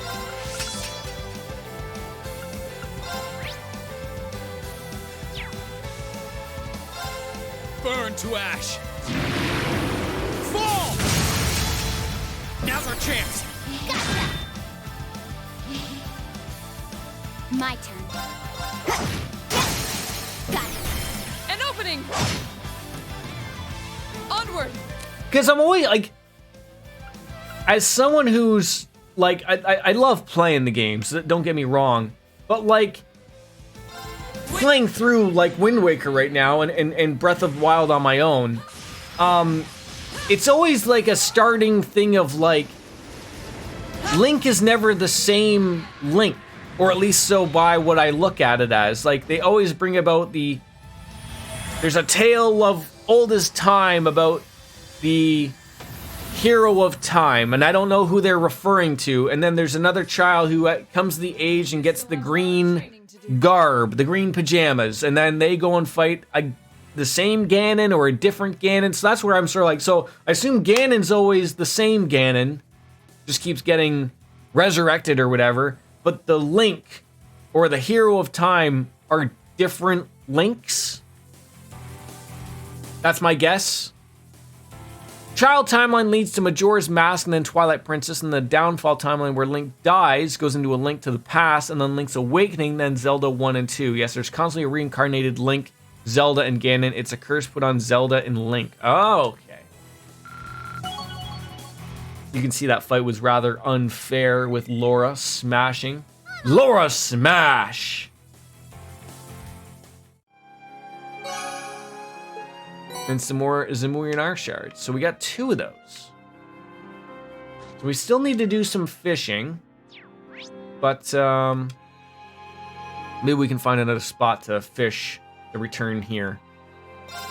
Burn to ash. Fall! Now's our chance. My turn. Got it. An opening! Onward! Because I'm always, like... As someone who's, like... I love playing the games, don't get me wrong. But, like... Playing through, like, Wind Waker right now and Breath of the Wild on my own... It's always, like, a starting thing of, like... Link is never the same Link. Or at least so by what I look at it as. Like, they always bring about the... There's a tale of oldest time about the hero of time, and I don't know who they're referring to. And then there's another child who comes to the age and gets the green garb, the green pajamas, and then they go and fight the same Ganon or a different Ganon. So that's where I'm sort of like, so I assume Ganon's always the same Ganon, just keeps getting resurrected or whatever. But the Link, or the hero of time, are different Links? That's my guess. Child timeline leads to Majora's Mask and then Twilight Princess, and the Downfall timeline where Link dies goes into a Link to the Past, and then Link's Awakening, then Zelda 1 and 2. Yes, there's constantly a reincarnated Link, Zelda, and Ganon. It's a curse put on Zelda and Link. Oh, okay. You can see that fight was rather unfair with Laura smashing. Laura smash! And some more Zamurian shards. So we got 2 of those. So we still need to do some fishing. But maybe we can find another spot to fish the return here.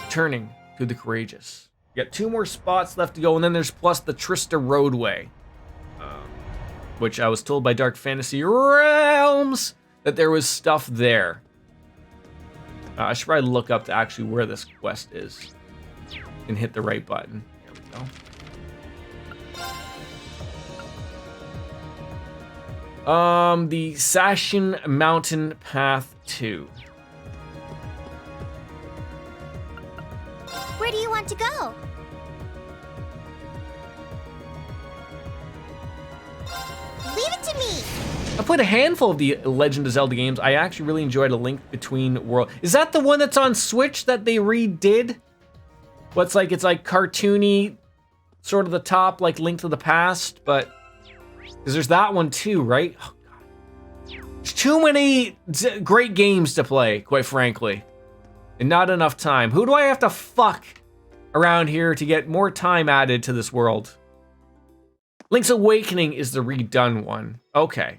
Returning to the Courageous. We got 2 more spots left to go, and then there's plus the Trista Roadway. Which I was told by Dark Fantasy Realms that there was stuff there. I should probably look up to actually where this quest is. And hit the right button. There we go. The Sashin Mountain Path 2. Where do you want to go? Leave it to me. I played a handful of the Legend of Zelda games. I actually really enjoyed A Link Between Worlds. Is that the one that's on Switch that they redid? What's like, it's like cartoony, sort of the top, like Link to the Past, but because there's that one too, right? Oh, God. There's too many great games to play, quite frankly, and not enough time. Who do I have to fuck around here to get more time added to this world? Link's Awakening is the redone one. Okay.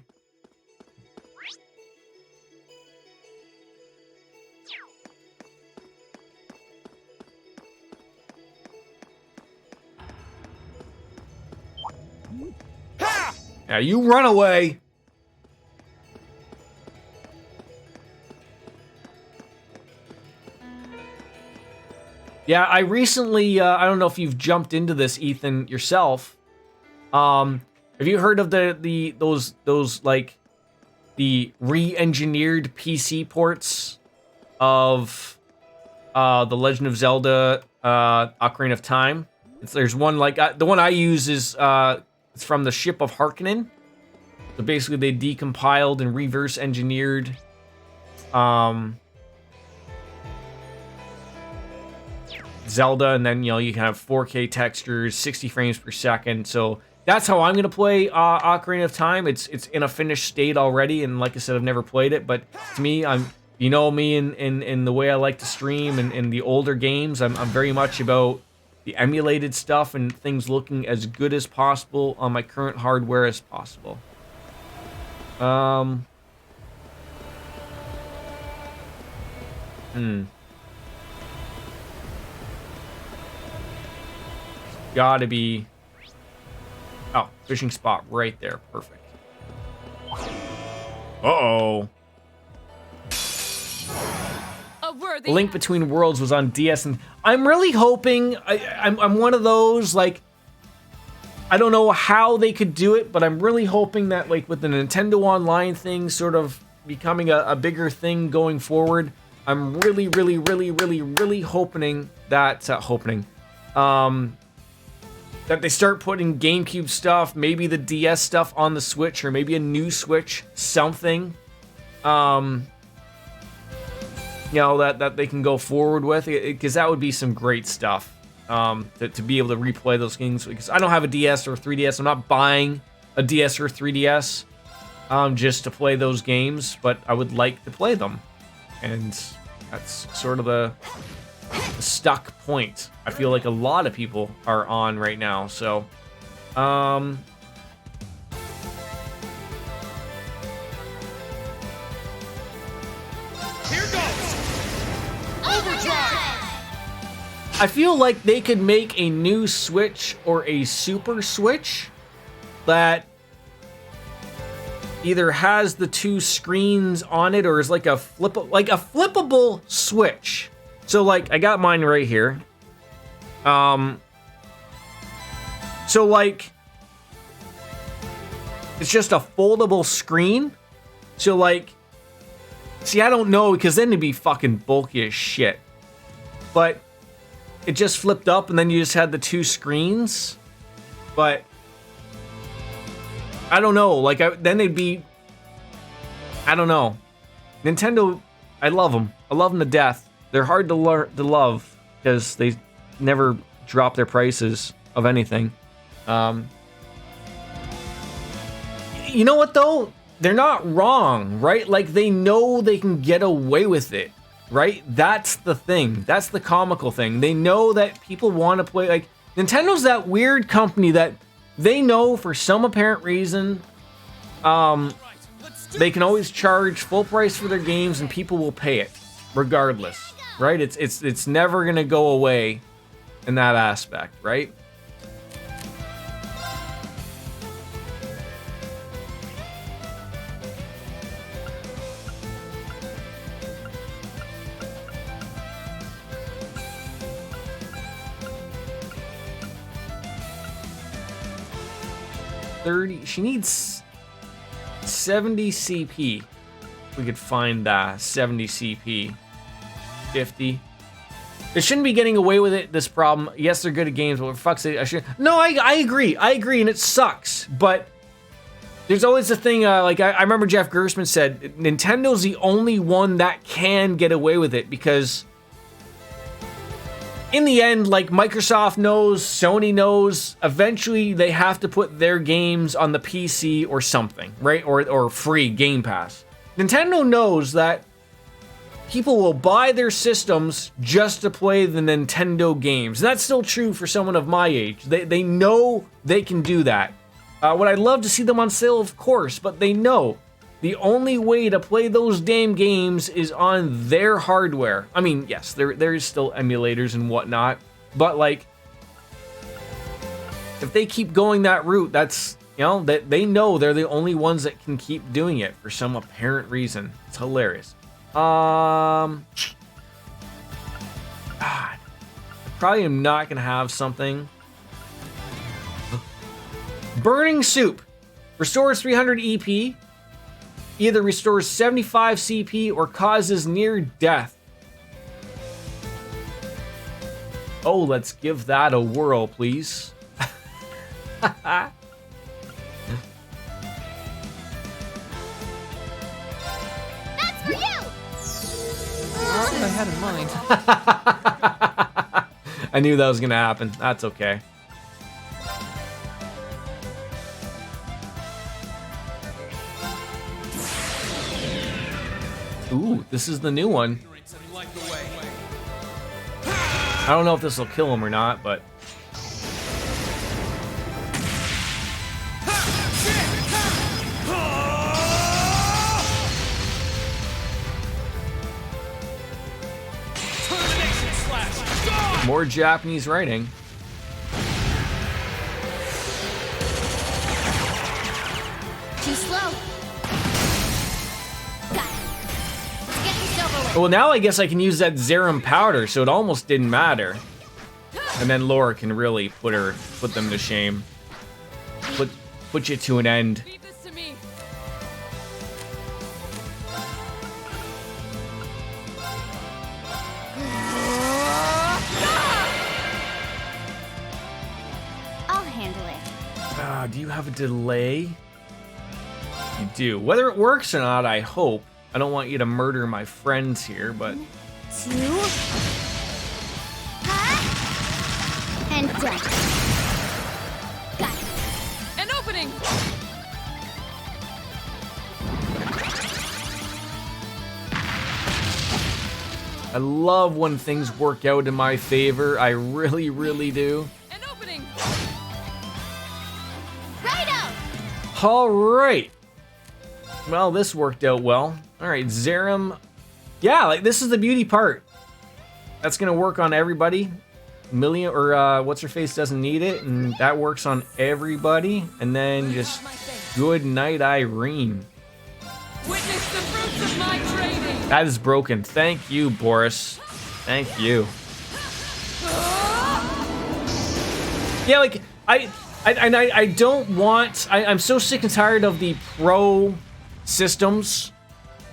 Now you run away. Yeah, I recently, I don't know if you've jumped into this, Ethan, yourself. Have you heard of those like the re-engineered PC ports of The Legend of Zelda Ocarina of Time? There's one like the one I use is it's from the Ship of Harkonnen. So basically they decompiled and reverse engineered Zelda, and then you can have 4K textures, 60 frames per second. So that's how I'm gonna play Ocarina of Time. It's in a finished state already, and like I said, I've never played it. But to me, you know me in the way I like to stream and in the older games, I'm very much about the emulated stuff and things looking as good as possible on my current hardware as possible. Gotta be... Oh, fishing spot right there. Perfect. Uh-oh. A word Link Between Worlds was on DS, and I'm really hoping, I'm one of those, like, I don't know how they could do it, but I'm really hoping that, like, with the Nintendo Online thing sort of becoming a bigger thing going forward, I'm really hoping that, that they start putting GameCube stuff, maybe the DS stuff on the Switch, or maybe a new Switch, something, you know, that they can go forward with, because that would be some great stuff, to be able to replay those games, because I don't have a DS or 3DS. I'm not buying a DS or 3DS just to play those games, but I would like to play them, and that's sort of the stuck point I feel like a lot of people are on right now. So Here goes! Overdrive! I feel like they could make a new Switch or a Super Switch that either has the two screens on it or is like a flippable Switch. So, like, I got mine right here. So, like, it's just a foldable screen. So, like, see, I don't know, because then it'd be fucking bulky as shit. But it just flipped up, and then you just had the two screens. But I don't know. Like, then they'd be... I don't know. Nintendo, I love them. I love them to death. They're hard to love because they never drop their prices of anything. You know what, though? They're not wrong, right? Like, they know they can get away with it, right? That's the thing. That's the comical thing. They know that people want to play. Like, Nintendo's that weird company that they know for some apparent reason they can always charge full price for their games and people will pay it regardless, right? It's never gonna go away in that aspect, right? She needs 70 CP. We could find 70 CP. 50. They shouldn't be getting away with it, this problem. Yes, they're good at games, but for fuck's sake, I should... No, I agree, and it sucks, but there's always a thing, like, I remember Jeff Gerstmann said, Nintendo's the only one that can get away with it, because in the end, like, Microsoft knows, Sony knows, eventually they have to put their games on the PC or something, right? Or free Game Pass. Nintendo knows that people will buy their systems just to play the Nintendo games. And that's still true for someone of my age. They know they can do that. Would I love to see them on sale? Of course, but they know the only way to play those damn games is on their hardware. I mean, yes, there is still emulators and whatnot, but like, if they keep going that route, that's, you know, that they know they're the only ones that can keep doing it for some apparent reason. It's hilarious. God, I probably am not gonna have something. Burning Soup restores 300 EP. Either restores 75 CP or causes near death. Oh, let's give that a whirl, please. That's for you! That's what I had in mind. I knew that was gonna happen. That's okay. Ooh, this is the new one. I don't know if this will kill him or not, but... More Japanese writing. Too slow. Got it. Let's get this over with. Well, now I guess I can use that Zerum powder, so it almost didn't matter. And then Laura can really put them to shame. Put you to an end. Leave this to me. I'll handle it. Do you have a delay? You do. Whether it works or not, I hope. I don't want you to murder my friends here, but... 2. And done. Got it. An opening. I love when things work out in my favor. I really, really do. An opening. Righto. All right. Well, this worked out well. All right, Zerum. Yeah, like this is the beauty part. That's gonna work on everybody. Million or what's her face doesn't need it, and that works on everybody. And then just good night, Irene. Witness the fruits of my training. That is broken. Thank you, Boris. Thank you. Yeah, like I don't want. I'm so sick and tired of the pro systems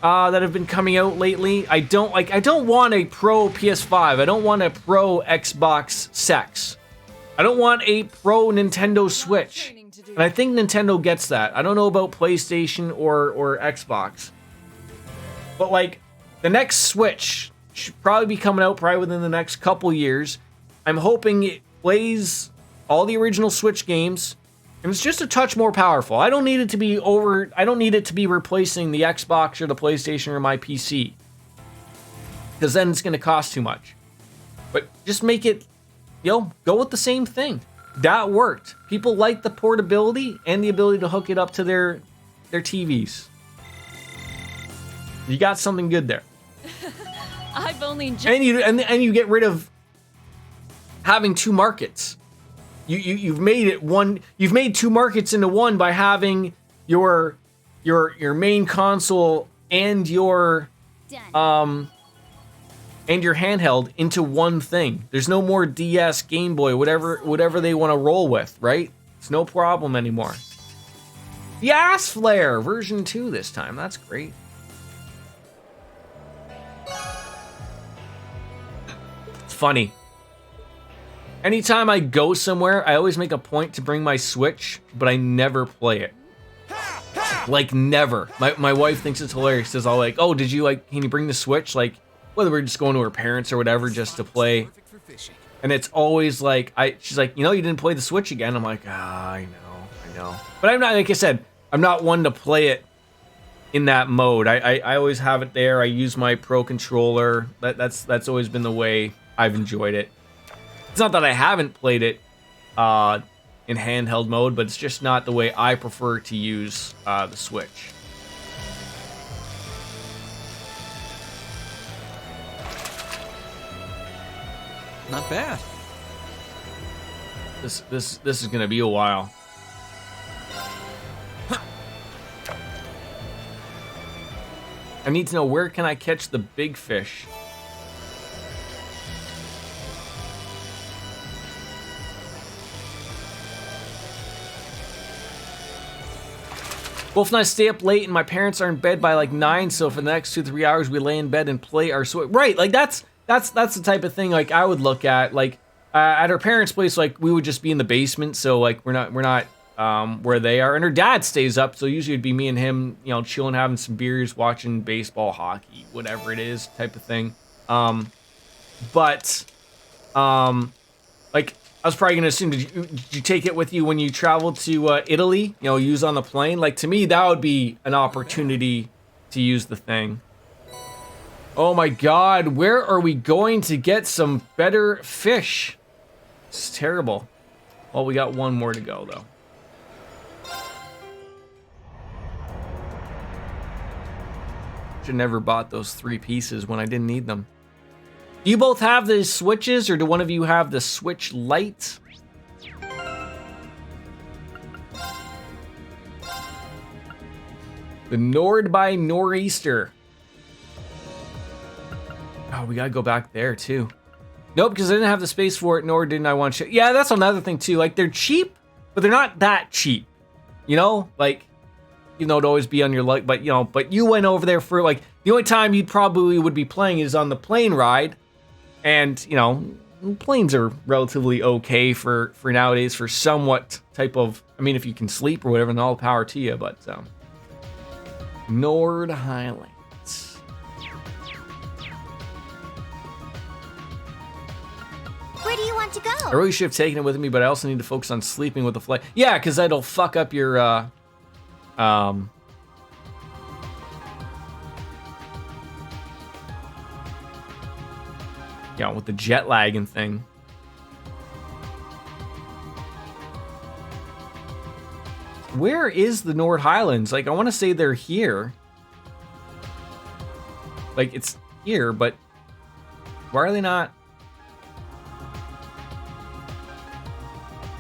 that have been coming out lately. I don't want a pro PS5. I don't want a pro Xbox Sex. I don't want a pro Nintendo Switch. And I think Nintendo gets that. I don't know about PlayStation or Xbox. But like the next Switch should probably be coming out probably within the next couple years. I'm hoping it plays all the original Switch games. And it's just a touch more powerful. I don't need it to be replacing the Xbox or the PlayStation or my PC. Because then it's going to cost too much. But just make it, go with the same thing. That worked. People like the portability and the ability to hook it up to their TVs. You got something good there. I've only just... And you get rid of having two markets. You've made it one. You've made two markets into one by having your main console and your handheld into one thing. There's no more DS, Game Boy, whatever they want to roll with, right? It's no problem anymore. The Ass Flare version 2 this time. That's great. It's funny. Anytime I go somewhere, I always make a point to bring my Switch, but I never play it. Like, never. My wife thinks it's hilarious. Says, all like, oh, can you bring the Switch? Like, whether we're just going to her parents or whatever, just to play. And it's always like, she's like, you didn't play the Switch again. I'm like, I know. But I'm not, like I said, I'm not one to play it in that mode. I always have it there. I use my Pro controller. That's always been the way I've enjoyed it. It's not that I haven't played it in handheld mode, but it's just not the way I prefer to use the Switch. Not bad. This is gonna be a while. I need to know, where can I catch the big fish? Wolf and I stay up late, and my parents are in bed by like 9. So for the next 2-3 hours, we lay in bed and play our Switch. Right, like that's the type of thing like I would look at. Like at her parents' place, like we would just be in the basement, so like we're not where they are. And her dad stays up, so usually it'd be me and him, chilling, having some beers, watching baseball, hockey, whatever it is, type of thing. Like. I was probably gonna assume, did you take it with you when you traveled to Italy? Use on the plane. Like, to me, that would be an opportunity to use the thing. Oh my God, where are we going to get some better fish? It's terrible. Well, we got one more to go though. Should never bought those 3 pieces when I didn't need them. Do you both have the Switches, or do one of you have the Switch Lite? The Nord by Nor'easter. Oh, we gotta go back there too. Nope, because I didn't have the space for it, nor didn't I want to. Yeah, that's another thing too. Like, they're cheap, but they're not that cheap. You know, like, you know, it'd always be on your luck, but you know, but you went over there for like the only time you'd probably would be playing is on the plane ride, and you know, planes are relatively okay for nowadays for somewhat type of. I mean, if you can sleep or whatever, then all power to you. But Nord Highlands. Where do you want to go? I really should have taken it with me, but I also need to focus on sleeping with the flight. Yeah, because that'll fuck up your, yeah, with the jet lag and thing. Where is the Nord Highlands? Like, I want to say they're here. Like, it's here, but why are they not?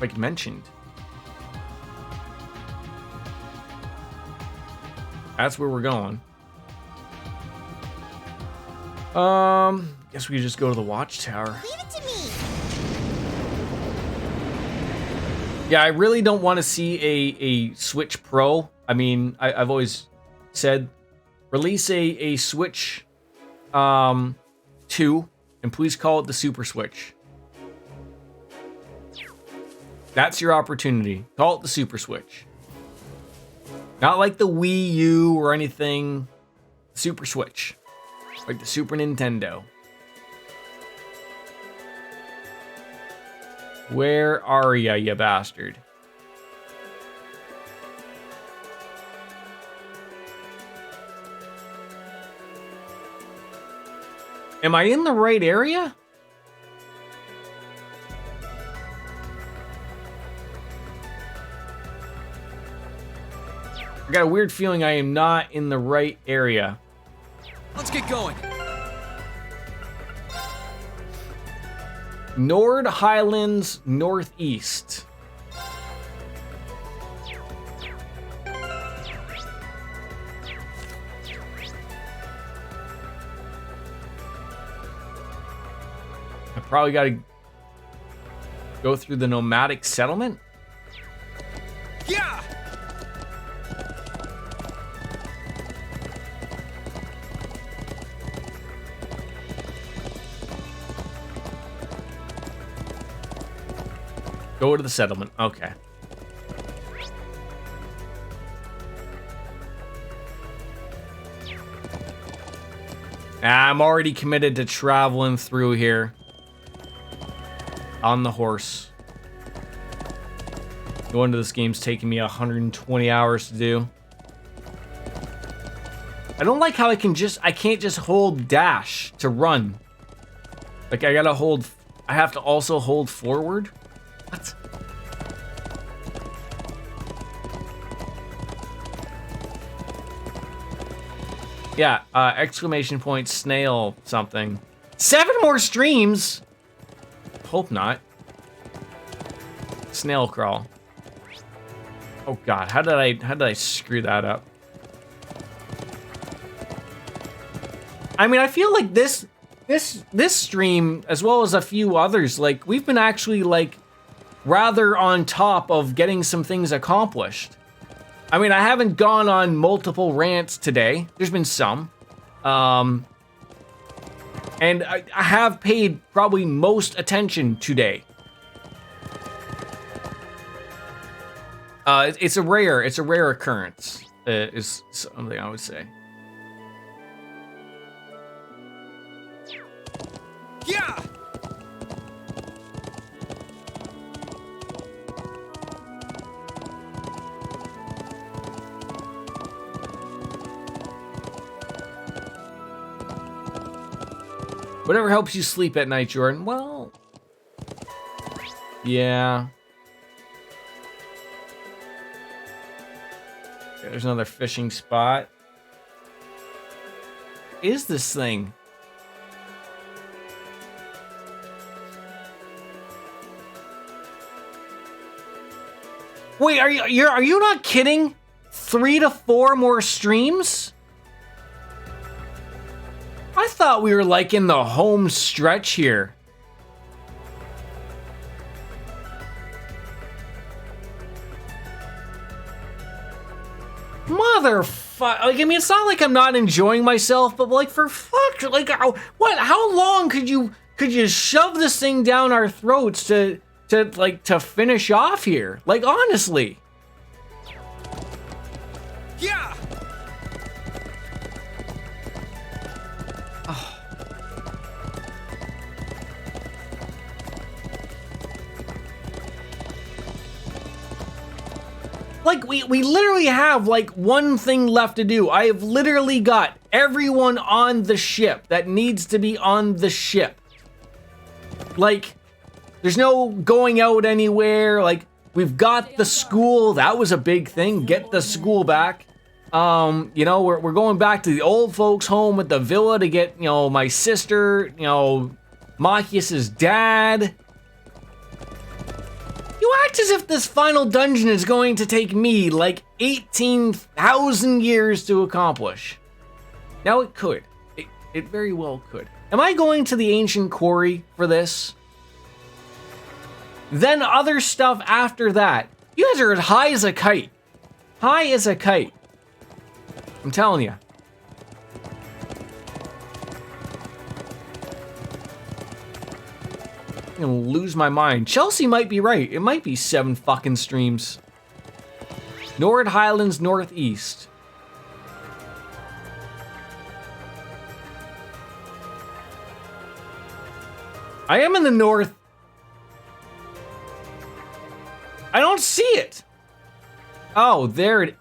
Like mentioned. That's where we're going. Guess we could just go to the watchtower. Leave it to me. Yeah, I really don't want to see a Switch Pro. I mean, I've always said release a Switch 2 and please call it the Super Switch. That's your opportunity. Call it the Super Switch. Not like the Wii U or anything. Super Switch. Like the Super Nintendo. Where are ya, you bastard? Am I in the right area? I got a weird feeling I am not in the right area. Let's get going. Nord Highlands Northeast. I probably got to go through the nomadic settlement. Yeah. Go to the settlement. Okay. I'm already committed to traveling through here. On the horse. No wonder this game's taking me 120 hours to do. I don't like how I can't just hold dash to run. Like, I have to also hold forward? What? Yeah, exclamation point snail something. 7 more streams? Hope not. Snail crawl. Oh god, how did I screw that up? I mean, I feel like this stream, as well as a few others, like, we've been actually, like, rather on top of getting some things accomplished. I mean, I haven't gone on multiple rants today. There's been some. And I have paid probably most attention today. It's a rare occurrence, is something I would say. Yeah. Whatever helps you sleep at night, Jordan. Well, yeah. Okay, there's another fishing spot. What is this thing? Wait, are you not kidding? 3 to 4 more streams? I thought we were like in the home stretch here. Motherfucker. Like, I mean, it's not like I'm not enjoying myself, but like, for fuck, like, what? How long could you shove this thing down our throats to finish off here? Like, honestly. Yeah. Oh. Like, we literally have, like, one thing left to do. I have literally got everyone on the ship that needs to be on the ship. Like, there's no going out anywhere. Like, we've got the school. That was a big thing. Get the school back. You know, we're going back to the old folks' home at the villa to get, you know, my sister, you know, Machias's dad. You act as if this final dungeon is going to take me like 18,000 years to accomplish. Now it could. It very well could. Am I going to the ancient quarry for this? Then other stuff after that. You guys are as high as a kite. High as a kite. I'm telling you. I'm gonna lose my mind. Chelsea might be right. It might be 7 fucking streams. Nord Highlands Northeast. I am in the north. I don't see it. Oh, there it.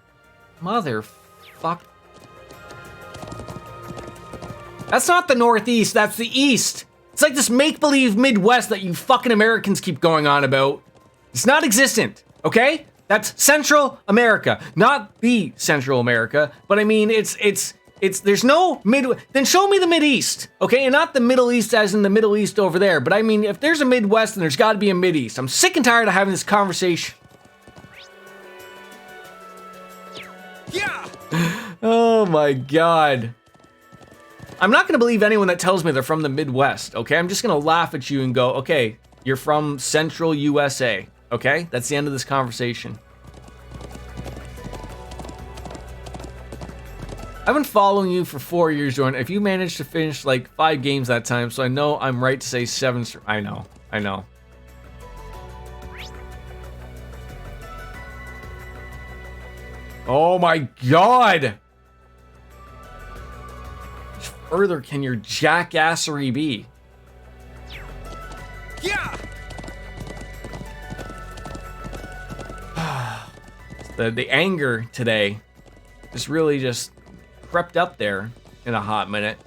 Motherfuck. That's not the Northeast. That's the East. It's like this make-believe Midwest that you fucking Americans keep going on about. It's not existent, okay? That's Central America, not the Central America. But I mean, it's there's no then show me the Mideast, okay? And not the Middle East as in the Middle East over there. But I mean, if there's a Midwest, then there's got to be a Mideast. I'm sick and tired of having this conversation. Yeah. Oh my God. I'm not gonna believe anyone that tells me they're from the Midwest, okay? I'm just gonna laugh at you and go, okay, you're from Central USA, okay? That's the end of this conversation. I've been following you for 4 years, Jordan. If you managed to finish like 5 games that time, so I know I'm right to say 7. I know. Oh my God! Further can your jackassery be? Yeah. The anger today just really just crept up there in a hot minute.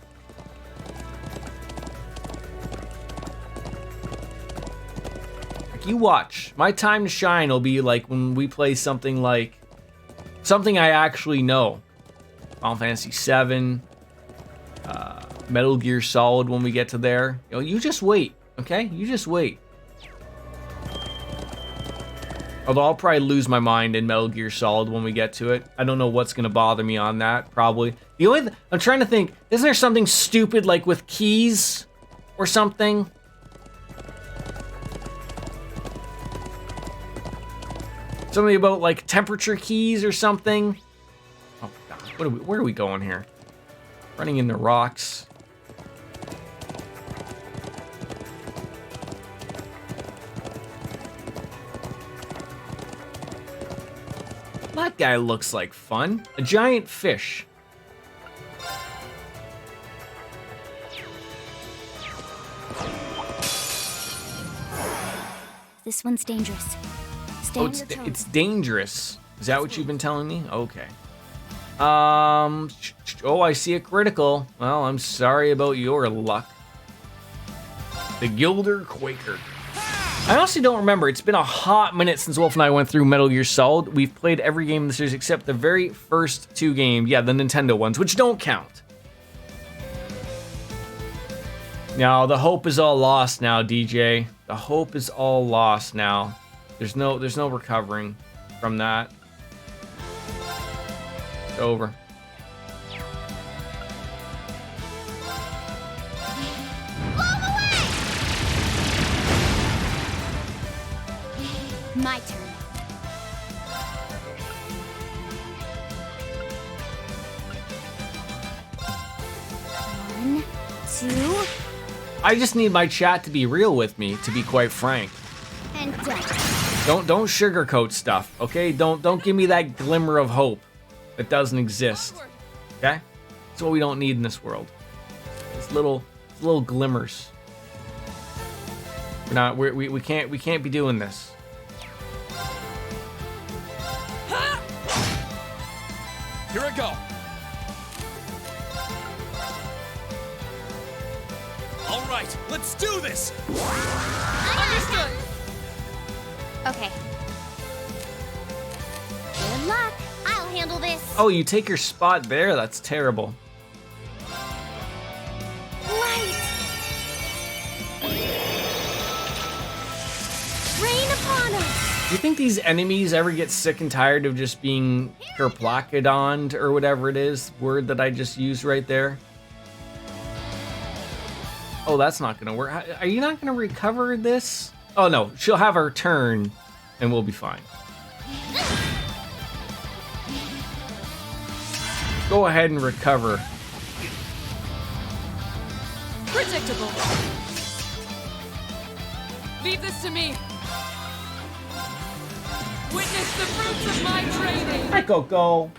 Like, you watch. My time to shine will be like when we play something like something I actually know. Final Fantasy VII. Metal Gear Solid when we get to there. You know, you just wait, okay? You just wait. Although I'll probably lose my mind in Metal Gear Solid when we get to it. I don't know what's gonna bother me on that, probably. The only I'm trying to think, isn't there something stupid like with keys or something? Something about like temperature keys or something? Oh God, where are we going here? Running into rocks. That guy looks like fun. A giant fish. This one's dangerous. Stay Oh, on your toes. it's dangerous. Is that what you've been telling me? Okay. Oh, I see a critical. Well, I'm sorry about your luck. The Gilder Quaker. I honestly don't remember. It's been a hot minute since Wolf and I went through Metal Gear Solid. We've played every game in the series except the very first 2 games. Yeah, the Nintendo ones, which don't count. Now, the hope is all lost now, DJ. The hope is all lost now. There's no recovering from that. It's over. my turn. One, two, I just need my chat to be real with me, to be quite frank. and done. Don't sugarcoat stuff, okay? Don't give me that glimmer of hope that doesn't exist. Okay? That's what we don't need in this world. It's little glimmers. We can't be doing this. Here I go. All right, let's do this. Understood. Okay. Good luck. I'll handle this. Oh, you take your spot there? That's terrible. Light. Rain upon us. Do you think these enemies ever get sick and tired of just being kerplakadoned or whatever it is, word that I just used right there? Oh, that's not gonna work. Are you not gonna recover this? Oh no, she'll have her turn and we'll be fine. Go ahead and recover. Predictable. Leave this to me. Witness the fruits of my training. Hi, Coco.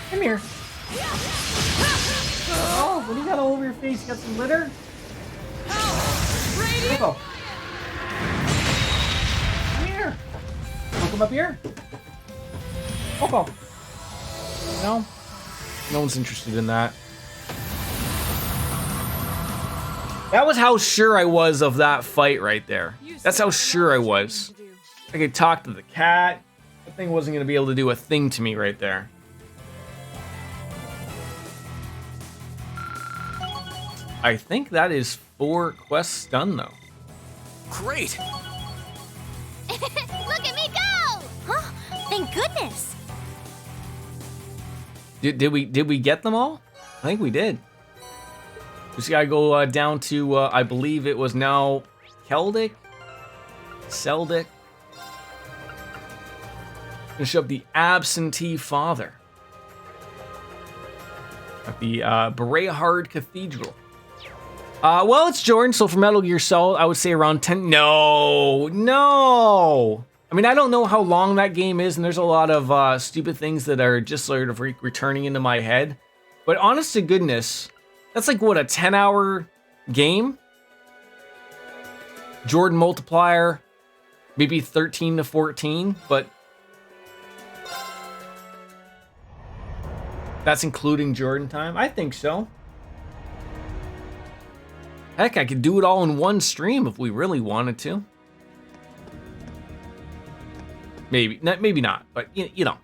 Come here. Oh, what do you got all over your face? You got some litter? Coco. Come here. Wanna come up here? Coco. No? No one's interested in that. That was how sure I was of that fight right there. That's how sure I was. I could talk to the cat. That thing wasn't going to be able to do a thing to me right there. I think that is 4 quests done, though. Great. Look at me go! Huh? Thank goodness. Did we get them all? I think we did. We just gotta go down to I believe it was now Keldic, Seldic. Finish up the absentee father at the Berehard Cathedral. Well, it's Jordan, so for Metal Gear Solid, I would say around 10. No. I mean, I don't know how long that game is, and there's a lot of stupid things that are just sort of returning into my head. But honest to goodness, that's like, what, a 10-hour game? Jordan multiplier, maybe 13 to 14, but that's including Jordan time? I think so. Heck, I could do it all in one stream if we really wanted to. Maybe not, but you know.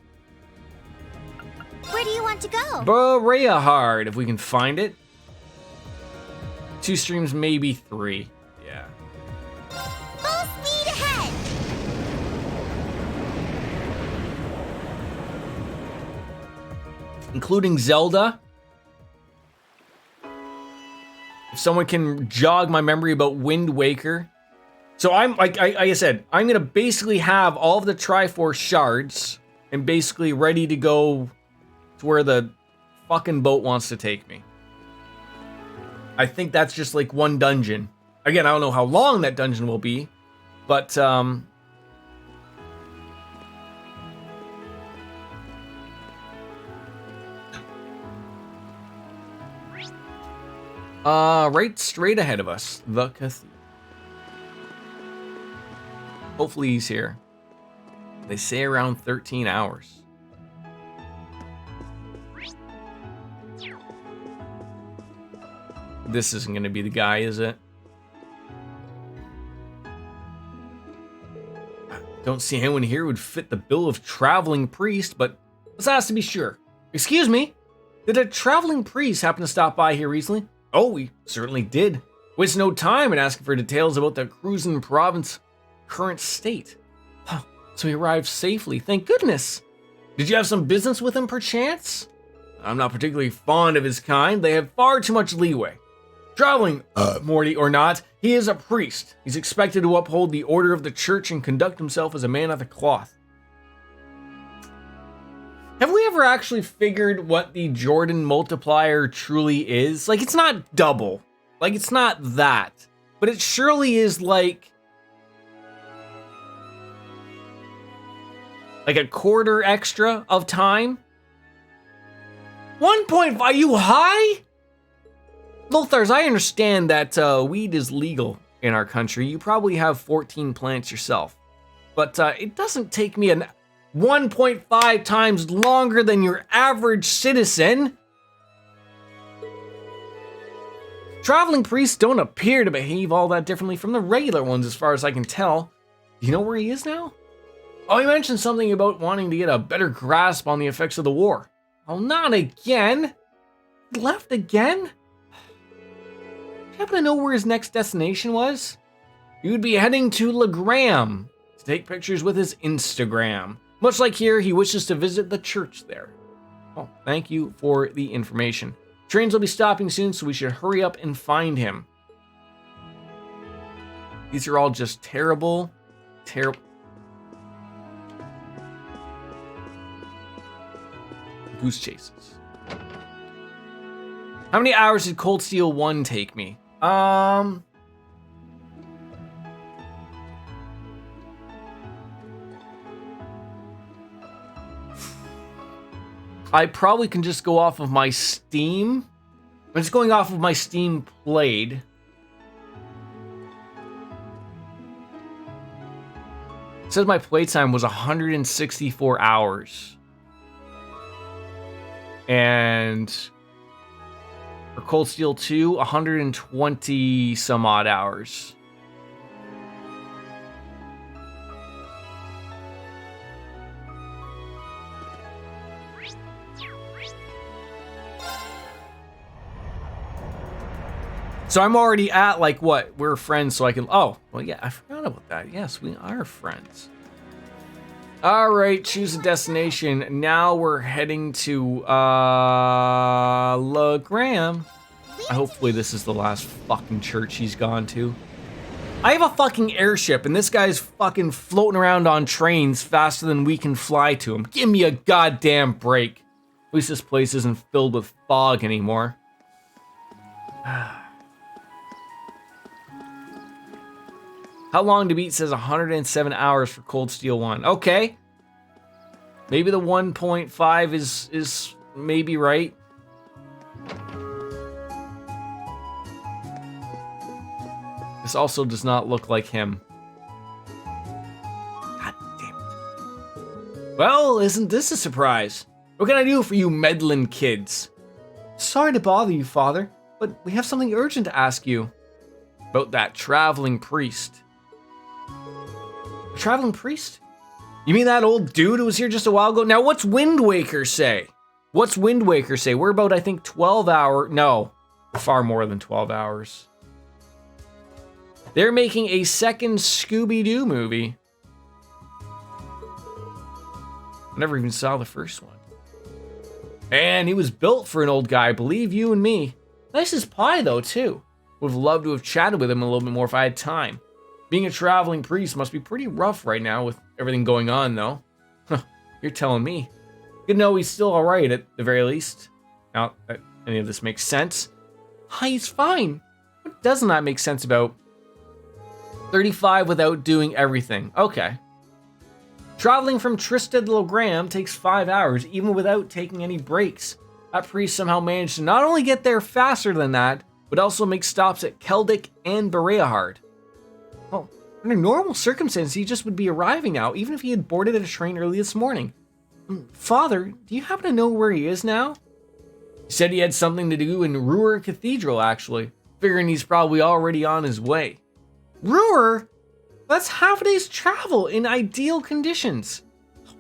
Where do you want to go? Berehard, if we can find it. 2 streams, maybe 3. Yeah. Full speed ahead. Including Zelda. If someone can jog my memory about Wind Waker. So I'm, like I said, I'm gonna basically have all of the Triforce shards and basically ready to go to where the fucking boat wants to take me. I think that's just like one dungeon. Again, I don't know how long that dungeon will be, but right straight ahead of us, the cathedral. Hopefully he's here. They say around 13 hours. This isn't going to be the guy, is it? Don't see anyone here who would fit the bill of traveling priest, but let's ask to be sure. Excuse me, did a traveling priest happen to stop by here recently? Oh, we certainly did. Waste no time in asking for details about the Cruisin' province current state. Huh, so he arrived safely, thank goodness. Did you have some business with him perchance? I'm not particularly fond of his kind. They have far too much leeway. Traveling, Morty or not, he is a priest. He's expected to uphold the order of the church and conduct himself as a man of the cloth. Have we ever actually figured what the Jordan multiplier truly is? Like, it's not double. Like, it's not that. But it surely is like a quarter extra of time? 1.5, are you high? Lothars, I understand that weed is legal in our country. You probably have 14 plants yourself. But it doesn't take me 1.5 times longer than your average citizen. Traveling priests don't appear to behave all that differently from the regular ones as far as I can tell. Do you know where he is now? Oh, he mentioned something about wanting to get a better grasp on the effects of the war. Oh, not again. He left again? Do you happen to know where his next destination was? He would be heading to Legram to take pictures with his Instagram. Much like here, he wishes to visit the church there. Oh, thank you for the information. Trains will be stopping soon, so we should hurry up and find him. These are all just terrible. Goose chases. How many hours did Cold Steel 1 take me? I probably can just go off of my Steam. I'm just going off of my Steam played. It says my playtime was 164 hours. And for Cold Steel 2, 120 some odd hours. So I'm already at like what? We're friends, so I can. Oh, well, yeah, I forgot about that. Yes, we are friends. All right, choose a destination. Now we're heading to Legram. Hopefully this is the last fucking church he's gone to. I have a fucking airship, and this guy's fucking floating around on trains faster than we can fly to him. Give me a goddamn break. At least this place isn't filled with fog anymore. How long to beat says 107 hours for Cold Steel 1. Okay. Maybe the 1.5 is maybe right. This also does not look like him. God damn it. Well, isn't this a surprise? What can I do for you meddling kids? Sorry to bother you, Father, but we have something urgent to ask you. About that traveling priest. A traveling priest? You mean that old dude who was here just a while ago? Now, what's Wind Waker say? What's Wind Waker say? We're about, I think, 12 hours. No, far more than 12 hours. They're making a second Scooby-Doo movie. I never even saw the first one. And he was built for an old guy, believe you and me. Nice as pie, though, too. Would have loved to have chatted with him a little bit more if I had time. Being a traveling priest must be pretty rough right now with everything going on, though. You're telling me. Good to know he's still alright at the very least. Not that any of this makes sense. He's fine. What does not make sense about 35 without doing everything? Okay. Traveling from Tristed Legram takes 5 hours, even without taking any breaks. That priest somehow managed to not only get there faster than that, but also make stops at Keldic and Bereahard. Well, under normal circumstances, he just would be arriving now, even if he had boarded a train early this morning. Father, do you happen to know where he is now? He said he had something to do in Ruhr Cathedral, actually, figuring he's probably already on his way. Ruhr? That's half a day's travel in ideal conditions.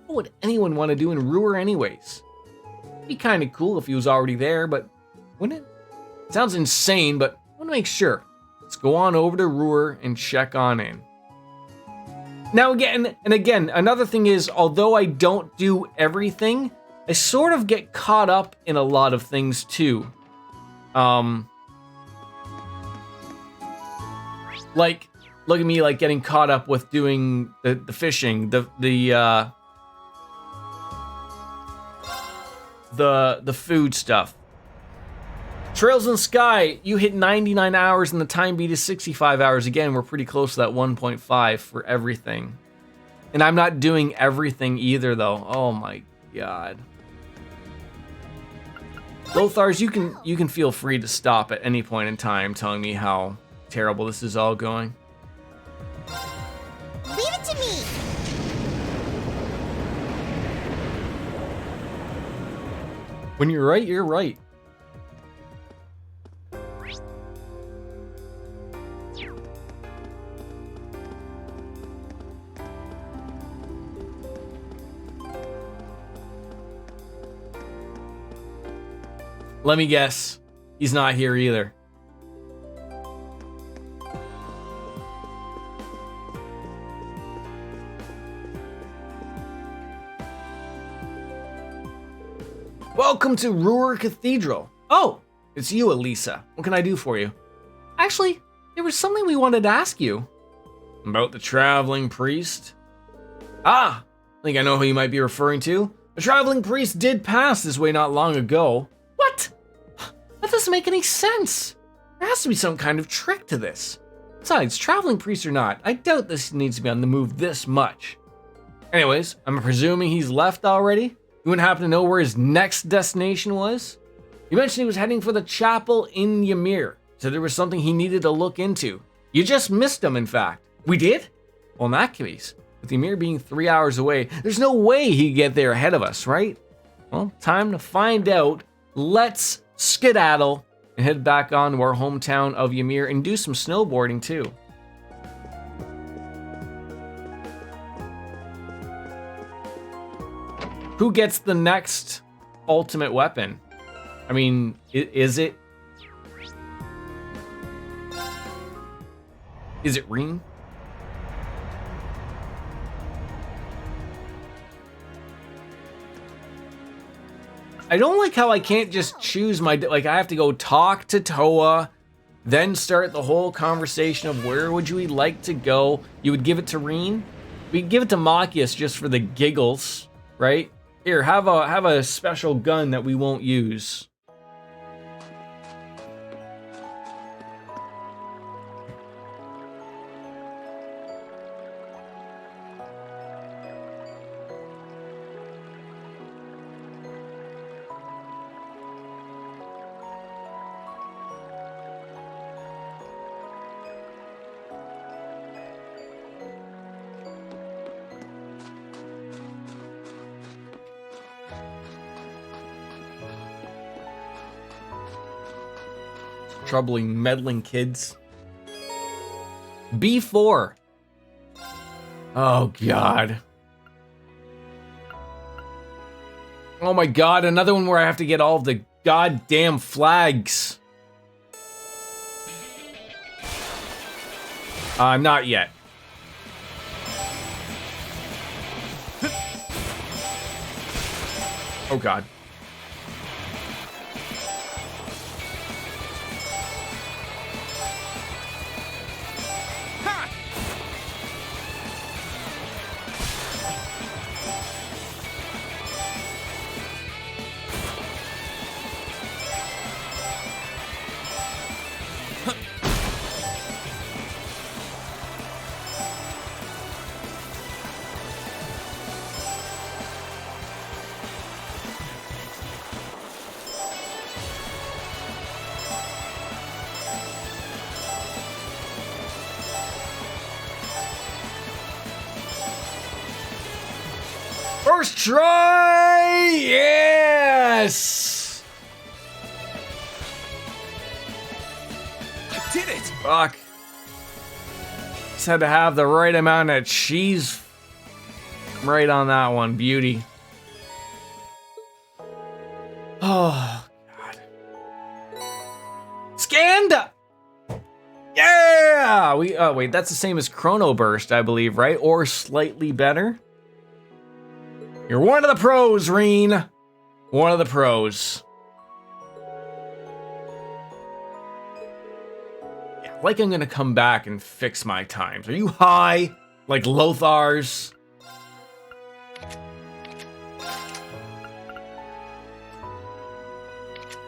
What would anyone want to do in Ruhr anyways? It'd be kind of cool if he was already there, but wouldn't it? Sounds insane, but I want to make sure. Let's go on over to Ruhr and check on in. Now again, another thing is, although I don't do everything, I sort of get caught up in a lot of things too. Like, look at me, like getting caught up with doing the fishing, the food stuff. Trails in the Sky, you hit 99 hours and the time beat is 65 hours. Again, we're pretty close to that 1.5 for everything. And I'm not doing everything either, though. Oh my god. Lothars, you can feel free to stop at any point in time telling me how terrible this is all going. Leave it to me! When you're right, you're right. Let me guess. He's not here either. Welcome to Ruhr Cathedral. Oh, it's you, Elisa. What can I do for you? Actually, there was something we wanted to ask you. About the traveling priest? Ah, I think I know who you might be referring to. The traveling priest did pass this way not long ago. What? That doesn't make any sense. There has to be some kind of trick to this. Besides, traveling priest or not, I doubt this needs to be on the move this much. Anyways, I'm presuming he's left already? You wouldn't happen to know where his next destination was? You mentioned he was heading for the chapel in Ymir, so there was something he needed to look into. You just missed him, in fact. We did? Well, in that case, with Ymir being 3 hours away, there's no way he could get there ahead of us, right? Well, time to find out. Let's skedaddle and head back on to our hometown of Ymir and do some snowboarding too. Who gets the next ultimate weapon? I mean, is it Reen? I don't like how I can't just choose my, like I have to go talk to Toa, then start the whole conversation of where would you like to go. You would give it to Reen? We'd give it to Machias just for the giggles, right? Here, have a special gun that we won't use. Troubling, meddling kids. B4. Oh, God. Oh, my God. Another one where I have to get all of the goddamn flags. Not yet. Oh, God. First try! Yes! I did it! Fuck. Just had to have the right amount of cheese right on that one. Beauty. Oh, God. Scanned! Yeah! Wait, that's the same as Chrono Burst, I believe, right? Or slightly better? You're one of the pros, Reen. One of the pros. Yeah, like I'm gonna come back and fix my times. Are you high? Like Lothar's?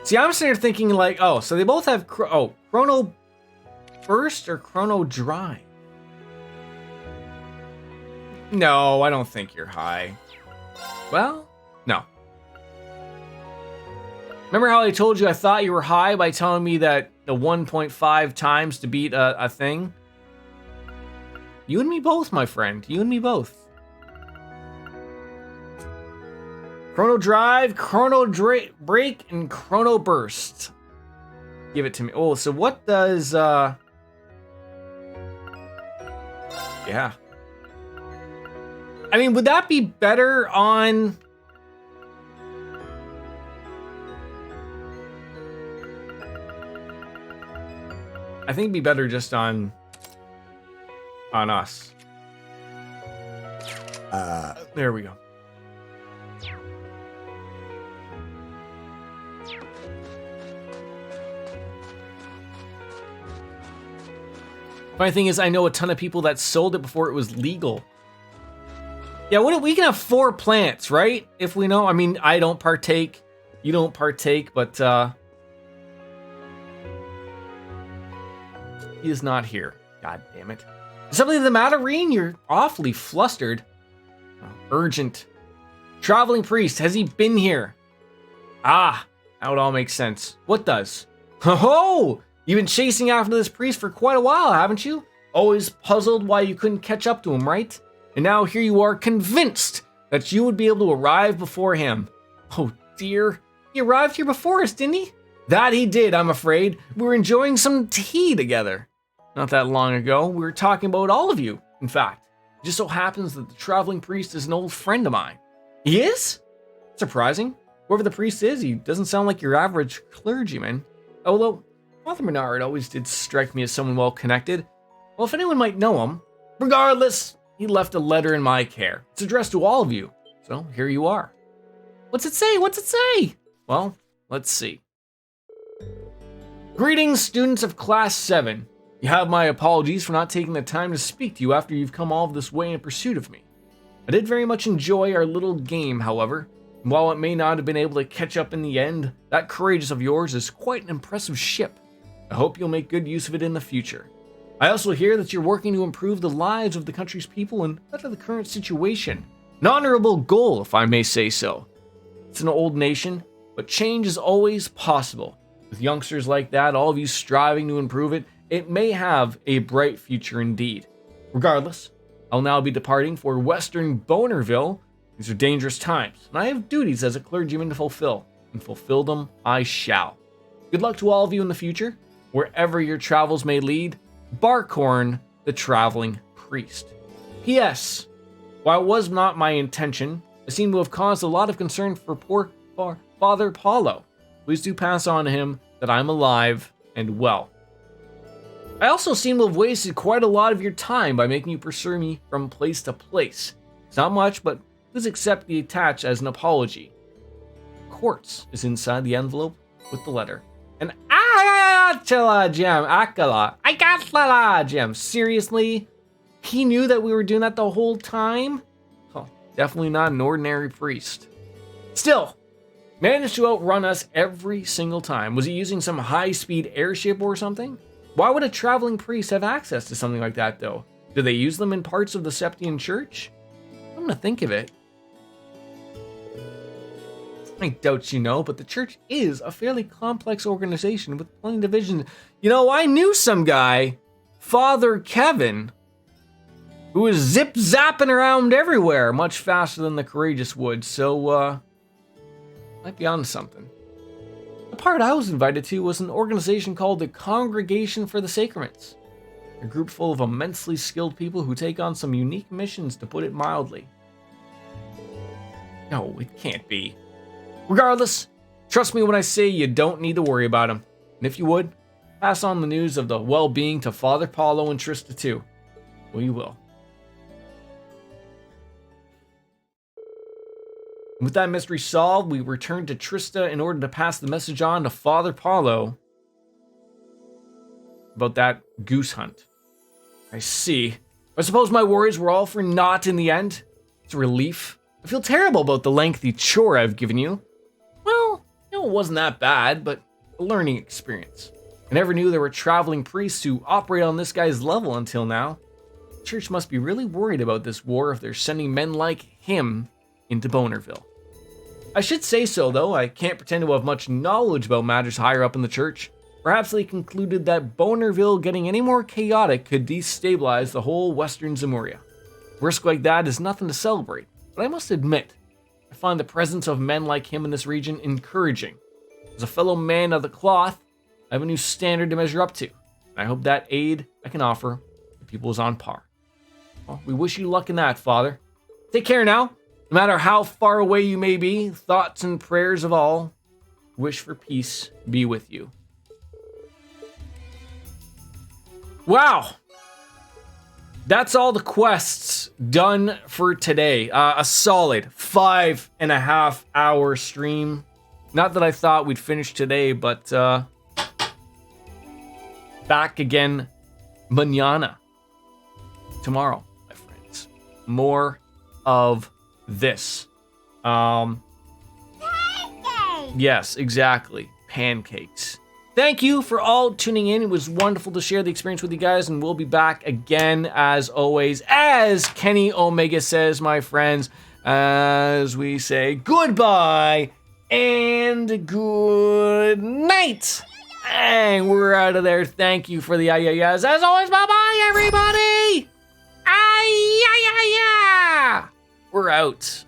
See, I'm sitting here thinking like, oh, so they both have, Chrono Burst or Chrono Drive? No, I don't think you're high. Well, no. Remember how I told you I thought you were high by telling me that the 1.5 times to beat a thing? You and me both, my friend. You and me both. Chrono Drive, Chrono Break, and Chrono Burst. Give it to me. Oh, so what does, yeah. I mean, would that be better on... I think it'd be better just on us. There we go. Funny thing is, I know a ton of people that sold it before it was legal. Yeah, we can have 4 plants, right? If we know. I mean, I don't partake. You don't partake, but he is not here. God damn it. Is something the matter, Reen? You're awfully flustered. Oh, urgent. Traveling priest, has he been here? Ah, now it all makes sense. What does? Ho-ho! You've been chasing after this priest for quite a while, haven't you? Always puzzled why you couldn't catch up to him, right? And now here you are convinced that you would be able to arrive before him. Oh dear, he arrived here before us, didn't he? That he did, I'm afraid. We were enjoying some tea together. Not that long ago, we were talking about all of you, in fact. It just so happens that the traveling priest is an old friend of mine. He is? Surprising. Whoever the priest is, he doesn't sound like your average clergyman. Although, Father Menard always did strike me as someone well connected. Well, if anyone might know him, regardless, he left a letter in my care. It's addressed to all of you, so here you are. What's it say? What's it say? Well, let's see. Greetings, students of Class 7. You have my apologies for not taking the time to speak to you after you've come all this way in pursuit of me. I did very much enjoy our little game, however, and while it may not have been able to catch up in the end, that Courageous of yours is quite an impressive ship. I hope you'll make good use of it in the future. I also hear that you're working to improve the lives of the country's people and better the current situation. An honorable goal, if I may say so. It's an old nation, but change is always possible. With youngsters like that, all of you striving to improve it, it may have a bright future indeed. Regardless, I'll now be departing for Western Bonerville. These are dangerous times, and I have duties as a clergyman to fulfill, and fulfill them I shall. Good luck to all of you in the future, wherever your travels may lead. Barkhorn, the traveling priest. P.S. While it was not my intention, I seem to have caused a lot of concern for poor Father Paulo. Please do pass on to him that I'm alive and well. I also seem to have wasted quite a lot of your time by making you pursue me from place to place. It's not much, but please accept the attach as an apology. Quartz is inside the envelope with the letter. And Achala gem. Seriously? He knew that we were doing that the whole time? Oh, definitely not an ordinary priest. Still, managed to outrun us every single time. Was he using some high-speed airship or something? Why would a traveling priest have access to something like that, though? Do they use them in parts of the Septian Church? I'm gonna think of it. I doubt you know, but the church is a fairly complex organization with plenty of divisions. You know, I knew some guy, Father Kevin, who was zip-zapping around everywhere much faster than the Courageous would, so, might be onto something. The part I was invited to was an organization called the Congregation for the Sacraments, a group full of immensely skilled people who take on some unique missions, to put it mildly. No, it can't be. Regardless, trust me when I say you don't need to worry about him. And if you would, pass on the news of the well-being to Father Paulo and Trista too. We will. With that mystery solved, we return to Trista in order to pass the message on to Father Paulo. about that goose hunt. I see. I suppose my worries were all for naught in the end. It's a relief. I feel terrible about the lengthy chore I've given you. Well, it wasn't that bad, but a learning experience. I never knew there were traveling priests who operate on this guy's level until now. The church must be really worried about this war if they're sending men like him into Bonerville. I should say so, though. I can't pretend to have much knowledge about matters higher up in the church. Perhaps they concluded that Bonerville getting any more chaotic could destabilize the whole western Zemuria. Risk like that is nothing to celebrate, but I must admit, I find the presence of men like him in this region encouraging. As a fellow man of the cloth, I have a new standard to measure up to, and I hope that aid I can offer the people is on par. Well, we wish you luck in that, Father. Take care now. No matter how far away you may be, thoughts and prayers of all, wish for peace be with you. Wow. That's all the quests done for today. A solid 5.5 hour stream. Not that I thought we'd finish today, but back again mañana. Tomorrow, my friends. More of this. Yes, exactly. Pancakes. Thank you for all tuning in. It was wonderful to share the experience with you guys, and we'll be back again as always. As Kenny Omega says, my friends, as we say goodbye and good night. And we're out of there. Thank you for the ayayas. As always, bye-bye, everybody. Ayayaya. We're out.